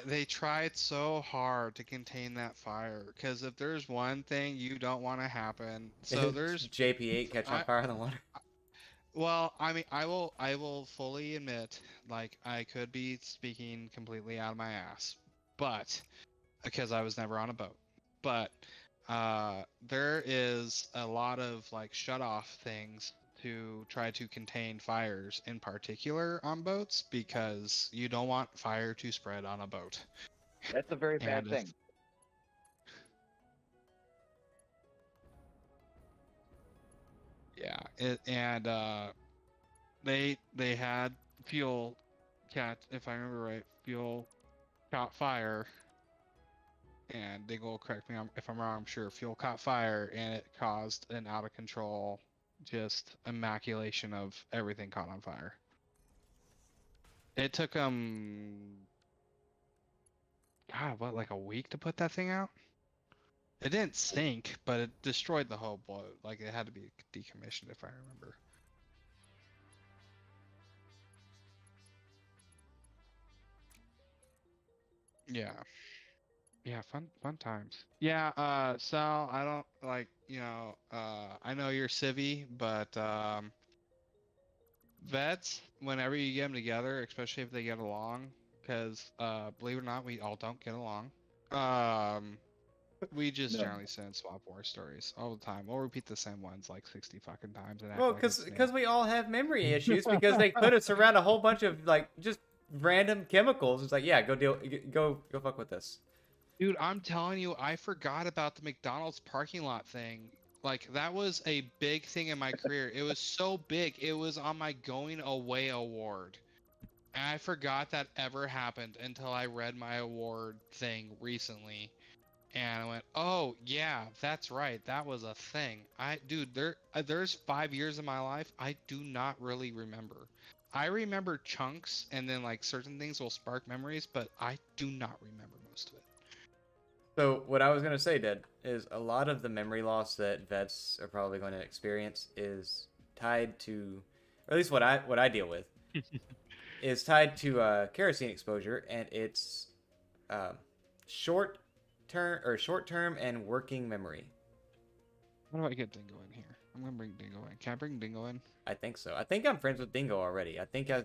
they tried so hard to contain that fire, because if there's one thing you don't want to happen, so there's JP8 catch on fire in the water. well, I mean, I will fully admit, like, I could be speaking completely out of my ass, but because I was never on a boat, but there is a lot of like shut off things to try to contain fires, in particular on boats, because you don't want fire to spread on a boat. That's a very bad And if- thing. Yeah, they had fuel if I remember right, fuel caught fire, and they go correct me if I'm wrong. I'm sure fuel caught fire, and it caused an out of control, just immaculation of everything caught on fire. It took them, God, what, like a week to put that thing out? It didn't sink, but it destroyed the whole boat. Like, it had to be decommissioned, if I remember. Yeah. Yeah, fun times. Yeah, Sal, I don't like, I know you're civvy, but vets, whenever you get them together, especially if they get along, because believe it or not, we all don't get along. We just No. generally send swap war stories all the time. We'll repeat the same ones like 60 fucking times and act Well, like it's new. because we all have memory issues because they put us around a whole bunch of like just random chemicals. It's like, yeah, go fuck with this. Dude, I'm telling you, I forgot about the McDonald's parking lot thing. Like, that was a big thing in my career. It was so big, it was on my going away award. And I forgot that ever happened until I read my award thing recently. And I went, oh, yeah, that's right. That was a thing. Dude, there's 5 years of my life I do not really remember. I remember chunks, and then, like, certain things will spark memories, but I do not remember most of it. So what I was gonna say, Dad, is a lot of the memory loss that vets are probably going to experience is tied to, or at least what I deal with, is tied to kerosene exposure, and it's uh, short term and working memory. How do I get Dingo in here? I'm gonna bring Dingo in. Can I bring Dingo in? I think so. I think I'm friends with Dingo already. I think I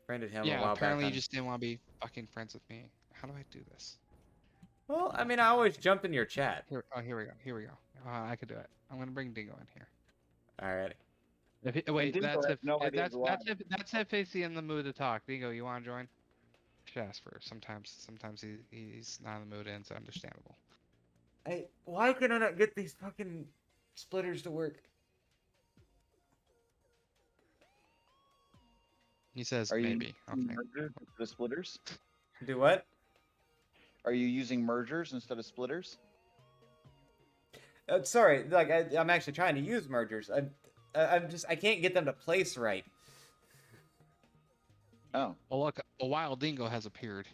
friended him a Yeah, while apparently back. you just didn't want to be fucking friends with me. How do I do this? Well, I mean, I always jump in your chat. Here we go. Here we go. I could do it. I'm gonna bring Dingo in here. Alrighty. Wait, Dingo that's has if no idea who I that's if he's in the mood to talk. Dingo, you want to join? Should ask for. Sometimes he's not in the mood, and it's understandable. Hey, why can I not get these fucking splitters to work? He says Are you maybe. using Okay. mergers instead of splitters? Do what? Are you using mergers instead of splitters? Sorry, like I'm actually trying to use mergers. I can't get them to place right. Oh, Well, look, a wild dingo has appeared.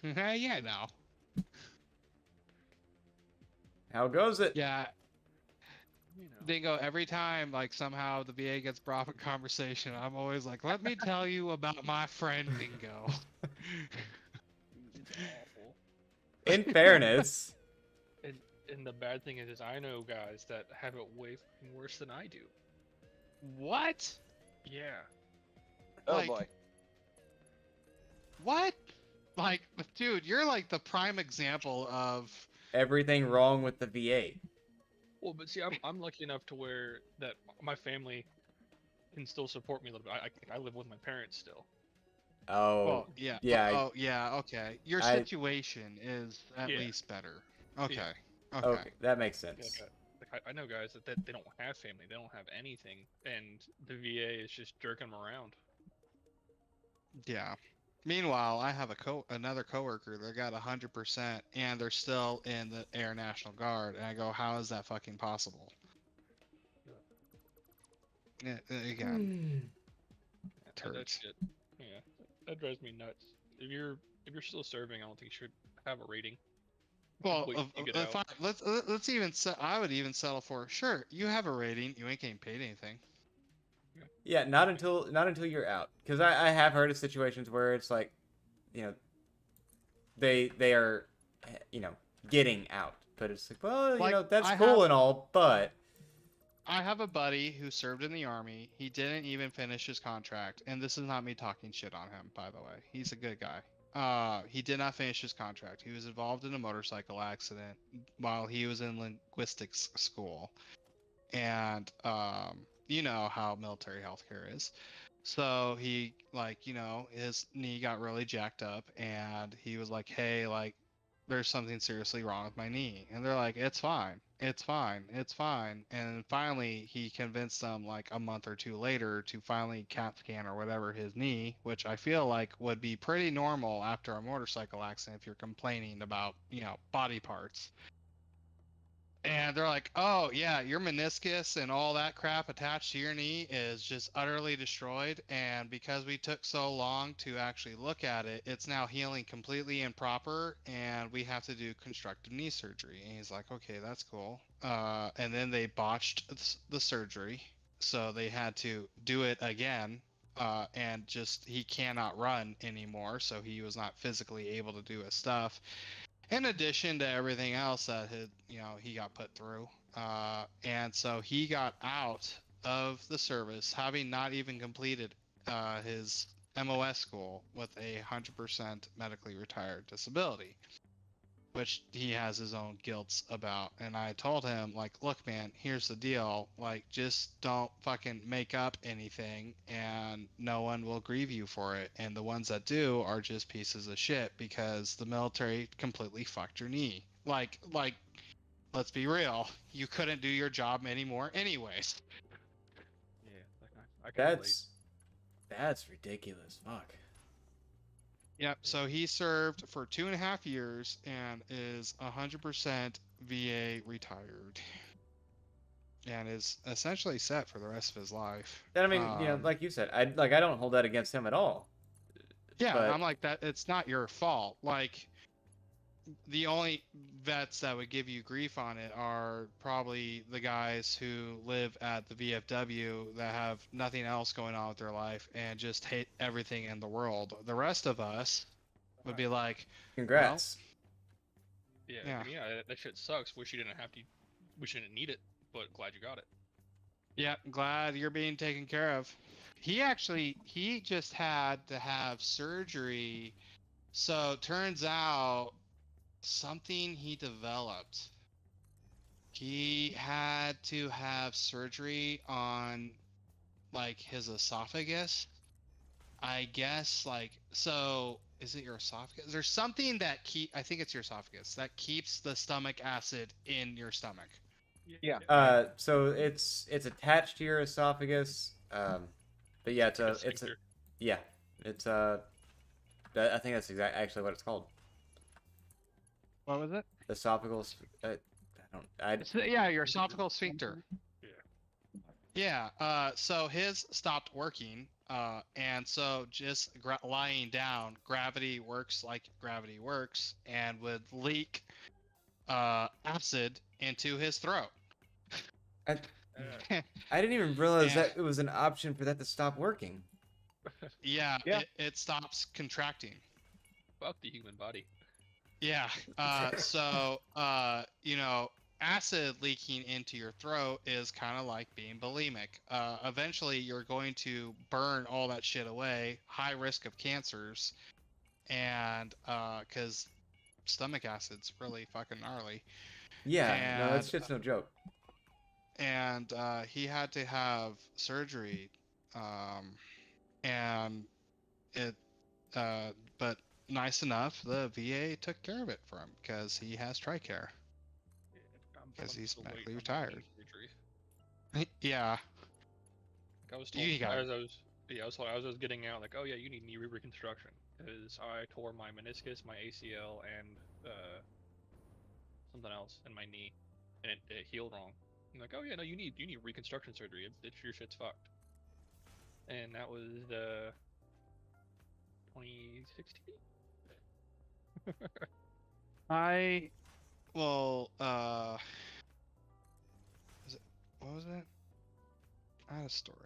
Yeah, now. How goes it? Yeah, You know. Dingo, every time, like, somehow the VA gets brought up in conversation, I'm always like, let me tell you about my friend Dingo. It's awful. In fairness, And the bad thing is I know guys that have it way fucking worse than I do. What? Yeah. oh Like- boy. What? Like, dude, you're like the prime example of. everything wrong with the VA. Well, but see, I'm lucky enough to where that my family can still support me a little bit. I live with my parents still. Oh, Well, yeah. yeah. Oh, yeah. Okay. Your I- situation is at Yeah. least better. Okay. Yeah. Okay. Okay, that makes Like, sense. I know guys that they don't have family, they don't have anything, and the VA is just jerking them around. Yeah. Meanwhile, I have another coworker that got 100% and they're still in the Air National Guard, and I go, how is that fucking possible? Yeah, again, That turds. shit, yeah, that drives me nuts. If you're still serving, I don't think you should have a rating. Well, Wait, you get fine. out. Let's even. I would even settle for sure. You have a rating. You ain't getting paid anything. Yeah, not until you're out. Because I have heard of situations where it's like, you know, they are, you know, getting out, but it's like, well, you Like, know, that's I cool have- and all, but I have a buddy who served in the army. He didn't even finish his contract, and this is not me talking shit on him, by the way. He's a good guy. He did not finish his contract. He was involved in a motorcycle accident while he was in linguistics school, and you know how military healthcare is. So he, like, you know, his knee got really jacked up, and he was like, "Hey, like, there's something seriously wrong with my knee," and they're like, "It's fine, it's fine, it's fine." And finally, he convinced them, like, a month or two later, to finally CAT scan or whatever his knee, which I feel like would be pretty normal after a motorcycle accident if you're complaining about, you know, body parts. And they're like, "Oh yeah, your meniscus and all that crap attached to your knee is just utterly destroyed. And because we took so long to actually look at it, it's now healing completely improper, and we have to do constructive knee surgery." And he's like, "Okay, that's cool." And then they botched the surgery, so they had to do it again. And just he cannot run anymore, so he was not physically able to do his stuff. In addition to everything else that had, you know, he got put through. And so he got out of the service having not even completed his MOS school with a 100% medically retired disability. which he has his own guilts about. And I told him, like, look, man, here's the deal. Like, just don't fucking make up anything, and no one will grieve you for it. And the ones that do are just pieces of shit because the military completely fucked your knee. Like, let's be real. You couldn't do your job anymore, anyways. Yeah, like I can relate. That's ridiculous. Fuck. Yep. So he served for 2.5 years and is 100% VA retired, and is essentially set for the rest of his life. And I mean, you know, like you said, I don't hold that against him at all. Yeah, but- I'm like that. It's not your fault. Like, the only vets that would give you grief on it are probably the guys who live at the VFW that have nothing else going on with their life and just hate everything in the world. The rest of us would be like, Congrats. Yeah, Yeah. that shit sucks. Wish you didn't have to. Wish you didn't need it, but glad you got it. yeah, glad you're being taken care of. He just had to have surgery. So turns out something he developed. He had to have surgery on like his esophagus. I guess like, so is it your esophagus? There's something that I think it's your esophagus that keeps the stomach acid in your stomach. Yeah. So it's attached to your esophagus. But yeah, Like a it's sphincter. yeah, it's I think that's actually what it's called. What was it? Esophageal. Yeah, your esophageal sphincter. Yeah. Yeah. So his stopped working. And so just lying down, gravity works like gravity works, and would leak acid into his throat. I didn't even realize Yeah. that it was an option for that to stop working. Yeah. Yeah. It stops contracting. Fuck the human body. Yeah. So you know, acid leaking into your throat is kind of like being bulimic. Eventually, you're going to burn all that shit away. High risk of cancers, and because stomach acid's really fucking gnarly. Yeah, no, that And, shit's no joke. And he had to have surgery, and it. But nice enough, the VA took care of it for him because he has TRICARE. I'm 'Cause he's still medically waiting on my retired. knee surgery. Yeah. I was told You got as I was getting out, like, oh yeah, you need knee reconstruction because I tore my meniscus, my ACL, and something else in my knee, and it healed wrong. I'm like, oh yeah, no, you need reconstruction surgery. Your shit's fucked. And that was 2016. What was it? I had a story.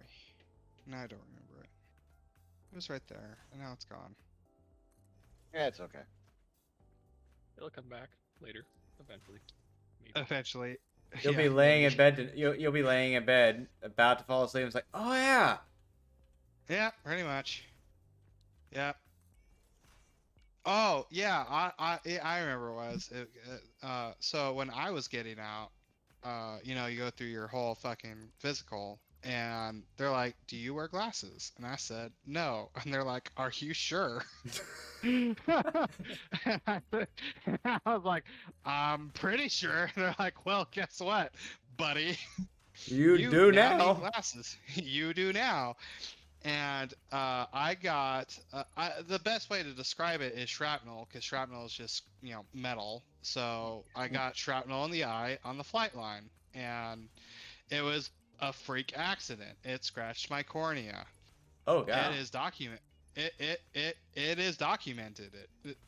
No, I don't remember it. It was right there, and now it's gone. Yeah, it's okay. It'll come back later, eventually. Maybe. Eventually. You'll Yeah, be laying in maybe. bed. You'll be laying in bed, about to fall asleep. And it's like, oh yeah. Yeah, pretty much. Yeah. Oh yeah, I remember what it was. So when I was getting out, you know, you go through your whole fucking physical, and they're like, "Do you wear glasses?" And I said, "No." And they're like, "Are you sure?" And I was like, "I'm pretty sure." And they're like, "Well, guess what, buddy? You do now now. need glasses. You do now." And I got the best way to describe it is shrapnel, because shrapnel is just, you know, metal. So I got shrapnel in the eye on the flight line, and it was a freak accident. It scratched my cornea. Oh yeah. It is it is documented.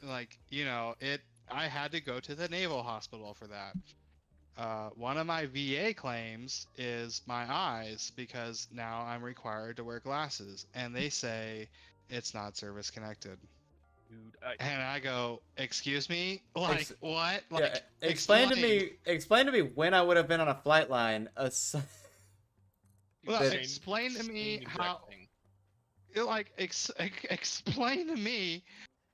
Like, you know, I had to go to the Naval Hospital for that. One of my VA claims is my eyes, because now I'm required to wear glasses, and they say it's not service connected. Dude, And I go, "Excuse me? Like what? Yeah, Like explain to me when I would have been on a flight line. Well, that- explain to me same how. exact thing. Like explain to me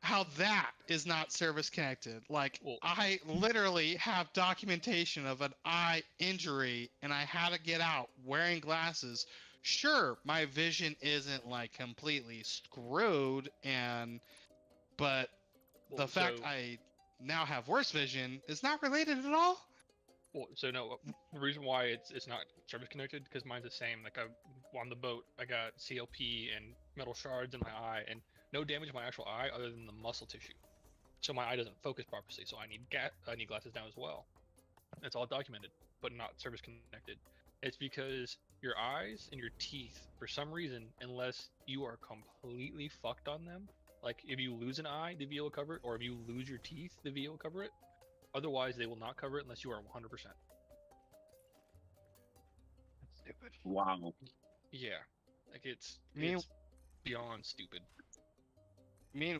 how that is not service connected. Like, Well- I literally have documentation of an eye injury and I had to get out wearing glasses. Sure, my vision isn't like completely screwed, but Well, the fact so- I now have worse vision is not related at all. Well, so no, the reason why it's not service connected because mine's the same. Like on the boat, I got CLP and metal shards in my eye, and no damage to my actual eye other than the muscle tissue. So my eye doesn't focus properly. So I need glasses now as well. It's all documented, but not service connected. It's because your eyes and your teeth, for some reason, unless you are completely fucked on them, like if you lose an eye, the VA will cover it, or if you lose your teeth, the VA will cover it. Otherwise, they will not cover it unless you are 100%. That's stupid. Wow. Yeah, like it's Mean- beyond stupid.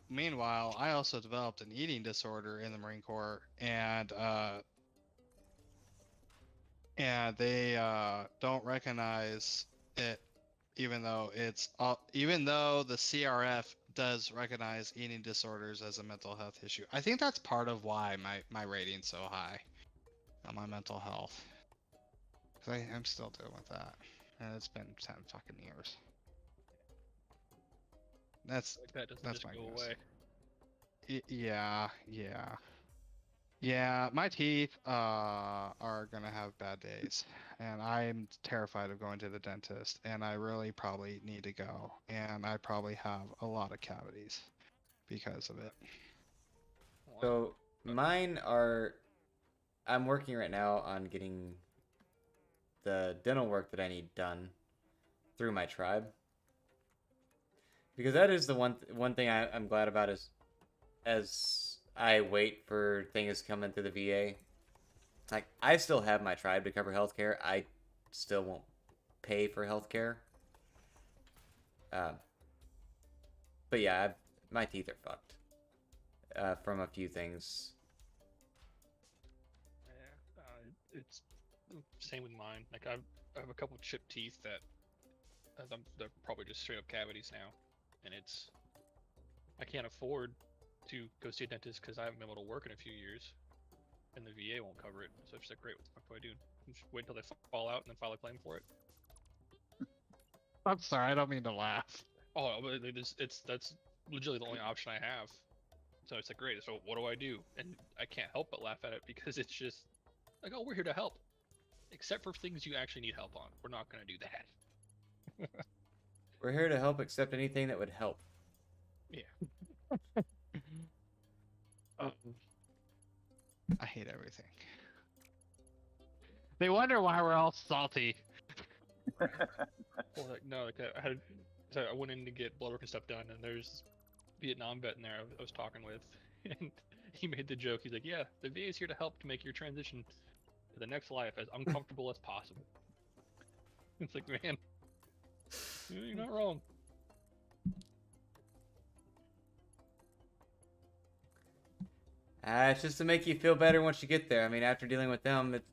Meanwhile, I also developed an eating disorder in the Marine Corps, and they don't recognize it, even though the CRF does recognize eating disorders as a mental health issue. I think that's part of why my rating's so high on my mental health. 'Cause I'm still dealing with that, and it's been 10 fucking years. That's Like that doesn't That's just my go guess. away. Yeah, my teeth are gonna have bad days, and I'm terrified of going to the dentist, and I really probably need to go, and I probably have a lot of cavities because of it. Well, So mine are. I'm working right now on getting the dental work that I need done through my tribe, because that is the one thing I'm glad about is as I wait for things coming through the VA. Like I still have my tribe to cover healthcare. I still won't pay for healthcare. But yeah, my teeth are fucked from a few things. yeah, it's same with mine. Like I have a couple of chipped teeth that they're probably just straight up cavities now, and I can't afford to go see a dentist because I haven't been able to work in a few years, and the VA won't cover it. So it's like, great, what the fuck do I do? Just wait until they fall out and then file a claim for it. I'm sorry, I don't mean to laugh. Oh, but that's legitimately the only option I have. So it's like, great. So what do I do? And I can't help but laugh at it because it's just like, oh, we're here to help, except for things you actually need help on. We're not going to do that. We're here to help accept anything that would help. I hate everything. They wonder why we're all salty. Well, like no, like so I went in to get blood work and stuff done, and there's this Vietnam vet in there I was talking with, and he made the joke. He's like, "Yeah, the VA is here to help to make your transition to the next life as uncomfortable as possible." It's like, man, you're not wrong. It's just to make you feel better once you get there. I mean, after dealing with them, it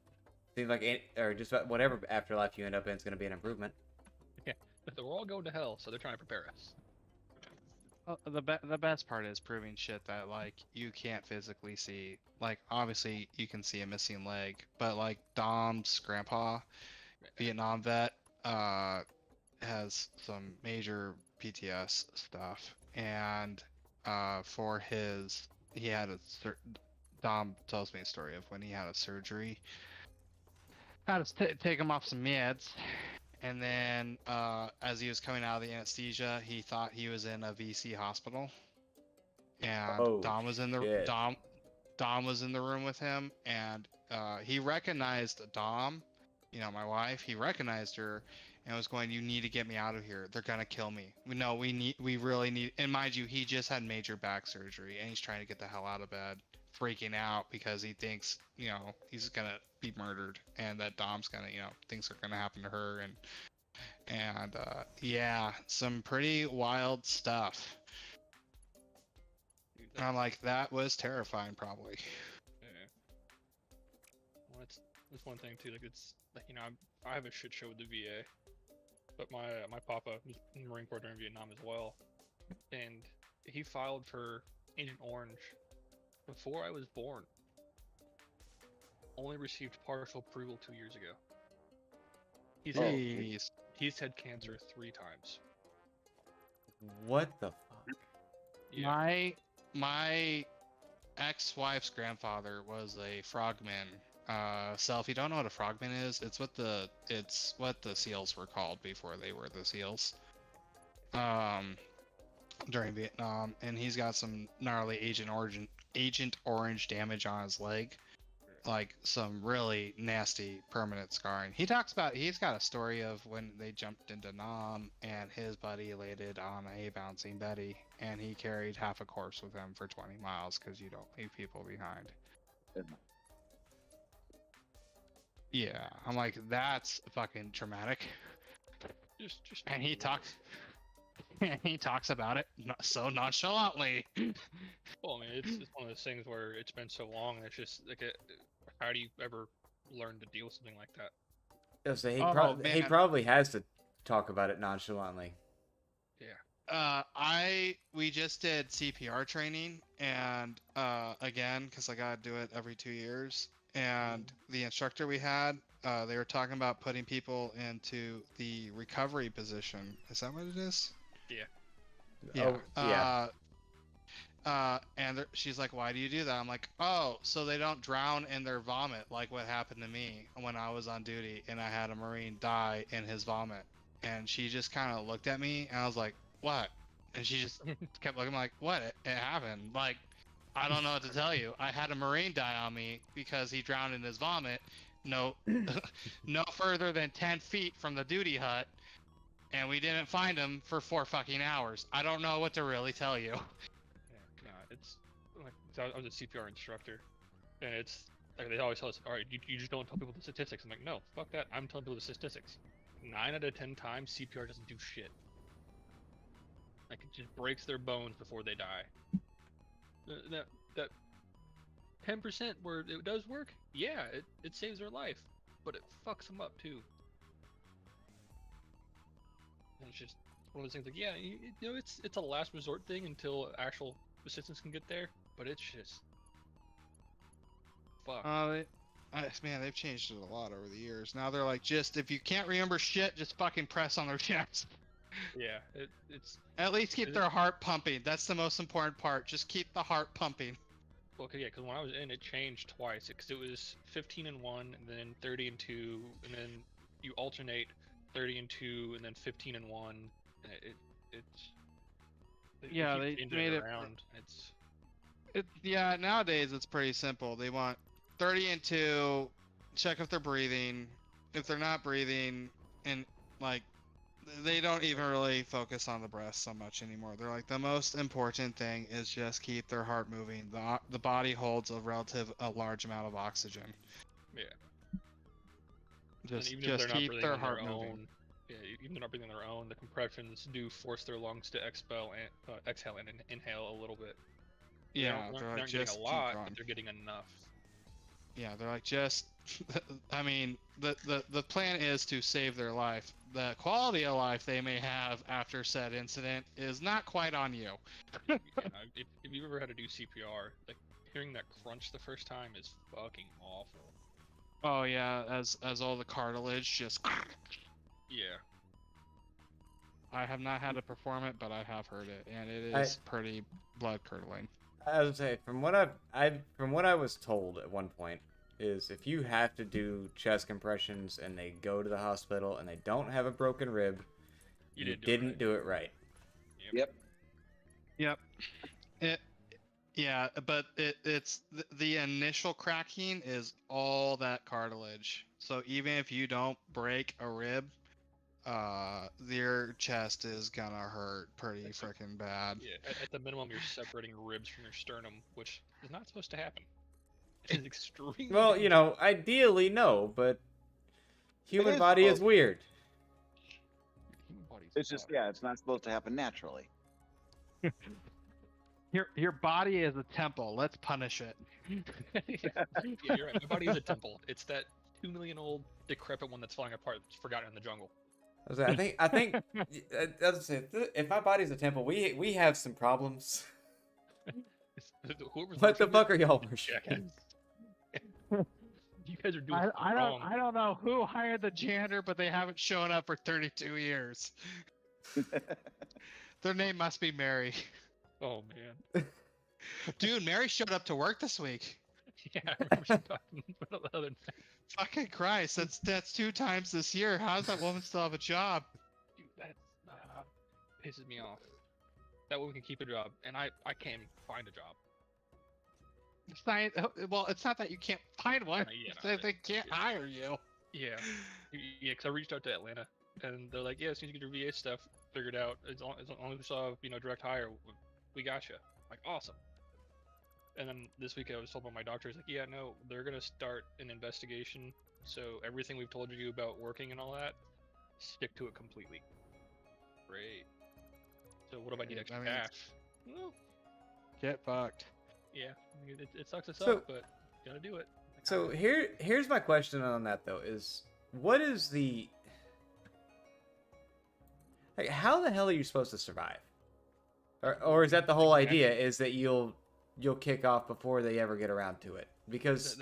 seems like or just about whatever afterlife you end up in is going to be an improvement. We're all going to hell, so they're trying to prepare us. The best part is proving shit that like you can't physically see. Like obviously you can see a missing leg, but like Dom's grandpa, Vietnam vet, has some major PTS stuff, and for his he had Dom tells me a story of when he had a surgery. Had to take him off some meds. And then, as he was coming out of the anesthesia, he thought he was in a VC hospital, and Oh, Dom was in the shit. Dom was in the room with him, and he recognized Dom, my wife. He recognized her, and was going, "You need to get me out of here. They're gonna kill me. We really need." And mind you, he just had major back surgery, and he's trying to get the hell out of bed, freaking out because he thinks, he's gonna be murdered, and that Dom's gonna, things are gonna happen to her, and yeah, some pretty wild stuff. Dude, And I'm like, that was terrifying, probably. yeah. Well, that's one thing too. Like it's like I have a shit show with the VA, but my papa was in the Marine Corps during Vietnam as well, and he filed for Agent Orange, before I was born, only received partial approval 2 years ago. He's had, Jeez. he's had cancer 3 times. What the fuck? Yeah. My ex-wife's grandfather was a frogman. So if you don't know what a frogman is, it's what the SEALs were called before they were the SEALs. During Vietnam, and he's got some gnarly Agent Orange damage on his leg, like some really nasty permanent scarring. He talks about he's got a story of when they jumped into Nam and his buddy landed on a bouncing Betty, and he carried half a course with him for 20 miles because you don't leave people behind. Yeah, I'm like, that's fucking traumatic. Just And he talks. He talks about it so nonchalantly. Well, I mean, it's one of those things where it's been so long. It's just like, how do you ever learn to deal with something like that? So he, Oh, he man. probably has to talk about it nonchalantly. We just did CPR training, and again, because I gotta do it every 2 years. And the instructor we had, they were talking about putting people into the recovery position. Is that what it is? Yeah. Oh, yeah. And she's like, "Why do you do that?" I'm like, "Oh, so they don't drown in their vomit, like what happened to me when I was on duty, and I had a Marine die in his vomit." And she just kind of looked at me, and I was like, "What?" And she just kept looking like, "What? It happened. Like, I don't know what to tell you. I had a Marine die on me because he drowned in his vomit. No, no further than 10 feet from the duty hut, and we didn't find him for 4 fucking hours. I don't know what to really tell you." Yeah, no, it's like, so I was a CPR instructor, and it's like they always tell us, all right, you just don't tell people the statistics. I'm like, no, fuck that. I'm telling people the statistics. 9 out of 10 times, CPR doesn't do shit. Like, it just breaks their bones before they die. That 10% where it does work, yeah, it saves their life, but it fucks them up too. And it's just one of those things like, yeah, you know, it's a last resort thing until actual assistance can get there, but it's just fuck. Man, they've changed it a lot over the years. Now they're like, just if you can't remember shit, just fucking press on their chest. Yeah, it's At least keep their heart pumping. That's the most important part. Just keep the heart pumping. well, yeah, because when I was in, it changed twice. Because it was 15 and 1, and then 30 and 2, and then you alternate 30 and 2, and then 15 and 1. And Yeah, keep they changing made it around. Yeah, nowadays it's pretty simple. They want 30 and 2, check if they're breathing. If they're not breathing, and like, they don't even really focus on the breath so much anymore. They're like, the most important thing is just keep their heart moving. The body holds a large amount of oxygen. Yeah. Just even if they're not keep breathing their on heart their moving. own, yeah, even if they're not breathing on their own, the compressions do force their lungs to exhale and inhale a little bit. Yeah, They're they're not like, getting just a keep lot, going. but they're getting enough. Yeah, they're like, just, I mean, the plan is to save their life. The quality of life they may have after said incident is not quite on you. Yeah, if you've ever had to do CPR, like hearing that crunch the first time is fucking awful. Oh yeah, as all the cartilage just. Yeah. I have not had to perform it, but I have heard it, and it is pretty blood curdling. I would say from what from what I was told at one point is if you have to do chest compressions and they go to the hospital and they don't have a broken rib, you didn't do it right. Yep. Yeah, but it's the initial cracking is all that cartilage. So even if you don't break a rib, your chest is gonna hurt pretty freaking bad. Yeah, at the minimum, you're separating ribs from your sternum, which is not supposed to happen. It is extremely. Well, you know, ideally no, but human body is weird. It's just, yeah, it's not supposed to happen naturally. Your body is a temple. Let's punish it. Yeah, you're right. My body is a temple. It's that 2 million old decrepit one that's falling apart, that's forgotten in the jungle. I think if my body's a temple, we have some problems. Whoever's What the worshiping fuck it, are y'all worshiping? jackass. You guys are doing wrong. I don't know who hired the janitor, but they haven't shown up for 32 years. Their name must be Mary. Oh man. Dude, Mary showed up to work this week. Yeah, I remember she talking about the other night. Fucking Christ, that's 2 times this year. How does that woman still have a job? Dude, that pisses me off. That way we can keep a job, and I can't even find a job. It's not, well, it's not that you can't find one. Yeah, It's that they can't hire you. Yeah, yeah. Because I reached out to Atlanta, and they're like, "Yeah, as soon as you get your VA stuff figured out, as long as we saw direct hire, we got you." Like, awesome. And then this week I was told by my doctor, he's like, "Yeah, no, they're gonna start an investigation. So everything we've told you about working and all that, stick to it completely." Great. So what if I need extra mean, cash? Well, Get fucked. yeah, I mean, it sucks to So- suck, but gotta do it. So here's my question on that though: is what is the like? How the hell are you supposed to survive? Or is that the whole idea? Is that you'll kick off before they ever get around to it? Because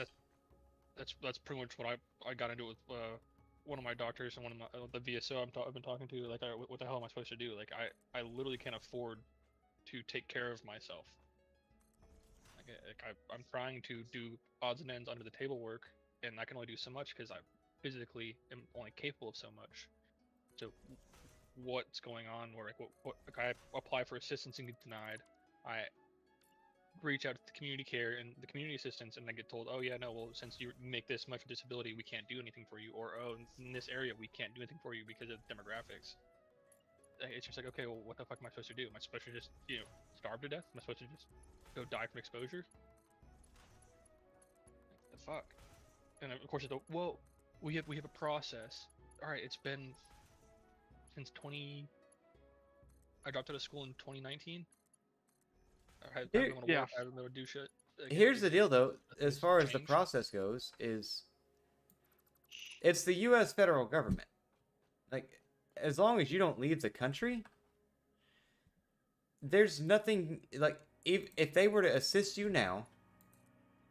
That's pretty much what I got into with one of my doctors and one of my the VSO I've been talking to. Like, what the hell am I supposed to do? Like, I literally can't afford to take care of myself. I'm trying to do odds and ends under the table work, and I can only do so much because I physically am only capable of so much. So what's going on? Where like I apply for assistance and get denied. I reach out to the community care and the community assistance, and I get told, "Oh yeah, no, well, since you make this much of a disability, we can't do anything for you," or "Oh, in this area, we can't do anything for you because of demographics." It's just like, okay, well, what the fuck am I supposed to do? Am I supposed to just starve to death? Am I supposed to just go die from exposure? The fuck? And of course, well, we have a process. All right, it's been since I dropped out of school in 2019. I haven't been able to work. I haven't been able to do shit. Like, here's the deal though: as far as the changed. process goes, is it's the U.S. federal government. Like, as long as you don't leave the country, there's nothing like if they were to assist you now,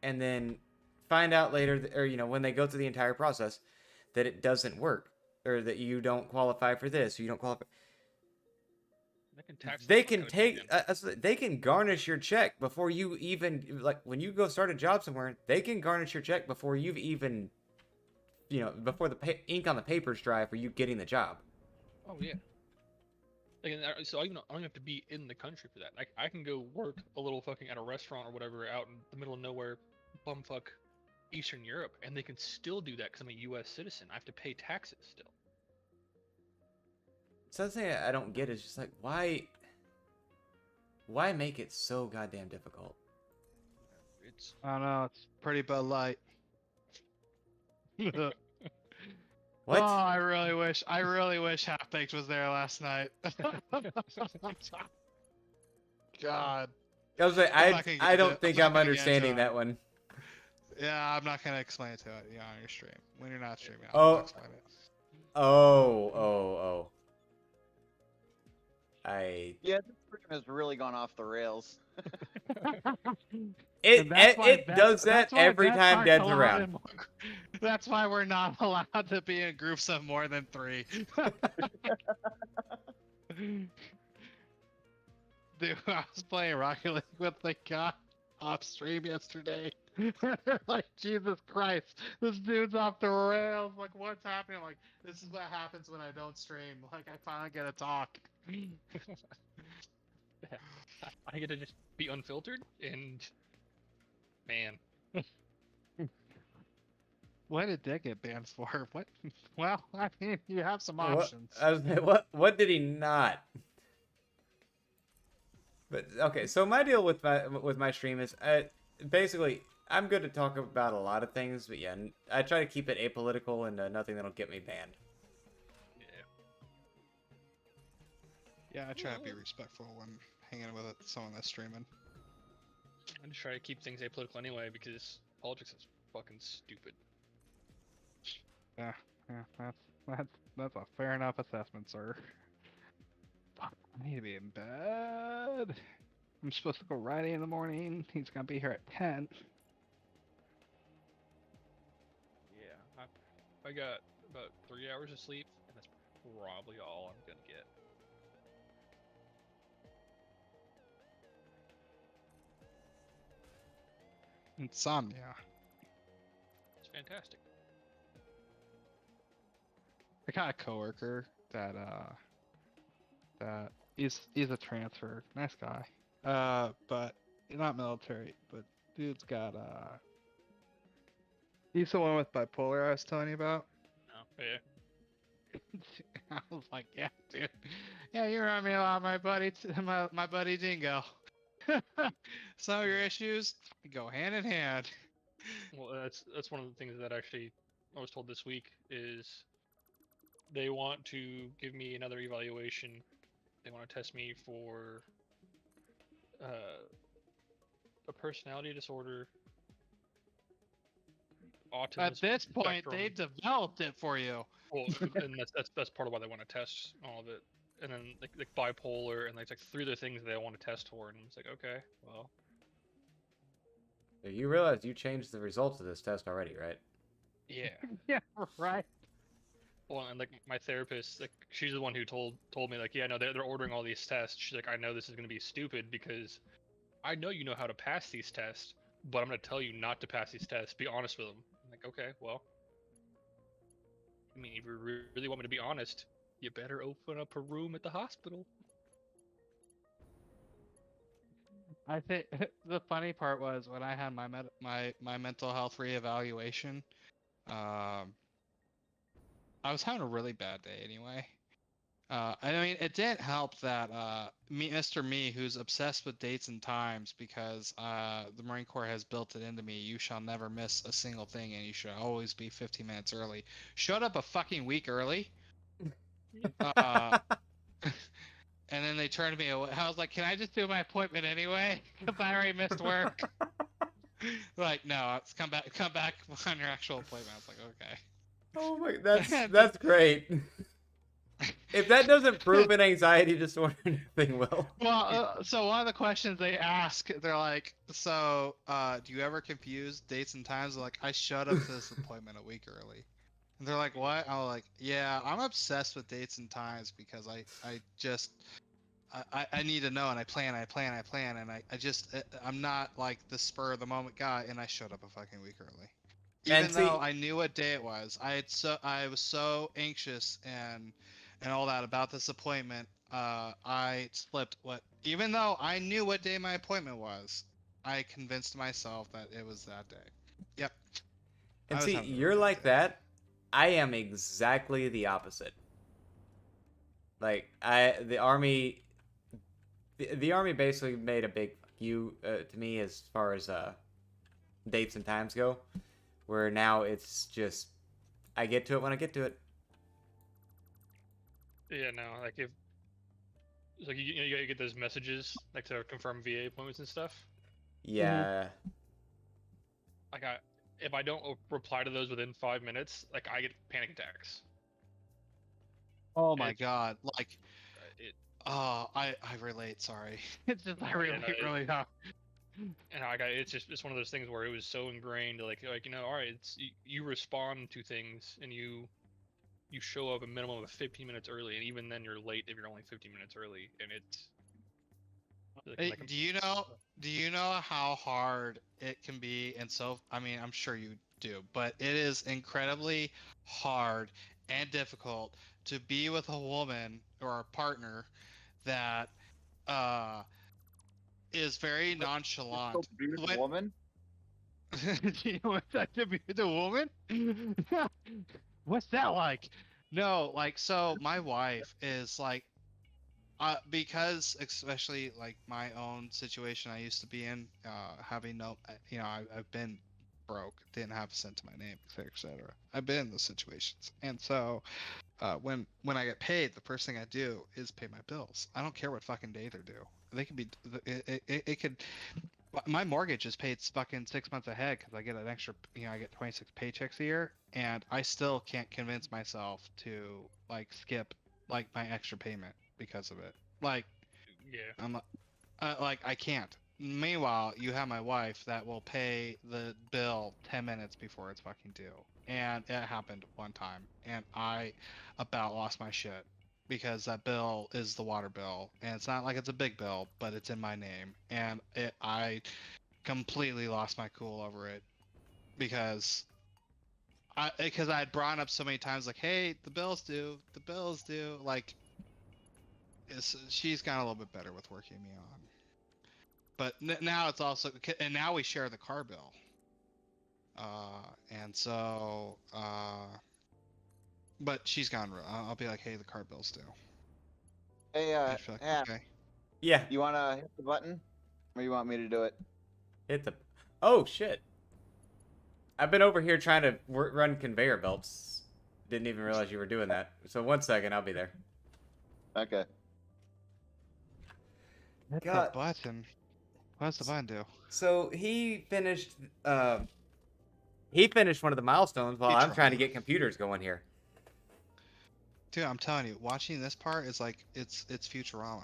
and then find out later, or when they go through the entire process, that it doesn't work, or that you don't qualify for this, or you don't qualify. They can they can garnish your check before you even, like, when you go start a job somewhere, they can garnish your check before you've even, before the ink on the papers dry for you getting the job. Oh yeah. Like, so I don't even have to be in the country for that. Like, I can go work a little fucking at a restaurant or whatever out in the middle of nowhere, bumfuck Eastern Europe, and they can still do that because I'm a U.S. citizen. I have to pay taxes still. So the thing I don't get is just like, why make it so goddamn difficult? It's I don't know. It's pretty Bud Light. What? Oh, I really wish Half Baked was there last night. God. I was like, I'm not gonna I get don't into- think I'm not I'm gonna get into understanding it. that one. Yeah, I'm not gonna explain it to it on your stream. When you're not streaming, Oh. I'll explain it. Oh. Yeah, this stream has really gone off the rails. It And does that that's why every Vets time aren't Dead's allowed around. in That's why we're not allowed to be in groups of more than 3. Dude, I was playing Rocket League with the guy off stream yesterday. They're like, Jesus Christ, this dude's off the rails. Like, what's happening? I'm like, this is what happens when I don't stream. Like, I finally get to talk. I get to just be unfiltered, and man, What did Dick get banned for? What? Well, I mean, you have some What, options. what did he not? But okay, so my deal with my stream is basically I'm good to talk about a lot of things, but yeah, I try to keep it apolitical and nothing that'll get me banned. yeah. Yeah, I try to be respectful when hanging with someone that's streaming. I just try to keep things apolitical anyway because politics is fucking stupid. Yeah, that's a fair enough assessment, sir. Fuck, I need to be in bed. I'm supposed to go riding in the morning. He's gonna be here at 10. Yeah, I got about 3 hours of sleep, and that's probably all I'm gonna get. Insomnia. It's fantastic. I got a coworker that he's a transfer, nice guy. But he's not military, but dude's got he's the one with bipolar I was telling you about. Oh, yeah. I was like, yeah, dude. Yeah, you remind me a lot of my buddy, my buddy Dingo. Some of your issues go hand in hand. Well, that's one of the things that actually I was told this week is they want to give me another evaluation. They want to test me for a personality disorder, autism. At this point, spectrum. they developed it for you. Well, and that's part of why they want to test all of it. And then like bipolar and like 3 other things they want to test for, and it's like, okay, well, You realize you changed the results of this test already, right? yeah. Yeah, right. Well, and like my therapist, like she's the one who told me like, yeah, no, they're ordering all these tests. She's like, I know this is gonna be stupid because I know you know how to pass these tests, but I'm gonna tell you not to pass these tests. Be honest with them. I'm like, okay, well, I mean, if you really want me to be honest, you better open up a room at the hospital. I think the funny part was when I had my mental health reevaluation. I was having a really bad day anyway. I mean, it didn't help that Mr. Me, who's obsessed with dates and times because the Marine Corps has built it into me. You shall never miss a single thing, and you should always be 15 minutes early. Showed up a fucking week early. And then they turned me away. I was like, "Can I just do my appointment anyway? Because I already missed work." Like, no, it's come back on your actual appointment. I was like, okay. Oh my, that's great. If that doesn't prove an anxiety disorder, anything will. Well, so one of the questions they ask, they're like, "So, do you ever confuse dates and times?" I'm like, I showed up to this appointment a week early. And they're like, "What?" I'm like, "Yeah, I'm obsessed with dates and times because I need to know, and I plan, and I'm not like the spur of the moment guy, and I showed up a fucking week early, even though I knew what day it was. I was so anxious and all that about this appointment. I slipped even though I knew what day my appointment was, I convinced myself that it was that day. Yep. And see, you're like that. I am exactly the opposite. Like the army basically made a big fuck you to me as far as dates and times go, where now it's just I get to it when I get to it. Yeah, no, like if it's like you get those messages like to confirm VA appointments and stuff. Yeah. Like if I don't reply to those within 5 minutes, like I get panic attacks. Oh my god! Like, I relate. Sorry, it's just I relate really hard. And it's one of those things where it was so ingrained, like all right, it's you respond to things and you show up a minimum of 15 minutes early, and even then you're late if you're only 15 minutes early, and it's. Do you know how hard it can be? And so, I mean, I'm sure you do, but it is incredibly hard and difficult to be with a woman or a partner that is very nonchalant. Be with a woman? Do you want that to be with a woman? What's that like? No, like, so my wife is like, because especially like my own situation I used to be in, having no, I've been broke, didn't have a cent to my name, etc. I've been in those situations, and so when I get paid, the first thing I do is pay my bills. I don't care what fucking day they're due. They could be, it could. My mortgage is paid fucking 6 months ahead because I get an extra, I get 26 paychecks a year, and I still can't convince myself to like skip like my extra payment because of it. Like, yeah, Like I can't. Meanwhile, you have my wife that will pay the bill 10 minutes before it's fucking due. And it happened one time, and I about lost my shit because that bill is the water bill, and it's not like it's a big bill, but it's in my name, and I completely lost my cool over it because I had brought up so many times like, hey, the bill's due, like she's gotten a little bit better with working me on. But now it's also, and now we share the car bill. And so, but she's gone. I'll be like, hey, the car bill's due. Hey, And she'll be like, okay. Yeah, you wanna hit the button, or you want me to do it? hit the. Oh shit! I've been over here trying to run conveyor belts. Didn't even realize you were doing that. So 1 second, I'll be there. Okay. Hit God. the button. What does the button do? So he finished. He finished one of the milestones while I'm trying to get computers going here. Dude, I'm telling you, watching this part is like it's Futurama.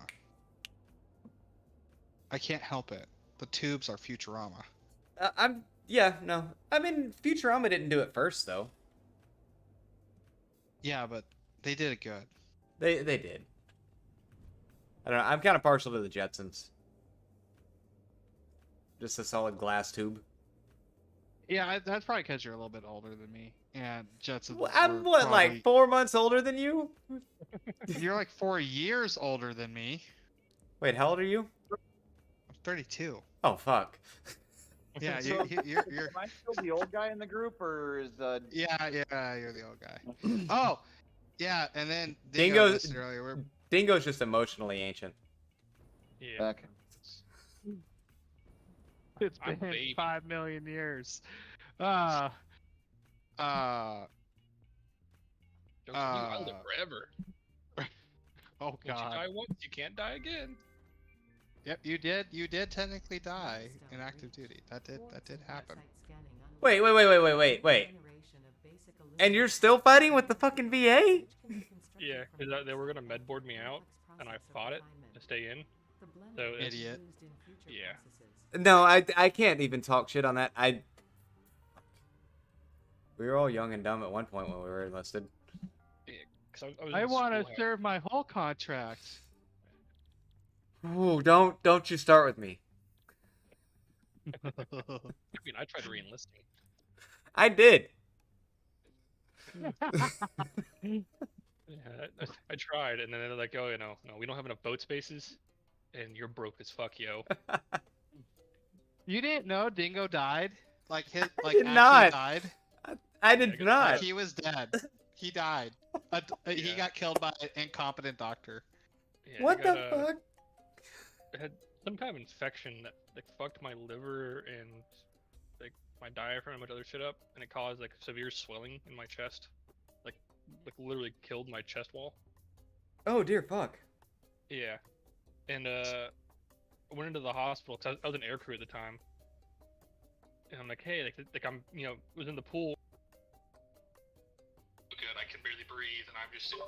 I can't help it. The tubes are Futurama. No. I mean, Futurama didn't do it first though. Yeah, but they did it good. They did. I don't know. I'm kind of partial to the Jetsons. Just a solid glass tube. Yeah, that's probably because you're a little bit older than me, and Jetsons. Well, I'm were what, like probably- 4 months older than you? You're like 4 years older than me. Wait, how old are you? I'm 32. Oh fuck. Yeah, So- you're Am I still the old guy in the group, or is yeah, you're the old guy. Oh, yeah, and then Dingo- Dingo listed earlier. Dingo's just emotionally ancient. Yeah. okay? It's I'm been baby. 5 million years. Don't I'll live Uh, forever. oh Once you die god. once, you can't die again. Yep, you did technically die in active duty. That did happen. Wait. And you're still fighting with the fucking VA? Yeah, because they were gonna medboard me out, and I fought it to stay in. So it's- Idiot. Yeah. No, I can't even talk shit on that. We were all young and dumb at one point when we were enlisted. Cause I was I in want to school, serve my whole contract. Ooh, don't you start with me. I mean, I tried re-enlisting. I did. Yeah, I tried, and then they're like, "Oh, no, we don't have enough boat spaces, and you're broke as fuck, yo." You didn't know Dingo died? Like his like did actually not. died? I did Yeah, not. He was dead. He died. He Yeah. got killed by an incompetent doctor. Yeah, What I the got, fuck? I had some kind of infection that like fucked my liver and like my diaphragm and a bunch of other shit up, and it caused like severe swelling in my chest, like literally killed my chest wall. Oh dear fuck. Yeah, and I went into the hospital because I was an aircrew at the time, and I'm like, hey, like I'm was in the pool. Good, I can barely breathe, and I'm just sitting.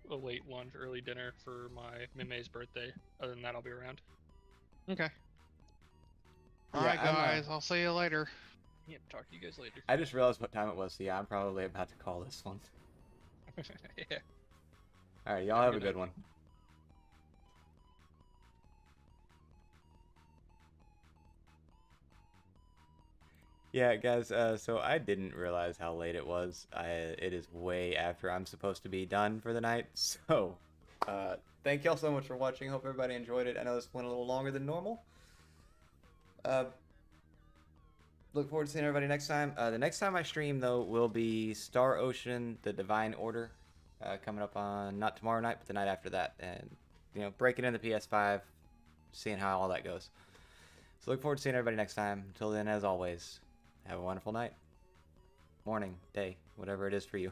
a late lunch, early dinner for my Mime's birthday. Other than that, I'll be around. Okay. Yeah, Alright, I'm, guys. I'll see you later. Yep, talk to you guys later. I just realized what time it was, so yeah, I'm probably about to call this one. Yeah. Alright, y'all have a good one. Yeah, guys, so I didn't realize how late it was. It is way after I'm supposed to be done for the night, so thank y'all so much for watching. Hope everybody enjoyed it. I know this went a little longer than normal. Look forward to seeing everybody next time. The next time I stream, though, will be Star Ocean, The Divine Order, coming up on, not tomorrow night, but the night after that. And, you know, breaking in the PS5, seeing how all that goes. So look forward to seeing everybody next time. Until then, as always, have a wonderful night, morning, day, whatever it is for you.